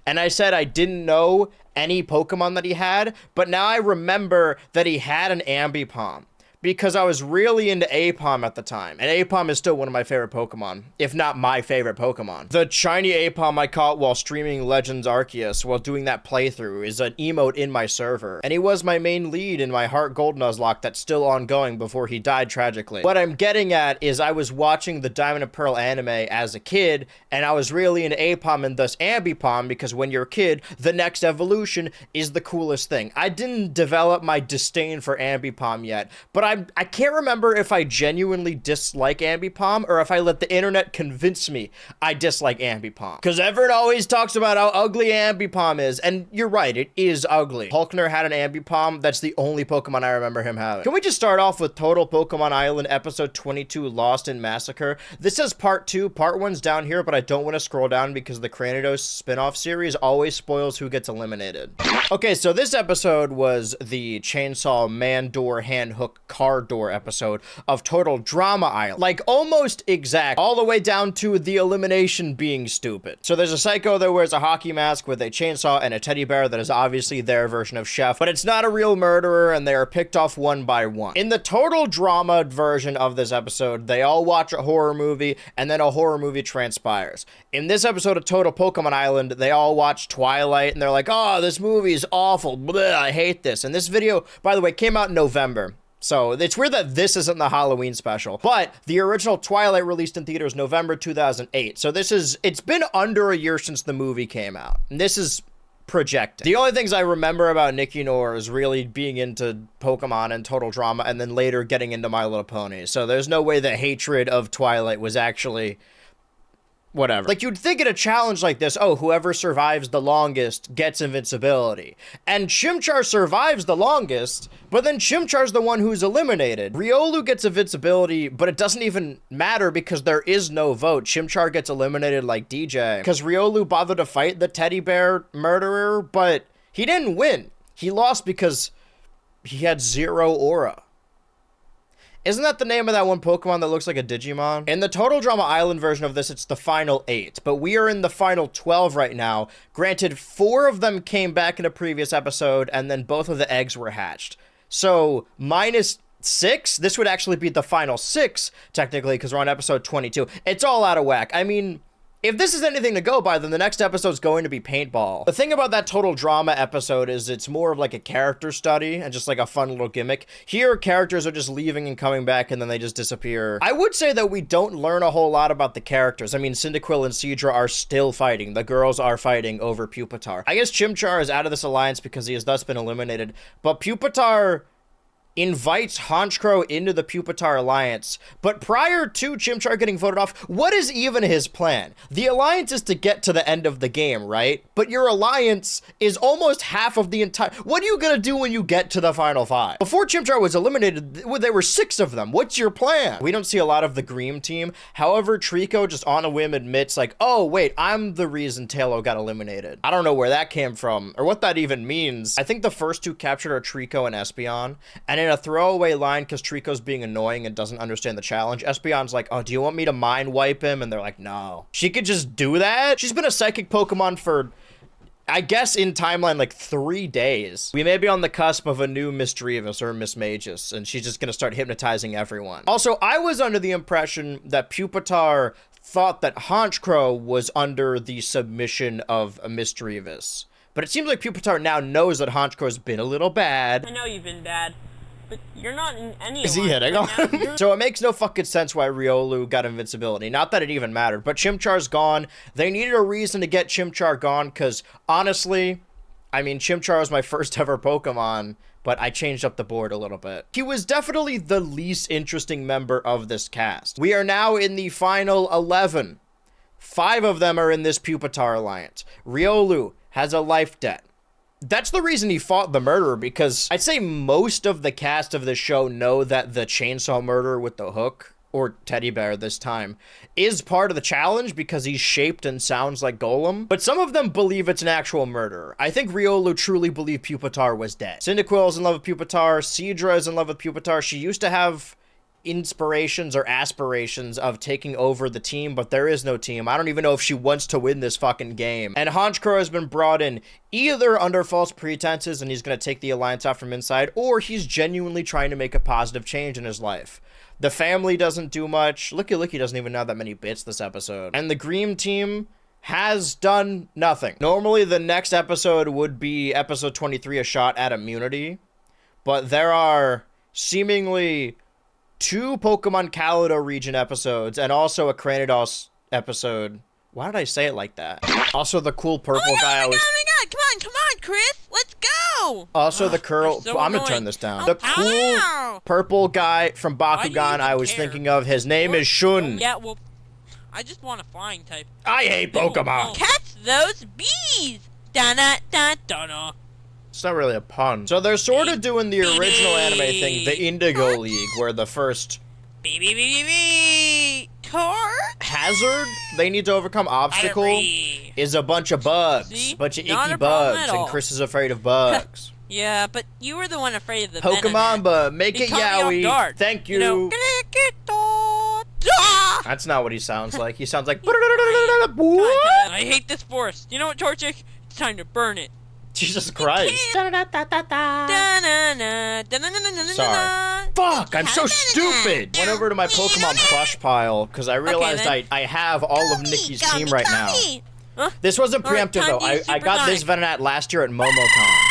And I said I didn't know any Pokemon that he had, but now I remember that he had an Ambipom. Because I was really into Apom at the time. And Apom is still one of my favorite Pokemon, if not my favorite Pokemon. The shiny Apom I caught while streaming Legends Arceus while doing that playthrough is an emote in my server. And he was my main lead in my Heart Gold Nuzlocke that's still ongoing before he died tragically. What I'm getting at is I was watching the Diamond and Pearl anime as a kid, and I was really into Apom and thus Ambipom because when you're a kid, the next evolution is the coolest thing. I didn't develop my disdain for Ambipom yet, but I can't remember if I genuinely dislike Ambipom or if I let the internet convince me I dislike Ambipom. Because everyone always talks about how ugly Ambipom is, and you're right, it is ugly. Hulkner had an Ambipom, that's the only Pokemon I remember him having. Can we just start off with Total Pokemon Island episode 22, Lost in Massacre? This says part 2, part 1's down here, but I don't want to scroll down because the Kranidos spin-off series always spoils who gets eliminated. Okay, so this episode was the Chainsaw Man Door Hand Hook car door episode of Total Drama Island. Like, almost exact, all the way down to the elimination being stupid. So there's a psycho that wears a hockey mask with a chainsaw and a teddy bear that is obviously their version of Chef, but it's not a real murderer, and they are picked off one by one. In the Total Drama version of this episode, they all watch a horror movie, and then a horror movie transpires. In this episode of Total Pokemon Island, they all watch Twilight, and they're like, oh, this movie is awful, bleh, I hate this. And this video, by the way, came out in November. So it's weird that this isn't the Halloween special, but the original Twilight released in theaters November 2008. So it's been under a year since the movie came out. And this is projecting. The only things I remember about Nikki Noor is really being into Pokemon and Total Drama, and then later getting into My Little Pony. So there's no way the hatred of Twilight was actually whatever. Like, you'd think in a challenge like this, oh, whoever survives the longest gets invincibility. And Chimchar survives the longest, but then Chimchar's the one who's eliminated. Riolu gets invincibility, but it doesn't even matter because there is no vote. Chimchar gets eliminated like DJ. Because Riolu bothered to fight the teddy bear murderer, but he didn't win. He lost because he had 0 aura. Isn't that the name of that one Pokemon that looks like a Digimon? In the Total Drama Island version of this, it's the final 8, but we are in the final 12 right now. Granted, 4 of them came back in a previous episode, and then both of the eggs were hatched. So, minus 6? This would actually be the final 6, technically, because we're on episode 22. It's all out of whack. I mean, if this is anything to go by, then the next episode's going to be Paintball. The thing about that Total Drama episode is it's more of like a character study and just like a fun little gimmick. Here, characters are just leaving and coming back, and then they just disappear. I would say that we don't learn a whole lot about the characters. I mean, Cyndaquil and Seadra are still fighting. The girls are fighting over Pupitar. I guess Chimchar is out of this alliance because he has thus been eliminated, but Pupitar invites Honchkrow into the Pupitar Alliance, but prior to Chimchar getting voted off, what is even his plan? The alliance is to get to the end of the game, right? But your alliance is almost half of the entire... What are you gonna do when you get to the final 5? Before Chimchar was eliminated, there were 6 of them. What's your plan? We don't see a lot of the Green team. However, Trico just on a whim admits like, oh, wait, I'm the reason Tailo got eliminated. I don't know where that came from or what that even means. I think the first 2 captured are Trico and Espeon, and in a throwaway line, because Trico's being annoying and doesn't understand the challenge, Espeon's like, oh, do you want me to mind wipe him? And they're like, no. She could just do that? She's been a psychic Pokemon for, I guess in timeline, like 3 days. We may be on the cusp of a new Miss Drevis or Miss Magus, and she's just gonna start hypnotizing everyone. Also, I was under the impression that Pupitar thought that Honchkrow was under the submission of a Miss Drevis. But it seems like Pupitar now knows that Honchkrow's been a little bad. I know you've been bad, but you're not in any Is he hitting on him? So it makes no fucking sense why Riolu got invincibility. Not that it even mattered, but Chimchar's gone. They needed a reason to get Chimchar gone, because honestly, I mean, Chimchar was my first ever Pokemon, but I changed up the board a little bit. He was definitely the least interesting member of this cast. We are now in the final 11. 5 of them are in this Pupitar Alliance. Riolu has a life debt. That's the reason he fought the murderer, because I'd say most of the cast of the show know that the chainsaw murderer with the hook, or teddy bear this time, is part of the challenge because he's shaped and sounds like Golem. But some of them believe it's an actual murderer. I think Riolu truly believed Pupitar was dead. Cyndaquil is in love with Pupitar. Seadra is in love with Pupitar. She used to have inspirations or aspirations of taking over the team, but there is no team. I don't even know if she wants to win this fucking game. And Honchkrow has been brought in either under false pretenses and he's going to take the alliance out from inside, or he's genuinely trying to make a positive change in his life. The family doesn't do much. Licky doesn't even have that many bits this episode. And the Green team has done nothing. Normally the next episode would be episode 23, a shot at immunity, but there are seemingly 2 Pokemon Kaluto region episodes, and also a Cranidos episode. Why did I say it like that? Also the cool purple guy I was... Oh my god, come on, Chris, let's go! Also the curl... so I'm gonna turn this down. The cool purple guy from Bakugan I was thinking of, his name is Shun. Yeah, well, I just want a flying type. I hate Pokemon! Catch those bees! Da-na-da-da-da. It's not really a pun. So they're sort of doing the original anime thing, the Indigo League, where the first hazard they need to overcome obstacle is a bunch of bugs. See? Bunch of Not icky a problem bugs, at all. and Chris is afraid of bugs. Yeah, but you were the one afraid of the Pokemon, but make it caught me off yaoi. guard. Thank you. know, That's not what he sounds like. He sounds like. I hate this forest. You know what, Torchic? It's time to burn it. Jesus Christ. Sorry. Sorry. Fuck, I'm so stupid. Went over to my Pokemon plush pile because I realized I have all of Nikki's team right now. Huh? This wasn't preemptive though. I got this Venonat last year at MomoCon.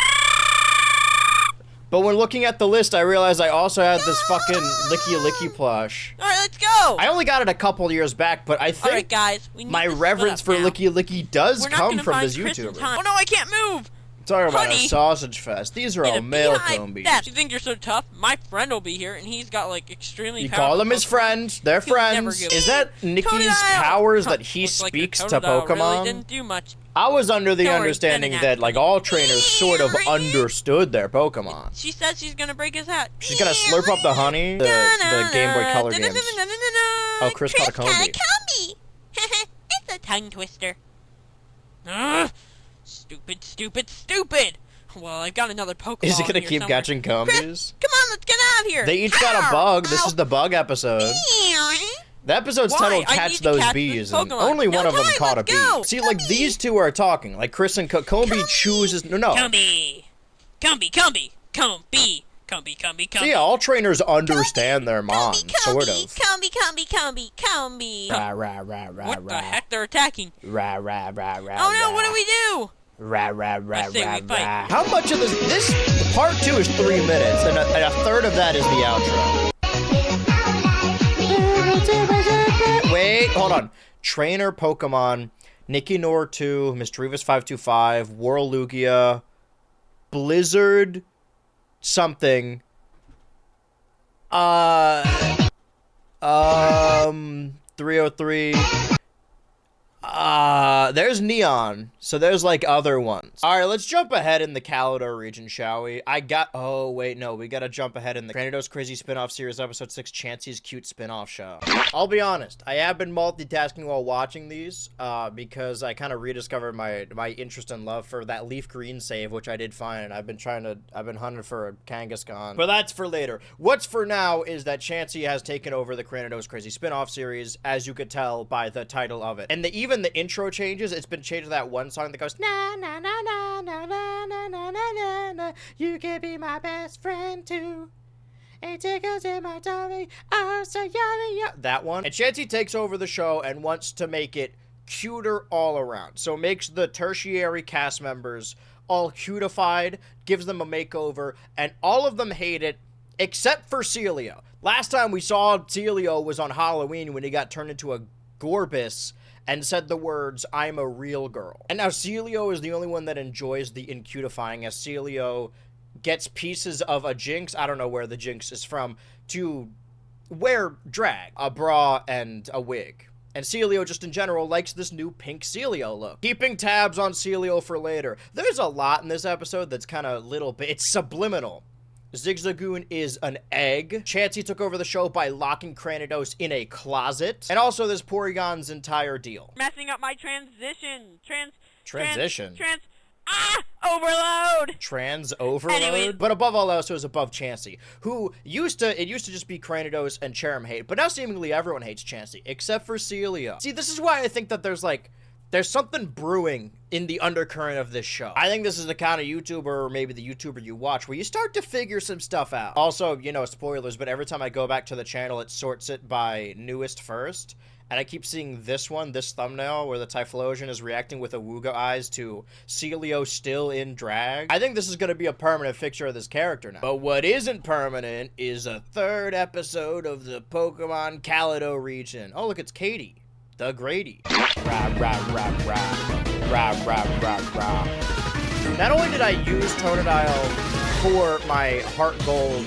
But when looking at the list, I realized I also had this fucking Licky plush. Alright, let's go! I only got it a couple years back, but I think Alright, guys, we need my to reverence for split up now. Licky does We're not come gonna from find this Chris in YouTuber. time. Oh no, I can't move! Talking about a Honey, sausage fest. These are in all a male beehive combies. nest. You think you're so tough? My friend will be here, and he's got like extremely. You powerful call them his Pokemon. friends. They're He'll never friends. give Is up. that Nicky's Totodile! powers Huh, that he looks like your speaks to Totodile Pokemon? Really didn't do much. I was under the Don't worry, understanding Venonat. that like all trainers sort of understood their Pokemon. She says she's gonna break his hat. She's gonna slurp up the honey. The Game Boy Color games. Oh, Chris caught a Combi. It's a tongue twister. Ugh. Stupid. Well, I've got another Pokemon. Is he gonna here keep somewhere. catching Combis? Come on, let's get out of here. They each got a bug. This is the bug episode. The episode's Why? titled I Catch need to Those catch Bees, this and Pokemon. only No one of them time, caught a let's bee. go. See, like, these two are talking. Like, Chris and Combi chooses... No. Combi. See, all trainers understand their mons, sort of. Combi. Rah. What the heck? They're attacking. Rah. Oh no, what do we do? I say we fight. How much of this part 2 is 3 minutes, and a third of that is the outro. Wait, hold on. Trainer Pokemon, Nikki Nor 2, Misdreavus 525, Whirlugia, Blizzard, something. 303. There's Neon, so there's like other ones. All right, let's jump ahead in the Kalador region, shall we? Oh wait, no, we gotta jump ahead in the Granados Crazy Spin-Off Series, Episode 6, Chansey's Cute Spin-Off Show. I'll be honest, I have been multitasking while watching these, because I kind of rediscovered my interest and love for that Leaf Green save, which I did find, and I've been hunting for a Kangaskhan. But that's for later. What's for now is that Chansey has taken over the Granados Crazy Spin-Off Series, as you could tell by the title of it. And even the intro changes, it's been changed to that one song that goes, na na na na na na na na na na, you can be my best friend too. It tickles in my tummy, oh so yummy, that one. And Chansey takes over the show and wants to make it cuter all around. So makes the tertiary cast members all cutified, gives them a makeover, and all of them hate it except for Celio. Last time we saw Celio was on Halloween when he got turned into a Gorbis and said the words, "I'm a real girl." And now Celio is the only one that enjoys the incutifying, as Celio gets pieces of a Jinx, I don't know where the Jinx is from, to wear drag, a bra and a wig. And Celio, just in general, likes this new pink Celio look. Keeping tabs on Celio for later. There's a lot in this episode that's kind of little bit, it's subliminal. Zigzagoon is an egg. Chansey took over the show by locking Granados in a closet. And also there's Porygon's entire deal. Messing up my transition. Transition? Overload! Trans overload? Anyway. But above all else, it was above Chansey, who used to just be Granados and Cherim hate, but now seemingly everyone hates Chansey, except for Celio. See, this is why I think that there's something brewing in the undercurrent of this show. I think this is the kind of YouTuber, or maybe the YouTuber you watch, where you start to figure some stuff out. Also, you know, spoilers, but every time I go back to the channel, it sorts it by newest first. And I keep seeing this thumbnail, where the Typhlosion is reacting with Awuga eyes to Celio still in drag. I think this is going to be a permanent fixture of this character now. But what isn't permanent is a third episode of the Pokemon Kalador region. Oh, look, it's Katie. The Grady. Rah, rah, rah, rah. Rah, rah, rah, rah. Not only did I use Totodile for my Heart Gold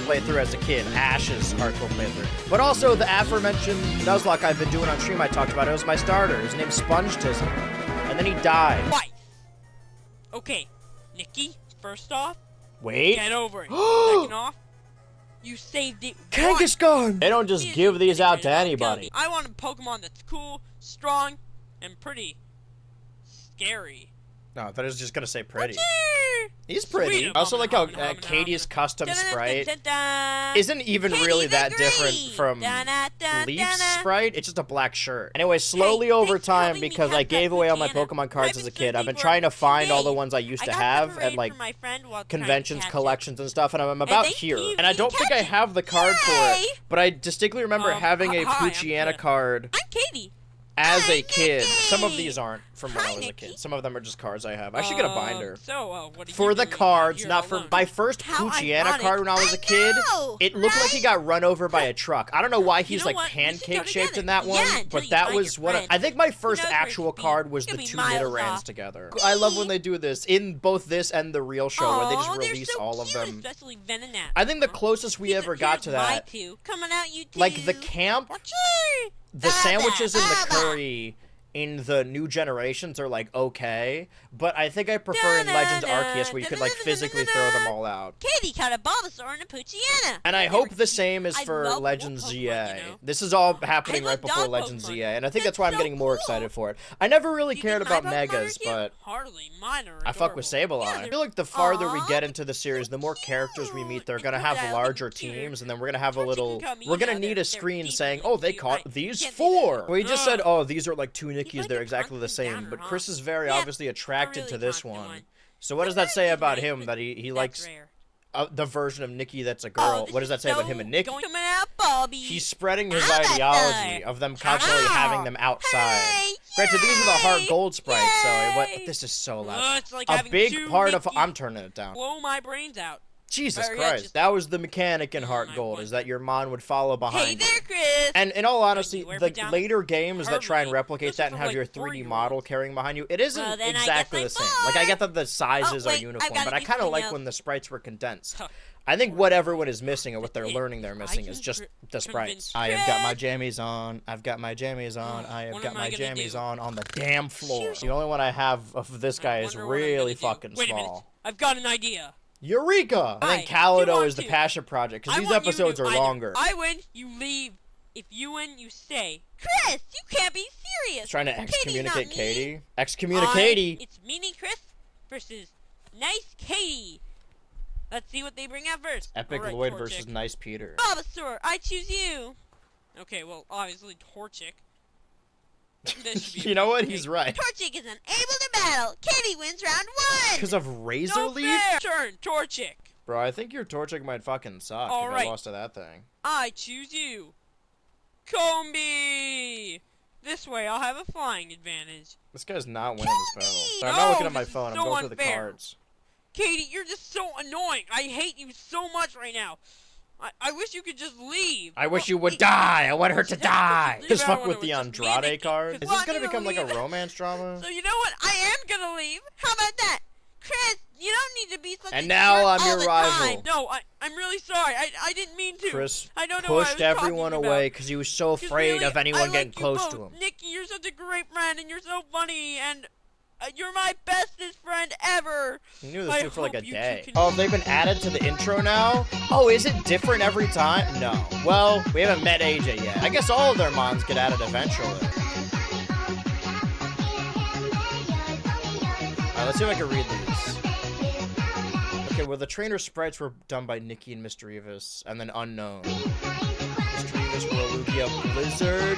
playthrough as a kid, Ash's Heart Gold playthrough, but also the aforementioned Nuzlocke I've been doing on stream I talked about. It was my starter. His name's Spongetism. And then he died. Why? Okay, Nikki, first off, wait. get over it. Second off, you saved it. Kangaskhan! They don't just give these out to anybody. I want a Pokemon that's cool, strong, and pretty scary. No, that is just gonna say pretty. He's pretty. I also like how Katie's custom sprite isn't even really that different from Leaf's sprite. It's just a black shirt. Anyway, slowly over time, because I gave away all my Pokemon cards as a kid, I've been trying to find all the ones I used to have at like conventions, collections, and stuff, and I'm about here. And I don't think I have the card for it, but I distinctly remember having a Poochyena card. I'm Katie. As a kid. Some of these aren't from when I was a kid. Some of them are just cards I have. I should get a binder. For the cards, not for my first Poochyena card when I was a kid. It looked like he got run over by a truck. I don't know why he's like pancake shaped in that one, but that was what I think my first actual card was the two Nidorans together. I love when they do this in both this and the real show where they just release all of them. I think the closest we ever got to that, like the camp, the sandwiches and the curry in the new generations are like okay, but I think I prefer in Legends Arceus where you could like physically throw them all out. Katie caught a Bulbasaur and a Poochyena. And I hope the same is for Legends ZA. This is all happening right before Legends ZA, and I think that's why I'm getting more excited for it. I never really cared about Megas, but I fuck with Sableye. I feel like the farther we get into the series, the more characters we meet, they're gonna have larger teams, and then we're gonna have we're gonna need a screen saying, oh, they caught these 4. We just said, oh, these are like 2 Nickies, they're exactly the same, but Chris is very obviously attracted to this one. So what does that say about him, that he likes the version of Nikki that's a girl? What does that say about him and Nikki? He's spreading his ideology of them constantly having them outside. Granted, these are the Heart Gold sprites, so this is so loud. A big part of I'm turning it down. Blow my brains out. Jesus Christ, that was the mechanic in Heart Gold, is that your mon would follow behind you. And in all honesty, the later games that try and replicate that and have your 3D model carrying behind you, it isn't exactly the same. Like, I get that the sizes are uniform, but I kind of like when the sprites were condensed. I think what everyone is missing, or what they're learning they're missing, is just the sprites. I have got my jammies on, I've got my jammies on, I have got my jammies on the damn floor. The only one I have of this guy is really fucking small. I've got an idea. Eureka! And then Calido is the passion project, because these episodes are longer. I win, you leave. If you win, you stay. Chris, you can't be serious. Trying to excommunicate Katie. Excommunicate. It's meaning Chris versus nice Katie. Let's see what they bring out first. Epic Lloyd versus nice Peter. Bulbasaur, I choose you. Okay, well, obviously Torchic. You know what? He's right. Torchic is unable to battle. Katie wins round 1. Because of Razor Leaf? Fair. Turn, Torchic. Bro, I think your Torchic might fucking suck if I lost to that thing. I choose you. Combi! This way, I'll have a flying advantage. This guy's not winning this battle. Sorry, I'm not looking at my phone. I'm going through the cards. Katie, you're just so annoying. I hate you so much right now. I wish you could just leave. I wish you would die. I want her to die. Just fuck with the Andrade card. Is this gonna become like a romance drama? So you know what? I am gonna leave. How about that? Chris, you don't need to be such and now I'm your rival. No, I'm really sorry. I didn't mean to. Chris I don't know pushed everyone away because he was so afraid of anyone getting close to him. Nikki, you're such a great friend, and you're so funny, and you're my bestest friend ever. You knew this dude for like a day. Oh, they've been added to the intro now? Oh, is it different every time? No. Well, we haven't met AJ yet. I guess all of their mons get added eventually. Alright, let's see if I can read these. Okay, well, the trainer sprites were done by Nikki and Misdreavus, and then Unknown. Misdreavus, Walugia, Blizzard.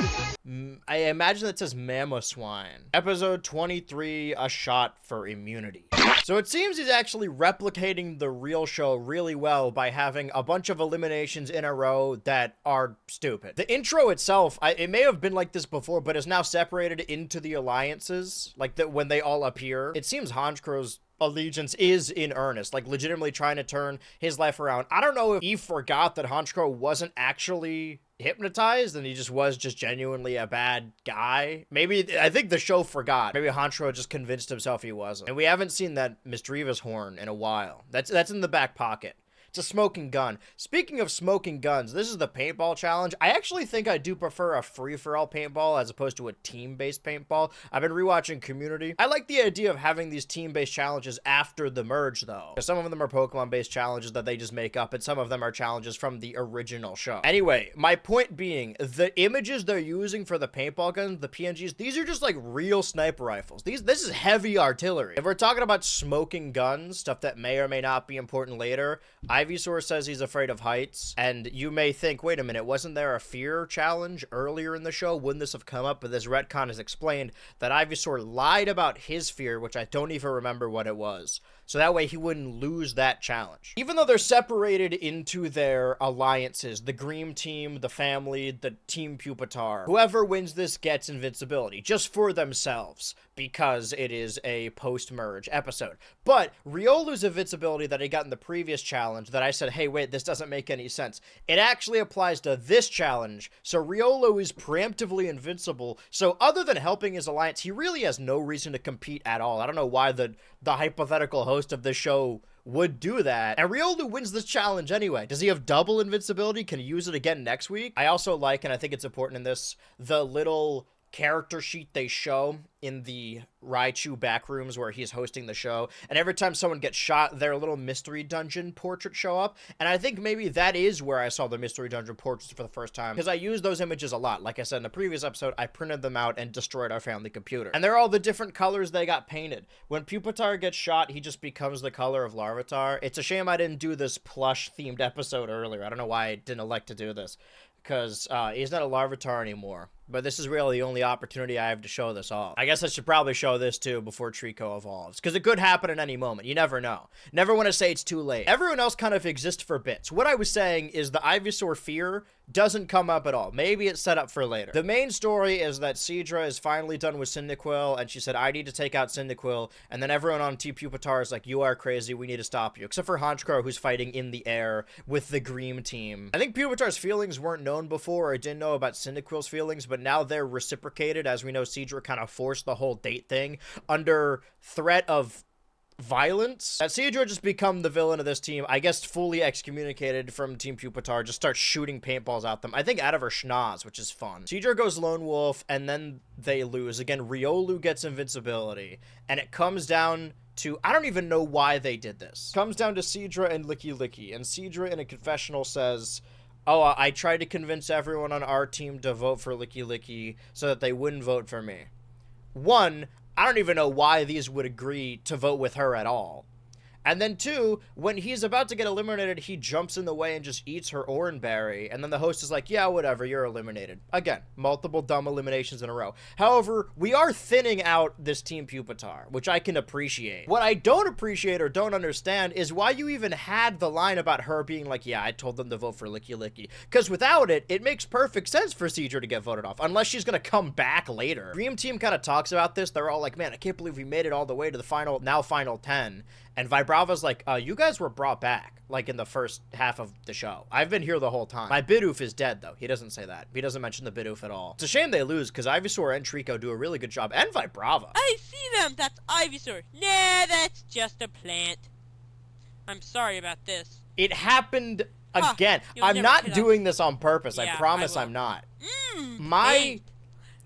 I imagine that says Mamoswine. Episode 23, A Shot for Immunity. So it seems he's actually replicating the real show really well by having a bunch of eliminations in a row that are stupid. The intro itself, it may have been like this before, but is now separated into the alliances, like when they all appear. It seems Honchkro's allegiance is in earnest, like legitimately trying to turn his life around. I don't know if he forgot that Honchkro wasn't actually hypnotized and he just was genuinely a bad guy. Maybe, I think the show forgot. Maybe Honchkro just convinced himself he wasn't. And we haven't seen that Misdreavus horn in a while. That's in the back pocket. It's a smoking gun. Speaking of smoking guns, this is the paintball challenge. I actually think I do prefer a free-for-all paintball as opposed to a team-based paintball. I've been rewatching Community. I like the idea of having these team-based challenges after the merge, though. Some of them are Pokemon-based challenges that they just make up, and some of them are challenges from the original show. Anyway, my point being, the images they're using for the paintball guns, the PNGs, these are just like real sniper rifles. This is heavy artillery. If we're talking about smoking guns, stuff that may or may not be important later, Ivysaur says he's afraid of heights, and you may think, wait a minute, wasn't there a fear challenge earlier in the show? Wouldn't this have come up? But this retcon has explained that Ivysaur lied about his fear, which I don't even remember what it was. So that way he wouldn't lose that challenge. Even though they're separated into their alliances, the Green Team, the family, the Team Pupitar, whoever wins this gets invincibility, just for themselves, because it is a post-merge episode. But Riolu's invincibility that he got in the previous challenge that I said, hey, wait, this doesn't make any sense. It actually applies to this challenge, so Riolu is preemptively invincible, so other than helping his alliance, he really has no reason to compete at all. I don't know why the hypothetical host of this show would do that. And Riolu wins this challenge anyway. Does he have double invincibility? Can he use it again next week? I also like, and I think it's important in this, the little character sheet they show in the Raichu backrooms where he's hosting the show, and every time someone gets shot, their little mystery dungeon portrait show up, and I think maybe that is where I saw the mystery dungeon portraits for the first time, because I use those images a lot. Like I said in the previous episode, I printed them out and destroyed our family computer, and they're all the different colors they got painted. When Pupitar gets shot, he just becomes the color of Larvitar. It's a shame I didn't do this plush themed episode earlier. I don't know why I didn't elect to do this, because he's not a Larvitar anymore. But this is really the only opportunity I have to show this off. I guess I should probably show this too before Trico evolves, because it could happen at any moment. You never know. Never want to say it's too late. Everyone else kind of exists for bits. What I was saying is the Ivysaur fear doesn't come up at all. Maybe it's set up for later. The main story is that Seadra is finally done with Cyndaquil, and she said, I need to take out Cyndaquil, and then everyone on Team Pupitar is like, you are crazy, we need to stop you. Except for Honchkrow, who's fighting in the air with the Green Team. I think Pupitar's feelings weren't known before, or didn't know about Cyndaquil's feelings, but now they're reciprocated. As we know, Seadra kind of forced the whole date thing under threat of violence. That Seadra just become the villain of this team, I guess fully excommunicated from Team Pupitar, just starts shooting paintballs at them. I think out of her schnoz, which is fun. Seadra goes lone wolf, and then they lose. Again, Riolu gets invincibility, and it comes down to, I don't even know why they did this. It comes down to Seadra and Licky Licky, and Seadra in a confessional says, oh, I tried to convince everyone on our team to vote for Licky Licky so that they wouldn't vote for me. One, I don't even know why these would agree to vote with her at all. And then two, when he's about to get eliminated, he jumps in the way and just eats her Oranberry. And then the host is like, yeah, whatever, you're eliminated. Again, multiple dumb eliminations in a row. However, we are thinning out this Team Pupitar, which I can appreciate. What I don't appreciate or don't understand is why you even had the line about her being like, yeah, I told them to vote for Licky Licky. Because without it, it makes perfect sense for Seadra to get voted off, unless she's going to come back later. Dream Team kind of talks about this. They're all like, man, I can't believe we made it all the way to the final 10. And Vibrava's like, you guys were brought back, like, in the first half of the show. I've been here the whole time. My Bidoof is dead, though. He doesn't say that. He doesn't mention the Bidoof at all. It's a shame they lose, because Ivysaur and Trico do a really good job, and Vibrava. I see them! That's Ivysaur! Nah, that's just a plant. I'm sorry about this. It happened again. I'm not doing this on purpose. Yeah, I promise I I'm not.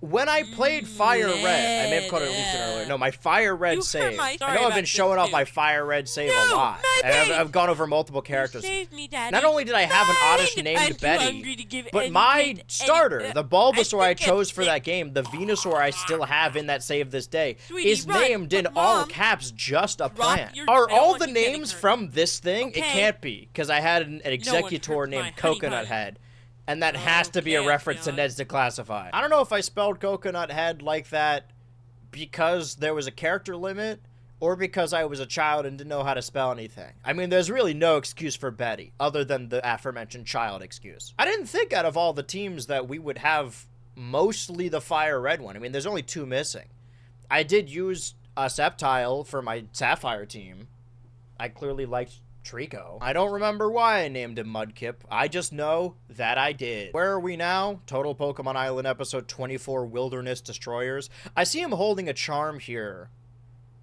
When I played Fire Red, I may have called it Legion earlier. No, my Fire Red save. I know I've been showing off my Fire Red save a lot. I've gone over multiple characters. Not only did I have an Oddish named Betty, but my starter, the Bulbasaur I chose for that game, the Venusaur I still have in that save this day, is named in all caps just a plant. Are all the names from this thing? It can't be, because I had an executor named Coconut Head. And that has to be a reference to Ned's Declassified. I don't know if I spelled Coconut Head like that because there was a character limit or because I was a child and didn't know how to spell anything. I mean, there's really no excuse for Betty other than the aforementioned child excuse. I didn't think out of all the teams that we would have mostly the Fire Red one. I mean, there's only 2 missing. I did use a Sceptile for my Sapphire team. I clearly liked Trico. I don't remember why I named him Mudkip. I just know that I did. Where are we now? Total Pokemon Island episode 24, Wilderness Destroyers. I see him holding a charm here.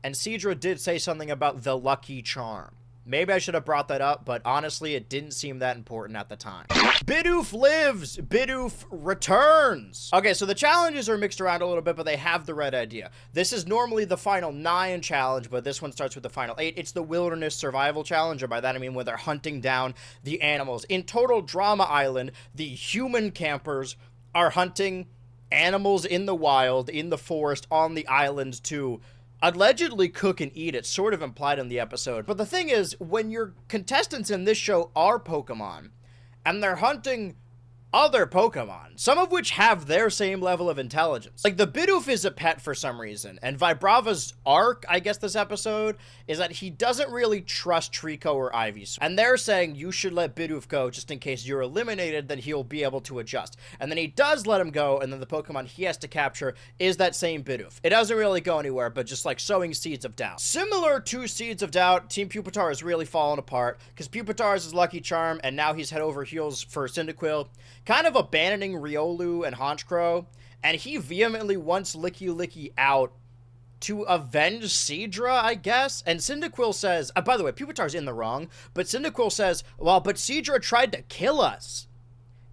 And Seadra did say something about the lucky charm. Maybe I should have brought that up, but honestly, it didn't seem that important at the time. Bidoof lives! Bidoof returns! Okay, so the challenges are mixed around a little bit, but they have the right idea. This is normally the final 9 challenge, but this one starts with the final 8. It's the Wilderness Survival Challenge, and by that I mean where they're hunting down the animals. In Total Drama Island, the human campers are hunting animals in the wild, in the forest, on the island to allegedly cook and eat. It's sort of implied in the episode. But the thing is, when your contestants in this show are Pokemon, and they're hunting other Pokemon, some of which have their same level of intelligence. Like, the Bidoof is a pet for some reason, and Vibrava's arc, I guess, this episode, is that he doesn't really trust Trico or Ivysaur. And they're saying you should let Bidoof go just in case you're eliminated, then he'll be able to adjust. And then he does let him go, and then the Pokemon he has to capture is that same Bidoof. It doesn't really go anywhere, but just like sowing seeds of doubt. Similar to Seeds of Doubt, Team Pupitar has really fallen apart, because Pupitar is his lucky charm, and now he's head over heels for Cyndaquil, kind of abandoning Riolu and Honchkrow, and he vehemently wants Licky out to avenge Seadra, I guess. And Cyndaquil says, by the way, Pupitar's in the wrong, but Cyndaquil says, well, but Seadra tried to kill us.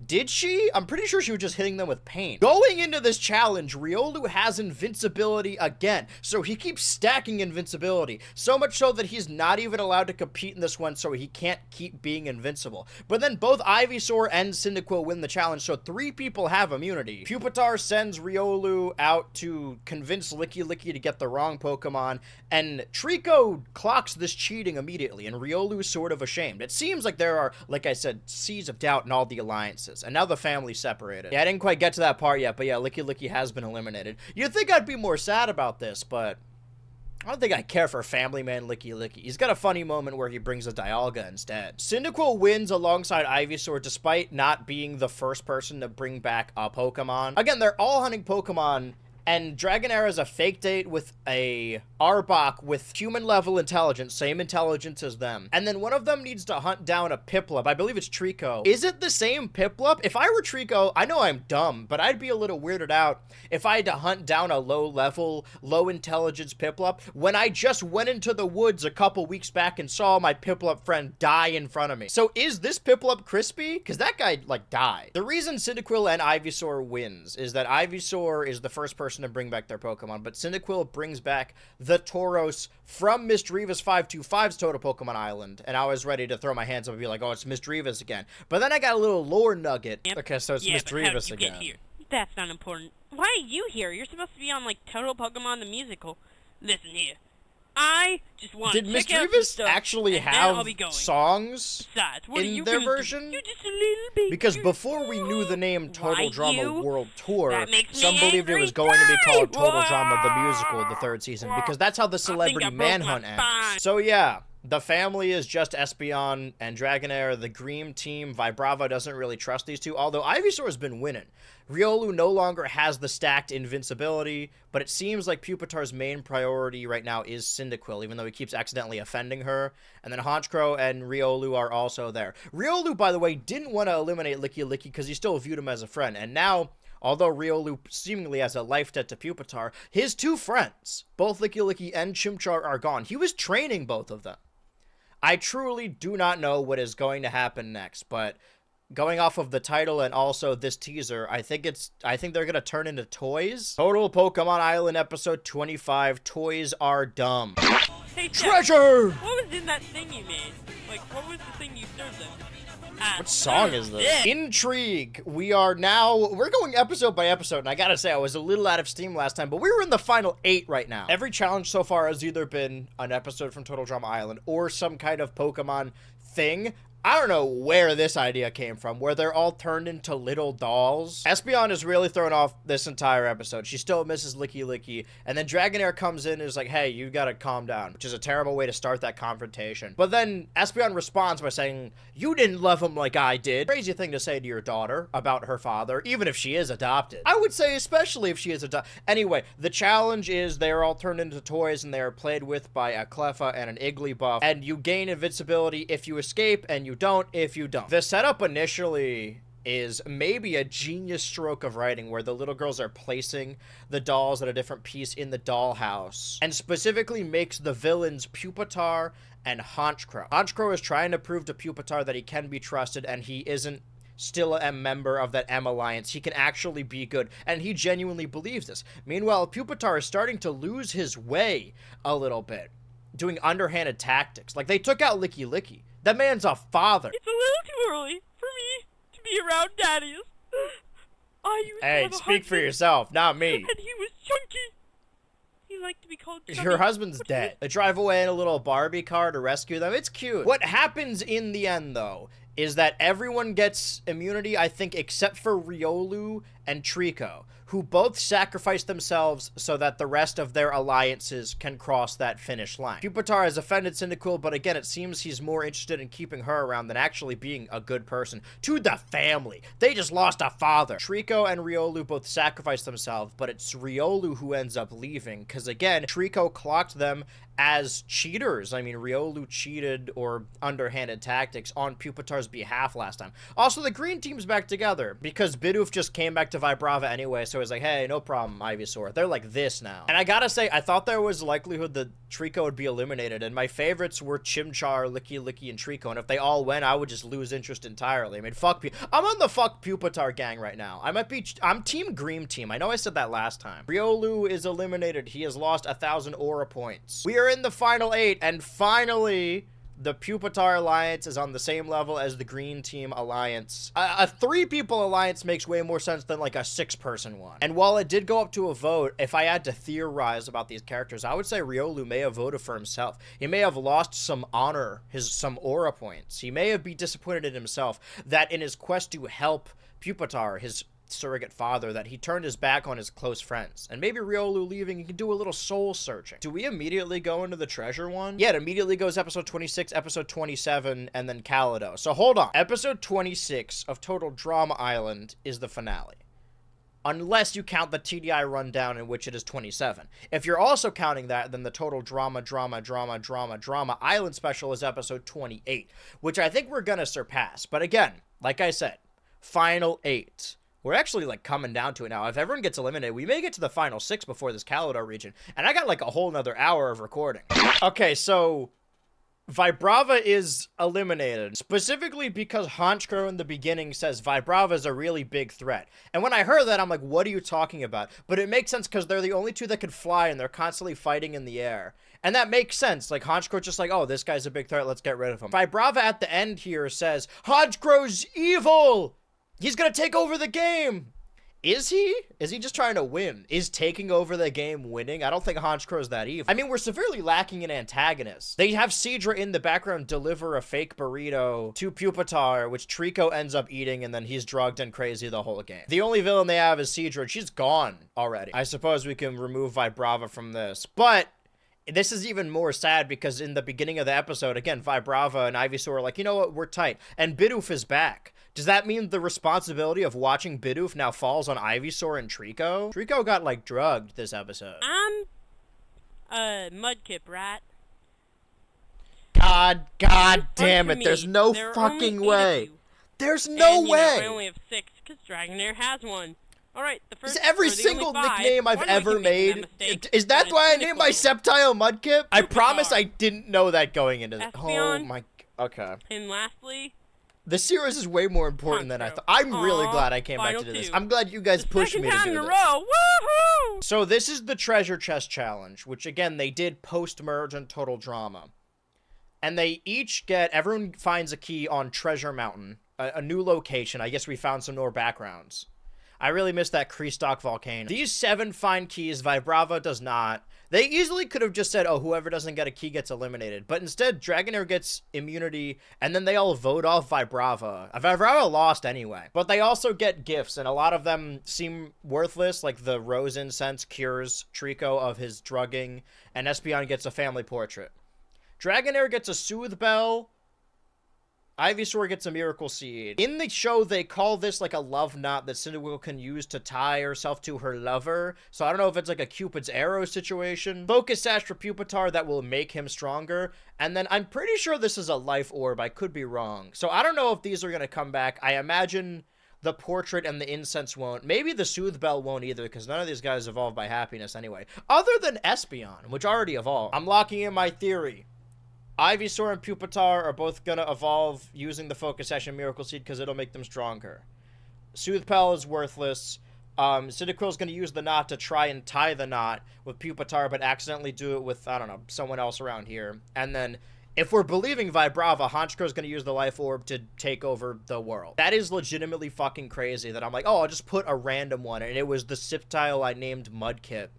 Did she? I'm pretty sure she was just hitting them with pain. Going into this challenge, Riolu has invincibility again, so he keeps stacking invincibility, so much so that he's not even allowed to compete in this one, so he can't keep being invincible. But then both Ivysaur and Cyndaquil win the challenge, so 3 people have immunity. Pupitar sends Riolu out to convince Licky to get the wrong Pokemon, and Trico clocks this cheating immediately, and Riolu's sort of ashamed. It seems like there are, like I said, seeds of doubt in all the alliances. And now the family's separated. Yeah, I didn't quite get to that part yet, but yeah, Licky has been eliminated. You'd think I'd be more sad about this, but I don't think I care for Family Man Licky. He's got a funny moment where he brings a Dialga instead. Cyndaquil wins alongside Ivysaur despite not being the first person to bring back a Pokemon. Again, they're all hunting Pokemon, and Dragonair is a fake date with a Arbok with human-level intelligence, same intelligence as them. And then one of them needs to hunt down a Piplup. I believe it's Trico. Is it the same Piplup? If I were Trico, I know I'm dumb, but I'd be a little weirded out if I had to hunt down a low-level, low-intelligence Piplup when I just went into the woods a couple weeks back and saw my Piplup friend die in front of me. So is this Piplup crispy? Because that guy, like, died. The reason Cyndaquil and Ivysaur wins is that Ivysaur is the first person to bring back their Pokemon, but Cyndaquil brings back the Tauros from Misdreavus 525's Total Pokemon Island, and I was ready to throw my hands up and be like, oh, it's Misdreavus again. But then I got a little lore nugget. Okay, so it's Misdreavus again. Get here? That's not important. Why are you here? You're supposed to be on, like, Total Pokemon the Musical. Listen here. I just want to check out some stuff, actually have songs in their version? You're just a little bit because before we knew the name Total Drama World Tour, some believed it was going to be called Total Drama the Musical, the 3rd season, because that's how the Celebrity Manhunt ends. So yeah, the family is just Espeon and Dragonair. The Dream Team, Vibrava doesn't really trust these two, although Ivysaur has been winning. Riolu no longer has the stacked invincibility, but it seems like Pupitar's main priority right now is Cyndaquil, even though he keeps accidentally offending her. And then Honchkrow and Riolu are also there. Riolu, by the way, didn't want to eliminate Licky because he still viewed him as a friend. And now, although Riolu seemingly has a life debt to Pupitar, his 2 friends, both Licky and Chimchar, are gone. He was training both of them. I truly do not know what is going to happen next, but going off of the title and also this teaser, I think they're gonna turn into toys. Total Pokemon Island episode 25, Toys Are Dumb. Hey, Treasure! What was in that thing you made? Like, what was the thing you served them? What song is this? Intrigue. We're going episode by episode, and I gotta say, I was a little out of steam last time, but we were in the final 8 right now. Every challenge so far has either been an episode from Total Drama Island or some kind of Pokemon thing. I don't know where this idea came from, where they're all turned into little dolls. Espeon is really thrown off this entire episode. She still misses Licky, and then Dragonair comes in and is like, hey, you gotta calm down, which is a terrible way to start that confrontation. But then Espeon responds by saying, you didn't love him like I did. Crazy thing to say to your daughter about her father, even if she is adopted. I would say especially if she is adopted. Anyway, the challenge is they're all turned into toys, and they are played with by a Cleffa and an Igglybuff, and you gain invincibility if you escape, and you don't if you don't. The setup initially is maybe a genius stroke of writing where the little girls are placing the dolls at a different piece in the dollhouse, and specifically makes the villains Pupitar and Honchkrow. Honchkrow is trying to prove to Pupitar that he can be trusted and he isn't still a member of that M Alliance. He can actually be good, and he genuinely believes this. Meanwhile, Pupitar is starting to lose his way a little bit, doing underhanded tactics. Like, they took out Licky Licky. That man's a father. It's a little too early for me to be around daddies. I used to Hey, have a speak for husband, yourself, not me. and he was chunky. He liked to be called chunky. Your husband's dead. They drive away in a little Barbie car to rescue them. It's cute. What happens in the end, though, is that everyone gets immunity, I think, except for Riolu and Trico, who both sacrifice themselves so that the rest of their alliances can cross that finish line. Pupitar has offended Cyndaquil, but again, it seems he's more interested in keeping her around than actually being a good person to the family. They just lost a father. Trico and Riolu both sacrifice themselves, but it's Riolu who ends up leaving, because again, Trico clocked them as cheaters. I mean, Riolu cheated or underhanded tactics on Pupitar's behalf last time. Also, the green team's back together because Bidoof just came back to Vibrava anyway, so he's like, hey, no problem, Ivysaur. They're like this now. And I gotta say, I thought there was likelihood that Trico would be eliminated, and my favorites were Chimchar, Licky Licky, and Trico, and if they all went, I would just lose interest entirely. I mean, fuck I'm on the fuck Pupitar gang right now. I'm Team Green Team. I know I said that last time. Riolu is eliminated. He has lost 1,000 aura points. We are in the final 8, and finally, the Pupitar Alliance is on the same level as the Green Team Alliance. A 3-people alliance makes way more sense than like a 6-person one. And while it did go up to a vote, if I had to theorize about these characters, I would say Riolu may have voted for himself. He may have lost some honor, some aura points. He may have been disappointed in himself that in his quest to help Pupitar, his surrogate father, that he turned his back on his close friends. And maybe Riolu leaving, he can do a little soul searching. Do we immediately go into the treasure one? Yeah, it immediately goes episode 26, episode 27, and then Kaleido. So hold on. Episode 26 of Total Drama Island is the finale. Unless you count the TDI rundown in which it is 27. If you're also counting that, then the Total Drama Island special is episode 28, which I think we're gonna surpass. But again, like I said, final 8. We're actually, like, coming down to it now. If everyone gets eliminated, we may get to the final 6 before this Kaleido region. And I got, like, a whole nother hour of recording. Okay, so Vibrava is eliminated, specifically because Honchkrow in the beginning says Vibrava is a really big threat. And when I heard that, I'm like, what are you talking about? But it makes sense because they're the only two that can fly, and they're constantly fighting in the air. And that makes sense. Like, Honchkrow's just like, oh, this guy's a big threat, let's get rid of him. Vibrava at the end here says, Honchkrow's evil! He's gonna take over the game! Is he? Is he just trying to win? Is taking over the game winning? I don't think Honchkrow's that evil. I mean, we're severely lacking an antagonist. They have Seadra in the background deliver a fake burrito to Pupitar, which Trico ends up eating, and then he's drugged and crazy the whole game. The only villain they have is Seadra, and she's gone already. I suppose we can remove Vibrava from this, but this is even more sad because in the beginning of the episode, again, Vibrava and Ivysaur are like, you know what, we're tight. And Bidoof is back. Does that mean the responsibility of watching Bidoof now falls on Ivysaur and Trico? Trico got, like, drugged this episode. I'm a Mudkip, right? God damn it, there's no fucking way. There's no way. I only have 6 because Dragonair has one. Alright, the first. Is every single nickname I've ever made? Is that why I named my Sceptile Mudkip? I promise I didn't know that going into this. Oh my. Okay. And lastly, the series is way more important than I thought. I'm really glad I came back to do this. I'm glad you guys pushed me to do this. Woohoo! So this is the treasure chest challenge, which again they did post-merge and Total Drama. And they each get, everyone finds a key on Treasure Mountain, a new location. I guess we found some more backgrounds. I really miss that Kreestock volcano. These 7 find keys, Vibrava does not. They easily could have just said, oh, whoever doesn't get a key gets eliminated. But instead, Dragonair gets immunity, and then they all vote off Vibrava. Vibrava lost anyway. But they also get gifts, and a lot of them seem worthless, like the rose incense cures Trico of his drugging, and Espeon gets a family portrait. Dragonair gets a Soothe Bell. Ivysaur gets a Miracle Seed. In the show, they call this like a love knot that Cyndaquil can use to tie herself to her lover. So I don't know if it's like a Cupid's arrow situation. Focus Sash for Pupitar that will make him stronger. And then I'm pretty sure this is a life orb. I could be wrong. So I don't know if these are going to come back. I imagine the portrait and the incense won't. Maybe the Soothe Bell won't either, because none of these guys evolved by happiness anyway. Other than Espeon, which already evolved. I'm locking in my theory. Ivysaur and Pupitar are both gonna evolve using the Focus Session Miracle Seed because it'll make them stronger. Soothpel is worthless. Cyndaquil's gonna use the knot to try and tie the knot with Pupitar, but accidentally do it with, I don't know, someone else around here. And then, if we're believing Vibrava, Honchkro's gonna use the Life Orb to take over the world. That is legitimately fucking crazy that I'm like, oh, I'll just put a random one, and it was the Siptile I named Mudkip.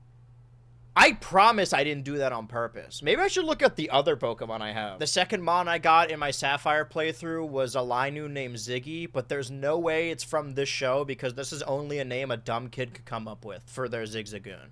I promise I didn't do that on purpose. Maybe I should look at the other Pokemon I have. The second Mon I got in my Sapphire playthrough was a Linu named Ziggy, but there's no way it's from this show because this is only a name a dumb kid could come up with for their Zigzagoon.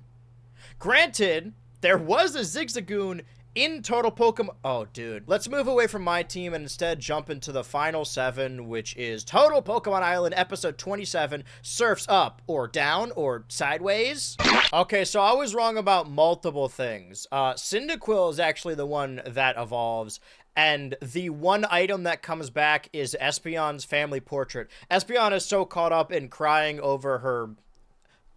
Granted, there was a Zigzagoon in Total Pokemon. Oh, dude. Let's move away from my team and instead jump into the final 7, which is Total Pokemon Island Episode 27, Surfs Up, or Down, or Sideways. Okay, so I was wrong about multiple things. Cyndaquil is actually the one that evolves, and the one item that comes back is Espeon's family portrait. Espeon is so caught up in crying over her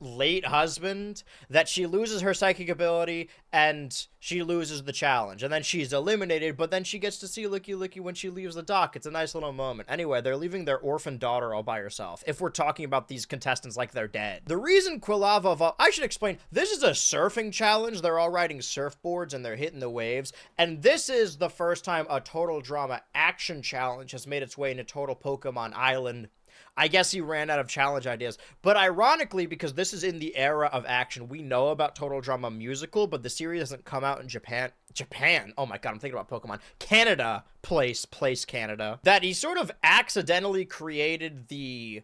late husband that she loses her psychic ability and she loses the challenge, and then she's eliminated, but then she gets to see Licky Licky when she leaves the dock. It's a nice little moment. Anyway, they're leaving their orphan daughter all by herself, if we're talking about these contestants like they're dead. The reason Quilava I should explain, this is a surfing challenge. They're all riding surfboards and they're hitting the waves, and this is the first time a Total Drama action challenge has made its way into Total Pokemon Island. I guess he ran out of challenge ideas. But ironically, because this is in the era of action, we know about Total Drama Musical, but the series doesn't come out in Japan. Japan? Oh my god, I'm thinking about Pokemon. Canada. Place Canada. That he sort of accidentally created the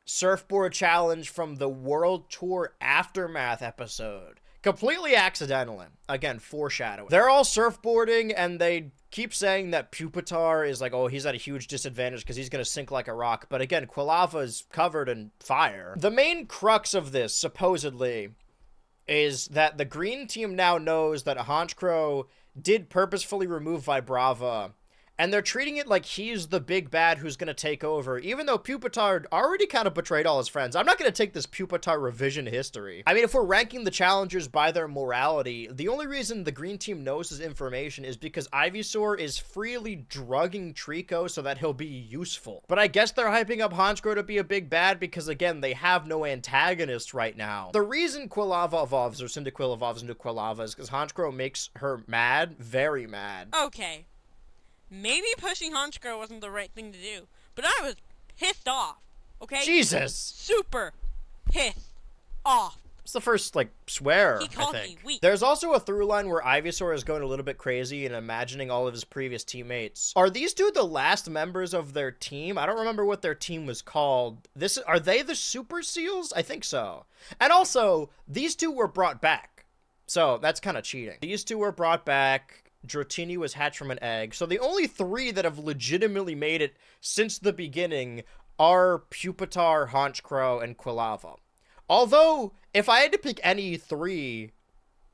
surfboard challenge from the World Tour Aftermath episode. Completely accidentally. Again, foreshadowing. They're all surfboarding, and they keep saying that Pupitar is like, oh, he's at a huge disadvantage because he's going to sink like a rock. But again, Quilava is covered in fire. The main crux of this, supposedly, is that the green team now knows that Honchkrow did purposefully remove Vibrava, and they're treating it like he's the big bad who's going to take over, even though Pupitar already kind of betrayed all his friends. I'm not going to take this Pupitar revision history. I mean, if we're ranking the challengers by their morality, the only reason the green team knows this information is because Ivysaur is freely drugging Trico so that he'll be useful. But I guess they're hyping up Honchkrow to be a big bad because, again, they have no antagonist right now. The reason Quilava evolves, or Cyndaquil evolves into Quilava, is because Honchkrow makes her mad, very mad. Okay. Maybe pushing Honchkrow wasn't the right thing to do, but I was pissed off, okay? Jesus! Super pissed off. It's the first, like, swear, He called I think. me weak. There's also a through line where Ivysaur is going a little bit crazy and imagining all of his previous teammates. Are these two the last members of their team? I don't remember what their team was called. Are they the Super Seals? I think so. And also, these two were brought back. So, that's kind of cheating. These two were brought back. Dratini was hatched from an egg. So the only 3 that have legitimately made it since the beginning are Pupitar, Honchkrow, and Quilava. Although, if I had to pick any 3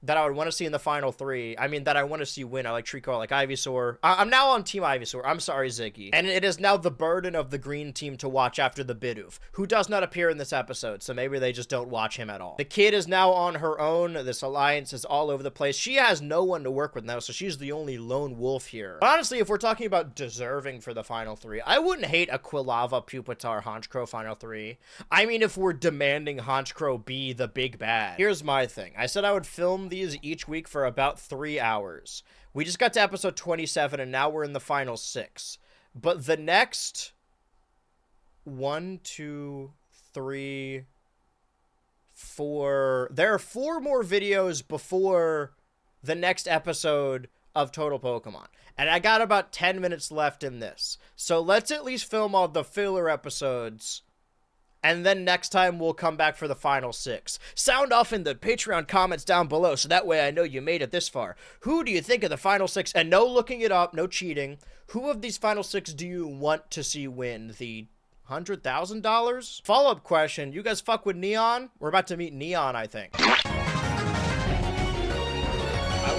that I would want to see in the final 3, I mean, that I want to see win, I like Trico, I like Ivysaur. I'm now on Team Ivysaur. I'm sorry, Ziggy. And it is now the burden of the green team to watch after the Bidoof, who does not appear in this episode, so maybe they just don't watch him at all. The kid is now on her own. This alliance is all over the place. She has no one to work with now, so she's the only lone wolf here. But honestly, if we're talking about deserving for the final 3, I wouldn't hate a Quilava, Pupitar, Honchkrow final 3. I mean, if we're demanding Honchkrow be the big bad. Here's my thing. I said I would film these each week for about 3 hours. We just got to episode 27 and now we're in the final 6. But the next 1, 2, 3, 4, there are 4 more videos before the next episode of Total Pokemon. And I got about 10 minutes left in this. So let's at least film all the filler episodes, and then next time we'll come back for the final 6. Sound off in the Patreon comments down below, so that way I know you made it this far. Who do you think of the final 6? And no looking it up, no cheating. Who of these final 6 do you want to see win? The $100,000? Follow-up question, you guys fuck with Neon? We're about to meet Neon, I think. I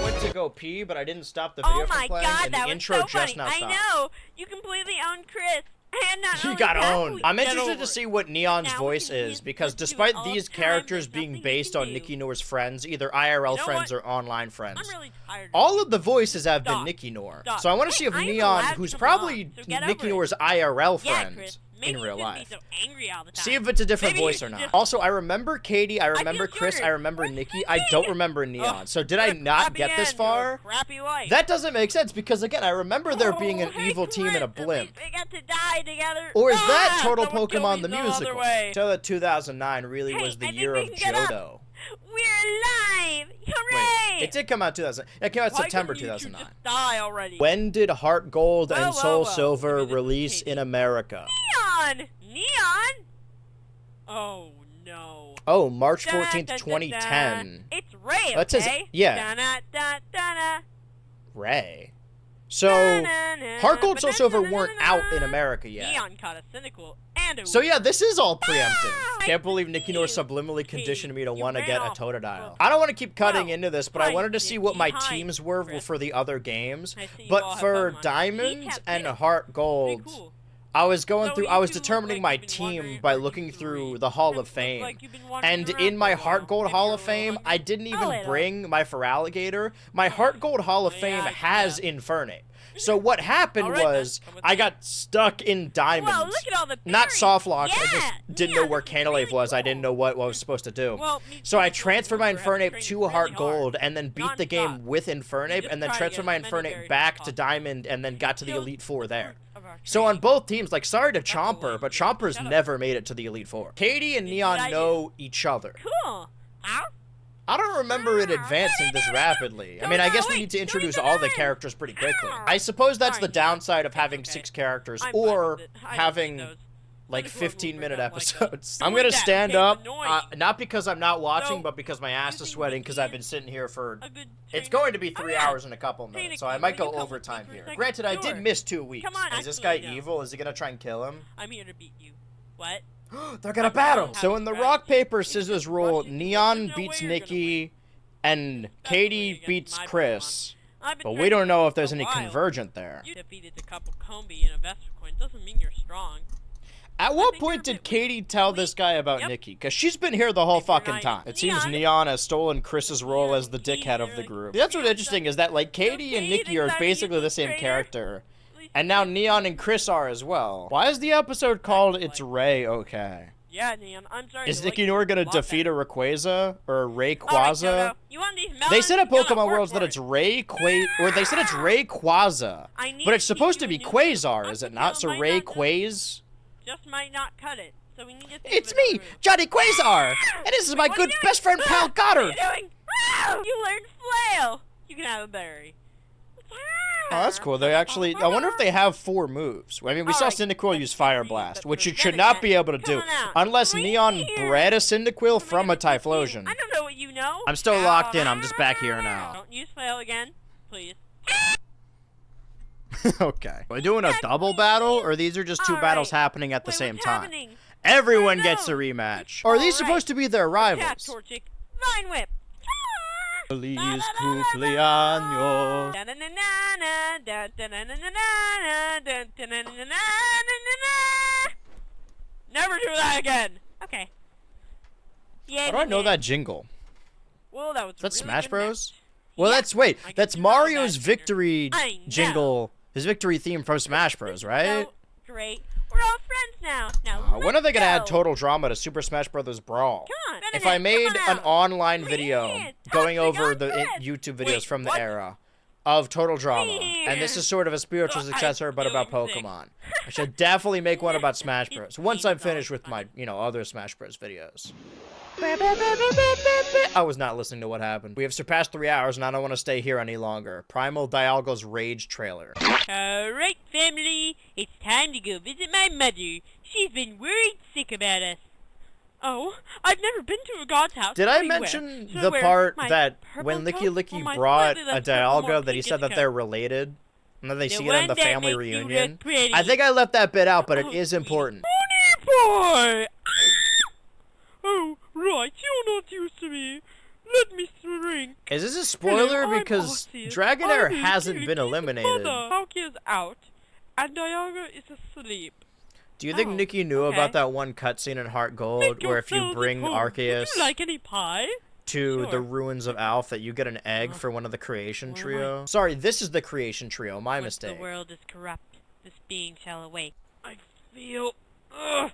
went to go pee, but I didn't stop the video from playing, and the intro just now stopped. I know! You completely own Chris. And not He only got that, owned. we I'm get interested over to it. see what Neon's Now we voice can is, do because it despite all these the time, characters there's being nothing based you on can Nikki do. Nor's friends, either IRL You know friends what? or online friends, I'm really tired of all of the voices have been Stop. Nikki Nor. Stop. So I want to Hey, see if I am Neon, allowed who's to come probably on, so get Nikki over it. Nor's IRL Yeah, friend Chris, maybe in you real shouldn't life. be so angry all the time. See if it's a different Maybe you voice or should not. just- Also, I remember Katie, I remember Chris, I remember Nikki. I don't remember Neon. So did I not get this far? Crappy life. That doesn't make sense because, again, I remember there being an evil team and a blimp. They got to die together. Or is that Ah, Total someone kill Pokemon me the the other musical? way. So that 2009 really was the I think year we of can get up. Johto. We're alive! Hooray! Wait, it did come out 2000. It came out Why September couldn't you two 2009. just die already. When did Heart Gold and Whoa, Soul whoa, whoa. Silver release in America? Neon! Neon? Oh no. Oh, March Da, 14th, da, da, 2010. da. It's Ray, okay? That says, yeah, Da-na-da-da-da. Ray. So, Heart Gold and Soul Silver weren't out in America yet. Neon caught a cynical and a So yeah, this is all preemptive. Can't believe Nikki Nor subliminally conditioned me to want to get a Totodile. I don't want to keep cutting into this, but I wanted to see what my teams were for the other games. But for Diamond and Heart Gold, I was going through, I was determining my team by looking through the Hall of Fame. And in my Heart Gold Hall of Fame, I didn't even bring my Feraligatr. My Heart Gold Hall of Fame has Infernape. So what happened was, I got stuck in Diamonds. Not Softlock, I just didn't know where Canalave was. I didn't know what I was supposed to do. So I transferred my Infernape to Heart Gold, and then beat the game with Infernape, and then transferred my Infernape back to Diamond, and then got to the Elite Four there. So on both teams, like, sorry to Chomper, but Chomper's never made it to the Elite Four. Katie and Neon know each other. Cool. How? I don't remember it advancing this rapidly. I mean, I guess we need to introduce all the characters pretty quickly. I suppose that's the downside of having 6 characters, or having, like, 15-minute episodes. I'm gonna stand up, not because I'm not watching, but because my ass is sweating, because I've been sitting here for... It's going to be 3 hours and a couple minutes, so I might go overtime here. Granted, I did miss 2 weeks. Is this guy evil? Is he gonna try and kill him? I'm here to beat you. What? They're gonna battle! So in the rock, paper, scissors rule, Neon beats Nikki, and Katie beats Chris. But we don't know if there's any convergent there. You defeated the couple Combi and a Vestricoin. Doesn't mean you're strong. At what point did Katie tell this guy about Nikki? Because she's been here the whole fucking time. It seems Neon has stolen Chris's role as the dickhead of the group. That's what's interesting, is that, like, Katie and Nikki are basically the same character. And now Neon and Chris are as well. Why is the episode called It's Ray Okay? Yeah, Neon, I'm sorry. Is Nikki Nor gonna defeat a Rayquaza? Or a Rayquaza? You want these They said at Pokemon Worlds that it's or they said it's Rayquaza. But it's supposed to be Quasar, is it not? So Rayquaze? Just might not cut it. So we need to It's me, Johnny Quasar! And this is my good best friend, pal Goddard! What are you doing? You learned Flail! You can have a berry. Oh, that's cool. They actually... I wonder if they have 4 moves. I mean, we saw Cyndaquil use Fire Blast, which it should not be able to do. Unless Neon bred a Cyndaquil from a Typhlosion. I don't know what you know. I'm still locked in. I'm just back here now. Don't use Flail again, please. Okay. Are we doing a double battle, or these are just 2 battles happening at the same time? Everyone gets a rematch. Or are these supposed to be their rivals? Vine Whip. Feliz cumpleaños. Never do that again. Okay. Yeah. How do I know that jingle? Well, that was Is that really Smash good Bros? Well, that's that's Mario's victory jingle, his victory theme from Smash Bros, right? Great. We're all friends now. When are they gonna add total drama to Super Smash Bros. Brawl? Come on. If I made an online video going over the YouTube videos from the era of Total Drama, and this is sort of a spiritual successor, but about Pokemon, I should definitely make one about Smash Bros. Once I'm finished with my, other Smash Bros. Videos. I was not listening to what happened. We have surpassed 3 hours, and I don't want to stay here any longer. Primal Dialga's Rage trailer. Alright, family. It's time to go visit my mother. She's been worried sick about us. Oh, I've never been to a god's house. Did I mention the part that when Licky Licky brought a Dialga that he said that they're related? And then they see it in the family reunion? I think I left that bit out, but it is important. Boy! Oh, right, you're not used to me. Let me drink. Is this a spoiler? Because Dragonair hasn't been eliminated. Palkia's out, and Dialga is asleep. Do you think Nikki knew about that one cutscene in Heart Gold where if you bring Arceus Would you like any pie? to the ruins of Alph that you get an egg for one of the creation trio? Sorry, this is the creation trio. My mistake. The world is corrupt. This being shall awake. I feel. I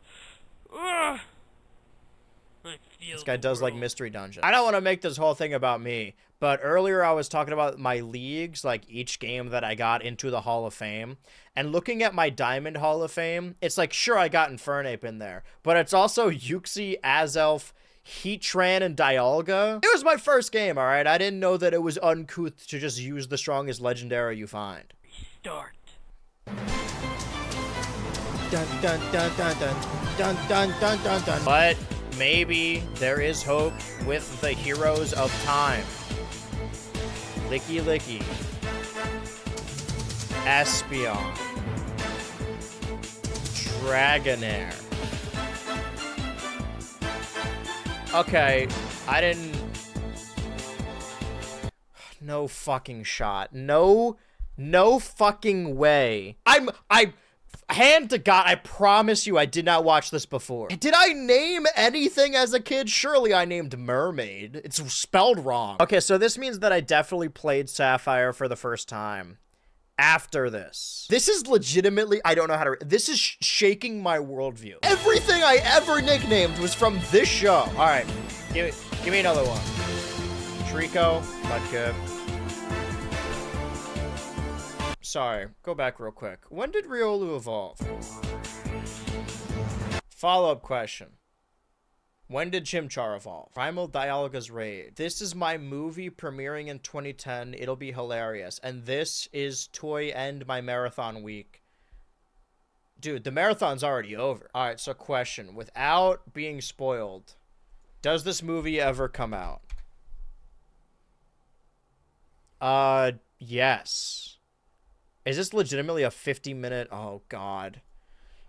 feel This guy does like Mystery Dungeon. I don't want to make this whole thing about me, but earlier I was talking about my leagues, like each game that I got into the Hall of Fame. And looking at my Diamond Hall of Fame, it's like, sure, I got Infernape in there, but it's also Yuxi, Azelf, Heatran, and Dialga. It was my first game, alright? I didn't know that it was uncouth to just use the strongest legendary you find. Start. Dun dun dun dun dun dun dun dun dun dun. But maybe there is hope with the heroes of time. Licky Licky. Espeon. Dragonair. Okay, I didn't... No fucking shot. No fucking way. Hand to God, I promise you I did not watch this before. Did I name anything as a kid? Surely I named Mermaid. It's spelled wrong. Okay, so this means that I definitely played Sapphire for the first time after this. This is legitimately, I don't know how to, this is shaking my worldview. Everything I ever nicknamed was from this show. All right, give me another one. Trico, Mudkip. Sorry, go back real quick. When did Riolu evolve? Follow-up question. When did Chimchar evolve? Primal Dialga's Raid. This is my movie premiering in 2010. It'll be hilarious. And this is Toy End my marathon week. Dude, the marathon's already over. Alright, so question. Without being spoiled, does this movie ever come out? Yes. Is this legitimately a 50-minute? Oh, God.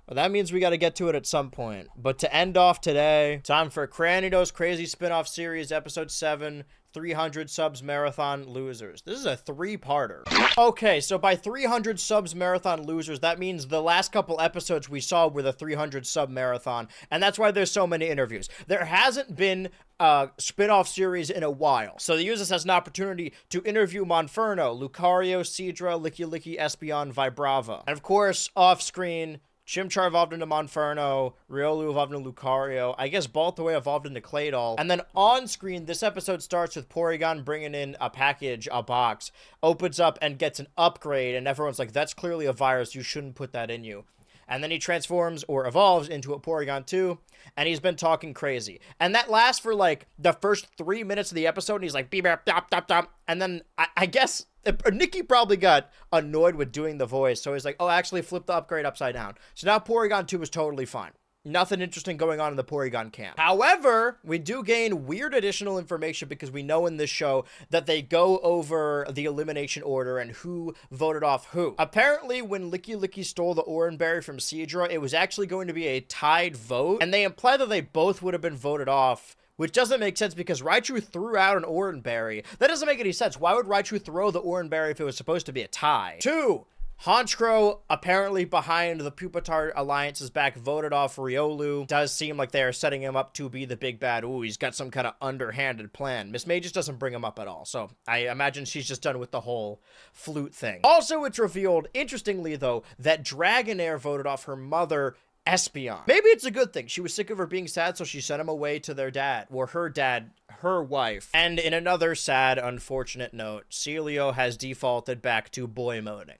Well, that means we got to get to it at some point. But to end off today, time for Cranidos Crazy Spin-Off Series, Episode 7, 300 Subs Marathon Losers. This is a 3-parter. Okay, so by 300 Subs Marathon Losers, that means the last couple episodes we saw were the 300 Sub Marathon, and that's why there's so many interviews. There hasn't been a spin-off series in a while, so they use this as an opportunity to interview Monferno, Lucario, Seadra, Licky Licky, Espeon, Vibrava. And of course, off-screen, Chimchar evolved into Monferno, Riolu evolved into Lucario, I guess Baltoy evolved into Claydol, and then on screen, this episode starts with Porygon bringing in a package, a box, opens up and gets an upgrade, and everyone's like, that's clearly a virus, you shouldn't put that in you. And then he transforms or evolves into a Porygon 2, and he's been talking crazy. And that lasts for, like, the first 3 minutes of the episode, and he's like, beep, beep, dop, dop, dop. And then, I guess, Nikki probably got annoyed with doing the voice, so he's like, oh, actually, flip the upgrade upside down. So now Porygon 2 is totally fine. Nothing interesting going on in the Porygon camp. However, we do gain weird additional information because we know in this show that they go over the elimination order and who voted off who. Apparently, when Licky Licky stole the Oranberry from Seadra, it was actually going to be a tied vote, and they imply that they both would have been voted off, which doesn't make sense because Raichu threw out an Oranberry. That doesn't make any sense. Why would Raichu throw the Oranberry if it was supposed to be a tie? 2. Honchkrow, apparently behind the Pupitar Alliance's back, voted off Riolu. Does seem like they are setting him up to be the big bad. Ooh, he's got some kind of underhanded plan. Miss May just doesn't bring him up at all, so I imagine she's just done with the whole flute thing. Also, it's revealed, interestingly though, that Dragonair voted off her mother, Espeon. Maybe it's a good thing. She was sick of her being sad, so she sent him away to their dad, or her dad, her wife. And in another sad, unfortunate note, Celio has defaulted back to boy moding.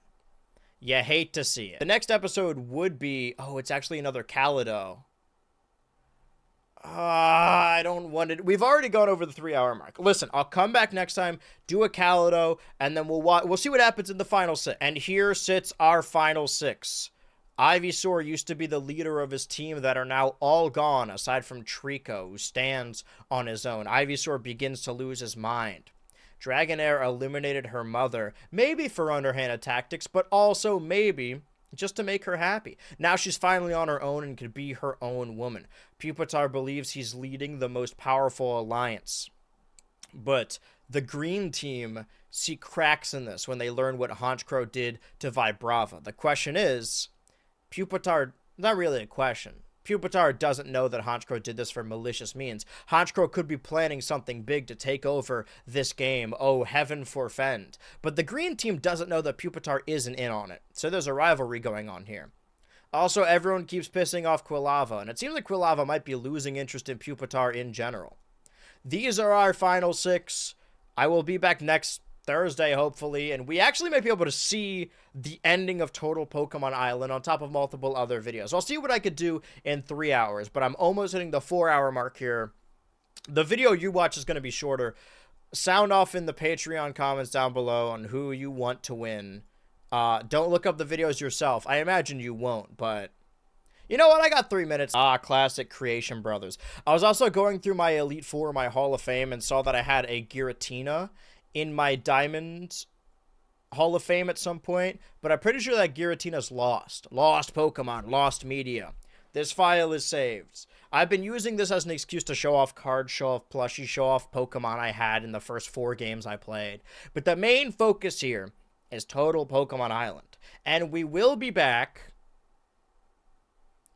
You hate to see it. The next episode would be... Oh, it's actually another Kaleido. I don't want it. We've already gone over the 3-hour mark. Listen, I'll come back next time, do a Kaleido, and then we'll see what happens in the final 6. And here sits our final 6. Ivysaur used to be the leader of his team that are now all gone, aside from Trico, who stands on his own. Ivysaur begins to lose his mind. Dragonair eliminated her mother, maybe for underhanded tactics, but also maybe just to make her happy. Now she's finally on her own and can be her own woman. Pupitar believes he's leading the most powerful alliance. But the green team see cracks in this when they learn what Honchkrow did to Vibrava. The question is, Pupitar Not really a question. Pupitar doesn't know that Honchkrow did this for malicious means. Honchkrow could be planning something big to take over this game. Oh, heaven forfend. But the green team doesn't know that Pupitar isn't in on it. So there's a rivalry going on here. Also, everyone keeps pissing off Quilava, and it seems like Quilava might be losing interest in Pupitar in general. These are our final 6. I will be back next Thursday, hopefully, and we actually might be able to see the ending of Total Pokemon Island on top of multiple other videos. I'll see what I could do in 3 hours, but I'm almost hitting the 4-hour mark here. The video you watch is going to be shorter. Sound off in the Patreon comments down below on who you want to win. Don't look up the videos yourself. I imagine you won't, but you know what? I got 3 minutes. Classic Creation Brothers. I was also going through my Elite Four, my Hall of Fame, and saw that I had a Giratina in my Diamond Hall of Fame at some point, but I'm pretty sure that Giratina's lost. Lost Pokemon, lost media. This file is saved. I've been using this as an excuse to show off cards, show off plushies, show off Pokemon I had in the first 4 games I played. But the main focus here is Total Pokemon Island. And we will be back,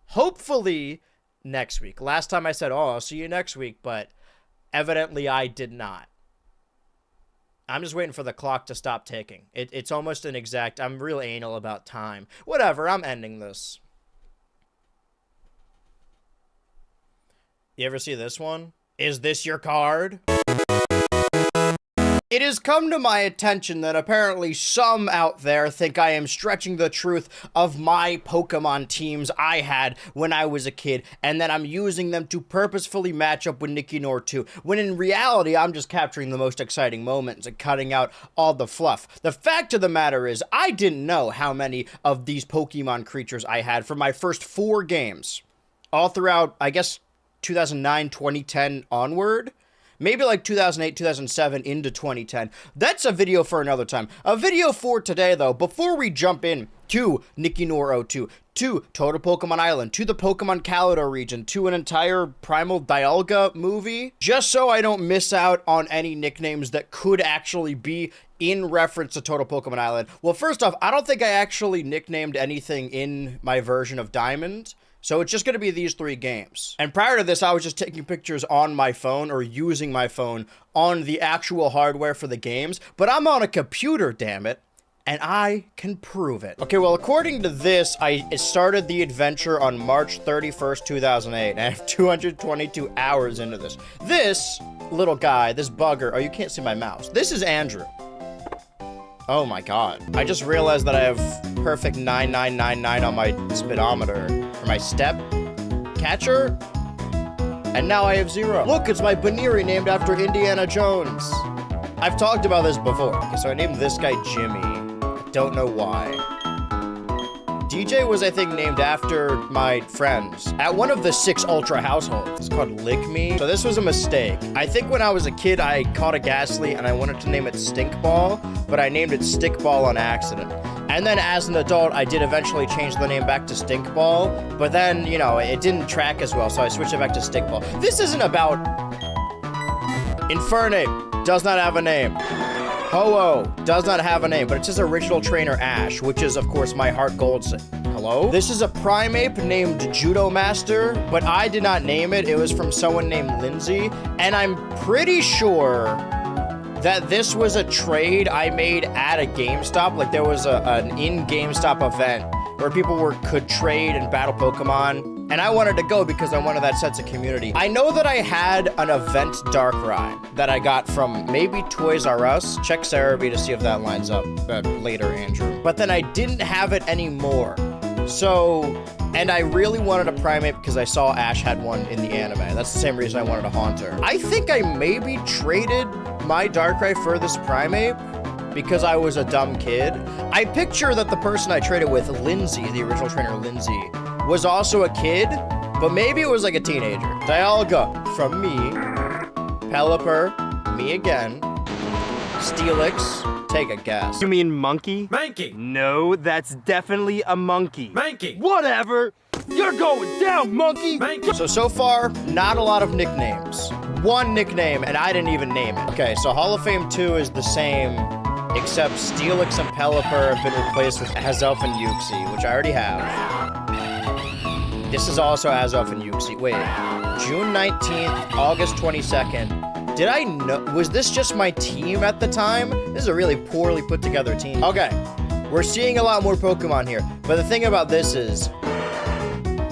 hopefully, next week. Last time I said, oh, I'll see you next week, but evidently I did not. I'm just waiting for the clock to stop ticking. It's almost an exact... I'm real anal about time. Whatever, I'm ending this. You ever see this one? Is this your card? It has come to my attention that apparently some out there think I am stretching the truth of my Pokemon teams I had when I was a kid, and that I'm using them to purposefully match up with Nicanor 2, when in reality, I'm just capturing the most exciting moments and cutting out all the fluff. The fact of the matter is, I didn't know how many of these Pokemon creatures I had for my first 4 games. All throughout, I guess, 2009, 2010 onward. Maybe like 2008, 2007 into 2010. That's a video for another time. A video for today, though, before we jump in to Nicanor 02, to Total Pokemon Island, to the Pokemon Kaledor region, to an entire Primal Dialga movie, just so I don't miss out on any nicknames that could actually be in reference to Total Pokemon Island. Well, first off, I don't think I actually nicknamed anything in my version of Diamond. So it's just going to be these 3 games. And prior to this, I was just taking pictures on my phone or using my phone on the actual hardware for the games. But I'm on a computer, damn it. And I can prove it. Okay, well, according to this, I started the adventure on March 31st, 2008. And I have 222 hours into this. This little guy, this bugger. Oh, you can't see my mouse. This is Andrew. Oh my god. I just realized that I have perfect 9999 on my speedometer for my step catcher. And now I have 0. Look, it's my Baneri named after Indiana Jones. I've talked about this before. Okay, so I named this guy Jimmy. I don't know why. DJ was, I think, named after my friends at one of the 6 Ultra households. It's called Lick Me. So this was a mistake. I think when I was a kid, I caught a Ghastly and I wanted to name it Stinkball, but I named it Stickball on accident. And then as an adult, I did eventually change the name back to Stinkball, but then, you know, it didn't track as well, so I switched it back to Stickball. This isn't about... Infernape does not have a name. Ho-Oh does not have a name, but it says original trainer Ash, which is, of course, my heart gold. Hello? This is a Primeape named Judo Master, but I did not name it. It was from someone named Lindsay, and I'm pretty sure that this was a trade I made at a GameStop. Like, there was an in-GameStop event where people could trade and battle Pokemon. And I wanted to go because I wanted that sense of community. I know that I had an event Darkrai that I got from maybe Toys R Us. Check Cerebi to see if that lines up later, Andrew. But then I didn't have it anymore. So, and I really wanted a Primeape because I saw Ash had one in the anime. That's the same reason I wanted a Haunter. I think I maybe traded my Darkrai for this Primeape because I was a dumb kid. I picture that the person I traded with, Lindsay, the original trainer Lindsay, was also a kid, but maybe it was like a teenager. Dialga from me, Pelipper, me again, Steelix, take a guess. You mean monkey? Mankey! No, that's definitely a monkey. Mankey! Whatever! You're going down, monkey! Mankey! So far, not a lot of nicknames. 1 nickname, and I didn't even name it. Okay, so Hall of Fame 2 is the same, except Steelix and Pelipper have been replaced with Hazelf and Uxie, which I already have. This is also as of, and you can see, wait, June 19th, August 22nd. Did I know, was this just my team at the time? This is a really poorly put together team. Okay, we're seeing a lot more Pokemon here, but the thing about this is,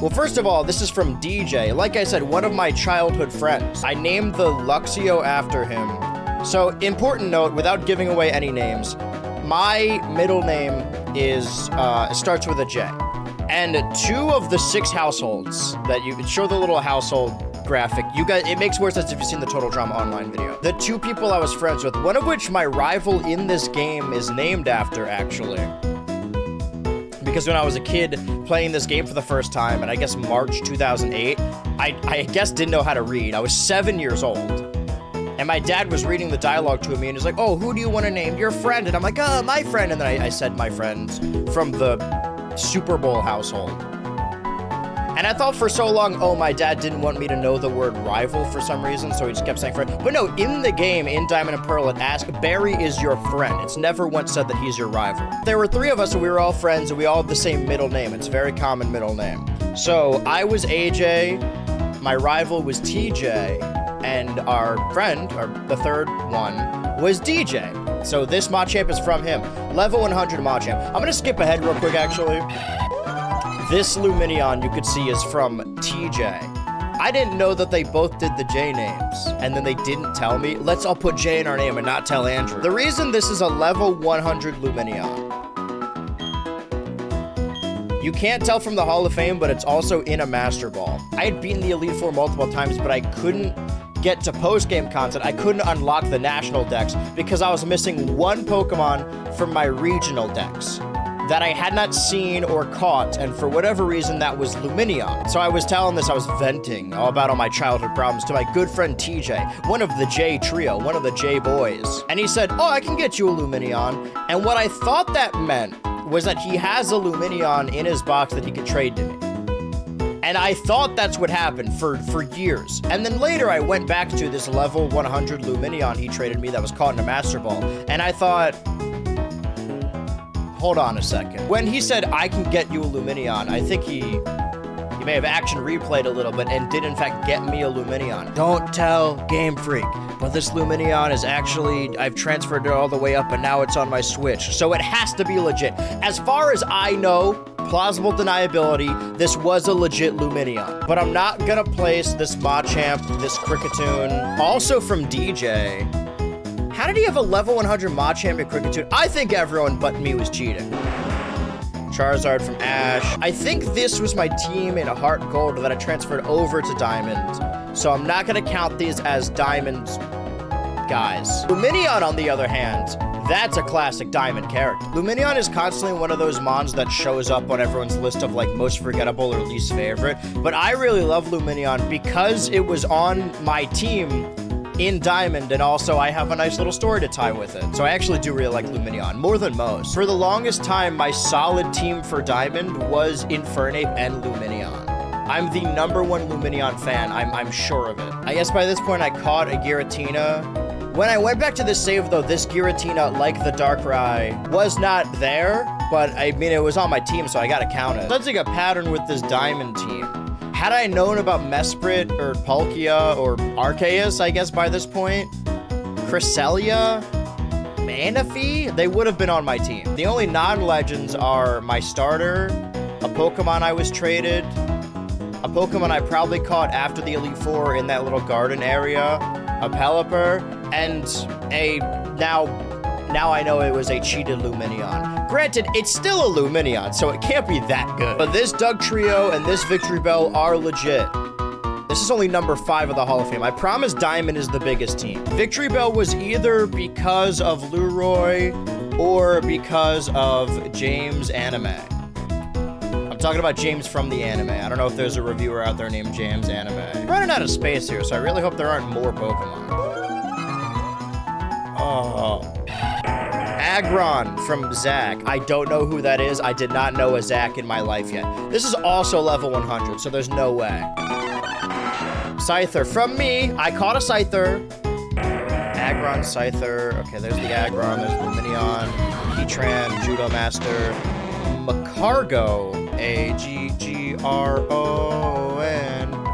well, first of all, this is from DJ. Like I said, one of my childhood friends. I named the Luxio after him. So, important note, without giving away any names, my middle name is, starts with a J. And 2 of the 6 households that you show the little household graphic, you guys, it makes more sense if you've seen the Total Drama Online video. The 2 people I was friends with, one of which my rival in this game is named after, actually. Because when I was a kid playing this game for the first time, and I guess March 2008, I guess didn't know how to read. I was 7 years old. And my dad was reading the dialogue to me, and he's like, oh, who do you want to name your friend? And I'm like, oh, my friend. And then I said my friends from the Super Bowl household. And I thought for so long, oh, my dad didn't want me to know the word rival for some reason, so he just kept saying friend. But no, in the game, in Diamond and Pearl, it asks, Barry is your friend. It's never once said that he's your rival. There were 3 of us, and we were all friends, and we all had the same middle name. It's a very common middle name. So I was AJ, my rival was TJ, and our friend, or the third one, was DJ. So this Machamp is from him. Level 100 Machamp. I'm gonna skip ahead real quick, actually. This Lumineon you could see is from TJ. I didn't know that they both did the J names, and then they didn't tell me. Let's all put J in our name and not tell Andrew. The reason this is a level 100 Lumineon. You can't tell from the Hall of Fame, but it's also in a Master Ball. I had beaten the Elite Four multiple times, but I couldn't get to post-game content. I couldn't unlock the national decks because I was missing 1 Pokemon from my regional decks that I had not seen or caught, and for whatever reason, that was Lumineon. So I was telling this, I was venting all about all my childhood problems to my good friend TJ, one of the J trio, one of the J boys. And he said, oh, I can get you a Lumineon. And what I thought that meant was that he has a Lumineon in his box that he could trade to me. And I thought that's what happened for years. And then later I went back to this level 100 Lumineon he traded me that was caught in a Master Ball. And I thought, hold on a second. When he said, I can get you a Lumineon, I think he may have action replayed a little bit and did in fact get me a Lumineon. Don't tell Game Freak, but this Lumineon is actually, I've transferred it all the way up and now it's on my Switch. So it has to be legit. As far as I know, plausible deniability, this was a legit Lumineon. But I'm not gonna place this Machamp, this Kricketune, also from DJ. How did he have a level 100 Machamp and Kricketune? I think everyone but me was cheating. Charizard from Ash. I think this was my team in a Heart Gold that I transferred over to Diamond. So I'm not gonna count these as Diamond guys. Lumineon, on the other hand, that's a classic Diamond character. Lumineon is constantly one of those mons that shows up on everyone's list of like most forgettable or least favorite. But I really love Lumineon because it was on my team in Diamond, and also I have a nice little story to tie with it. So I actually do really like Lumineon, more than most. For the longest time, my solid team for Diamond was Infernape and Lumineon. I'm the #1 Lumineon fan, I'm sure of it. I guess by this point I caught a Giratina. When I went back to this save though, this Giratina, like the Darkrai, was not there, but I mean, it was on my team, so I gotta count it. That's like a pattern with this Diamond team. Had I known about Mesprit or Palkia or Arceus, I guess by this point, Cresselia, Manaphy, they would have been on my team. The only non-legends are my starter, a Pokemon I was traded, a Pokemon I probably caught after the Elite Four in that little garden area, a Pelipper, and a now I know it was a cheated Lumineon. Granted, it's still a Lumineon, so it can't be that good. But this Doug Trio and this Victory Bell are legit. This is only number 5 of the Hall of Fame. I promise Diamond is the biggest team. Victory Bell was either because of Leroy or because of James Anime. I'm talking about James from the anime. I don't know if there's a reviewer out there named James Anime. I'm running out of space here, so I really hope there aren't more Pokemon. Oh. Aggron from Zach. I don't know who that is. I did not know a Zach in my life yet. This is also level 100, so there's no way. Scyther from me. I caught a Scyther. Aggron, Scyther. Okay, there's the Aggron. There's Lumineon, Heatran, Judo Master, Macargo, A-G-G-R-O-N.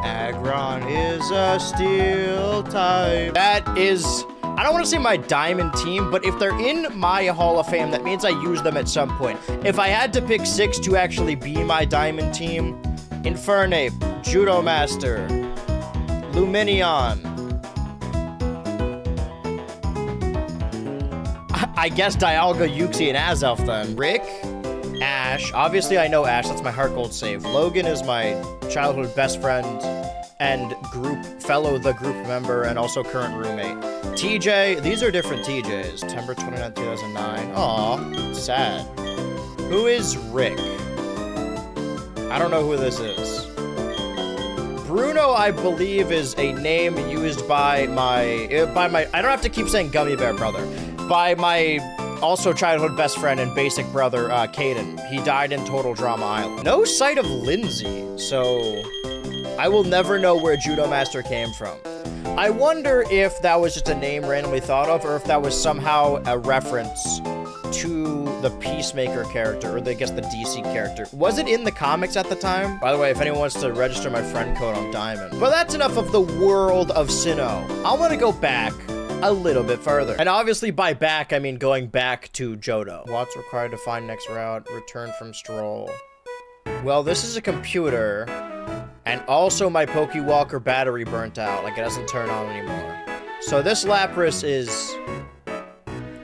Aggron is a steel type. That is, I don't want to say my diamond team, but if they're in my Hall of Fame, that means I use them at some point. If I had to pick 6 to actually be my diamond team, Infernape, Judo Master, Luminion, I guess Dialga, Uxie, and Azelf then. Rick, Ash, obviously I know Ash, that's my Heart Gold save. Logan is my childhood best friend and the group member and also current roommate. TJ, these are different TJs. September 29, 2009. Aw, sad. Who is Rick? I don't know who this is. Bruno, I believe, is a name used by my, I don't have to keep saying Gummy Bear Brother, by my also childhood best friend and basic brother, Caden. He died in Total Drama Island. No sight of Lindsay, so I will never know where Judo Master came from. I wonder if that was just a name randomly thought of, or if that was somehow a reference to the Peacemaker character, or I guess the DC character. Was it in the comics at the time? By the way, if anyone wants to register my friend code on Diamond. But that's enough of the world of Sinnoh. I want to go back a little bit further. And obviously by back, I mean going back to Johto. What's required to find next route? Return from Stroll. Well, this is a computer, and also my Pokewalker battery burnt out. Like, it doesn't turn on anymore. So this Lapras is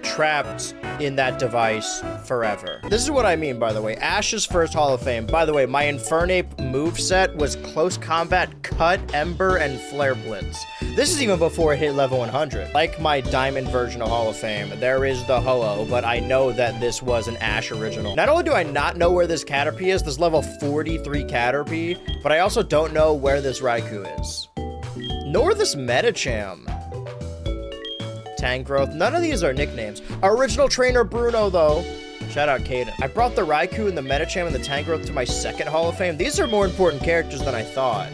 trapped in that device forever. This is what I mean, by the way. Ash's first Hall of Fame. By the way, my Infernape moveset was Close Combat, Cut, Ember, and Flare Blitz. This is even before it hit level 100. Like my Diamond version of Hall of Fame, there is the Ho-Oh, but I know that this was an Ash original. Not only do I not know where this Caterpie is, this level 43 Caterpie, but I also don't know where this Raikou is. Nor this Medicham. Tangrowth. None of these are nicknames. Original trainer Bruno, though. Shout out Caden. I brought the Raikou and the Medicham and the Tangrowth to my second Hall of Fame. These are more important characters than I thought.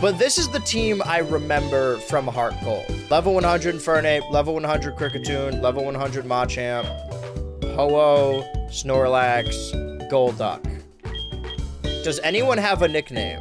But this is the team I remember from Heart Gold. Level 100 Infernape, level 100 Kricketune, level 100 Machamp, Ho-Oh, Snorlax, Golduck. Does anyone have a nickname?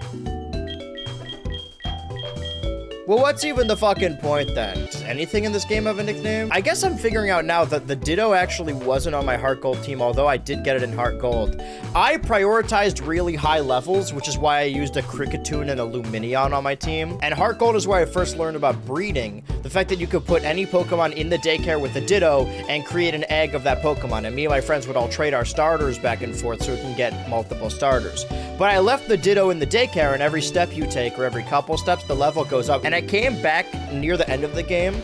Well, what's even the fucking point then? Does anything in this game have a nickname? I guess I'm figuring out now that the Ditto actually wasn't on my Heart Gold team, although I did get it in Heart Gold. I prioritized really high levels, which is why I used a Kricketune and a Luminion on my team. And Heart Gold is where I first learned about breeding. The fact that you could put any Pokemon in the daycare with a Ditto and create an egg of that Pokemon. And me and my friends would all trade our starters back and forth so we can get multiple starters. But I left the Ditto in the daycare, and every step you take, or every couple steps, the level goes up. And I came back near the end of the game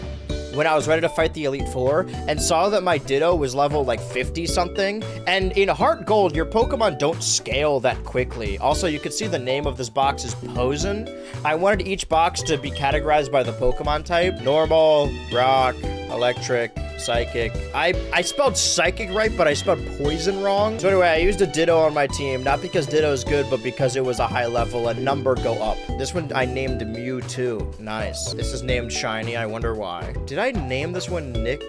when I was ready to fight the Elite Four and saw that my Ditto was level like 50 something. And in Heart Gold, your Pokemon don't scale that quickly. Also, you can see the name of this box is Poison. I wanted each box to be categorized by the Pokemon type. Normal, Rock, Electric, Psychic. I spelled Psychic right, but I spelled Poison wrong. So anyway, I used a Ditto on my team, not because Ditto is good, but because it was a high level, a number go up. This one I named Mewtwo. Nice. This is named Shiny, I wonder why. Did I name this one Nick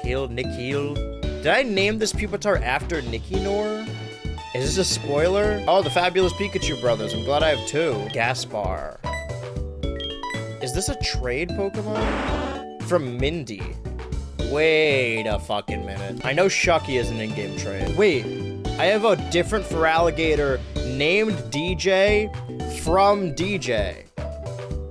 Heel? Did I name this Pupitar after Nikinor? Is this a spoiler? Oh, the Fabulous Pikachu Brothers. I'm glad I have 2. Gaspar. Is this a trade Pokemon? From Mindy. Wait a fucking minute. I know Shucky is an in-game trade. Wait, I have a different Feraligatr named DJ from DJ.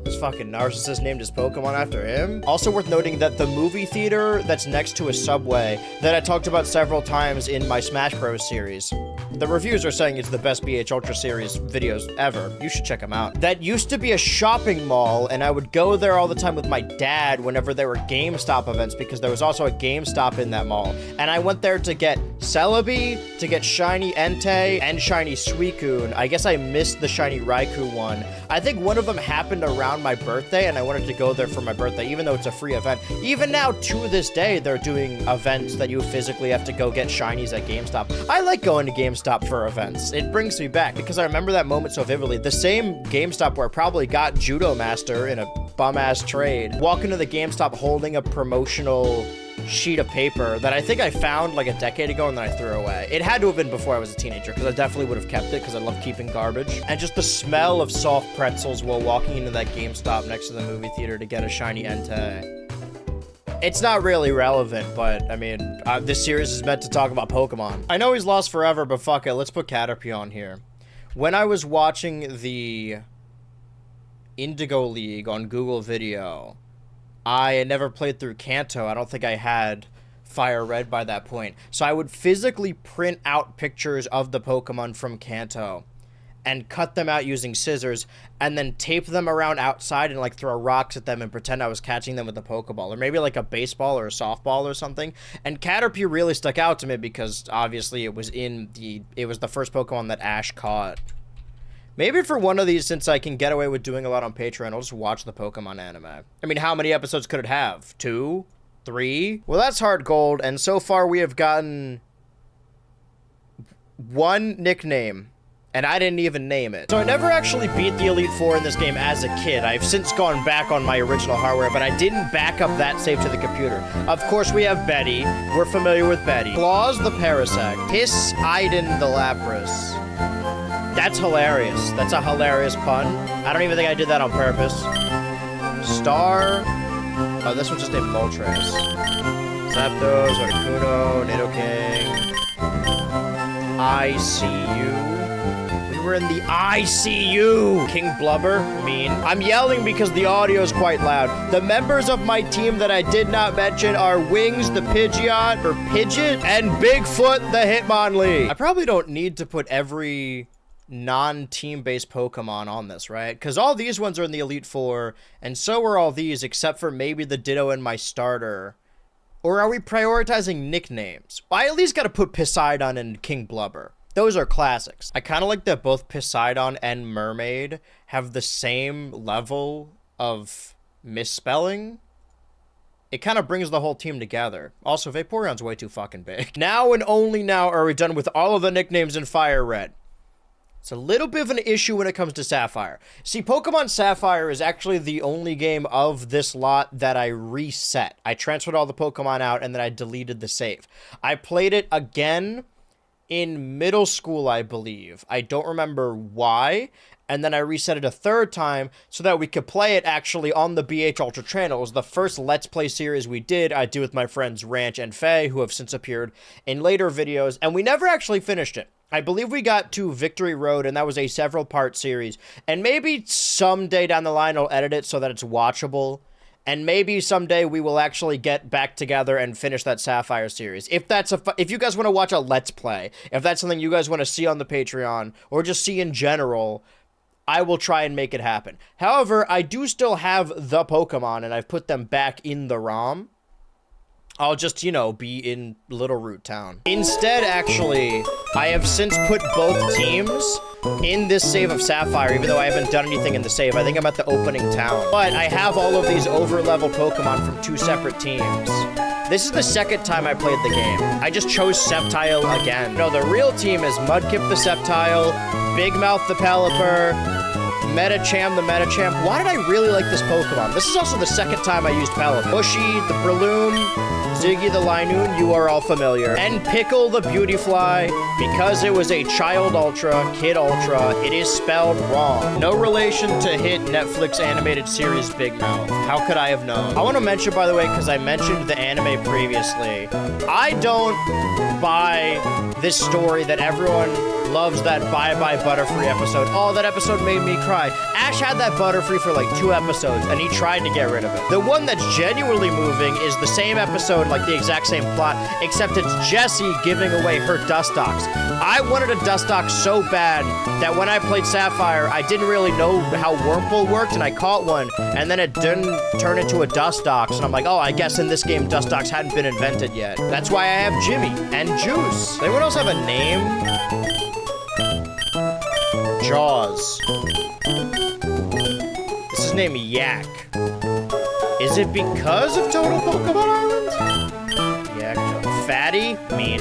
This fucking narcissist named his Pokemon after him. Also worth noting that the movie theater that's next to a Subway that I talked about several times in my Smash Bros series, the reviews are saying it's the best BH Ultra series videos ever. You should check them out. That used to be a shopping mall, and I would go there all the time with my dad whenever there were GameStop events, because there was also a GameStop in that mall. And I went there to get Celebi, to get Shiny Entei, and Shiny Suicune. I guess I missed the Shiny Raikou one. I think one of them happened around my birthday, and I wanted to go there for my birthday, even though it's a free event. Even now, to this day, they're doing events that you physically have to go get Shinies at GameStop. I like going to GameStop for events. It brings me back because I remember that moment so vividly. The same GameStop where I probably got Judo Master in a bum-ass trade. Walk into the GameStop holding a promotional sheet of paper that I think I found like a decade ago and then I threw away. It had to have been before I was a teenager because I definitely would have kept it because I love keeping garbage. And just the smell of soft pretzels while walking into that GameStop next to the movie theater to get a shiny Entei. It's not really relevant, but I mean, this series is meant to talk about Pokemon. I know he's lost forever, but fuck it, let's put Caterpie on here. When I was watching the Indigo League on Google Video, I had never played through Kanto. I don't think I had Fire Red by that point. So I would physically print out pictures of the Pokemon from Kanto and cut them out using scissors and then tape them around outside and like throw rocks at them and pretend I was catching them with a Pokeball or maybe like a baseball or a softball or something. And Caterpie really stuck out to me because obviously it was the first Pokemon that Ash caught. Maybe for one of these, since I can get away with doing a lot on Patreon, I'll just watch the Pokemon anime. I mean, how many episodes could it have? 2? 3? Well, that's Heart Gold, and so far we have gotten 1 nickname, and I didn't even name it. So I never actually beat the Elite Four in this game as a kid. I've since gone back on my original hardware, but I didn't back up that save to the computer. Of course, we have Betty. We're familiar with Betty. Claus the Parasect. Hiss Iden the Lapras. That's hilarious. That's a hilarious pun. I don't even think I did that on purpose. Star. Oh, this one's just named Moltres. Zapdos, Articuno, Nidoking. ICU. We were in the ICU. King Blubber. Mean. I'm yelling because the audio is quite loud. The members of my team that I did not mention are Wings the Pidgeot, or Pidgeot, and Bigfoot the Hitmonlee. I probably don't need to put every non-team-based Pokemon on this, right? Because all these ones are in the Elite Four, and so are all these, except for maybe the Ditto in my starter. Or are we prioritizing nicknames? Well, I at least gotta put Poseidon and King Blubber. Those are classics. I kind of like that both Poseidon and Mermaid have the same level of misspelling. It kind of brings the whole team together. Also, Vaporeon's way too fucking big. Now and only now are we done with all of the nicknames in Fire Red. It's a little bit of an issue when it comes to Sapphire. See, Pokemon Sapphire is actually the only game of this lot that I reset. I transferred all the Pokemon out and then I deleted the save. I played it again in middle school, I believe. I don't remember why. And then I reset it a third time so that we could play it actually on the BH Ultra channel. It was the first Let's Play series we did. I did with my friends Ranch and Faye, who have since appeared in later videos. And we never actually finished it. I believe we got to Victory Road, and that was a several-part series. And maybe someday down the line I'll edit it so that it's watchable. And maybe someday we will actually get back together and finish that Sapphire series. If you guys want to watch a Let's Play, if that's something you guys want to see on the Patreon, or just see in general, I will try and make it happen. However, I do still have the Pokemon, and I've put them back in the ROM. I'll just, you know, be in Little Root Town. Instead, actually, I have since put both teams in this save of Sapphire, even though I haven't done anything in the save. I think I'm at the opening town. But I have all of these over-leveled Pokemon from 2 separate teams. This is the second time I played the game. I just chose Sceptile again. No, the real team is Mudkip the Sceptile, Big Mouth the Pelipper, Medicham the Medicham. Why did I really like this Pokemon? This is also the second time I used Pelipper. Bushy the Breloom, Ziggy the Linoon, you are all familiar. And Pickle the Beautyfly, because it was a Child Ultra, Kid Ultra, it is spelled wrong. No relation to hit Netflix animated series Big Mouth. How could I have known? I want to mention, by the way, because I mentioned the anime previously, I don't buy this story that everyone loves that Bye Bye Butterfree episode. Oh, that episode made me cry. Ash had that Butterfree for like 2 episodes, and he tried to get rid of it. The one that's genuinely moving is the same episode, like the exact same plot, except it's Jessie giving away her Dustox. I wanted a Dustox so bad that when I played Sapphire, I didn't really know how Wurmple worked, and I caught one, and then it didn't turn into a Dustox, and I'm like, oh, I guess in this game Dustox hadn't been invented yet. That's why I have Jimmy and Juice. Does anyone else have a name? Jaws. This is named Yak. Is it because of Total Pokemon Island? Yak. Fatty? Mean.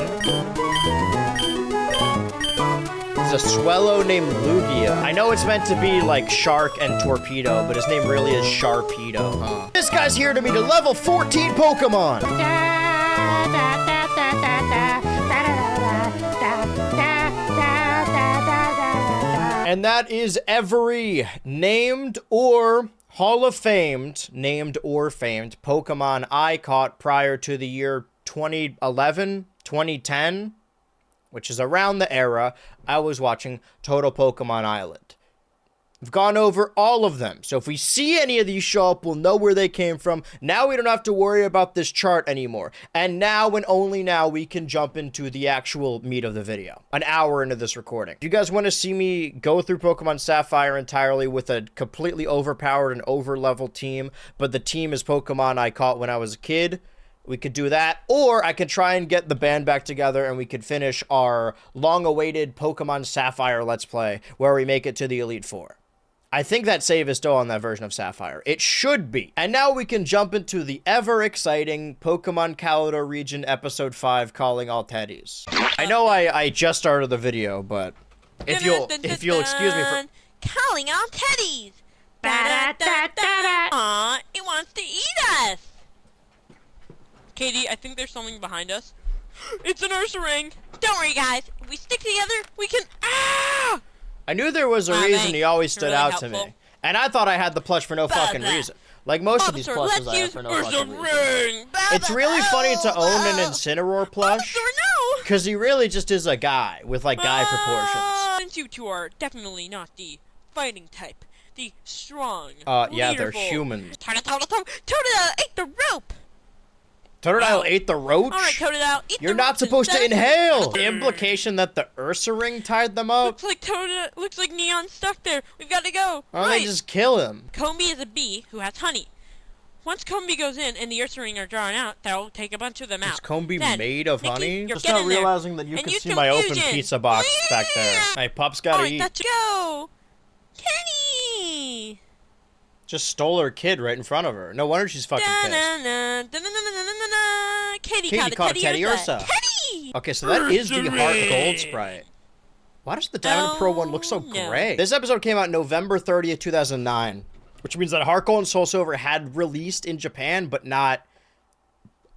There's a Swellow named Lugia. I know it's meant to be like Shark and Torpedo, but his name really is Sharpedo, huh? This guy's here to meet a level 14 Pokemon! And that is every named or Hall of Famed, named or famed Pokemon I caught prior to the year 2011, 2010, which is around the era I was watching Total Pokemon Island. We've gone over all of them, so if we see any of these show up, we'll know where they came from. Now we don't have to worry about this chart anymore. And now and only now we can jump into the actual meat of the video. An hour into this recording. If you guys want to see me go through Pokemon Sapphire entirely with a completely overpowered and over-leveled team, but the team is Pokemon I caught when I was a kid, we could do that, or I could try and get the band back together and we could finish our long-awaited Pokemon Sapphire Let's Play, where we make it to the Elite Four. I think that save is still on that version of Sapphire. It should be. And now we can jump into the ever-exciting Pokemon Kaleido Region Episode 5, Calling All Teddies. I know I just started the video, but if you'll excuse me for... Calling all teddies! Aw, it wants to eat us! Katie, I think there's something behind us. It's an Ursaring! Don't worry, guys. If we stick together, we can... Ah! I knew there was a reason he always stood out to me. And I thought I had the plush for no fucking reason. Like most of these plushes I have for no fucking reason. It's really funny to own an Incineroar plush. Because he really just is a guy with like guy proportions. Since you two are definitely not the fighting type. The strong, yeah, they're humans. Totodile ate the rope! Totodile ate the roach? Alright, Totodile, eat You're the not roach supposed to instead. inhale! The implication that the Ursaring tied them up? Looks like Neon's stuck there. We've got to go. Why don't they just kill him? Combi is a bee who has honey. Once Combi goes in and the Ursaring are drawn out, that'll take a bunch of them out. Is Combi made of honey? You're Just not realizing that you can see my open pizza box back there. Hey, Pup's gotta eat. Let's go! Kenny! Just stole her kid right in front of her. No wonder she's fucking pissed. Katie caught a Teddy Ursa. Teddy! Okay, so that is the Heart Gold sprite. Why does the Diamond Pearl one look so gray? This episode came out November 30th, 2009, which means that Heart Gold and Soul Silver had released in Japan, but not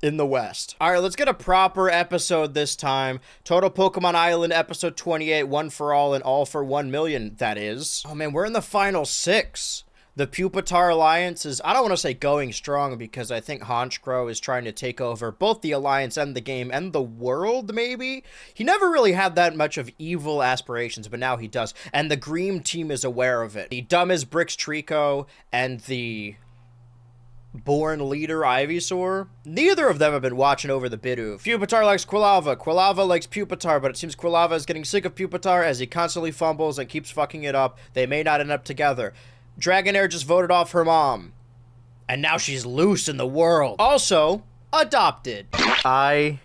in the West. All right, let's get a proper episode this time. Total Pokemon Island, episode 28, One for All and All for 1 million, that is. Oh man, we're in the final 6. The Pupitar Alliance is, I don't want to say going strong, because I think Honchkrow is trying to take over both the Alliance and the game and the world, maybe? He never really had that much of evil aspirations, but now he does. And the Green team is aware of it. The dumb as bricks Trico and the born leader Ivysaur, neither of them have been watching over the Bidoof. Pupitar likes Quilava. Quilava likes Pupitar, but it seems Quilava is getting sick of Pupitar as he constantly fumbles and keeps fucking it up. They may not end up together. Dragonair just voted off her mom. And now she's loose in the world. Also, adopted. I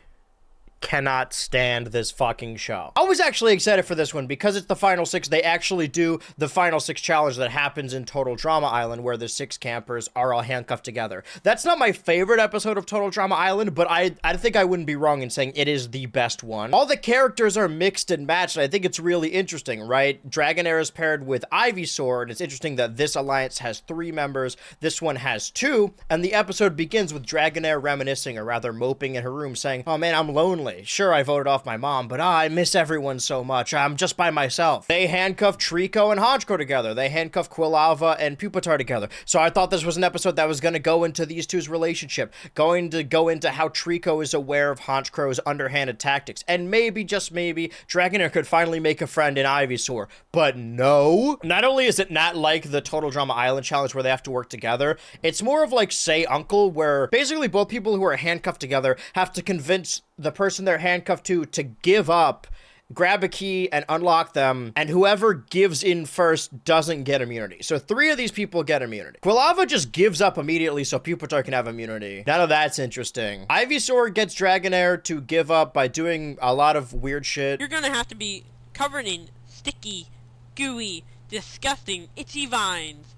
cannot stand this fucking show. I was actually excited for this one because it's the final 6. They actually do the final 6 challenge that happens in Total Drama Island where the 6 campers are all handcuffed together. That's not my favorite episode of Total Drama Island, but I think I wouldn't be wrong in saying it is the best one. All the characters are mixed and matched, and I think it's really interesting, right? Dragonair is paired with Ivysaur, and it's interesting that this alliance has 3 members, this one has 2, and the episode begins with Dragonair reminiscing, or rather moping in her room saying, "Oh man, I'm lonely. Sure, I voted off my mom, but I miss everyone so much. I'm just by myself." They handcuff Trico and Honchkrow together. They handcuff Quilava and Pupitar together. So I thought this was an episode that was going to go into these two's relationship, going to go into how Trico is aware of Honchkrow's underhanded tactics, and maybe, just maybe, Dragonair could finally make a friend in Ivysaur. But no. Not only is it not like the Total Drama Island challenge where they have to work together, it's more of like Say Uncle, where basically both people who are handcuffed together have to convince the person they're handcuffed to give up, grab a key, and unlock them, and whoever gives in first doesn't get immunity. So 3 of these people get immunity. Quilava just gives up immediately so Pupitar can have immunity. None of that's interesting. Ivysaur gets Dragonair to give up by doing a lot of weird shit. You're gonna have to be covered in sticky, gooey, disgusting, itchy vines.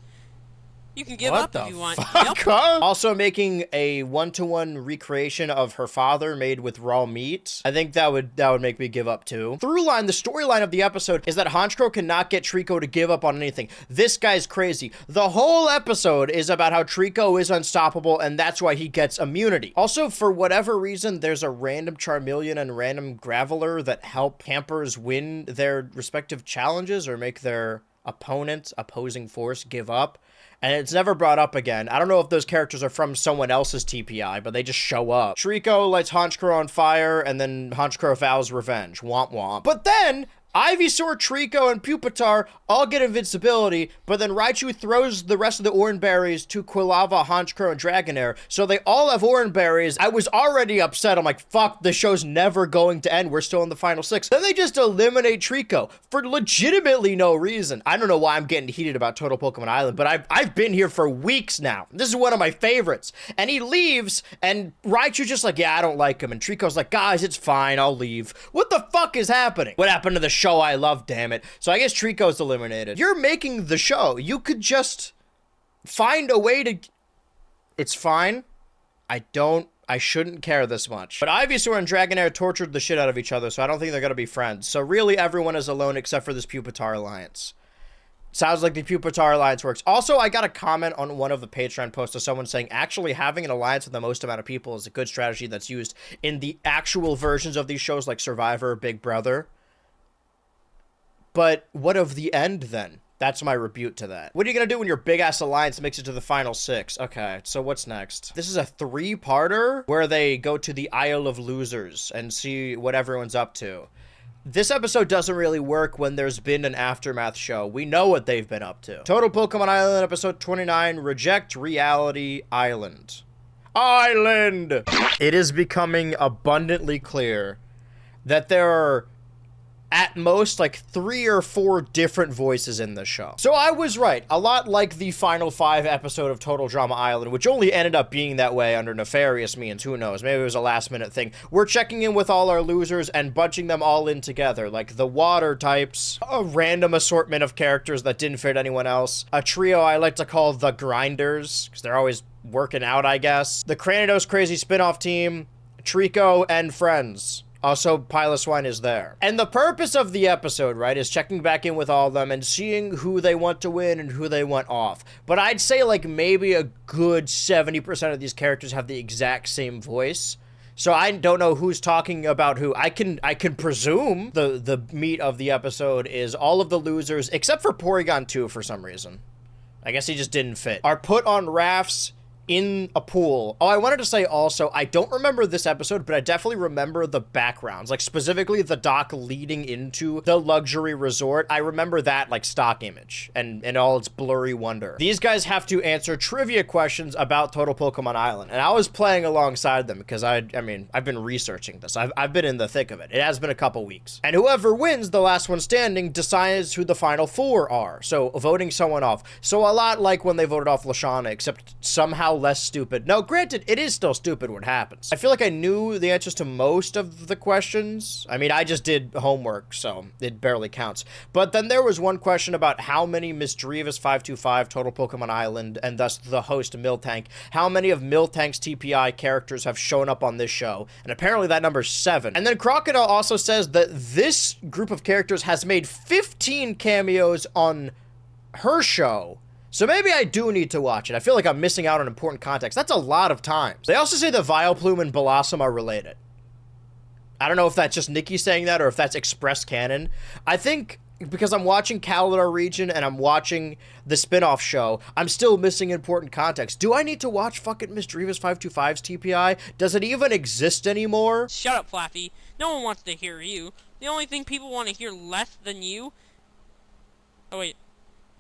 You can give What up the if you want. fuck? Also making a one-to-one recreation of her father made with raw meat. I think that would make me give up too. Through line, the storyline of the episode is that Honchkrow cannot get Trico to give up on anything. This guy's crazy. The whole episode is about how Trico is unstoppable and that's why he gets immunity. Also, for whatever reason, there's a random Charmeleon and random Graveler that help campers win their respective challenges or make their opposing force give up. And it's never brought up again. I don't know if those characters are from someone else's TPI, but they just show up. Trico lights Honchkrow on fire, and then Honchkrow vows revenge. Womp womp. But then, Ivysaur, Trico, and Pupitar all get invincibility, but then Raichu throws the rest of the Oran Berries to Quilava, Honchkrow, and Dragonair, so they all have Oran Berries. I was already upset. I'm like, fuck, the show's never going to end. We're still in the final 6. Then they just eliminate Trico for legitimately no reason. I don't know why I'm getting heated about Total Pokemon Island, but I've been here for weeks now. This is one of my favorites. And he leaves, and Raichu's just like, yeah, I don't like him. And Trico's like, guys, it's fine, I'll leave. What the fuck is happening? What happened to the show I love, damn it? So I guess Trico's eliminated. You're making the show. You could just find a way to... It's fine. I shouldn't care this much. But Ivysaur and Dragonair tortured the shit out of each other, so I don't think they're gonna be friends. So really everyone is alone except for this Pupitar Alliance. Sounds like the Pupitar Alliance works. Also, I got a comment on one of the Patreon posts of someone saying, actually having an alliance with the most amount of people is a good strategy that's used in the actual versions of these shows like Survivor, Big Brother. But what of the end, then? That's my rebuke to that. What are you gonna do when your big-ass alliance makes it to the final 6? Okay, so what's next? This is a 3-parter where they go to the Isle of Losers and see what everyone's up to. This episode doesn't really work when there's been an aftermath show. We know what they've been up to. Total Pokemon Island, episode 29, Reject Reality Island. Island! It is becoming abundantly clear that there are at most like 3 or 4 different voices in this show. So I was right. A lot like the final 5 episode of Total Drama Island, which only ended up being that way under nefarious means. Who knows? Maybe it was a last minute thing. We're checking in with all our losers and bunching them all in together, like the water types, a random assortment of characters that didn't fit anyone else, a trio I like to call the Grinders, because they're always working out, I guess, the Cranidos Crazy spin-off team, Trico, and friends. Also, Piloswine is there. And the purpose of the episode, right, is checking back in with all of them and seeing who they want to win and who they want off. But I'd say, like, maybe a good 70% of these characters have the exact same voice. So I don't know who's talking about who. I can presume the meat of the episode is all of the losers, except for Porygon 2 for some reason. I guess he just didn't fit. Are put on rafts in a pool. Oh, I wanted to say also, I don't remember this episode, but I definitely remember the backgrounds, like specifically the dock leading into the luxury resort. I remember that like stock image and all its blurry wonder. These guys have to answer trivia questions about Total Pokemon Island, and I was playing alongside them because I mean, I've been researching this. I've been in the thick of it. It has been a couple weeks. And whoever wins, the last one standing, decides who the final 4 are. So voting someone off. So a lot like when they voted off Lashana, except somehow less stupid. No, granted, it is still stupid what happens. I feel like I knew the answers to most of the questions. I mean, I just did homework, so it barely counts. But then there was one question about how many Misdreavus 525 Total Pokemon Island, and thus the host Miltank, how many of Miltank's TPI characters have shown up on this show, and apparently that number's 7. And then Crocodile also says that this group of characters has made 15 cameos on her show. So maybe I do need to watch it. I feel like I'm missing out on important context. That's a lot of times. They also say that Vileplume and Blossom are related. I don't know if that's just Nikki saying that or if that's express canon. I think because I'm watching Kaladar Region and I'm watching the spin-off show, I'm still missing important context. Do I need to watch fucking Misdreavus 525's TPI? Does it even exist anymore? Shut up, Flaffy. No one wants to hear you. The only thing people want to hear less than you... Oh, wait.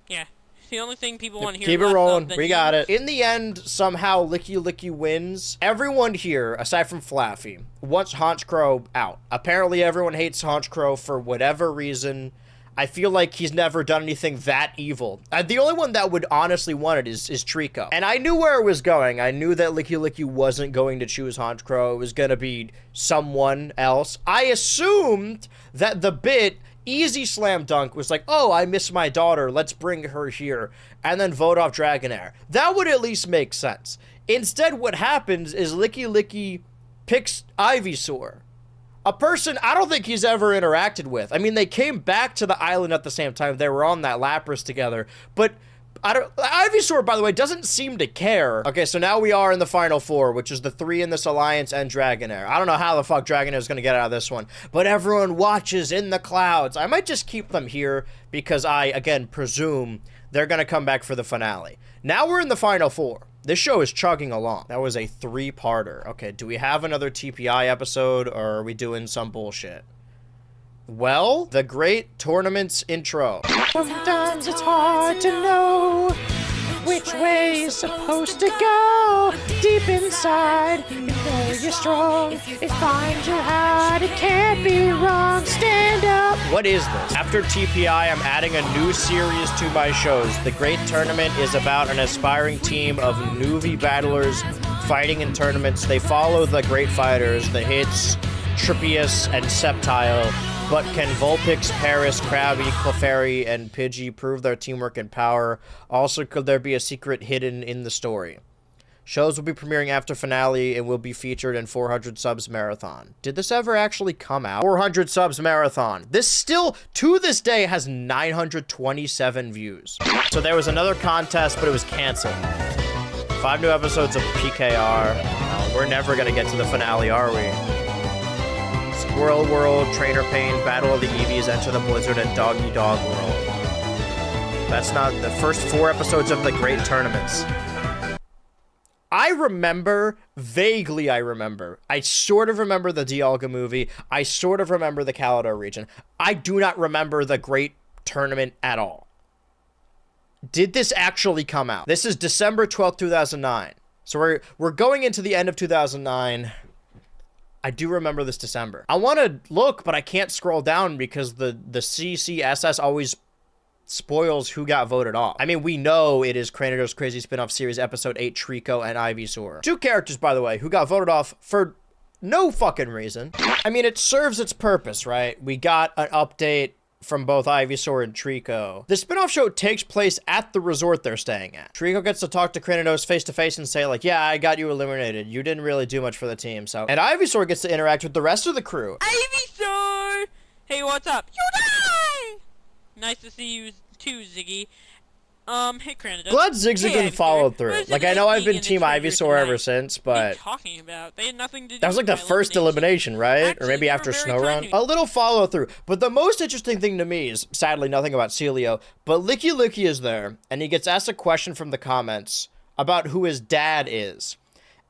Yeah. The only thing people want to hear. Keep it rolling. We got it. In the end, somehow Licky Licky wins. Everyone here, aside from Flaffy, wants Honchkrow out. Apparently, everyone hates Honchkrow for whatever reason. I feel like he's never done anything that evil. The only one that would honestly want it is Trico. And I knew where it was going. I knew that Licky Licky wasn't going to choose Honchkrow. It was going to be someone else. I assumed that the bit Easy slam dunk was like, oh, I miss my daughter, let's bring her here, and then vote off Dragonair. That would at least make sense. Instead, what happens is Licky Licky picks Ivysaur, a person I don't think he's ever interacted with. I mean, they came back to the island at the same time. They were on that Lapras together, but Ivysaur, by the way, doesn't seem to care. Okay, so now we are in the final four, which is the 3 in this alliance and Dragonair. I don't know how the fuck Dragonair is going to get out of this one, but everyone watches in the clouds. I might just keep them here because I, again, presume they're going to come back for the finale. Now we're in the final four. This show is chugging along. That was a 3-parter. Okay, do we have another TPI episode, or are we doing some bullshit? Well, the great tournament's intro. Sometimes it's hard to know which way is supposed to go. Deep inside, you know you're strong. It finds you hard, it can't be wrong. Stand up. What is this? After TPI, I'm adding a new series to my shows. The Great Tournament is about an aspiring team of newbie battlers fighting in tournaments. They follow the great fighters, the Hits, Trippius, and Sceptile. But can Vulpix, Paris, Krabby, Clefairy, and Pidgey prove their teamwork and power? Also, could there be a secret hidden in the story? Shows will be premiering after finale and will be featured in 400 Subs Marathon. Did this ever actually come out? 400 Subs Marathon. This still, to this day, has 927 views. So there was another contest, but it was canceled. 5 new episodes of PKR. We're never gonna get to the finale, are we? Squirrel World, Trainer Pain, Battle of the Eevees, Enter the Blizzard, and Doggy Dog World. That's not the first 4 episodes of the Great Tournaments. I remember, vaguely I remember. I sort of remember the Dialga movie. I sort of remember the Kalador region. I do not remember the Great Tournament at all. Did this actually come out? This is December 12th, 2009. So we're going into the end of 2009. I do remember this December. I want to look, but I can't scroll down because the CCSS always spoils who got voted off. I mean, we know it is Cranido's Crazy Spin-Off Series Episode 8, Trico and Ivysaur. 2 characters, by the way, who got voted off for no fucking reason. I mean, it serves its purpose, right? We got an update from both Ivysaur and Trico. The spin-off show takes place at the resort they're staying at. Trico gets to talk to Cranidos face-to-face and say, like, yeah, I got you eliminated. You didn't really do much for the team, so... And Ivysaur gets to interact with the rest of the crew. Ivysaur! Hey, what's up? You die! Nice to see you too, Ziggy. Hey, Cranidos. Glad Zigzag didn't follow through. Like, I know I've been Team Ivysaur ever since, but... What are you talking about? They had nothing to do that was like the first elimination, right? Actually, or maybe after Snow Run? A little follow through. But the most interesting thing to me is, sadly, nothing about Celio, but Licky Licky is there, and he gets asked a question from the comments about who his dad is.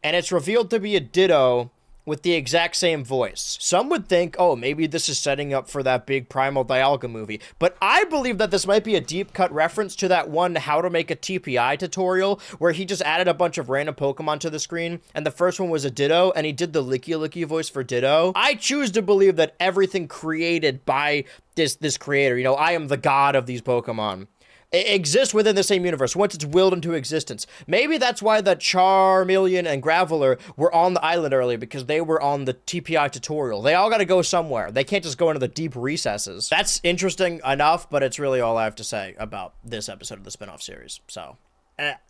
And it's revealed to be a Ditto with the exact same voice. Some would think, oh, maybe this is setting up for that big Primal Dialga movie, but I believe that this might be a deep cut reference to that one How to Make a TPI tutorial where he just added a bunch of random Pokemon to the screen, and the first one was a Ditto, and he did the Licky Licky voice for Ditto. I choose to believe that everything created by this creator, you know, I am the god of these Pokemon, exists within the same universe once it's willed into existence. Maybe that's why the Charmeleon and Graveler were on the island earlier, because they were on the TPI tutorial. They all got to go somewhere. They can't just go into the deep recesses. That's interesting enough, but it's really all I have to say about this episode of the spin-off series. So,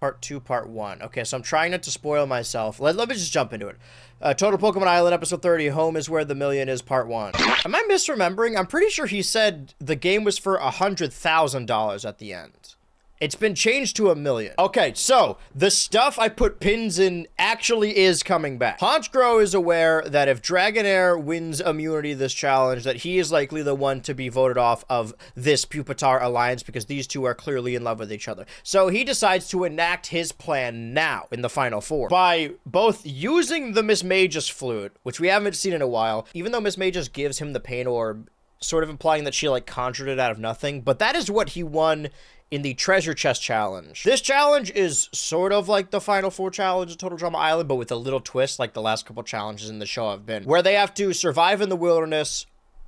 part 2, part 1. Okay, so I'm trying not to spoil myself. Let me just jump into it. Total Pokemon Island, episode 30, Home is Where the Million is, part 1. Am I misremembering? I'm pretty sure he said the game was for $100,000 at the end. It's been changed to $1 million. Okay, so the stuff I put pins in actually is coming back. Honchkrow is aware that if Dragonair wins immunity this challenge, that he is likely the one to be voted off of this Pupitar alliance because these two are clearly in love with each other. So he decides to enact his plan now in the final 4 by both using the Miss Magus flute, which we haven't seen in a while, even though Miss Magus gives him the pain orb, sort of implying that she like conjured it out of nothing, but that is what he won in the Treasure Chest Challenge. This challenge is sort of like the Final 4 challenge of Total Drama Island, but with a little twist like the last couple challenges in the show have been, where they have to survive in the wilderness,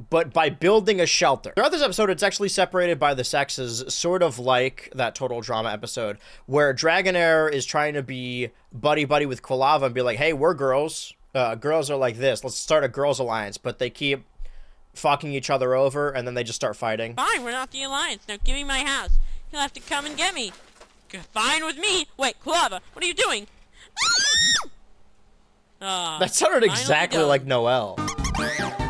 but by building a shelter. Throughout this episode, it's actually separated by the sexes, sort of like that Total Drama episode, where Dragonair is trying to be buddy-buddy with Quilava and be like, hey, we're girls. Girls are like this. Let's start a girls' alliance, but they keep fucking each other over, and then they just start fighting. Fine, we're not the Alliance. Now give me my house. You'll have to come and get me. Fine with me. Wait, Quilava, what are you doing? That sounded exactly like Noelle.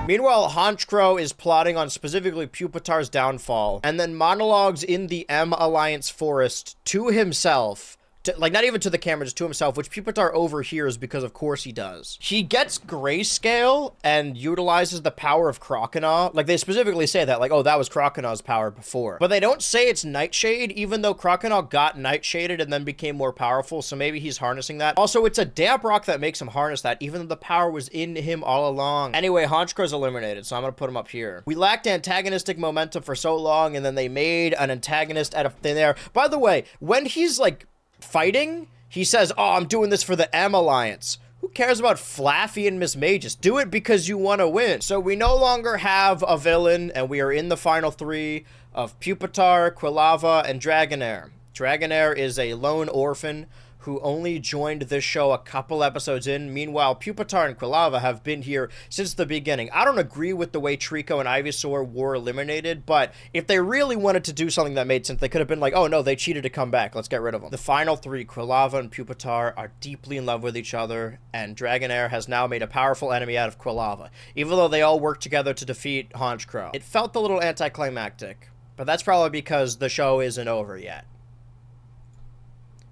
Meanwhile, Honchkrow is plotting on specifically Pupitar's downfall, and then monologues in the M Alliance forest to himself. Like, not even to the camera, just to himself, which Pupitar overhears because of course he does. He gets grayscale and utilizes the power of Croconaw. Like, they specifically say that, like, oh, that was Croconaw's power before. But they don't say it's Nightshade, even though Croconaw got Nightshaded and then became more powerful, so maybe he's harnessing that. Also, it's a damp rock that makes him harness that, even though the power was in him all along. Anyway, Honchkrow's eliminated, so I'm gonna put him up here. We lacked antagonistic momentum for so long, and then they made an antagonist out of thin air. By the way, when he's, like, fighting, he says, oh, I'm doing this for the M Alliance. Who cares about Flaffy and Miss May? Just do it because you want to win. So we no longer have a villain, and we are in the final three of Pupitar, Quilava, and Dragonair. Dragonair is a lone orphan who only joined this show a couple episodes in. Meanwhile, Pupitar and Quilava have been here since the beginning. I don't agree with the way Trico and Ivysaur were eliminated, but if they really wanted to do something that made sense, they could have been like, oh no, they cheated to come back. Let's get rid of them. The final three, Quilava and Pupitar, are deeply in love with each other, and Dragonair has now made a powerful enemy out of Quilava, even though they all worked together to defeat Honchkrow. It felt a little anticlimactic, but that's probably because the show isn't over yet.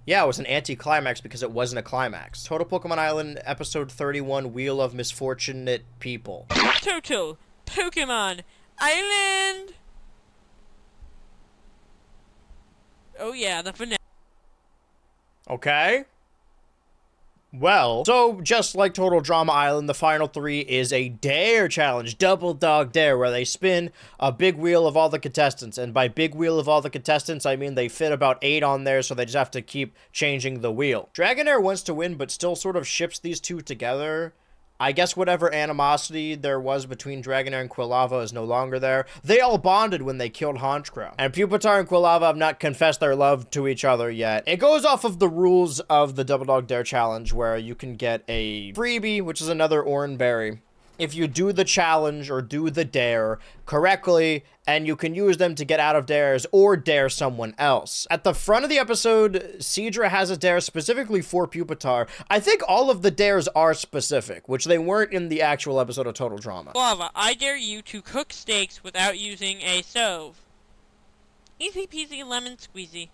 Yeah, it was an anti-climax because it wasn't a climax. Total Pokemon Island, episode 31, Wheel of Misfortunate People. Total Pokemon Island! Oh yeah, the finale. Okay. Well, so just like Total Drama Island, the final three is a dare challenge, double dog dare, where they spin a big wheel of all the contestants. And by big wheel of all the contestants, I mean they fit about 8 on there, so they just have to keep changing the wheel. Dragonair wants to win, but still sort of ships these two together. I guess whatever animosity there was between Dragonair and Quilava is no longer there. They all bonded when they killed Honchkrow. And Pupitar and Quilava have not confessed their love to each other yet. It goes off of the rules of the Double Dog Dare Challenge, where you can get a freebie, which is another Oran Berry, if you do the challenge or do the dare correctly, and you can use them to get out of dares or dare someone else. At the front of the episode, Seadra has a dare specifically for Pupitar. I think all of the dares are specific, which they weren't in the actual episode of Total Drama. Quilava, I dare you to cook steaks without using a stove. Easy peasy lemon squeezy.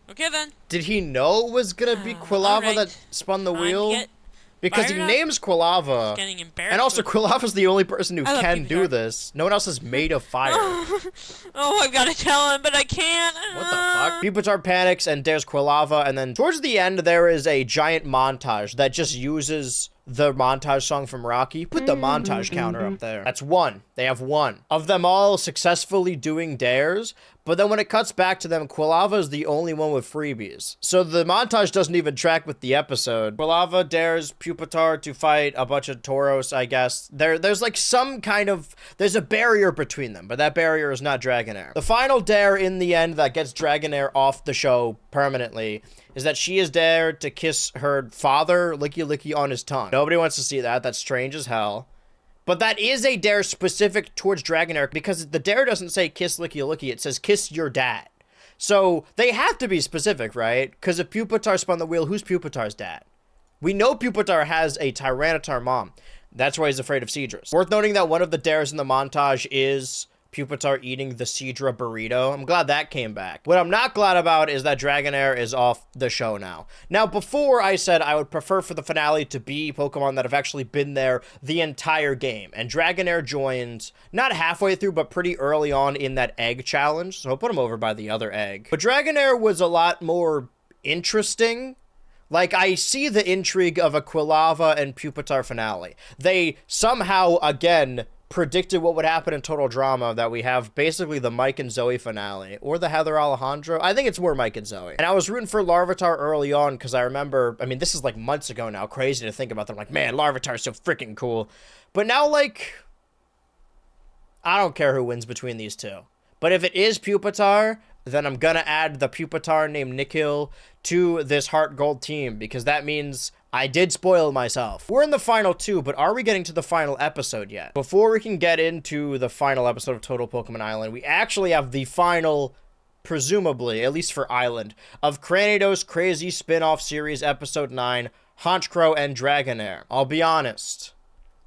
Okay then. Did he know it was gonna be Quilava that spun the wheel? Because he names Quilava, and also Quilava's the only person who can do this. No one else is made of fire. Oh, I've got to tell him, but I can't. What the fuck? Pupitar panics and dares Quilava, and then towards the end there is a giant montage that just uses the montage song from Rocky. Put the montage counter up there. That's 1. They have 1. Of them all successfully doing dares, but then when it cuts back to them, Quilava is the only one with freebies. So the montage doesn't even track with the episode. Quilava dares Pupitar to fight a bunch of Tauros, I guess. There's like some kind of... There's a barrier between them, but that barrier is not Dragonair. The final dare in the end that gets Dragonair off the show permanently is that she is dared to kiss her father, Licky Licky, on his tongue. Nobody wants to see that. That's strange as hell. But that is a dare specific towards Dragonair, because the dare doesn't say kiss Licky Licky, it says kiss your dad. So they have to be specific, right? Because if Pupitar spun the wheel, who's Pupitar's dad? We know Pupitar has a Tyranitar mom. That's why he's afraid of Seadras. Worth noting that one of the dares in the montage is Pupitar eating the Seadra burrito. I'm glad that came back. What I'm not glad about is that Dragonair is off the show now. Now, before I said I would prefer for the finale to be Pokemon that have actually been there the entire game. And Dragonair joins not halfway through, but pretty early on in that egg challenge. So I'll put him over by the other egg. But Dragonair was a lot more interesting. Like, I see the intrigue of a Quilava and Pupitar finale. They somehow, again, predicted what would happen in Total Drama, that we have basically the Mike and Zoe finale, or the Heather Alejandro. I think it's more Mike and Zoe. And I was rooting for Larvitar early on, because I remember, I mean, this is like months ago now, crazy to think about them. Like, man, Larvitar's so freaking cool. But now, like, I don't care who wins between these two. But if it is Pupitar, then I'm gonna add the Pupitar named Nikhil to this Heart Gold team, because that means I did spoil myself. We're in the final 2, but are we getting to the final episode yet? Before we can get into the final episode of Total Pokemon Island, we actually have the final, presumably, at least for Island, of Cranidos' crazy spin-off series episode 9, Honchkrow and Dragonair. I'll be honest,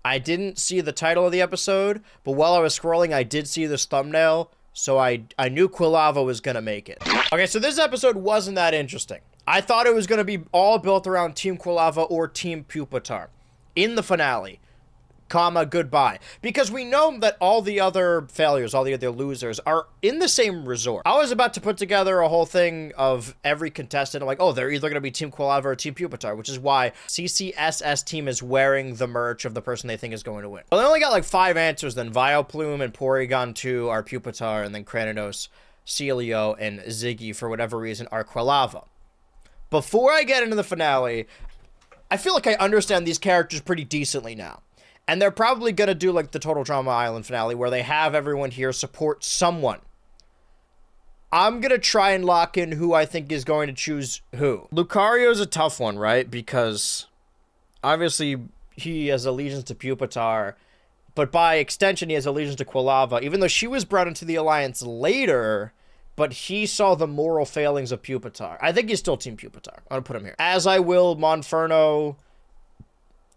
I didn't see the title of the episode, but while I was scrolling, I did see this thumbnail, so I knew Quilava was gonna make it. Okay, so this episode wasn't that interesting. I thought it was gonna be all built around Team Quilava or Team Pupitar in the finale, goodbye. Because we know that all the other failures, all the other losers, are in the same resort. I was about to put together a whole thing of every contestant. I'm like, oh, they're either going to be Team Quilava or Team Pupitar, which is why CCSS team is wearing the merch of the person they think is going to win. Well, they only got like 5 answers then. Vileplume and Porygon 2 are Pupitar, and then Cranidos, Celio, and Ziggy, for whatever reason, are Quilava. Before I get into the finale, I feel like I understand these characters pretty decently now. And they're probably going to do like the Total Drama Island finale where they have everyone here support someone. I'm going to try and lock in who I think is going to choose who. Lucario's a tough one, right? Because obviously he has allegiance to Pupitar, but by extension he has allegiance to Quilava, even though she was brought into the alliance later, but he saw the moral failings of Pupitar. I think he's still Team Pupitar. I'm going to put him here. As I will Monferno,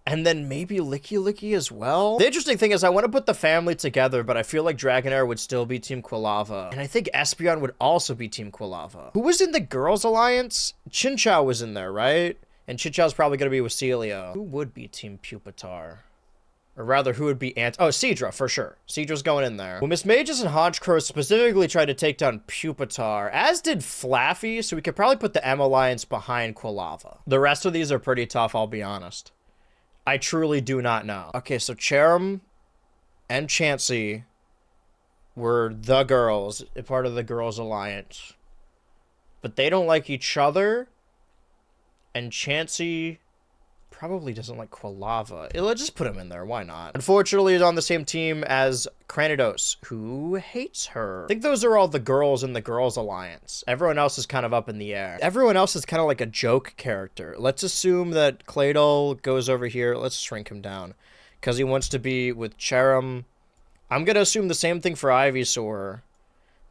and then maybe Licky Licky as well. The interesting thing is I want to put the family together, but I feel like Dragonair would still be Team Quilava. And I think Espeon would also be Team Quilava. Who was in the Girls Alliance? Chinchou was in there, right? And Chinchou's probably going to be with Celio. Who would be Team Pupitar? Or rather, who would be Oh, Seadra, for sure. Seadra's going in there. Well, Miss Magus and Honchkrow specifically tried to take down Pupitar, as did Flaffy, so we could probably put the M Alliance behind Quilava. The rest of these are pretty tough, I'll be honest. I truly do not know. Okay, so Cherim and Chansey were the girls, part of the Girls Alliance. But they don't like each other. And Chansey probably doesn't like Quilava. Let's just put him in there. Why not? Unfortunately, he's on the same team as Cranidos, who hates her. I think those are all the girls in the Girls Alliance. Everyone else is kind of up in the air. Everyone else is kind of like a joke character. Let's assume that Claydol goes over here. Let's shrink him down because he wants to be with Cherim. I'm going to assume the same thing for Ivysaur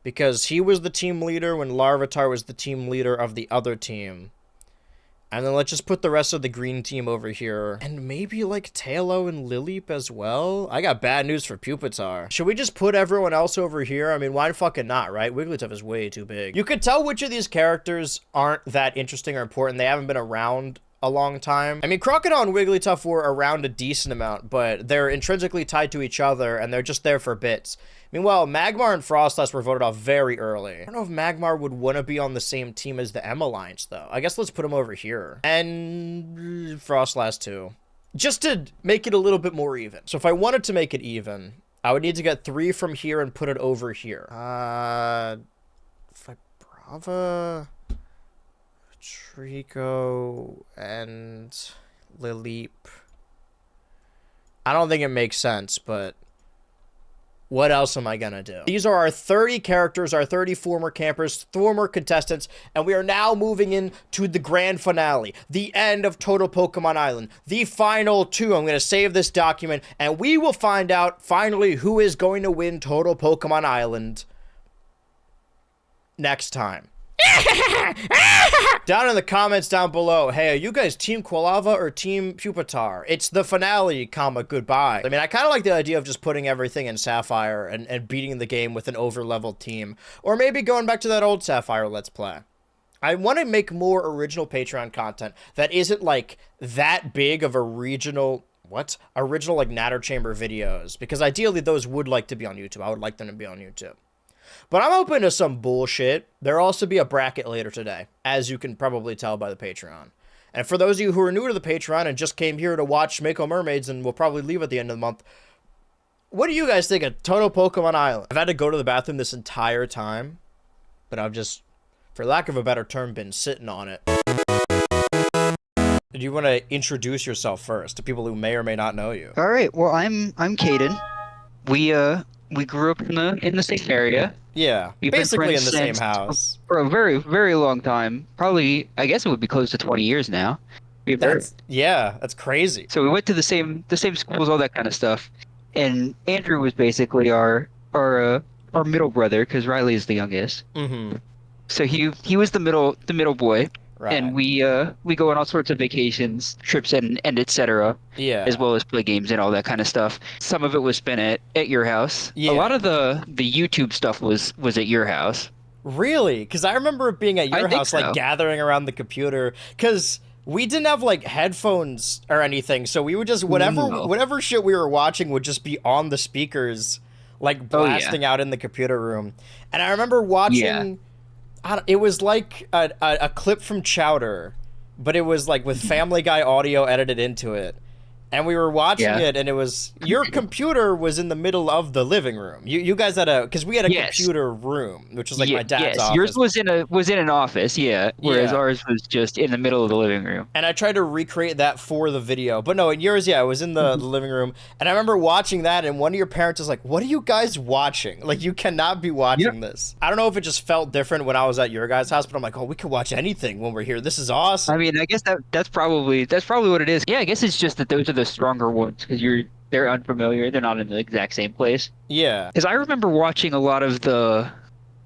because he was the team leader when Larvitar was the team leader of the other team. And then let's just put the rest of the green team over here. And maybe like Tailo and Lileep as well? I got bad news for Pupitar. Should we just put everyone else over here? I mean, why fucking not, right? Wigglytuff is way too big. You could tell which of these characters aren't that interesting or important. They haven't been around a long time. I mean, Crocodile and Wigglytuff were around a decent amount, but they're intrinsically tied to each other, and they're just there for bits. Meanwhile, Magmar and Frostlass were voted off very early. I don't know if Magmar would want to be on the same team as the M Alliance, though. I guess let's put him over here. And Frostlass, too. Just to make it a little bit more even. So if I wanted to make it even, I would need to get 3 from here and put it over here. Vibrava, Trico, and Lileep. I don't think it makes sense, but what else am I gonna do? These are our 30 characters, our 30 former campers, former contestants, and we are now moving into the grand finale, the end of Total Pokemon Island, the final 2. I'm gonna save this document, and we will find out finally who is going to win Total Pokemon Island next time. Down in the comments down below, hey, are you guys Team Quilava or Team Pupitar? It's the finale, goodbye. I mean, I kind of like the idea of just putting everything in Sapphire and beating the game with an over-leveled team. Or maybe going back to that old Sapphire Let's Play. I want to make more original Patreon content that isn't, like, that big of a regional like, Natter Chamber videos. Because ideally, those would like to be on YouTube. I would like them to be on YouTube. But I'm open to some bullshit. There'll also be a bracket later today, as you can probably tell by the Patreon. And for those of you who are new to the Patreon and just came here to watch Mako Mermaids and will probably leave at the end of the month, what do you guys think of Total Pokemon Island? I've had to go to the bathroom this entire time, but I've just, for lack of a better term, been sitting on it. Do you want to introduce yourself first to people who may or may not know you? All right. Well, I'm Caden. We grew up in the same area. Yeah, We've basically been in the friends same house. for a very, very long time. Probably, I guess it would be close to 20 years now. That's crazy. So we went to the same schools, all that kind of stuff. And Andrew was basically our middle brother because Riley is the youngest. Mm-hmm. So he was the middle boy. Right. And we go on all sorts of vacations, trips, and etc. Yeah. As well as play games and all that kind of stuff. Some of it was spent at your house. Yeah. A lot of the YouTube stuff was at your house. Really? Because I remember it being at your house, so. like gathering around the computer. Because we didn't have like headphones or anything, so we would just whatever shit we were watching would just be on the speakers, like blasting out in the computer room. And I remember watching. Yeah. It was like a clip from Chowder, but it was like with Family Guy audio edited into it. And we were watching it, and it was your computer was in the middle of the living room. You guys had because we had a computer room, which was like my dad's office. Yours was in an office, whereas ours was just in the middle of the living room. And I tried to recreate that for the video, but no, in yours, it was in the living room. And I remember watching that, and one of your parents was like, "What are you guys watching? Like, you cannot be watching this." I don't know if it just felt different when I was at your guys' house, but I'm like, "Oh, we could watch anything when we're here. This is awesome." I mean, I guess that's probably what it is. Yeah, I guess it's just that those are the stronger ones because they're unfamiliar. They're not in the exact same place. Yeah. Because I remember watching a lot of the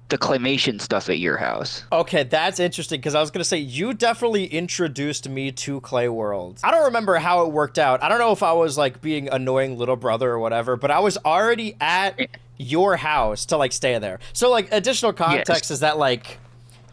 claymation stuff at your house. Okay, that's interesting because I was gonna say you definitely introduced me to Clay World. I don't remember how it worked out. I don't know if I was like being annoying little brother or whatever, but I was already at your house to like stay there. So like additional context is that like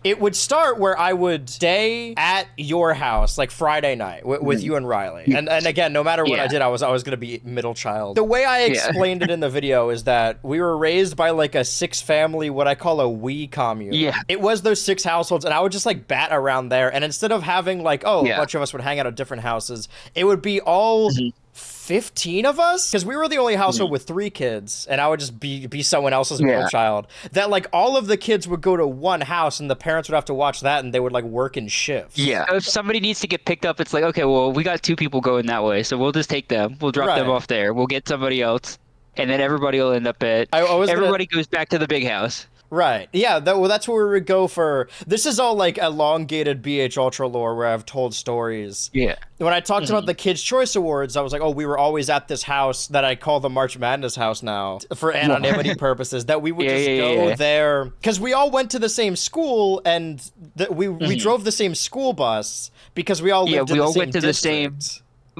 it would start where I would stay at your house, like Friday night with you and Riley. And again, no matter what I did, I was always going to be middle child. The way I explained it in the video is that we were raised by like a 6-family, what I call a Wii commune. Yeah. It was those 6 households, and I would just like bat around there. And instead of having like, a bunch of us would hang out at different houses, it would be all 15 of us, because we were the only household with 3 kids, and I would just be someone else's middle child. That like all of the kids would go to one house, and the parents would have to watch that, and they would like work in shifts. Yeah. If somebody needs to get picked up, it's like, okay, well, we got 2 people going that way, so we'll just take them. We'll drop them off there. We'll get somebody else, and then everybody will end up at. Everybody goes back to the big house. Right. Yeah, that's where we would go for. This is all like elongated BH Ultra lore where I've told stories. Yeah. When I talked about the Kids' Choice Awards, I was like, oh, we were always at this house that I call the March Madness house now for anonymity purposes, that we would just go there. Because we all went to the same school, and we drove the same school bus because we all lived in the same went to the same.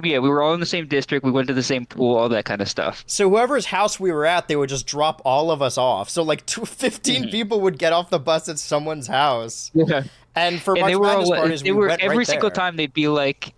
Yeah, we were all in the same district. We went to the same pool, all that kind of stuff. So whoever's house we were at, they would just drop all of us off. So like 15 people would get off the bus at someone's house. Yeah. And for March Madness parties, we went every right single there. time they'd be like,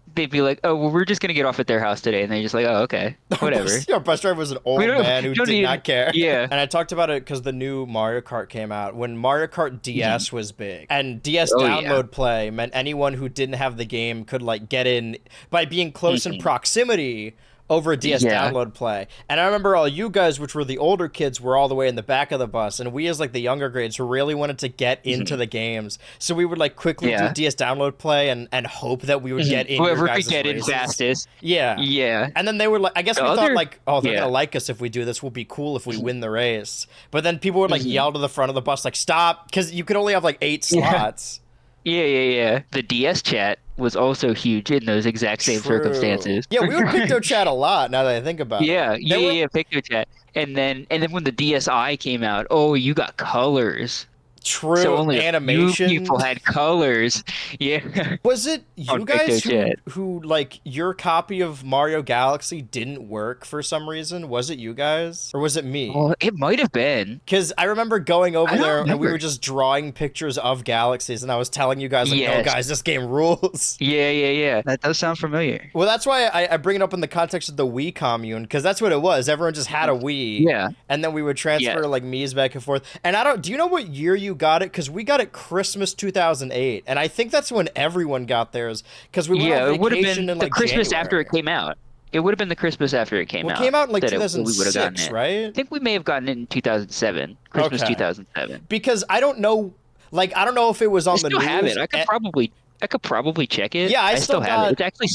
oh, well, we're just gonna get off at their house today, and they're just like, oh, okay, whatever. Our bus driver was an old man who did not care. Yeah. And I talked about it because the new Mario Kart came out when Mario Kart DS was big, and DS download play meant anyone who didn't have the game could like get in by being close in proximity over DS download play. And I remember all you guys, which were the older kids, were all the way in the back of the bus, and we as like the younger grades who really wanted to get into the games, so we would like quickly do DS download play and hope that we would get in. Whoever could get in fastest. Yeah. And then they were like, I guess we thought like, oh, they're gonna like us if we do this. We'll be cool if we win the race. But then people would like yell to the front of the bus like, stop, because you could only have like 8 slots. Yeah. The DS chat was also huge in those exact same circumstances. Yeah, we would Picto chat a lot now that I think about it. Yeah, Picto chat. And then when the DSi came out, oh, you got colors. True. So only animation. You people had colors. Yeah. Was it you guys who like your copy of Mario Galaxy didn't work for some reason? Was it you guys? Or was it me? Well, it might have been. Because I remember going over there and we were just drawing pictures of galaxies, and I was telling you guys, like, no, guys, this game rules. Yeah. That does sound familiar. Well, that's why I bring it up in the context of the Wii commune, because that's what it was. Everyone just had a Wii. Yeah. And then we would transfer like Mii's back and forth. And do you know what year you got it? Because we got it Christmas 2008, and I think that's when everyone got theirs. Because we went on vacation in like the Christmas January. after it came out. It would have been the Christmas after it came out. It came out in like 2006, right? I think we may have gotten it in 2007. Christmas 2007. Because I don't know if it was on the news. I still have it. I could probably I could probably check it. Yeah, I still have it. It's actually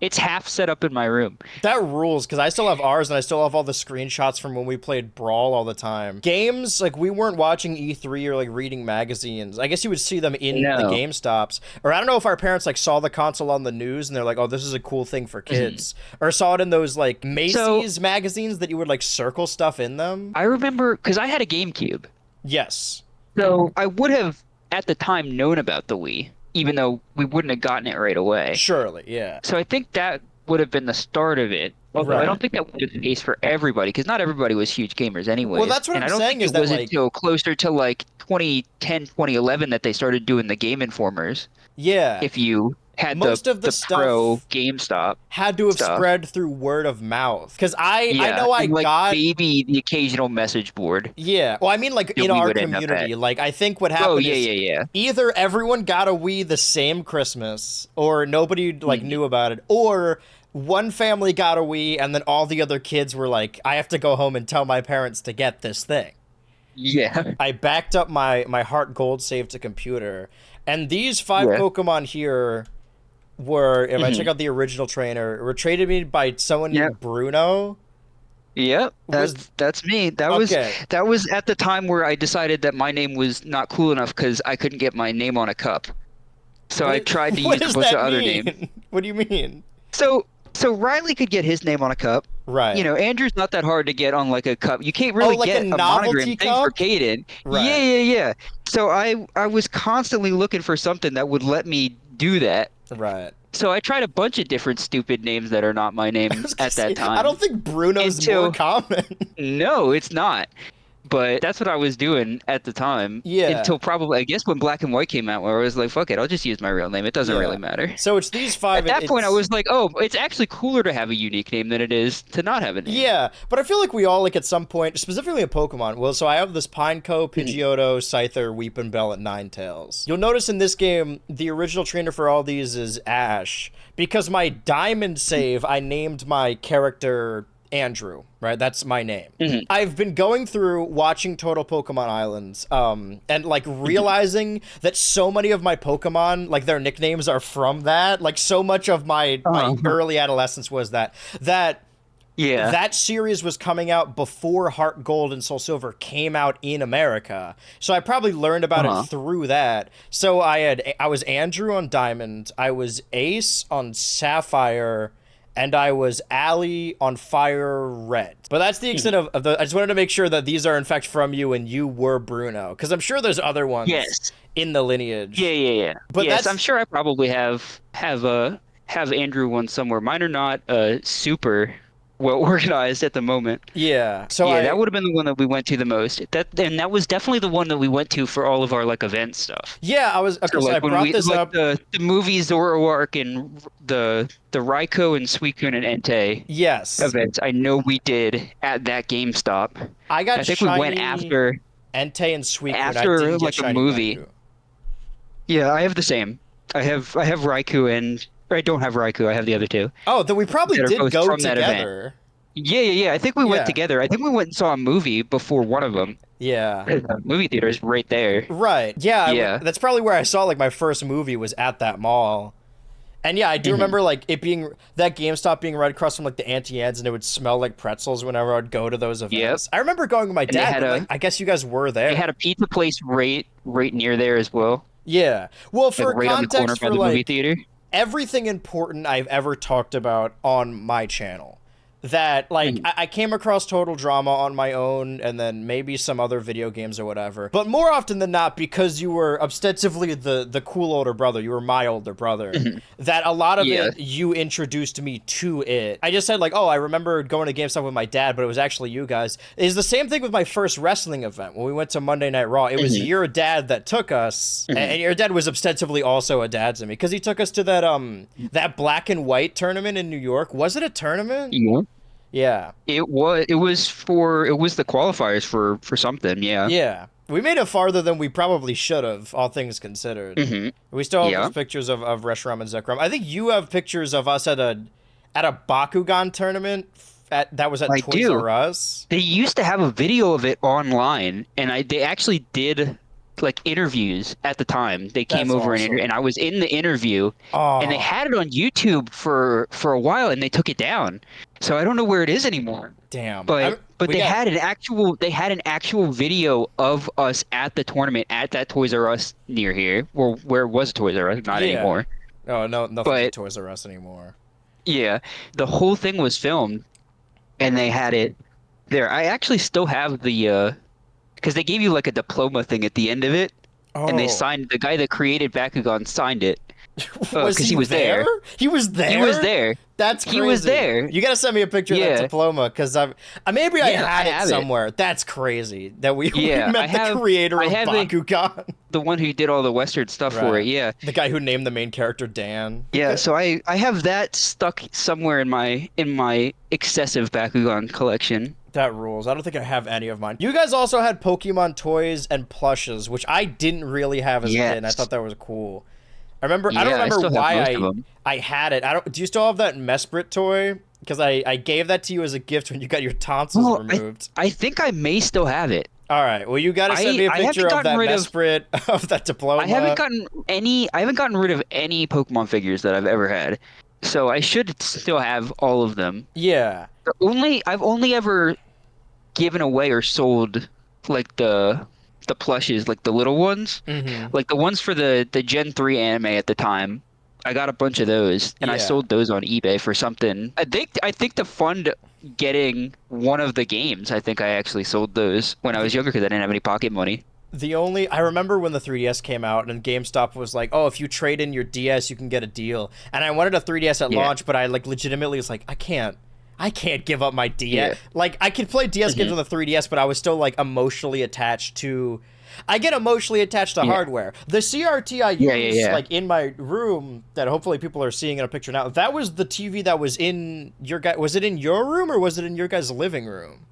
it's half set up in my room. That rules, because I still have ours, and I still have all the screenshots from when we played Brawl all the time. Games, like, we weren't watching E3 or, like, reading magazines. I guess you would see them in the GameStops. Or I don't know if our parents, like, saw the console on the news, and they're like, oh, this is a cool thing for kids. Or saw it in those, like, Macy's magazines that you would, like, circle stuff in them. I remember, because I had a GameCube. Yes. So I would have, at the time, known about the Wii, even though we wouldn't have gotten it right away. Surely, yeah. So I think that would have been the start of it. Although I don't think that was the case for everybody, because not everybody was huge gamers anyway. Well, that's what I'm saying is that, it wasn't until closer to, like, 2010, 2011 that they started doing the Game Informers. Yeah. If you had most of the stuff pro GameStop had to have spread through word of mouth, because I know I like got maybe the occasional message board. Yeah, well, I mean, like, in our community, like, I think what happened is either everyone got a Wii the same Christmas, or nobody like knew about it, or one family got a Wii and then all the other kids were like, I have to go home and tell my parents to get this thing. Yeah. I backed up my Heart Gold save to computer, and these 5 Pokemon here were, if I check out the original trainer, were traded me by someone named Bruno. Yep, that's me. That was at the time where I decided that my name was not cool enough because I couldn't get my name on a cup. So I tried to use a bunch of other names. What do you mean? So Riley could get his name on a cup. Right. You know, Andrew's not that hard to get on like a cup. You can't really like get a monogram thing for Caden. Right. Yeah. So I was constantly looking for something that would let me do that. Right. So I tried a bunch of different stupid names that are not my name at that time. I don't think Bruno's more common. No, it's not. But that's what I was doing at the time. Yeah. Until probably, I guess, when Black and White came out, where I was like, fuck it, I'll just use my real name. It doesn't really matter. So it's these 5. At that point, I was like, oh, it's actually cooler to have a unique name than it is to not have a name. Yeah, but I feel like we all, like, at some point, specifically in Pokemon, well, so I have this Pineco, Pidgeotto, Scyther, Weepinbell, and Ninetales. You'll notice in this game, the original trainer for all these is Ash, because my Diamond save, I named my character Andrew, right? That's my name. I've been going through watching Total Pokemon Islands, and like realizing that so many of my Pokemon, like their nicknames are from that. Like so much of my early adolescence was that series was coming out before Heart Gold and Soul Silver came out in America. So I probably learned about it through that. So I was Andrew on Diamond, I was Ace on Sapphire, and I was Allie on Fire Red. But that's the extent of the... I just wanted to make sure that these are, in fact, from you, and you were Bruno. Because I'm sure there's other ones in the lineage. Yeah. But yes, I'm sure I probably have Andrew one somewhere. Mine are not super well organized at the moment. Yeah. So that would have been the one that we went to the most. And that was definitely the one that we went to for all of our like event stuff. Yeah, I was okay. So I brought this up. The movie Zoroark and the Raikou and Suicune and Entei events. I know we did at that GameStop. I think we went after Entei and Suicune after like a movie. Yeah, I have the same. I have Raikou and. I don't have Raikou. I have the other two. Oh, then we probably did go together. Yeah. I think we went together. I think we went and saw a movie before one of them. Yeah. The movie theater is right there. Right. Yeah. That's probably where I saw like my first movie was at that mall. And yeah, I do remember like it being that GameStop being right across from like the Auntie Anne's, and it would smell like pretzels whenever I'd go to those events. I remember going with my dad. But, like, I guess you guys were there. They had a pizza place right near there as well. Yeah. Well, for like, right context, on the corner for by the like movie theater. Everything important I've ever talked about on my channel. That, like, I came across Total Drama on my own, and then maybe some other video games or whatever. But more often than not, because you were ostensibly the cool older brother, you were my older brother, that a lot of it, you introduced me to it. I just said, like, oh, I remember going to GameStop with my dad, but it was actually you guys. It's the same thing with my first wrestling event. When we went to Monday Night Raw, it was your dad that took us, and your dad was ostensibly also a dad to me, because he took us to that black and white tournament in New York. Was it a tournament? Yeah. It was the qualifiers for something, yeah. Yeah. We made it farther than we probably should have, all things considered. We still have those pictures of Reshiram and Zekrom. I think you have pictures of us at a Bakugan tournament that was at Toys R Us. They used to have a video of it online, and they actually did like interviews at the time. They came That's over awesome. and I was in the interview, and they had it on YouTube for a while, and they took it down. So I don't know where it is anymore. Damn. But they had an actual video of us at the tournament at that Toys R Us near here, or where it was Toys R Us, not anymore. Oh no, nothing at Toys R Us anymore. Yeah, the whole thing was filmed, and they had it there. I actually still have the because they gave you like a diploma thing at the end of it, and they signed. The guy that created Bakugan signed it. Was he was there? He was there. He was there. That's crazy. He was there. You gotta send me a picture of that diploma because maybe I had it somewhere. It. That's crazy that we Yeah, met the creator of Bakugan. The one who did all the Western stuff for it. Yeah. The guy who named the main character Dan. Yeah. So I have that stuck somewhere in my excessive Bakugan collection. That rules. I don't think I have any of mine. You guys also had Pokemon toys and plushes, which I didn't really have as a kid, and I thought that was cool. I don't remember why I had it. Do you still have that Mesprit toy? Because I gave that to you as a gift when you got your tonsils removed. I think I may still have it. All right. Well, you got to send me a picture of that Mesprit, of that diploma. I haven't gotten rid of any Pokemon figures that I've ever had. So I should still have all of them. Yeah. I've only ever given away or sold like the plushes, like the little ones, like the ones for the Gen 3 anime at the time. I got a bunch of those, and I sold those on eBay for something. I think to fund getting one of the games, I think I actually sold those when I was younger because I didn't have any pocket money. I remember when the 3DS came out and GameStop was like, oh, if you trade in your DS, you can get a deal. And I wanted a 3DS at launch, but I like legitimately was like, I can't give up my DS. Yeah. Like, I could play DS games on the 3DS, but I was still, like, emotionally attached to... I get emotionally attached to hardware. The CRT I use, like, in my room, that hopefully people are seeing in a picture now, that was the TV that was in your guys... Was it in your room, or was it in your guys' living room?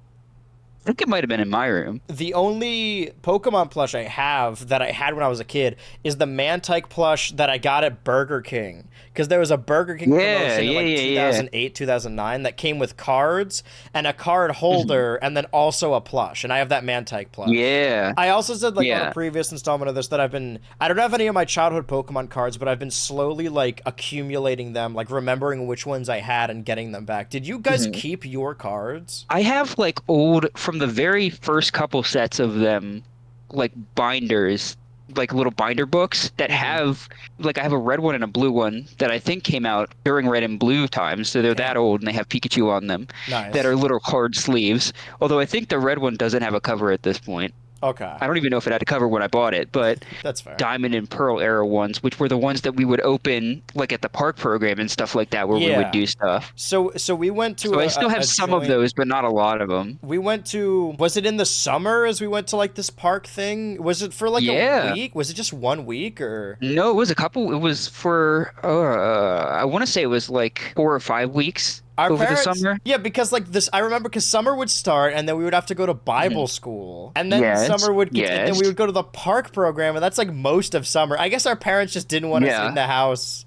I think it might have been in my room. The only Pokemon plush I have that I had when I was a kid is the Mantike plush that I got at Burger King. Because there was a Burger King promotion in like 2008, 2009 that came with cards and a card holder and then also a plush. And I have that Mantike plush. Yeah. I also said like on a previous installment of this that I don't have any of my childhood Pokemon cards, but I've been slowly like accumulating them, like remembering which ones I had and getting them back. Did you guys keep your cards? I have like old, from the very first couple sets of them, like binders, like little binder books that have, like, I have a red one and a blue one that I think came out during red and blue times, so they're that old and they have Pikachu on them. Nice. That are little card sleeves, although I think the red one doesn't have a cover at this point. Okay. I don't even know if it had a cover when I bought it, but that's fair. Diamond and Pearl era ones, which were the ones that we would open like at the park program and stuff like that, where we would do stuff. So we went to. I still have some of those, but not a lot of them. We went to. Was it in the summer as we went to like this park thing? Was it for like a week? Was it just 1 week or? No, it was a couple. It was for. I want to say it was like 4 or 5 weeks. Over the summer? Yeah, because like this, I remember because summer would start and then we would have to go to Bible school. And then summer would get, and then we would go to the park program, and that's like most of summer. I guess our parents just didn't want us in the house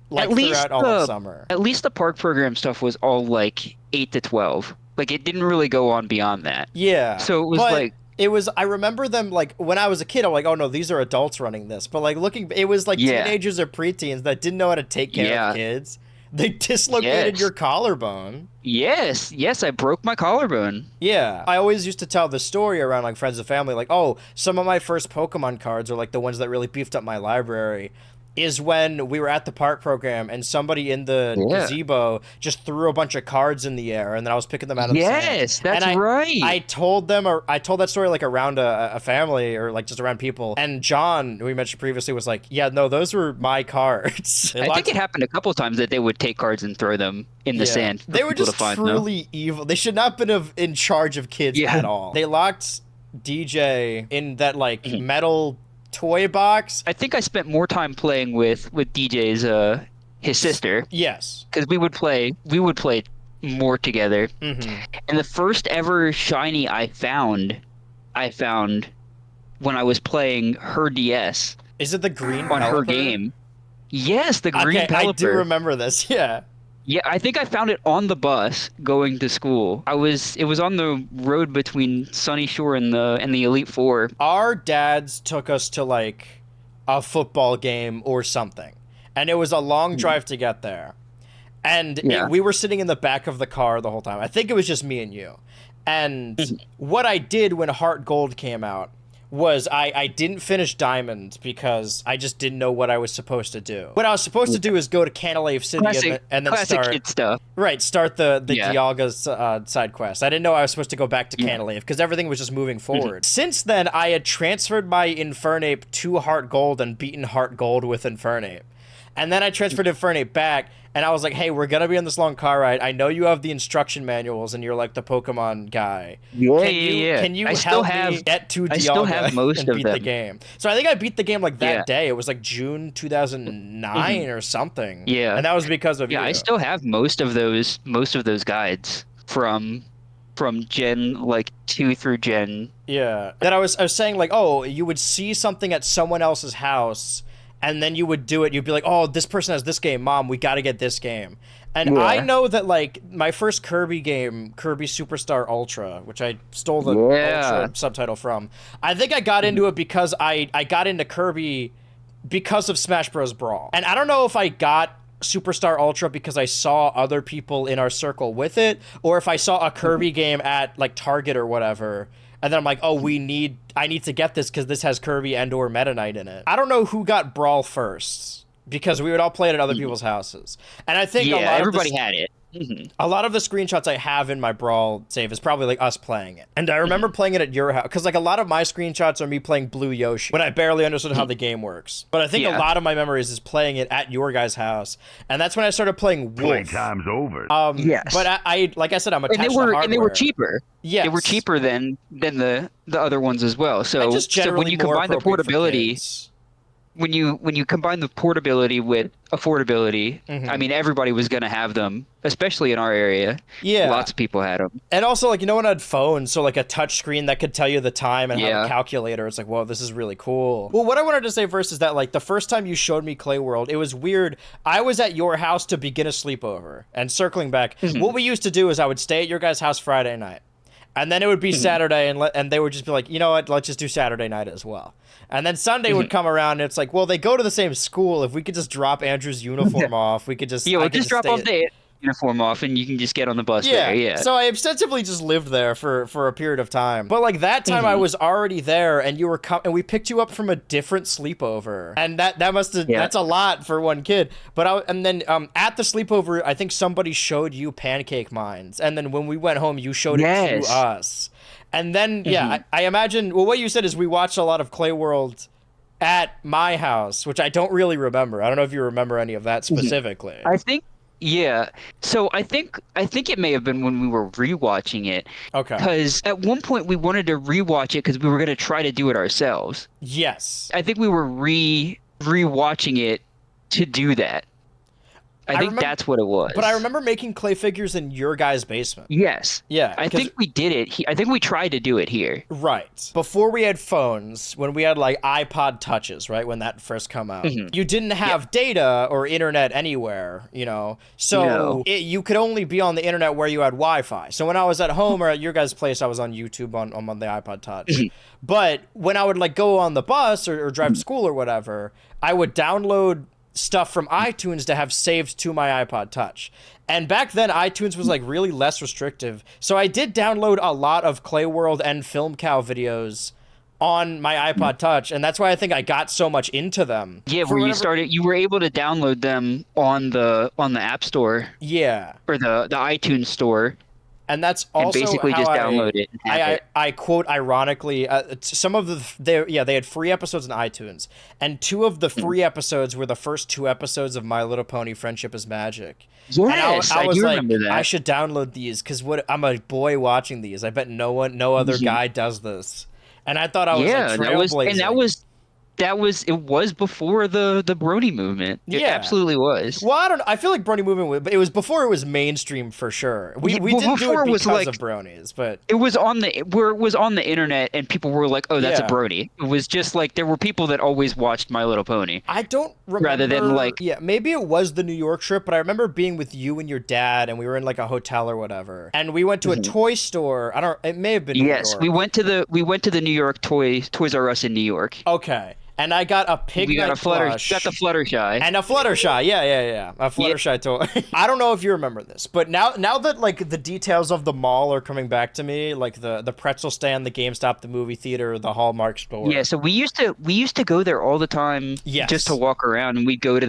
like throughout all of summer. At least the park program stuff was all like 8 to 12. Like it didn't really go on beyond that. Yeah. So it was like. It was, I remember them, like, when I was a kid, I'm like, oh, no, these are adults running this. But, like, it was, like, teenagers or preteens that didn't know how to take care of kids. They dislocated your collarbone. Yes, I broke my collarbone. Yeah. I always used to tell the story around, like, friends and family, like, oh, some of my first Pokemon cards are, like, the ones that really beefed up my library. Is when we were at the park program and somebody in the gazebo just threw a bunch of cards in the air, and then I was picking them out of the sand. Yes, that's right. I told that story like around a family or like just around people. And John, who we mentioned previously, was like, yeah, no, those were my cards. I think it happened a couple of times that they would take cards and throw them in the sand. They were just truly evil. They should not have been in charge of kids at all. They locked DJ in that like metal toy box. I think I spent more time playing with DJ's his sister. Yes, because we would play more together. And the first ever shiny I found when I was playing her DS. Is it the green on Pelipper? Her game? Yes, the green Pelipper. I do remember this. Yeah. Yeah, I think I found it on the bus going to school. It was on the road between Sunny Shore and the Elite Four. Our dads took us to like a football game or something, and it was a long drive to get there. And we were sitting in the back of the car the whole time. I think it was just me and you. And what I did when Heart Gold came out was I didn't finish Diamond because I just didn't know what I was supposed to do. What I was supposed to do is go to Canalave City and then start kid stuff. Right, start the Dialga side quest. I didn't know I was supposed to go back to Canalave because everything was just moving forward. Since then, I had transferred my Infernape to Heart Gold and beaten Heart Gold with Infernape. And then I transferred Infernape back, and I was like, hey, we're going to be on this long car ride. I know you have the instruction manuals, and you're like the Pokemon guy. Can you help me get to Dialga and beat the game? So I think I beat the game like that day. It was like June 2009 or something. Yeah. And that was because of you. Yeah, I still have most of those guides from Gen, like, 2 through Gen. Yeah. Then I was saying, like, oh, you would see something at someone else's house, and then you would do it. You'd be like, oh, this person has this game. Mom, we got to get this game. And I know that, like, my first Kirby game, Kirby Superstar Ultra, which I stole the Ultra subtitle from, I think I got into it because I got into Kirby because of Smash Bros. Brawl. And I don't know if I got Superstar Ultra because I saw other people in our circle with it, or if I saw a Kirby game at, like, Target or whatever, and then I'm like, oh, I need to get this because this has Kirby and or Meta Knight in it. I don't know who got Brawl first, because we would all play it at other people's houses. And I think everybody had it. A lot of the screenshots I have in my Brawl save is probably like us playing it. And I remember playing it at your house, because like a lot of my screenshots are me playing Blue Yoshi when I barely understood how the game works. But I think a lot of my memories is playing it at your guys' house. And that's when I started playing Wolf. Playtime's over. Yes. But I like I said, I'm attached to hardware. And they were cheaper. Yes. They were cheaper than the other ones as well. So when you combine the portability, when you combine the portability with affordability, I mean, everybody was going to have them, especially in our area. Yeah. Lots of people had them. And also, like, no one had phones, so, like, a touch screen that could tell you the time and have a calculator. It's like, whoa, this is really cool. Well, what I wanted to say first is that, like, the first time you showed me Clay World, it was weird. I was at your house to begin a sleepover. And circling back, what we used to do is I would stay at your guys' house Friday night. And then it would be Saturday, and they would just be like, you know what, let's just do Saturday night as well. And then Sunday would come around, and it's like, well, they go to the same school. If we could just drop Andrew's uniform off, we could just... Yeah, we'll just drop off the uniform off, and you can just get on the bus there, yeah. So I extensively just lived there for a period of time. But, like, that time I was already there, and you were and we picked you up from a different sleepover. And that must have... That's a lot for one kid. But and then at the sleepover, I think somebody showed you Pancake Mines. And then when we went home, you showed it to us. And then, I imagine, well, what you said is we watched a lot of Clay World at my house, which I don't really remember. I don't know if you remember any of that specifically. I think, so I think it may have been when we were rewatching it. Okay. Because at one point we wanted to rewatch it because we were going to try to do it ourselves. Yes. I think we were rewatching it to do that. I think that's what it was. But I remember making clay figures in your guys' basement. Yes. Yeah. I think we did it. I think we tried to do it here. Right. Before we had phones, when we had like iPod touches, right? When that first come out, you didn't have data or internet anywhere, you know? So you could only be on the internet where you had Wi-Fi. So when I was at home or at your guys' place, I was on YouTube on the iPod touch. But when I would like go on the bus or drive to school or whatever, I would download stuff from iTunes to have saved to my iPod Touch. And back then, iTunes was like really less restrictive. So I did download a lot of Clay World and Film Cow videos on my iPod Touch, and that's why I think I got so much into them. Yeah, you were able to download them on the App Store. Yeah. Or the iTunes Store. And that's also and basically how just download it. And I quote ironically, some of they had free episodes in iTunes, and 2 of the free episodes were the first 2 episodes of My Little Pony: Friendship is Magic. Yes, and I was do like, remember that. I should download these because I'm a boy watching these. I bet no other guy does this. And I thought I was like trailblazing. it was before the Brony movement. It absolutely was. Well, I don't know. I feel like Brony movement, but it was before it was mainstream for sure. We didn't do it because of bronies, but it was on the internet and people were like, "Oh, that's a brony." It was just like there were people that always watched My Little Pony. I don't remember. Rather than like, maybe it was the New York trip, but I remember being with you and your dad, and we were in like a hotel or whatever, and we went to a toy store. It may have been New York. we went to the New York Toys R Us in New York. Okay. And I got a pig plush. Got the Fluttershy. And a Fluttershy, yeah. A Fluttershy toy. I don't know if you remember this, but now that like the details of the mall are coming back to me, like the pretzel stand, the GameStop, the movie theater, the Hallmark store. Yeah, so we used to go there all the time just to walk around, and we'd go to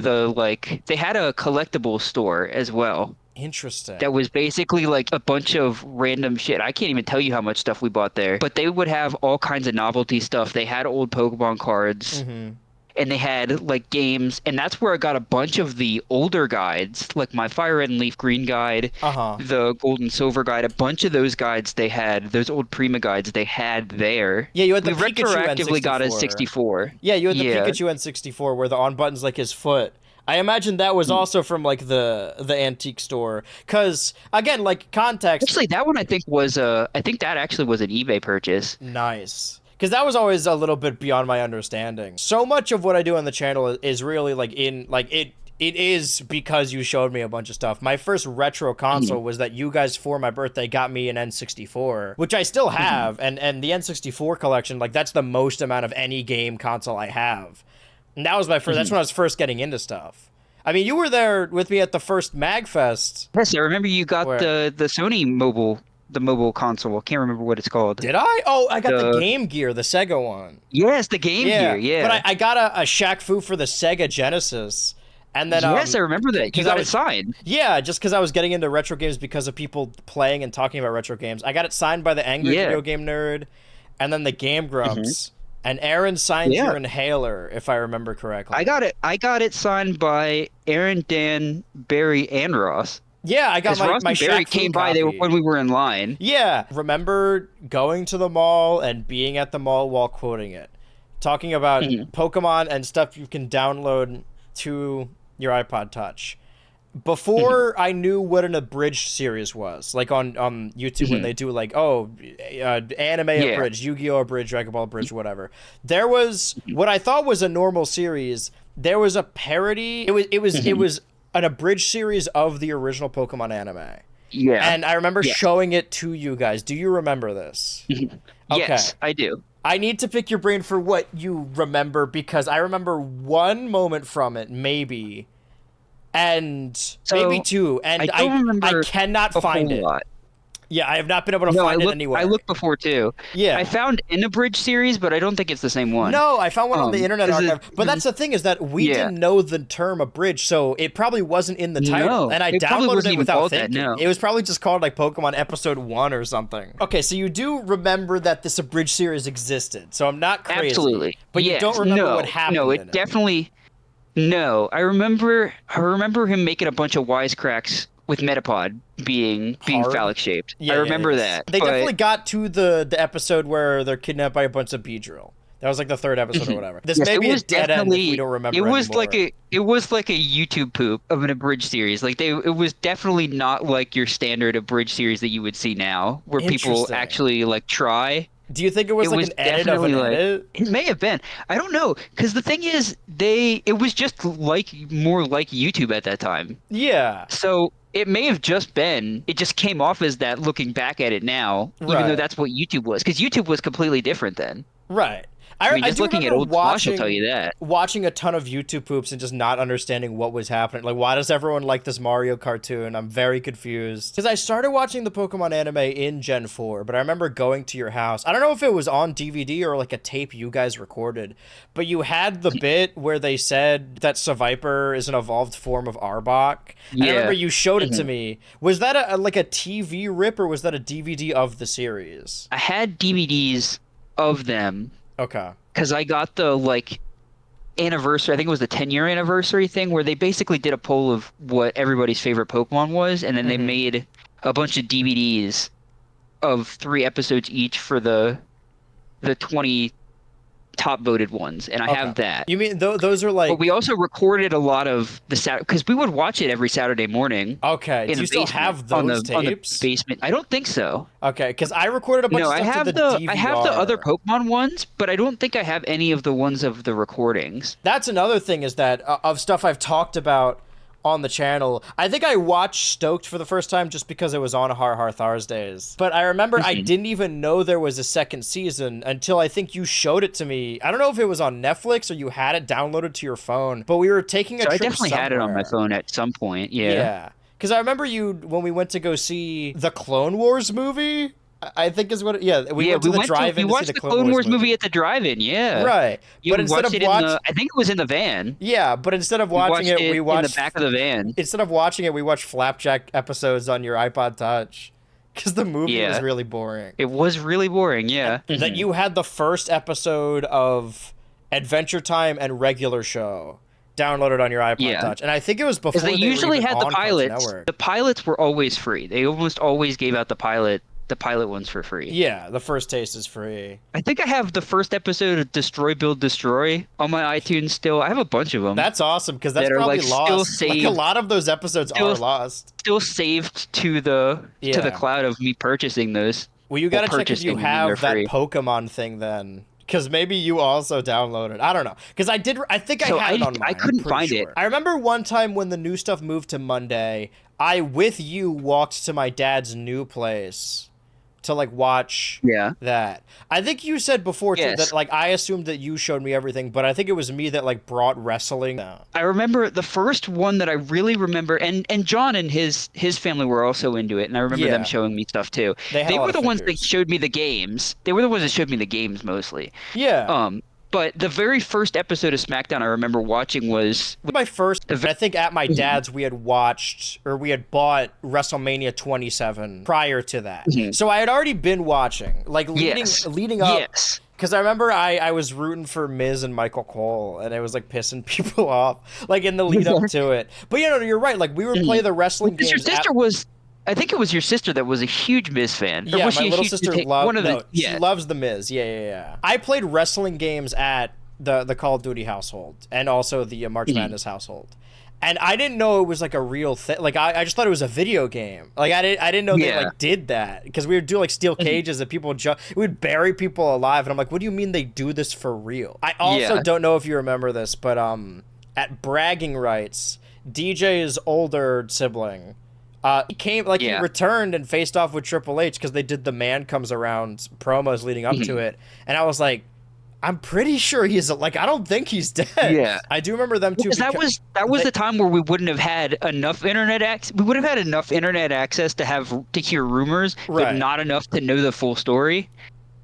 they had a collectible store as well. Interesting. That was basically like a bunch of random shit. I can't even tell you how much stuff we bought there. But they would have all kinds of novelty stuff. They had old Pokemon cards. And they had like games. And that's where I got a bunch of the older guides, like my Fire Red and Leaf Green guide, the Gold and Silver guide. A bunch of those guides they had, those old Prima guides they had there. Yeah, you had the we Pikachu retroactively N64. got a 64. Yeah, you had the Pikachu N64 where the on button's like his foot. I imagine that was also from like the antique store, because again, like context. Actually, that one I think that actually was an eBay purchase. Nice, because that was always a little bit beyond my understanding. So much of what I do on the channel is really like it is because you showed me a bunch of stuff. My first retro console was that you guys for my birthday got me an N64, which I still have, and the N64 collection, like that's the most amount of any game console I have. And that was my first. That's when I was first getting into stuff. I mean, you were there with me at the first MagFest. Yes, I remember you got the Sony mobile console. I can't remember what it's called. Did I? Oh, I got the Game Gear, the Sega one. Yes, the Game Gear. Yeah. But I got a Shaq Fu for the Sega Genesis. And then, yes, I remember that. You got it signed. Yeah, just because I was getting into retro games because of people playing and talking about retro games. I got it signed by the Angry Video Game Nerd, and then the Game Grumps. And Aaron signed your Inhaler, if I remember correctly. I got it signed by Aaron, Dan, Barry, and Ross. Yeah, I got my Barry came by when we were in line. Yeah, remember going to the mall and being at the mall while quoting it, talking about Pokemon and stuff you can download to your iPod Touch. Before I knew what an abridged series was, like on YouTube when they do like, anime abridged, Yu-Gi-Oh! Abridged, Dragon Ball abridged, whatever. There was what I thought was a normal series. There was a parody. It was an abridged series of the original Pokemon anime. Yeah. And I remember showing it to you guys. Do you remember this? Yes, I do. I need to pick your brain for what you remember, because I remember one moment from it, maybe. And maybe two, and I cannot find it. Yeah, I have not been able to find it anywhere. I looked before too. Yeah, I found an abridged series, but I don't think it's the same one. No, I found one on the Internet Archive. But that's the thing, is that we didn't know the term abridged, so it probably wasn't in the title. And I downloaded it without thinking. It was probably just called like Pokemon Episode 1 or something. Okay, so you do remember that this abridged series existed, so I'm not crazy. Absolutely. But you don't remember what happened. No, it definitely. No, I remember him making a bunch of wisecracks with Metapod being phallic shaped. Yeah, I remember that. They definitely got to the episode where they're kidnapped by a bunch of Beedrill. That was like the third episode or whatever. This may be a dead end if we don't remember. It was anymore. It was like a YouTube poop of an abridged series. Like it was definitely not like your standard abridged series that you would see now, where people actually like try. Do you think it was like an edit of an edit? It may have been. I don't know, because the thing is, it was just like more like YouTube at that time. Yeah. So it may have just been. It just came off as that looking back at it now, even though that's what YouTube was, because YouTube was completely different then. Right. I mean, just looking at old Flash will tell you that. Watching a ton of YouTube poops and just not understanding what was happening. Like, why does everyone like this Mario cartoon? I'm very confused. Because I started watching the Pokemon anime in Gen 4, but I remember going to your house. I don't know if it was on DVD or like a tape you guys recorded, but you had the bit where they said that Seviper is an evolved form of Arbok. Yeah. I remember you showed it to me. Was that like a TV rip, or was that a DVD of the series? I had DVDs of them. Okay. Because I got the, like, anniversary, I think it was the 10-year anniversary thing, where they basically did a poll of what everybody's favorite Pokemon was, and then they made a bunch of DVDs of 3 episodes each for the 20 top voted ones, and I have that. You mean those are like? But we also recorded a lot of the because we would watch it every Saturday morning. Okay. Do you still have those tapes? On the basement. I don't think so. Okay, because I recorded a bunch of stuff to the DVR. I have the other Pokemon ones, but I don't think I have any of the ones of the recordings. That's another thing is that of stuff I've talked about on the channel. I think I watched Stoked for the first time just because it was on Har Har Thursdays. But I remember I didn't even know there was a second season until I think you showed it to me. I don't know if it was on Netflix or you had it downloaded to your phone, but we were taking a trip I definitely had it on my phone at some point, yeah. Yeah. Because I remember when we went to go see the Clone Wars movie, I think is what. We went to the drive-in. We watched the Clone Wars movie at the drive-in. Yeah, right. But instead of I think it was in the van. Yeah, but instead of watching it, we watched in the back of the van. Instead of watching it, we watched Flapjack episodes on your iPod Touch because the movie was really boring. It was really boring. Yeah. That you had the first episode of Adventure Time and Regular Show downloaded on your iPod Touch, and I think it was before they usually had the pilots. The pilots were always free. They almost always gave out the pilot ones for free. Yeah, the first taste is free. I think I have the first episode of Destroy Build Destroy on my iTunes still. I have a bunch of them. That's awesome because that's probably lost. Still saved, a lot of those episodes are lost. Still saved to the cloud of me purchasing those. Well, you gotta check if you have that Pokemon thing then. Because maybe you also downloaded. I don't know. Because I think I had it on mine. I couldn't find it. I remember one time when the new stuff moved to Monday, I, with you, walked to my dad's new place to like watch that. I think you said before too that like I assumed that you showed me everything, but I think it was me that like brought wrestling down. I remember the first one that I really remember, and John and his family were also into it, and I remember them showing me stuff too. They were the ones that showed me the games. They were the ones that showed me the games mostly. Yeah. But the very first episode of SmackDown I remember watching was my first. I think at my dad's we had watched or we had bought WrestleMania 27 prior to that. So I had already been watching, like leading up. Yes. Because I remember I was rooting for Miz and Michael Cole, and it was like pissing people off, like in the lead up to it. But you're right. Like we were playing the wrestling games. Your sister I think it was your sister that was a huge Miz fan. Yeah, my little sister she loves the Miz. Yeah. I played wrestling games at the Call of Duty household and also the March Madness household. And I didn't know it was like a real thing. Like I just thought it was a video game. Like I didn't know they like did that because we would do like steel cages and people we'd bury people alive. And I'm like, what do you mean they do this for real? I also don't know if you remember this, but at Bragging Rights, DJ's older sibling. He returned and faced off with Triple H because they did the Man Comes Around promos leading up to it. And I was like, I'm pretty sure he's like, I don't think he's dead. Yeah. I do remember them too. Because that was the time where we wouldn't have had enough internet access. We would have had enough internet access to hear rumors, but not enough to know the full story.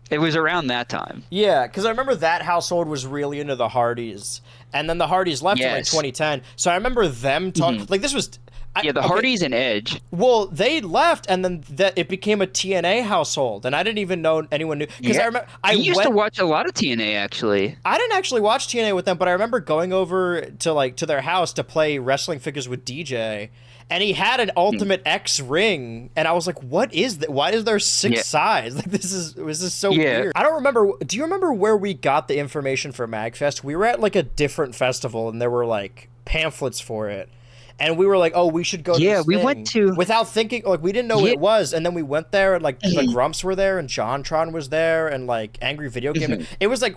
It was around that time. Yeah, because I remember that household was really into the Hardys. And then the Hardys left in like 2010. So I remember them talking, like this was... the Hardys and Edge. Well, they left, and then it became a TNA household, and I didn't even know anyone knew. Because I remember I used to watch a lot of TNA actually. I didn't actually watch TNA with them, but I remember going over to their house to play wrestling figures with DJ, and he had an Ultimate X ring, and I was like, "What is that? Why is there 6 sides? Like this is so weird." I don't remember. Do you remember where we got the information for MagFest? We were at like a different festival, and there were like pamphlets for it. And we were like, oh, we should go to this we thing. Went to... Without thinking, like, we didn't know what it was. And then we went there, and, like, the Grumps were there, and JonTron was there, and, like, Angry Video Game. It was, like,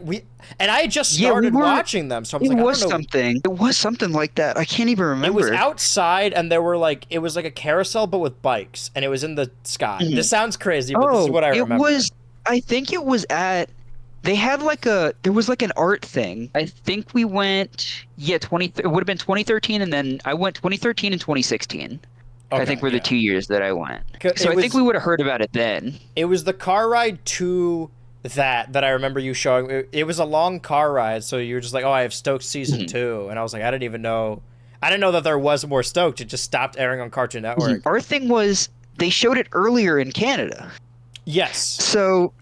and I had just started watching them, so I was like, I don't know. It was something like that. I can't even remember. It was outside, and there were, like, it was, like, a carousel, but with bikes, and it was in the sky. This sounds crazy, but this is what I remember. I think it was at... They had there was like an art thing. I think we went, it would have been 2013, and then I went 2013 and 2016. I think were the 2 years that I went. So I think we would have heard about it then. It was the car ride to that I remember you showing. It was a long car ride, so you were just like, oh, I have Stoked Season 2. And I was like, I didn't know that there was more Stoked. It just stopped airing on Cartoon Network. Our thing was, they showed it earlier in Canada. Yes. So...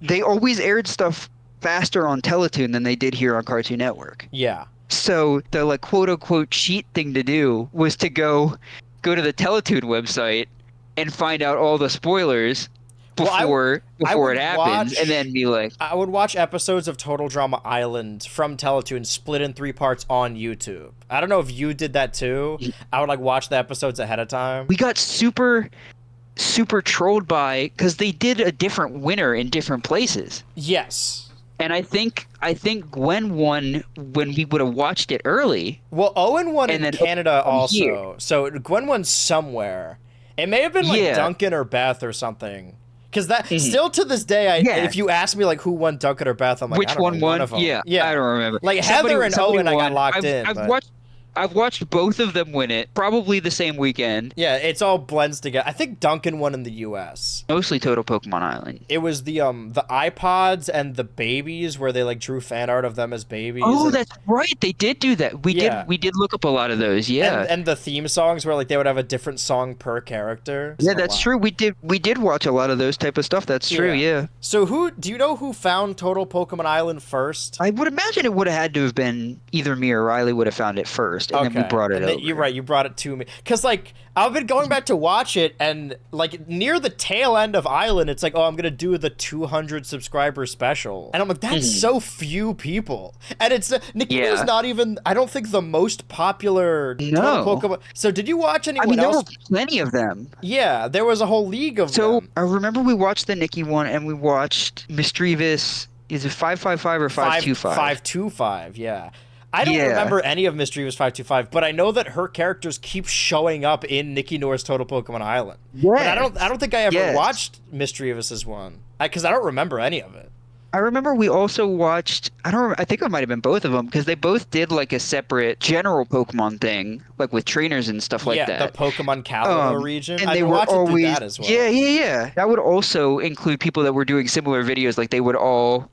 They always aired stuff faster on Teletoon than they did here on Cartoon Network. Yeah. So the like quote unquote cheat thing to do was to go to the Teletoon website and find out all the spoilers before I would it happens, and then be like, I would watch episodes of Total Drama Island from Teletoon split in 3 parts on YouTube. I don't know if you did that too. I would like watch the episodes ahead of time. we got super trolled by because they did a different winner in different places. Yes. And I think Gwen won when we would have watched it early. Well, Owen won in Canada also. Here. So Gwen won somewhere. It may have been like Duncan or Beth or something. Because that still to this day, if you ask me like who won Duncan or Beth, I'm like, which I don't one know, won? of them. Yeah, I don't remember. Like Heather and Owen, I got locked I've watched both of them win it, probably the same weekend. Yeah, it's all blends together. I think Duncan won in the U.S. Mostly Total Pokemon Island. It was the iPods and the babies where they like drew fan art of them as babies. Oh, that's right. They did do that. We did look up a lot of those. Yeah. And the theme songs where like they would have a different song per character. Yeah, that's true. We did watch a lot of those type of stuff. That's true. Yeah. So do you know who found Total Pokemon Island first? I would imagine it would have had to have been either me or Riley would have found it first, and then we brought it over. You're right. You brought it to me because like I've been going back to watch it, and like near the tail end of Island, it's like, oh, I'm gonna do the 200 subscriber special, and I'm like, that's so few people, and it's Nikita's not even. I don't think the most popular Total Pokemon. So did you watch anyone else? There were plenty of them. Yeah, there was a whole league of them. So I remember we watched the Nikki one, and we watched Mischievous. Is it 555 or 525? 525. Yeah. I don't remember any of Mischievous 525, but I know that her characters keep showing up in Nikki Nor's Total Pokemon Island. Yeah. But I don't think I ever watched Mischievous's one because I don't remember any of it. I remember we also watched, I think it might have been both of them because they both did like a separate general Pokemon thing, like with trainers and stuff like that. Yeah, the Pokemon Kalos region. And they were always, that as well. Yeah. That would also include people that were doing similar videos, like they would all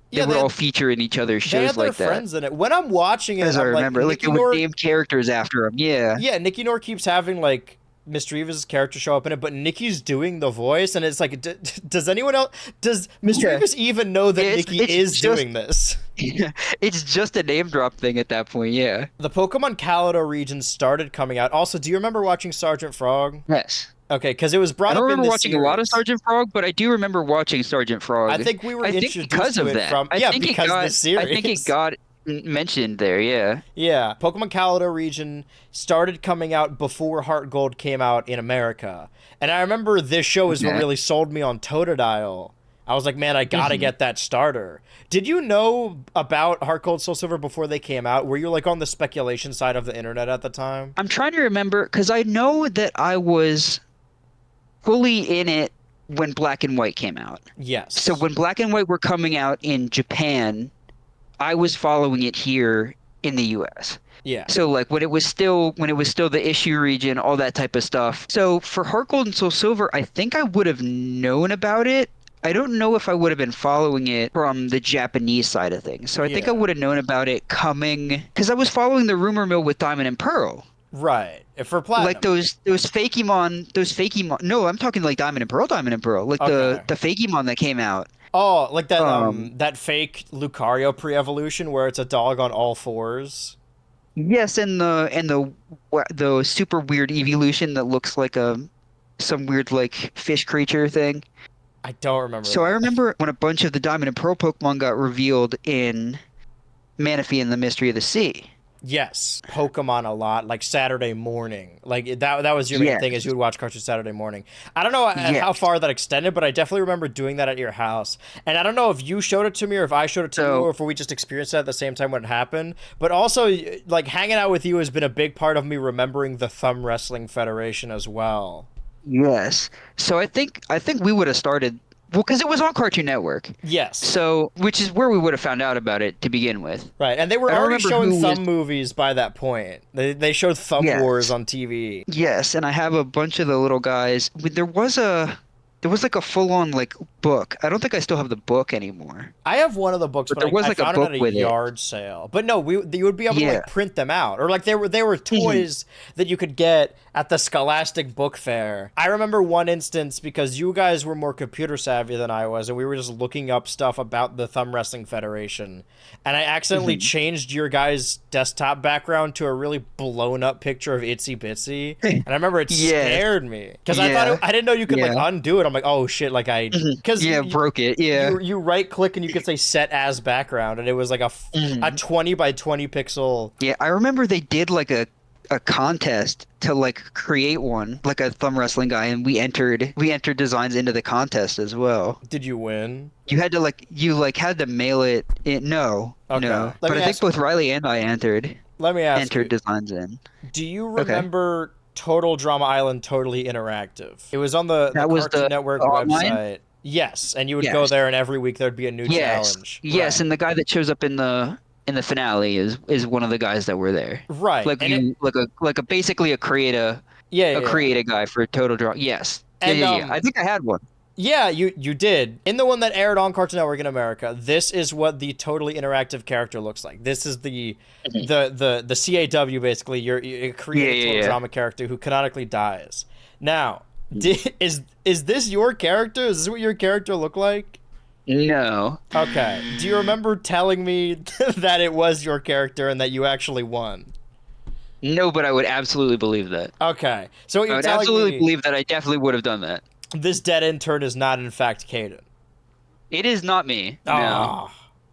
feature in each other's shows like that. They had their friends in it. When I'm watching it, as I remember, like they would name characters after them. Yeah. Yeah, Nikki Nor keeps having like Mischievous' character show up in it, but Nikki's doing the voice, and it's like, does anyone else, does Mischievous even know that Nikki is doing this? It's just a name drop thing at that point, yeah. The Pokemon Kalos region started coming out. Also, do you remember watching Sergeant Frog? Yes. Okay, because it was brought up in the I don't remember watching a lot of Sergeant Frog, but I do remember watching Sergeant Frog. I think we were introduced to it from, because of the series. I think it got mentioned there, yeah. Yeah, Pokemon Kalos region started coming out before Heart Gold came out in America. And I remember this show is what really sold me on Totodile. I was like, man, I gotta get that starter. Did you know about Heart Gold, Soul Silver before they came out? Were you like on the speculation side of the internet at the time? I'm trying to remember, because I know that I was fully in it when Black and White came out. Yes. So when Black and White were coming out in Japan, I was following it here in the US. Yeah. So like when it was still the issue region, all that type of stuff. So for Heart Gold and Soul Silver, I think I would have known about it. I don't know if I would have been following it from the Japanese side of things. So I think I would have known about it coming because I was following the rumor mill with Diamond and Pearl. Right. For Platinum. Like those Fakemon. No, I'm talking like Diamond and Pearl. Like the Fakemon that came out. Oh, like that that fake Lucario pre-evolution where it's a dog on all fours. Yes, and the super weird evolution that looks like some weird like fish creature thing. I don't remember. So I remember when a bunch of the Diamond and Pearl Pokemon got revealed in Manaphy and the Mystery of the Sea. Yes, Pokemon a lot, like Saturday morning. Like that was your main thing, is you would watch Cartoon Saturday morning. I don't know how far that extended, but I definitely remember doing that at your house. And I don't know if you showed it to me or if I showed it to you or if we just experienced it at the same time when it happened. But also, like hanging out with you has been a big part of me remembering the Thumb Wrestling Federation as well. Yes. So I think we would have started. Well, because it was on Cartoon Network. Yes. So, which is where we would have found out about it to begin with. Right, and they were already showing Thumb movies by that point. They showed Thumb Wars on TV. Yes, and I have a bunch of the little guys. There was like a full-on like book. I don't think I still have the book anymore. I have one of the books, but there was like I found a book it at a with yard sale. But no, you would be able to like print them out, or like they were toys that you could get at the Scholastic Book Fair. I remember one instance because you guys were more computer savvy than I was, and we were just looking up stuff about the Thumb Wrestling Federation, and I accidentally changed your guys' desktop background to a really blown up picture of Itsy Bitsy, and I remember it scared me because I thought I didn't know you could like undo it. I'm like, oh shit, like because broke it. Yeah, you right click and you could say set as background, and it was like a 20 by 20 pixel. Yeah, I remember they did like a contest to like create one, like a thumb wrestling guy, and we entered designs into the contest as well. Did you win? You had to had to mail it in. No, no. But I think both Riley and I entered. Let me ask entered you, designs in. Do you remember Total Drama Island Totally Interactive? It was on the Cartoon Network website. Yes, and you would go there, and every week there'd be a new challenge. Yes, right. And the guy that shows up in the finale is one of the guys that were there. Right. Like basically a create a guy for Total Drama. Yes. And, I think I had one. Yeah, you did. In the one that aired on Cartoon Network in America, this is what the totally interactive character looks like. This is the CAW basically. You create a total drama character who canonically dies. Now, is this your character? Is this what your character looked like? No. Okay. Do you remember telling me that it was your character and that you actually won? No, but I would absolutely believe that. Okay. So what you're I would telling absolutely me, believe that I definitely would have done that. This dead intern is not in fact Caden. It is not me. No.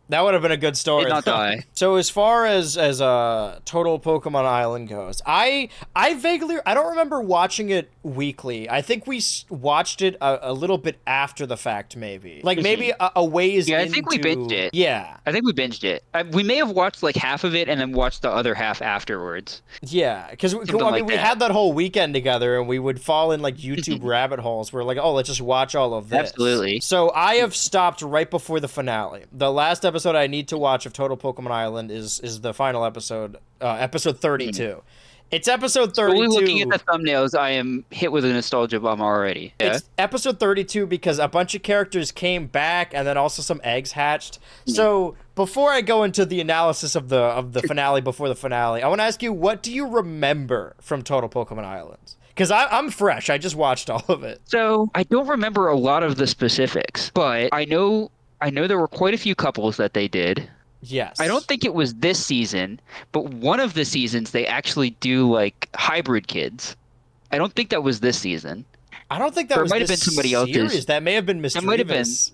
That would have been a good story. Did not die. So as far as Total Pokemon Island goes, I vaguely, I don't remember watching it weekly. I think we watched it a little bit after the fact, maybe. Like maybe a ways I think we binged it. Yeah. I think we binged it. We may have watched like half of it and then watched the other half afterwards. Yeah, because we had that whole weekend together and we would fall in like YouTube rabbit holes. We're like, oh, let's just watch all of this. Absolutely. So I have stopped right before the finale. The last episode I need to watch of Total Pokemon Island is the final episode, episode 32. It's episode 32. Only looking at the thumbnails, I am hit with a nostalgia bomb already. Yeah? It's episode 32 because a bunch of characters came back and then also some eggs hatched. So before I go into the analysis of the finale before the finale, I want to ask you, what do you remember from Total Pokemon Island? Because I'm fresh. I just watched all of it. So I don't remember a lot of the specifics, but I know there were quite a few couples that they did. Yes. I don't think it was this season, but one of the seasons they actually do like hybrid kids. I don't think that was this season. I don't think that was might have been somebody else's. That may have been Mischievous.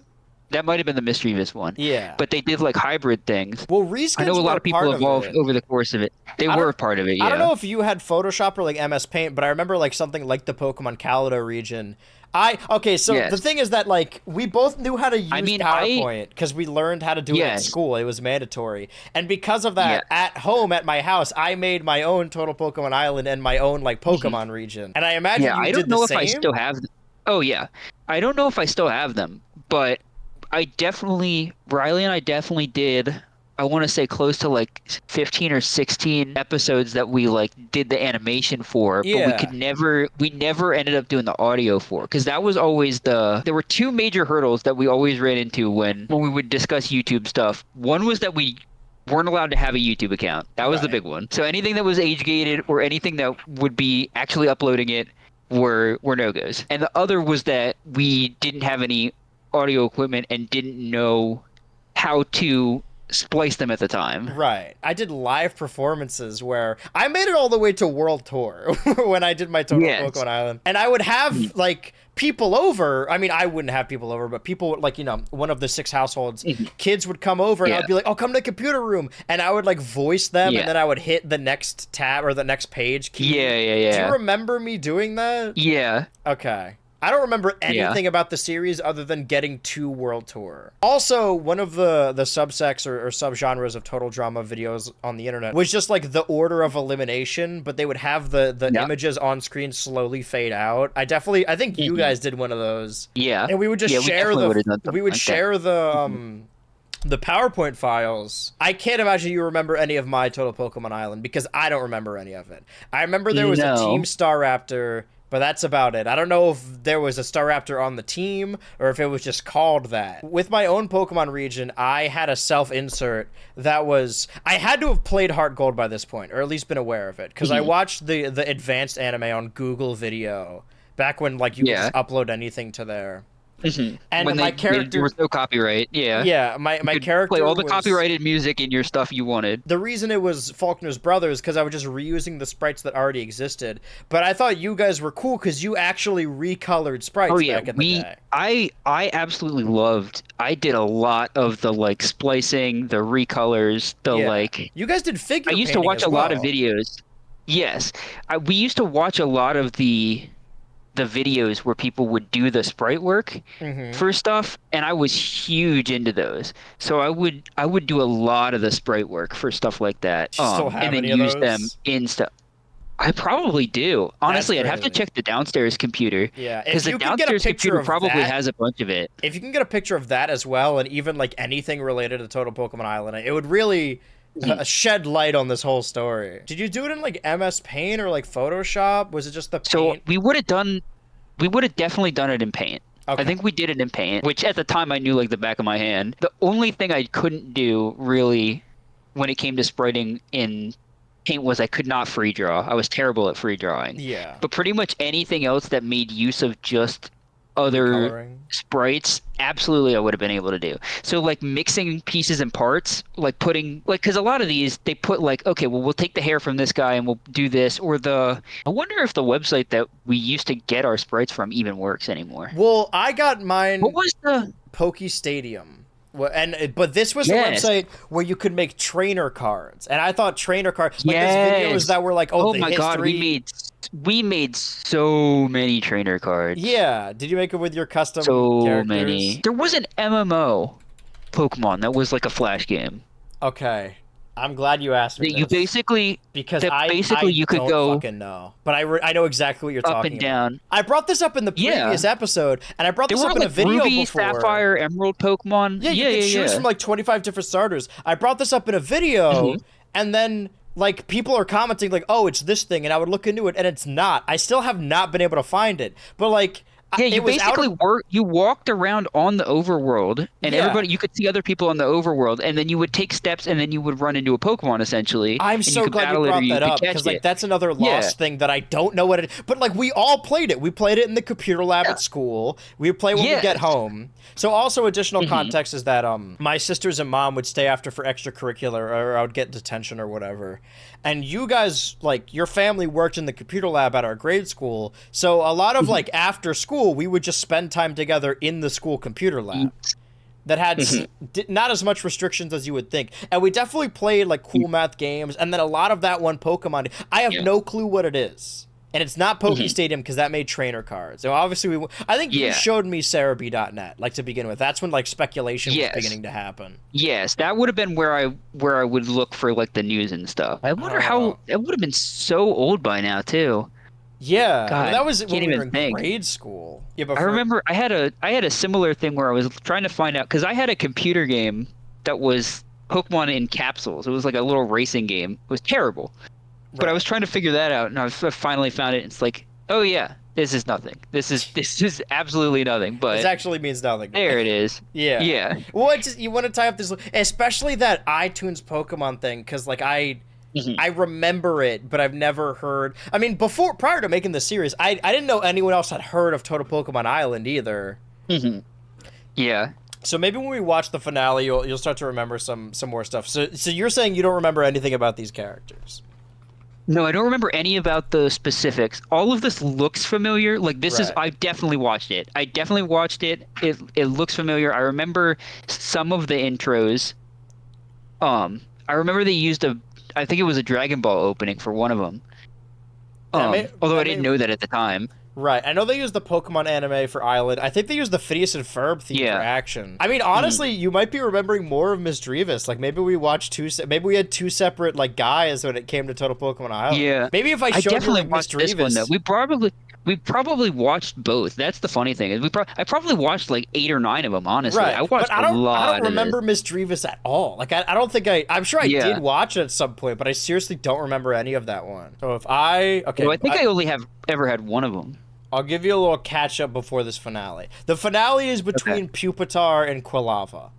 That might have been the Mischievous one. Yeah. But they did like hybrid things. Well, reskins I know a lot of people evolved it. over the course of it. They were a part of it, yeah. I don't know if you had Photoshop or like MS Paint, but I remember like something like the Pokemon Kaleido region. The thing is that like we both knew how to use PowerPoint because we learned how to do it at school. It was mandatory, and because of that, at home at my house, I made my own Total Pokemon Island and my own like Pokemon region. And I imagine you did the same. I don't know if I still have them. Oh yeah, I don't know if I still have them, but Riley and I definitely did. I want to say close to like 15 or 16 episodes that we like did the animation for, but we never ended up doing the audio for, because that was always there were two major hurdles that we always ran into when we would discuss YouTube stuff. One was that we weren't allowed to have a YouTube account. That was the big one. So anything that was age gated or anything that would be actually uploading it were no-goes. And the other was that we didn't have any audio equipment and didn't know how to splice them at the time. Right. I did live performances where I made it all the way to World Tour when I did my Total Pokemon Island. And I would have like people over. I mean, I wouldn't have people over, but people would like, one of the 6 households, kids would come over and I'd be like, oh, come to the computer room. And I would like voice them and then I would hit the next tab or the next page key. Yeah. Do you remember me doing that? Yeah. Okay. I don't remember anything about the series other than getting to World Tour. Also, one of the subsects or subgenres of Total Drama videos on the internet was just like the order of elimination, but they would have the images on screen slowly fade out. I think you guys did one of those. Yeah. And we would just share the PowerPoint files. I can't imagine you remember any of my Total Pokemon Island because I don't remember any of it. I remember there was a Team Staraptor, but that's about it. I don't know if there was a Staraptor on the team or if it was just called that. With my own Pokemon region, I had a self-insert that was... I had to have played Heart Gold by this point, or at least been aware of it, because I watched the advanced anime on Google Video back when like you could just upload anything to there. And when my there character was no copyright. Yeah. Yeah, my character play all the was- copyrighted music in your stuff you wanted. The reason it was Faulkner's Brothers because I was just reusing the sprites that already existed. But I thought you guys were cool because you actually recolored sprites back in the day. I absolutely loved. I did a lot of the like splicing, the recolors, the like. You guys did figure. I used to painting watch as a lot of well. videos. Yes, we used to watch a lot of the videos where people would do the sprite work Mhm. for stuff, and I was huge into those. So I would do a lot of the sprite work for stuff like that, Do you still have and then any of use them those? in stuff. I probably do. Honestly, I'd have to crazy. check the downstairs computer. Yeah, if because the you can get a downstairs picture computer of probably that- has a bunch of it. If you can get a picture of that as well, and even like anything related to Total Pokemon Island, it would really shed light on this whole story. Did you do it in like MS Paint or like Photoshop? Was it just the So paint? we would have definitely done it in Paint. I think we did it in Paint, which at the time I knew like the back of my hand. The only thing I couldn't do really when it came to spriting in Paint was I could not free draw. I was terrible at free drawing. Yeah. But pretty much anything else that made use of just other Coloring. sprites, absolutely I would have been able to do. So like mixing pieces and parts, like putting like because a lot of these they put like, okay, well we'll take the hair from this guy and we'll do this, or I wonder if the website that we used to get our sprites from even works anymore. Well, I got mine. What was the Poke Stadium? But this was Yes. the website where you could make trainer cards, and I thought trainer cards like Yes. there's videos that were like, oh the my god, history. we made so many trainer cards. Yeah, did you make it with your custom So characters? many. There was an MMO Pokemon that was like a flash game. Okay, I'm glad you asked me. That you this, basically because that I basically you could don't go fucking know, but I know exactly what you're up talking and down. about. I brought this up in the Yeah. previous episode, and I brought There this were up in a like video Ruby, before. Sapphire, Emerald Pokemon. Yeah, you could choose from like 25 different starters. I brought this up in a video, and then like people are commenting like, "Oh, it's this thing," and I would look into it, and it's not. I still have not been able to find it, but like, Yeah, it you was out basically of- you walked around on the overworld, and Yeah. everybody you could see other people on the overworld, and then you would take steps, and then you would run into a Pokemon essentially. I'm and so could glad you battle it or brought that could up catch because like it. that's another Yeah. lost thing that I don't know what it. But like we all played it. We played it in the computer lab at school. We play when we get Yes. home. So also additional Mhm. context is that my sisters and mom would stay after for extracurricular, or I would get detention or whatever. And you guys, like your family worked in the computer lab at our grade school. So a lot of like after school, we would just spend time together in the school computer lab. That had not as much restrictions as you would think. And we definitely played like cool math games, and then a lot of that one Pokemon. I have no clue what it is. And it's not Poke Stadium because that made trainer cards. So obviously I think you Yeah. showed me Cerebi.net, like to begin with. That's when like speculation Yes. was beginning to happen. Yes, that would have been where I would look for like the news and stuff. I wonder how it would have been so old by now too. Yeah, God, that was when can't we were even in think. grade school. Yeah, but I remember I had a similar thing where I was trying to find out because I had a computer game that was Pokemon in capsules. It was like a little racing game. It was terrible, but I was trying to figure that out, and I finally found it. And it's like, oh yeah, this is nothing. This is absolutely nothing. But This actually means nothing. there it is. Yeah. Yeah. Well, it's just, you want to tie up this, especially that iTunes Pokemon thing, because like I remember it, but I've never heard. I mean, prior to making the series, I didn't know anyone else had heard of Total Pokemon Island either. Yeah. So maybe when we watch the finale, you'll start to remember some more stuff. So you're saying you don't remember anything about these characters? No, I don't remember any about the specifics. All of this looks familiar. Like this is, Right. I definitely watched it. It looks familiar. I remember some of the intros. I remember they used I think it was a Dragon Ball opening for one of them. Although I didn't know that at the time. Right. I know they used the Pokemon anime for Island. I think they used the Phineas and Ferb theme for Action. I mean, honestly, you might be remembering more of Miss Drevis. Like, maybe we watched maybe we had two separate, like, guys when it came to Total Pokemon Island. Yeah. Maybe if I showed you, definitely like, Miss watched this one, Drevis. though. We probably watched both. That's the funny thing. Is I probably watched like 8 or 9 of them, honestly. Right. I watched but I don't, a lot I don't remember of it. Miss Drevis at all. Like, I don't think I'm sure I did watch it at some point, but I seriously don't remember any of that one. So if okay. Well, I think I only have ever had one of them. I'll give you a little catch up before this finale. The finale is between Pupitar and Quilava.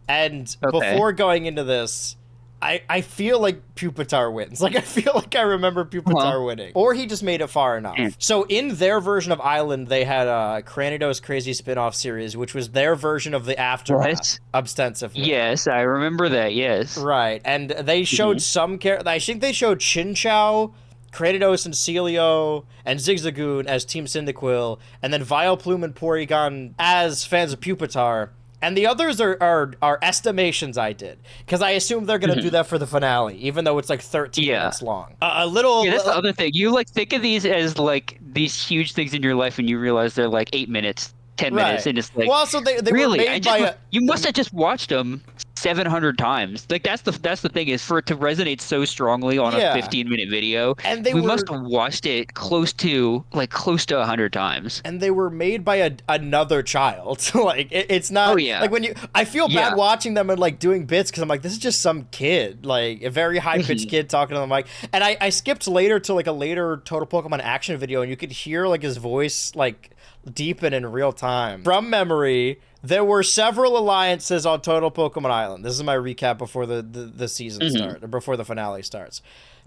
And before going into this, I feel like Pupitar wins. Like, I feel like I remember Pupitar winning. Or he just made it far enough. So in their version of Island, they had a Cranidos Crazy spin-off series, which was their version of the Aftermath, ostensively. Yes, I remember that, yes. Right, and they showed some characters. I think they showed Chinchou, Cranidos and Celio, and Zigzagoon as Team Cyndaquil, and then Vileplume and Porygon as fans of Pupitar. And the others are estimations I did, because I assume they're going to do that for the finale, even though it's like 13 minutes long. A little... Yeah, that's the other thing. You, like, think of these as, like, these huge things in your life, and you realize they're, like, 8 minutes, 10 minutes, and it's like... Well, also, they really, were made by a... You must have just watched them 700 times. Like, that's the thing, is for it to resonate so strongly on a 15-minute video, and we must have watched it close to 100 times. And they were made by another child. Like, it's not... Oh, yeah. Like, when you... I feel bad watching them and, like, doing bits, because I'm like, this is just some kid. Like, a very high-pitched kid talking to the mic. And I skipped later to, like, a later Total Pokemon action video, and you could hear, like, his voice, like, deepen in real time. From memory... There were several alliances on Total Pokemon Island. This is my recap before the season starts, or before the finale starts.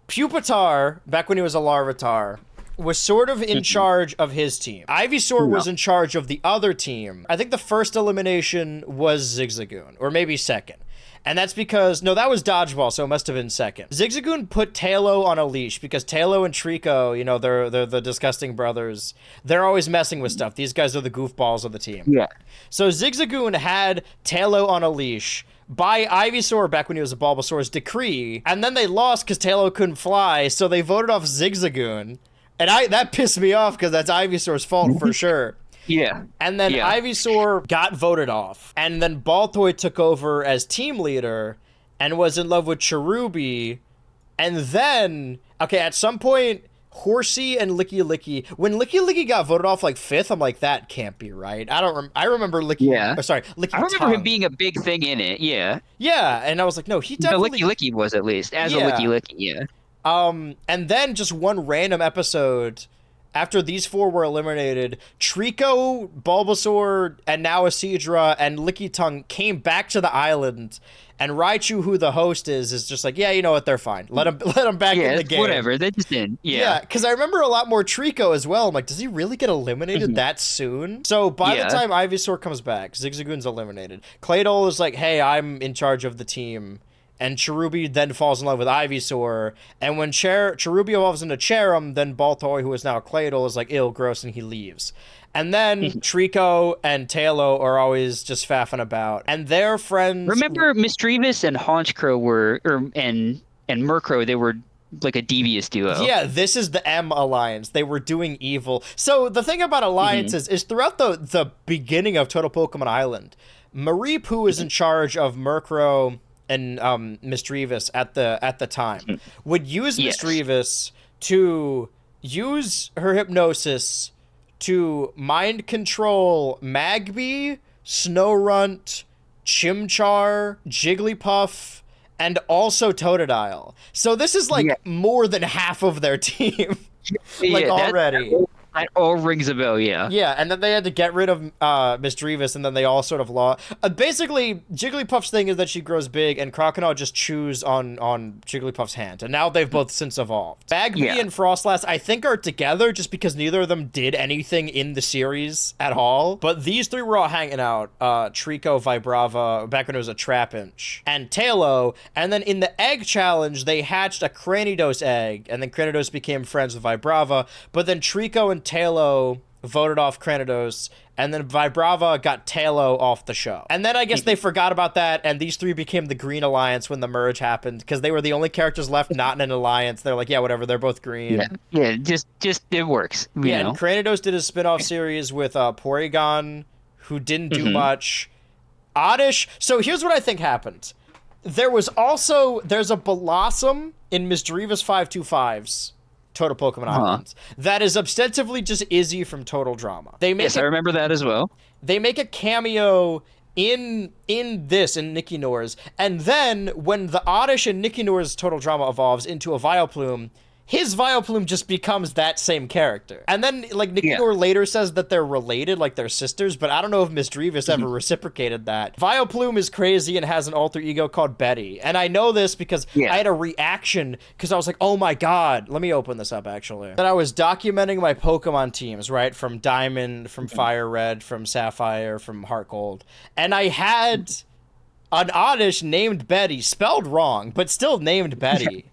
Pupitar, back when he was a Larvitar, was sort of in charge of his team. Ivysaur was in charge of the other team. I think the first elimination was Zigzagoon, or maybe second. And that's because, no, that was Dodgeball, so it must have been second. Zigzagoon put Tailo on a leash because Tailo and Trico, you know, they're the disgusting brothers. They're always messing with stuff. These guys are the goofballs of the team. Yeah. So Zigzagoon had Tailo on a leash by Ivysaur back when he was a Bulbasaur's decree, and then they lost because Tailo couldn't fly, so they voted off Zigzagoon. And that pissed me off because that's Ivysaur's fault for sure. Yeah. And then Ivysaur got voted off. And then Baltoy took over as team leader and was in love with Cherubi. And then, okay, at some point, Horsey and Licky Licky, when Licky Licky got voted off like 5th, I'm like, that can't be right. I remember Licky. Yeah. Licky I remember him being a big thing in it, yeah. Yeah, and I was like, no, he definitely... No, Licky Licky was at least, as a Licky Licky, yeah. And then just one random episode... After these 4 were eliminated, Trico, Bulbasaur, and now Isidra and Lickitung came back to the island, and Raichu, who the host is just like, yeah, you know what, they're fine. Let them back in the game. Whatever, they just in. Yeah, because I remember a lot more Trico as well. I'm like, does he really get eliminated that soon? So by the time Ivysaur comes back, Zigzagoon's eliminated. Claydol is like, hey, I'm in charge of the team. And Cherubi then falls in love with Ivysaur. And when Cherubi evolves into Cherum, then Baltoy, who is now a Claydol, is like, ill, gross, and he leaves. And then Trico and Tailo are always just faffing about. And their friends... Remember Misdreavus and Honchkrow and Murkrow, they were like a devious duo. Yeah, this is the M Alliance. They were doing evil. So the thing about alliances is throughout the beginning of Total Pokemon Island, Mareep, who is in charge of Murkrow... and Misdreavus at the time would use Misdreavus to use her hypnosis to mind control Magby, Snorunt, Chimchar, Jigglypuff, and also Totodile. So this is like more than half of their team. Already. That all rings a bell, yeah. Yeah, and then they had to get rid of Misdreavus, and then they all sort of lost. Basically, Jigglypuff's thing is that she grows big, and Crocodile just chews on Jigglypuff's hand, and now they've both since evolved. Bagby and Frostlass, I think, are together just because neither of them did anything in the series at all. But these 3 were all hanging out. Trico, Vibrava, back when it was a Trapinch, and Tailo. And then in the egg challenge, they hatched a Cranidos egg, and then Cranidos became friends with Vibrava. But then Trico and Tailo voted off Cranidos, and then Vibrava got Tailo off the show. And then I guess they forgot about that, and these 3 became the Green Alliance when the merge happened, because they were the only characters left not in an alliance. They're like, yeah, whatever, they're both green. Yeah, just it works. You know? And Cranidos did a spin-off series with Porygon, who didn't do much. Oddish. So here's what I think happened. There's a Blossom in Misdreavus 525's Total Pokemon Islands that is ostensibly just Izzy from Total Drama. I remember that as well. They make a cameo in Nicky Noor's, and then when the Oddish and Nicky Noor's Total Drama evolves into a Vileplume, his Vileplume just becomes that same character. And then, like, Nicanor later says that they're related, like they're sisters, but I don't know if Miss Drevis ever reciprocated that. Vileplume is crazy and has an alter ego called Betty. And I know this because I had a reaction, because I was like, oh my god. Let me open this up, actually. That I was documenting my Pokemon teams, right? From Diamond, from Fire Red, from Sapphire, from Heart Gold. And I had an Oddish named Betty, spelled wrong, but still named Betty.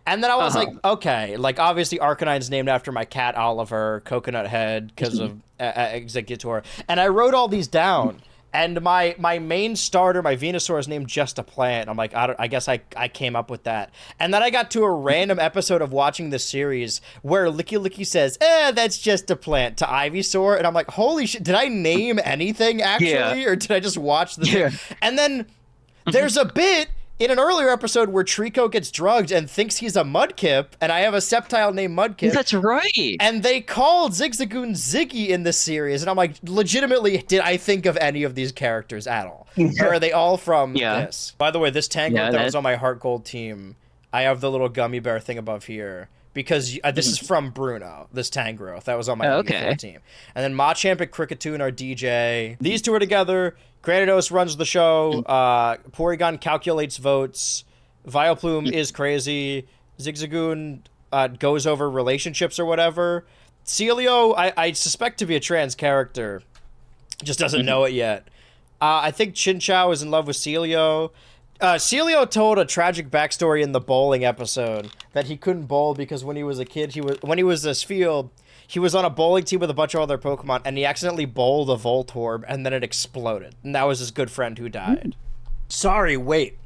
And then I was like, okay, like, obviously Arcanine's named after my cat Oliver, Coconut Head, because of Executor. And I wrote all these down. And my main starter, my Venusaur, is named Just a Plant. I'm like, I guess I came up with that. And then I got to a random episode of watching this series where Licky Licky says, that's just a plant, to Ivysaur. And I'm like, holy shit, did I name anything, actually? Or did I just watch the thing? And then there's a bit in an earlier episode where Trico gets drugged and thinks he's a Mudkip, and I have a Sceptile named Mudkip. That's right. And they called Zigzagoon Ziggy in this series, and I'm like, legitimately, did I think of any of these characters at all? Or are they all from this? By the way, this Tangrowth that was on my Heart Gold team, I have the little gummy bear thing above here, because this is from Bruno, this Tangrowth. That was on my team. And then Machamp and Kricketune are DJ. These two are together. Granados runs the show. Porygon calculates votes. Vileplume is crazy. Zigzagoon goes over relationships or whatever. Celio, I suspect to be a trans character. Just doesn't know it yet. I think Chinchou is in love with Celio. Celio told a tragic backstory in the bowling episode that he couldn't bowl because when he was a kid, when he was this field, he was on a bowling team with a bunch of other Pokemon, and he accidentally bowled a Voltorb, and then it exploded. And that was his good friend who died. Sorry, wait.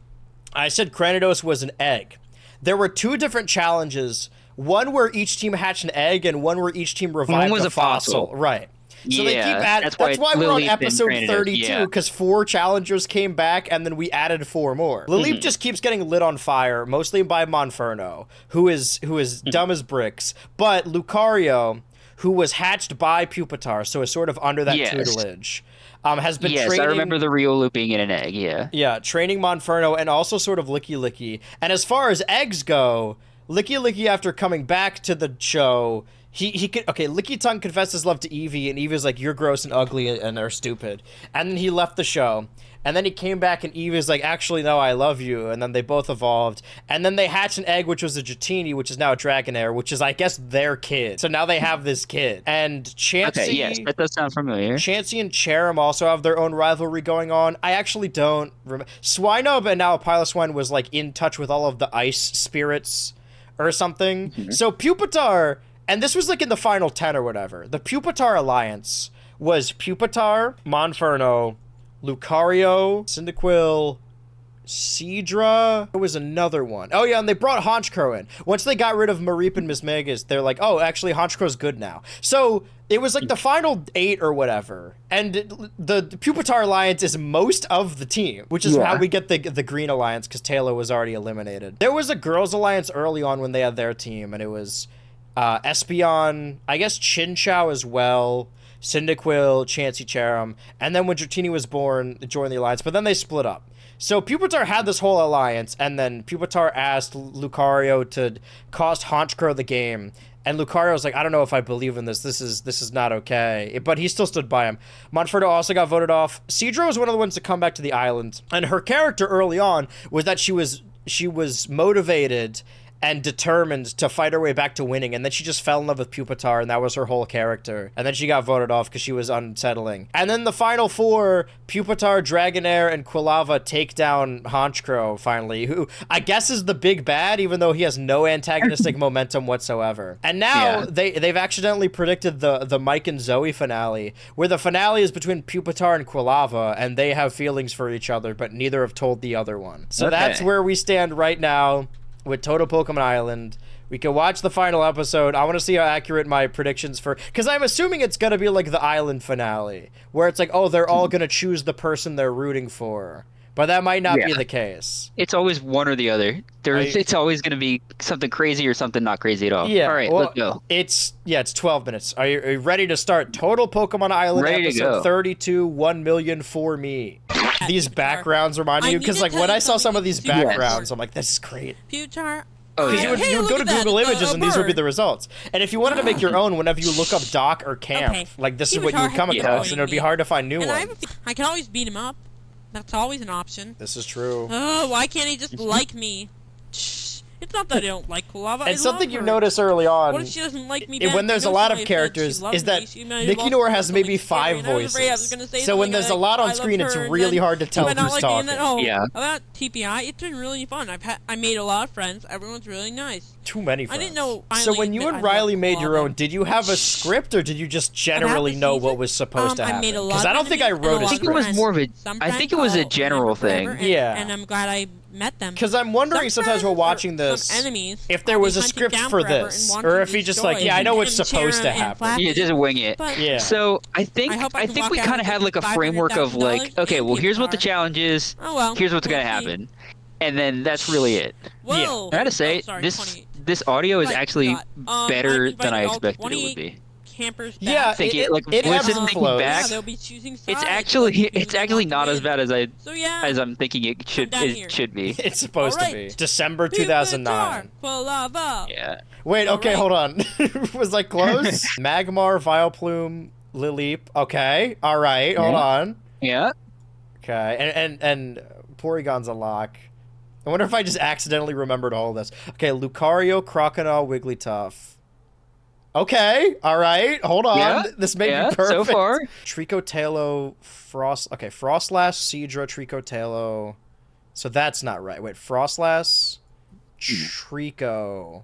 I said Granados was an egg. There were 2 different challenges. One where each team hatched an egg, and one where each team revived a fossil. Right. So they keep adding. That's why we're on episode 32, because 4 challengers came back, and then we added 4 more. Lileep just keeps getting lit on fire, mostly by Monferno, who is dumb as bricks. But Lucario, who was hatched by Pupitar, so is sort of under that tutelage, has been training... I remember the Riolu being in an egg, Yeah, training Monferno, and also sort of Licky Licky. And as far as eggs go, Licky Licky, after coming back to the show... He could, okay, Licky Tongue confessed his love to Eevee, and Eevee's like, you're gross and ugly and are stupid. And then he left the show. And then he came back, and Eevee's like, actually, no, I love you. And then they both evolved. And then they hatched an egg, which was a Dratini, which is now a Dragonair, which is, I guess, their kid. So now they have this kid. And Chansey... Okay, yes, that does sound familiar. Chansey and Cherim also have their own rivalry going on. I actually don't remember. Swinub and now Piloswine was, like, in touch with all of the ice spirits or something. So Pupitar... And this was like in the final 10 or whatever. The Pupitar Alliance was Pupitar, Monferno, Lucario, Cyndaquil, Seadra. There was another one. Oh yeah, and they brought Honchkrow in. Once they got rid of Mareep and Mismagus, they're like, oh, actually Honchkrow's good now. So it was like the final 8 or whatever. And the Pupitar Alliance is most of the team, which is how we get the Green Alliance, because Taylor was already eliminated. There was a Girls Alliance early on when they had their team, and it was... Espeon, I guess Chinchou as well, Cyndaquil, Chansey, Cherim, and then when Dratini was born, they joined the alliance, but then they split up. So Pupitar had this whole alliance, and then Pupitar asked Lucario to cost Honchkrow the game, and Lucario was like, I don't know if I believe in this. This is not okay. But he still stood by him. Monferno also got voted off. Seadra was one of the ones to come back to the island, and her character early on was that she was motivated and determined to fight her way back to winning, and then she just fell in love with Pupitar, and that was her whole character. And then she got voted off because she was unsettling. And then the final 4, Pupitar, Dragonair, and Quilava take down Honchkrow, finally, who I guess is the big bad, even though he has no antagonistic momentum whatsoever. And now they've accidentally predicted the Mike and Zoe finale, where the finale is between Pupitar and Quilava, and they have feelings for each other, but neither have told the other one. So that's where we stand right now with Total Pokemon Island. We can watch the final episode. I want to see how accurate my predictions for... Because I'm assuming it's going to be like the island finale, where it's like, oh, they're all going to choose the person they're rooting for. But that might not be the case. It's always one or the other. It's always going to be something crazy or something not crazy at all. Yeah. All right, well, let's go. It's 12 minutes. Are you ready to start Total Pokemon Island episode 32, 1 million for me? These backgrounds remind you? Because like when I saw some of these backgrounds, I'm like, this is great. Pupitar, Oh, Because yeah. you would go to Google Images and these would be the results. And if you wanted to make your own, whenever you look up dock or camp, like this is what you would come across, and it would be hard to find new ones. I can always beat him up. That's always an option. This is true. Oh, why can't he just like me? It's not that I don't like Kulava. And something you notice early on, what if she doesn't like me when there's a lot of characters, is that Nikki Noir has maybe 5 voices. So when there's a lot on screen, it's really hard to tell who's talking. About TPI, it's been really fun. I made a lot of friends. Everyone's really nice. Too many friends. I didn't know. So when you and Riley made your own, did you have a script or did you just generally know what was supposed to happen? Because I don't think I wrote a I think script. it was more of a. I think it was a general thing. Yeah. And I'm glad I met them. Because I'm wondering sometimes while watching this, if there was a script for this, or if he just like, yeah, I know what's supposed to happen. Yeah, just wing it. Yeah. So I think we kind of had like a framework of like, okay, well, here's what the challenge is. Here's what's gonna happen, and then that's really it. Whoa. I gotta say, this audio is actually better than I expected it would be. Campers yeah, thinking back, it's actually not as bad as I'm thinking it should be. It's supposed to be. December 2009. Yeah. Wait, okay, hold on. Was I close? Magmar, Vileplume, Lileep. Okay, all right, hold on. Yeah. Okay, and Porygon's a lock. I wonder if I just accidentally remembered all of this. Okay, Lucario, Crocodile, Wigglytuff. Okay, all right, hold on. Yeah, this may be perfect. so far. Tricotalo, Frostlass, Seadra, Tricotalo. So that's not right. Wait, Frostlass, Trico.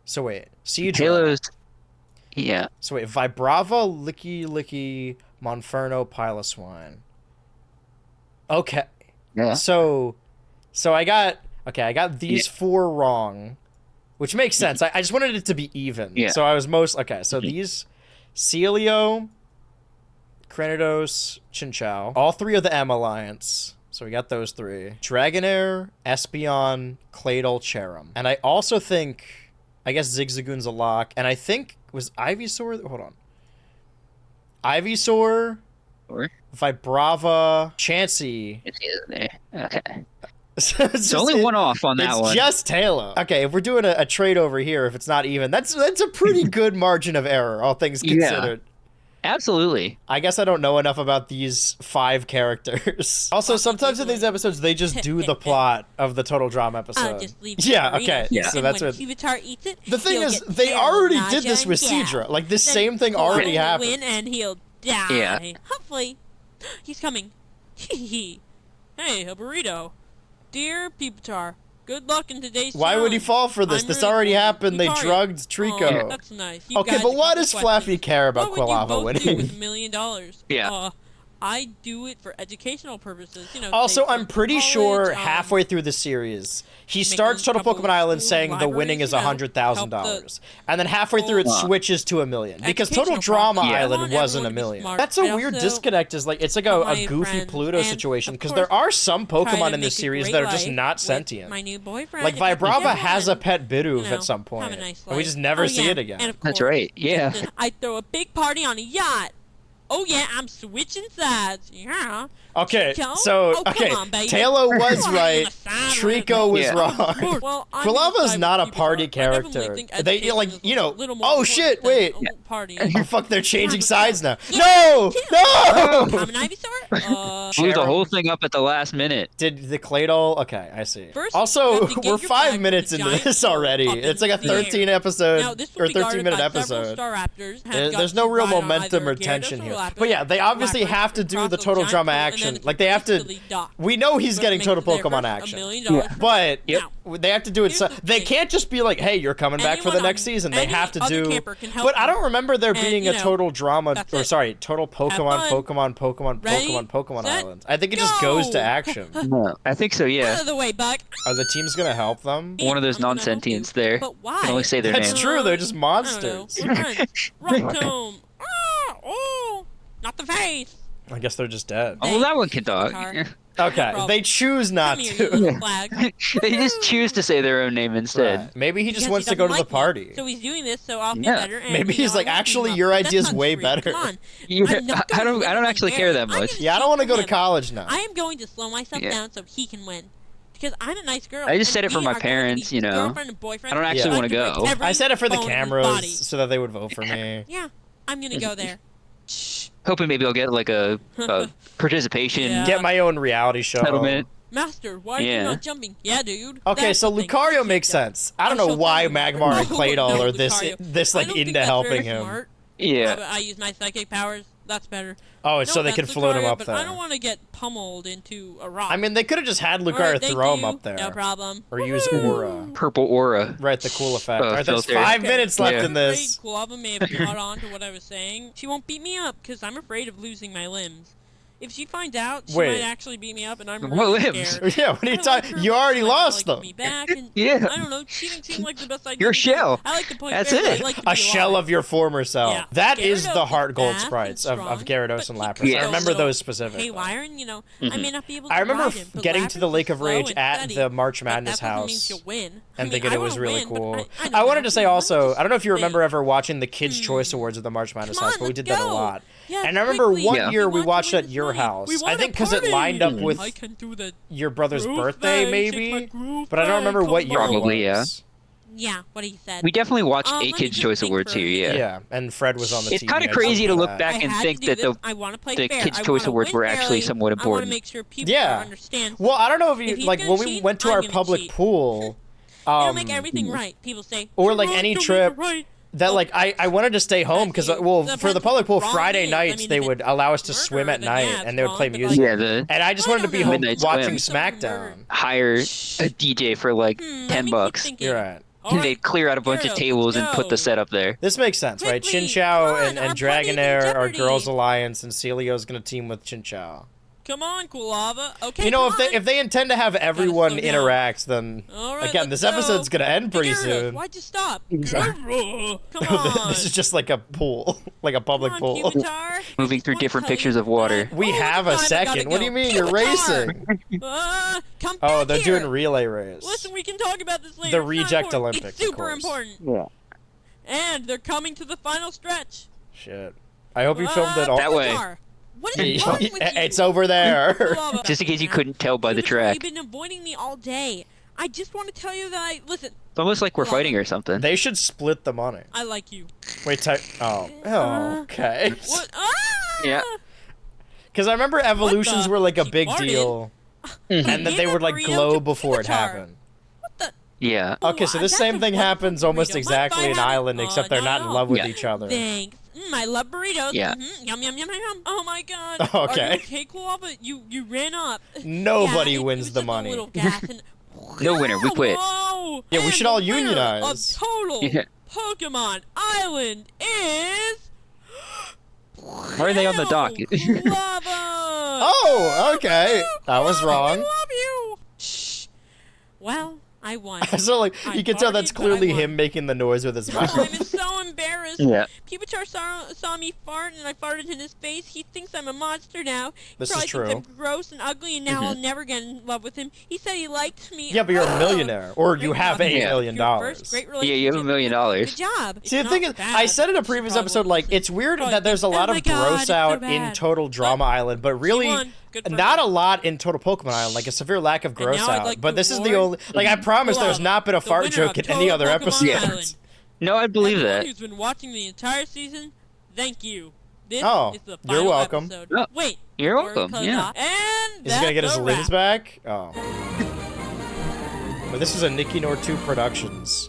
So wait, Seadra. Talos. Yeah. So wait, Vibrava, Licky, Monferno, Piloswine. Okay. Yeah. So I got these 4 wrong. Which makes sense. I just wanted it to be even. Yeah. So I was so these Celio, Cranidos, Chinchou, all 3 of the M Alliance. So we got those 3. Dragonair, Espeon, Claydol, Cherim. And I also think, I guess Zigzagoon's a lock. And I think, was Ivysaur? Hold on. Ivysaur, Vibrava, Chansey. Okay. It's only one off on that one. It's just Taylor. Okay, if we're doing a trade over here, if it's not even, that's a pretty good margin of error, all things considered. Absolutely. I guess I don't know enough about these 5 characters. Also, sometimes in these episodes, they just do the plot of the Total Drama episode. Yeah, okay. Yeah. So that's what. Cubitar eats it, The thing is, they already did this with Seadra. Like, this same thing already happened. Win and he'll die. Yeah. Hopefully. He's coming. Hey, a burrito. Dear Pupitar, good luck in today's Why would he fall for this? This already happened. They drugged Trico. Oh, that's nice. Okay, but why does Flaffy care about Quilava winning? What would you both do with $1 million? Yeah. I do it for educational purposes. You know. Also, I'm pretty sure halfway through the series, he starts Total Pokemon Island saying the winning is $100,000, and then halfway through it switches to $1 million because Total Drama Island wasn't $1 million. That's a weird disconnect. It's like a goofy Pluto situation because there are some Pokemon in this series that are just not sentient. My new boyfriend. Like Vibrava has a pet Bidoof at some point, and we just never see it again. That's right. Yeah. I throw a big party on a yacht. Oh yeah, I'm switching sides. Yeah. Okay, Trico? so Oh, come on, baby. Taylor was Come on, right. I'm a Trico was wrong. Well, Quilava's not a party character. They oh shit! Wait. Oh fuck! They're changing sides now. No! No! I'm an Ivysaur. Blew the whole thing up at the last minute. Did the Claydol? Okay, I see. First, Also, you have to get we're your 5 flag minutes with into giant this already. up It's like a into the air. 13 episode Now, this will or be guarded 13-minute by several episode. Staraptors. There's no real momentum or tension here. But yeah, they obviously have to do the Total Drama action. Like they have to. We know he's getting Total Pokemon action, but they have to do it. So they can't just be like, "Hey, you're coming back for the next season." They have to do. But I don't remember there being a Total Drama or Total Pokemon Island. I think it just goes to action. No, I think so. Yeah. Out of the way, Buck. Are the teams gonna help them? One of those non-sentients there. But why? Can only say their That's name. true. They're just monsters. Rock tomb. Oh, not the face. I guess they're just dead. Oh, well, that one can talk. Okay, they choose not to. They just choose to say their own name instead. Right. Maybe he just wants to go to the party. So he's doing this so I'll feel better. And, maybe he's like, actually, your idea's way better. I don't actually care that much. Yeah, I don't want to go to college now. I am going to slow myself down so he can win. Because I'm a nice girl. I just and said it for we my are going to parents, be you know. girlfriend and boyfriend. I don't actually want to go. I said it for the bone in my body. cameras so that they would vote for me. Yeah, I'm gonna go there. Hoping maybe I'll get like a participation. Yeah. Get my own reality show. Settlement. Master, why are you not jumping? Yeah, dude. Okay, That's so the thing. Lucario makes sense. I don't know why Magmar and Claydol are this like into helping him. Smart. Yeah. I use my psychic powers. That's better. Oh, so they that's can float him Lucario, up but there. I don't want to get pummeled into a rock. I mean, they could have just had Lucario Alright, throw him thank up there. you. No problem. Or use Aura. Purple aura. Right, the cool effect. Alright, there's filter. 5 minutes left in I'm this. afraid Kulava may have caught on to what I was saying. She won't beat me up because I'm afraid of losing my limbs. If she finds out, she Wait. might actually beat me up, and I'm What really limbs? scared. Yeah, what are you talking? You already lost them. Me back and, Yeah. I don't know. Cheating seemed like the best idea. Your to do. shell. I like to play That's fair, but it. I like to A be shell alive. of your former self. Yeah. That is Gyarados the heart gold fast and sprites of strong, Gyarados and but Lapras. he I gets a remember little those specifically. haywire, and I may not be able to I remember ride him, but getting to the Lapras Lake is of Rage slow and at steady, the March but Madness that doesn't mean house she'll win. and I thinking mean, it was I really wanna win, cool. but I wanted to say also, just I don't know if you think. remember ever watching the Kids' Choice Awards at the March Madness house, but we did that a go. lot. Yeah, And I remember quickly. one Yeah. year We we want watched to at win your this money. house. We I want think a because it party. lined up with I can do the your brother's groove birthday, bag, shake my maybe? groove But I don't bag, remember what come year on. it Probably, yeah. was. Yeah, what he said. We definitely watched a let me Kids' just Choice think Awards for a here, minute. yeah. And Fred was on the It's TV. kind of I crazy to remember look that. back I and had think to do that this. I want to play the fair. Kids' I Choice wanna Awards win were actually fairly. somewhat I want to important. make sure people Yeah. understand. Well, I don't know if If you he's like gonna when we cheat, went to I'm our gonna public cheat. pool. You don't make everything right. People say. Or "You're like wrong, any don't make trip it right." that like I wanted to stay home because well for the public pool wrong Friday means. I nights mean, they if would allow us to swim at night and they would play but, music. Yeah, the And I just wanted to be home Midnight watching Swim. SmackDown. hire a DJ for like $10. You're right. And they'd clear out a bunch of tables and put the set up there. This makes sense, right? Quickly, Chinchou come and on, our Dragonair buddies in are jeopardy. Girls Alliance and Celio's gonna team with Chinchou. Come on, Kulava. Okay. You know, come on. if they intend to have everyone slow down. interact, then All right, again, this let's go. episode's gonna end pretty Gyarados, soon. Why'd you stop? Sorry. Come on. This is just like a pool, like a public pool. Pupitar. Moving through different pictures of water. We have a time, I gotta second. What do you go. mean? You're racing. Come Oh, back they're here. doing relay race. Listen, we can talk about this later. The It's not reject important. Olympics, It's of super course. important. Yeah. And they're coming to the final stretch. Shit. I hope you filmed it all That way. What is wrong with you? It's over there. Kulava. Just in case you couldn't tell by the track. You've been avoiding me all day. I just want to tell you that listen. It's almost like we're fighting or something. They should split the money. I like you. Wait, oh, okay. What? Ah! Yeah. Because I remember evolutions were like a big farted. deal, Mhm. and that they would like burrito glow to before it Pupitar. happened. Yeah. Okay, so this same thing happens almost exactly in Island, except they're not in love with Yeah. each other. Thanks. I love burritos. Yeah. Yum yum yum yum. Oh my god. Okay. Are you okay, Kulava? You ran up. Nobody Yeah, it wins was the just a money. little gas and No winner. We quit. Whoa! Yeah, we And should all the winner unionize. Of total Yeah. Pokemon Island is Why are they on the dock? Lava. Oh, okay. I was I wrong. love you. Shh. Well, I won. So like you can tell that's farted, but I clearly won. him making the noise with his mouth. I'm so embarrassed. Yeah. Pupitar saw me fart and I farted in his face. He thinks I'm a monster now. This he probably is true. thinks I'm gross and ugly and now I'll never get in love with him. He said he liked me. Yeah, but you're a millionaire, or you have $8 Yeah. million. Your first great Yeah, you have $1 million. Good job. See, the It's thing not is, bad. I said in a previous episode, like, it's weird that there's a lot oh of my God, gross it's so out in bad. Total Drama Island, but really won. Good for not her. a lot in Total Pokemon Island, like a severe lack of gross now I'd out. like But to this is the reward only, like, I promise there's not been a the fart winner joke of in any Total other Pokemon episode. Island. No, I believe Everyone that. who's been watching the entire season, thank you. This Oh, is the you're final welcome. episode. Oh, Wait. you're we're welcome, cutting yeah. off. And Is he gonna get that's his a limbs wrap. back? Oh. But this is a Nikki Nor 2 Productions.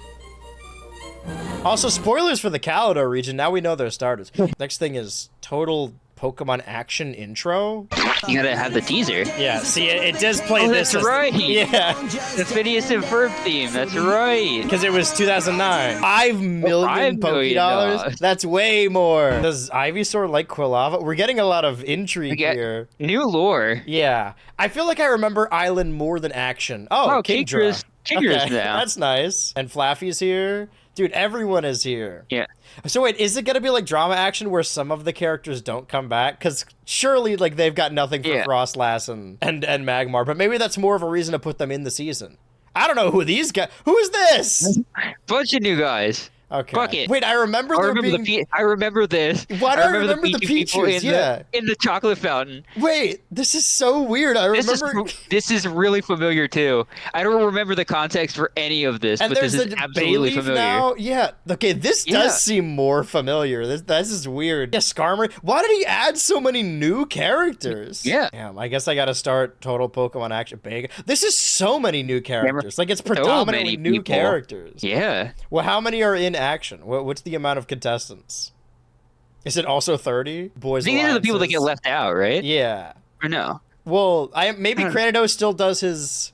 Also, spoilers for the Kalador region. Now we know their starters. Next thing is Total Pokemon Action Intro. You gotta have the teaser. Yeah, see, it does play Oh, this. that's right. Yeah. The Phineas and Ferb theme. That's right. Because it was 2009. $5 million $5 million. Pokédollars? That's way more. Does Ivysaur like Quilava? We're getting a lot of intrigue get here. New lore. Yeah. I feel like I remember Island more than Action. Oh, Kingdra. Kingdra's now. That's nice. And Flaffy's here. Dude, everyone is here. Yeah. So wait, is it gonna be like Drama Action where some of the characters don't come back? Because surely, like, they've got nothing for Yeah. Frostlass and Magmar, but maybe that's more of a reason to put them in the season. I don't know who these guys. Who is this? Bunch of new guys. Okay. Fuck it. Wait, I remember I there remember being... I remember this. Why do I remember the Pikachu people Pichus? Yeah. in the chocolate fountain. Wait, this is so weird. I remember... This is really familiar too. I don't remember the context for any of this, And but there's this is the absolutely Bayleaf familiar. now. Yeah. Okay, this does seem more familiar. This is weird. Yeah, Skarmory. Why did he add so many new characters? Yeah. Damn, I guess I gotta start Total Pokemon Action Big. This is so many new characters. Like, it's predominantly new characters. Yeah. Well, how many are in action? What's the amount of contestants? Is it also 30? Boys These are the people that get Alliances? left out, right? Yeah. Or no? Well, maybe Cranidos still does his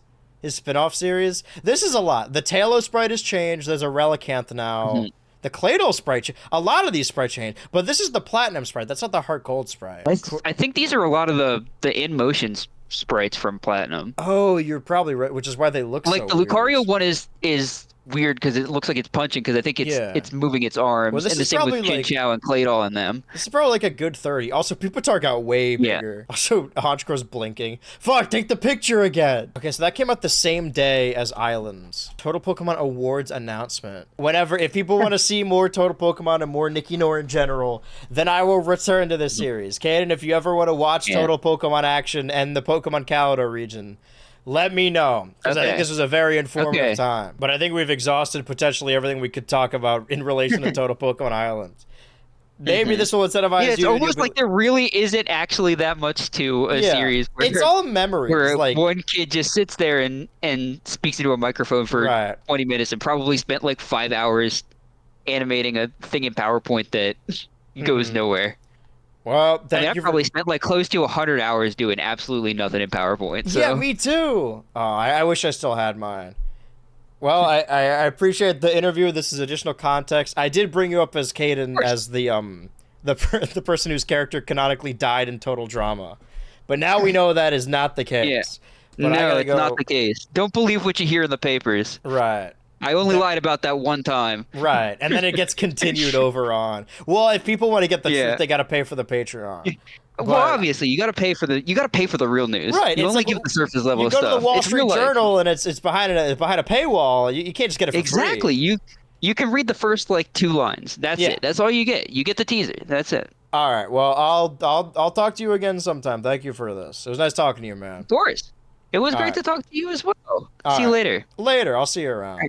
spin-off series. This is a lot. The Tailo sprite has changed. There's a Relicanth now. The Claydol sprite, a lot of these sprites change. But this is the Platinum sprite. That's not the Heart Gold sprite. I think these are a lot of the in-motion sprites from Platinum. Oh, you're probably right, which is why they look like so the weird. Lucario one is weird because it looks like it's punching because I think it's moving its arms. Well, this and the is same with probably like- Chinchou and Claydol and them. This is probably like a good 30. Also, Pupitar got way bigger. Also, Honchkro's blinking. Fuck, take the picture again. Okay, so that came out the same day as Islands. Total Pokemon Awards announcement. If people want to see more Total Pokemon and more Nicky Nor in general, then I will return to this series. Caden, if you ever want to watch Total Pokemon Action and the Pokemon Kaleido region, let me know, because I think this was a very informative time. But I think we've exhausted potentially everything we could talk about in relation to Total Pokemon Islands. Maybe this will incentivize you. Yeah, it's almost like there really isn't actually that much to a series. Where it's all memories. Where like one kid just sits there and speaks into a microphone for 20 minutes and probably spent like 5 hours animating a thing in PowerPoint that goes nowhere. Well, I probably spent like close to 100 hours doing absolutely nothing in PowerPoint. So. Yeah, me too. Oh, I wish I still had mine. Well, I appreciate the interview. This is additional context. I did bring you up as Caden as the person whose character canonically died in Total Drama, but now we know that is not the case. Yeah. But No, it's not the case. Don't believe what you hear in the papers. Right. I only lied about that one time. Right, and then it gets continued over on. Well, if people want to get the truth, they got to pay for the Patreon. Well, obviously, you got to pay for the real news. Right, You it's only like give the surface level you of go stuff. to the Wall It's Street real life. Journal, and it's behind a paywall. You can't just get it for Exactly. free. You can read the first like 2 lines. That's it. That's all you get. You get the teaser. That's it. All right. Well, I'll talk to you again sometime. Thank you for this. It was nice talking to you, man. Of course. It was great to talk to you as well. See you later. Later. I'll see you around.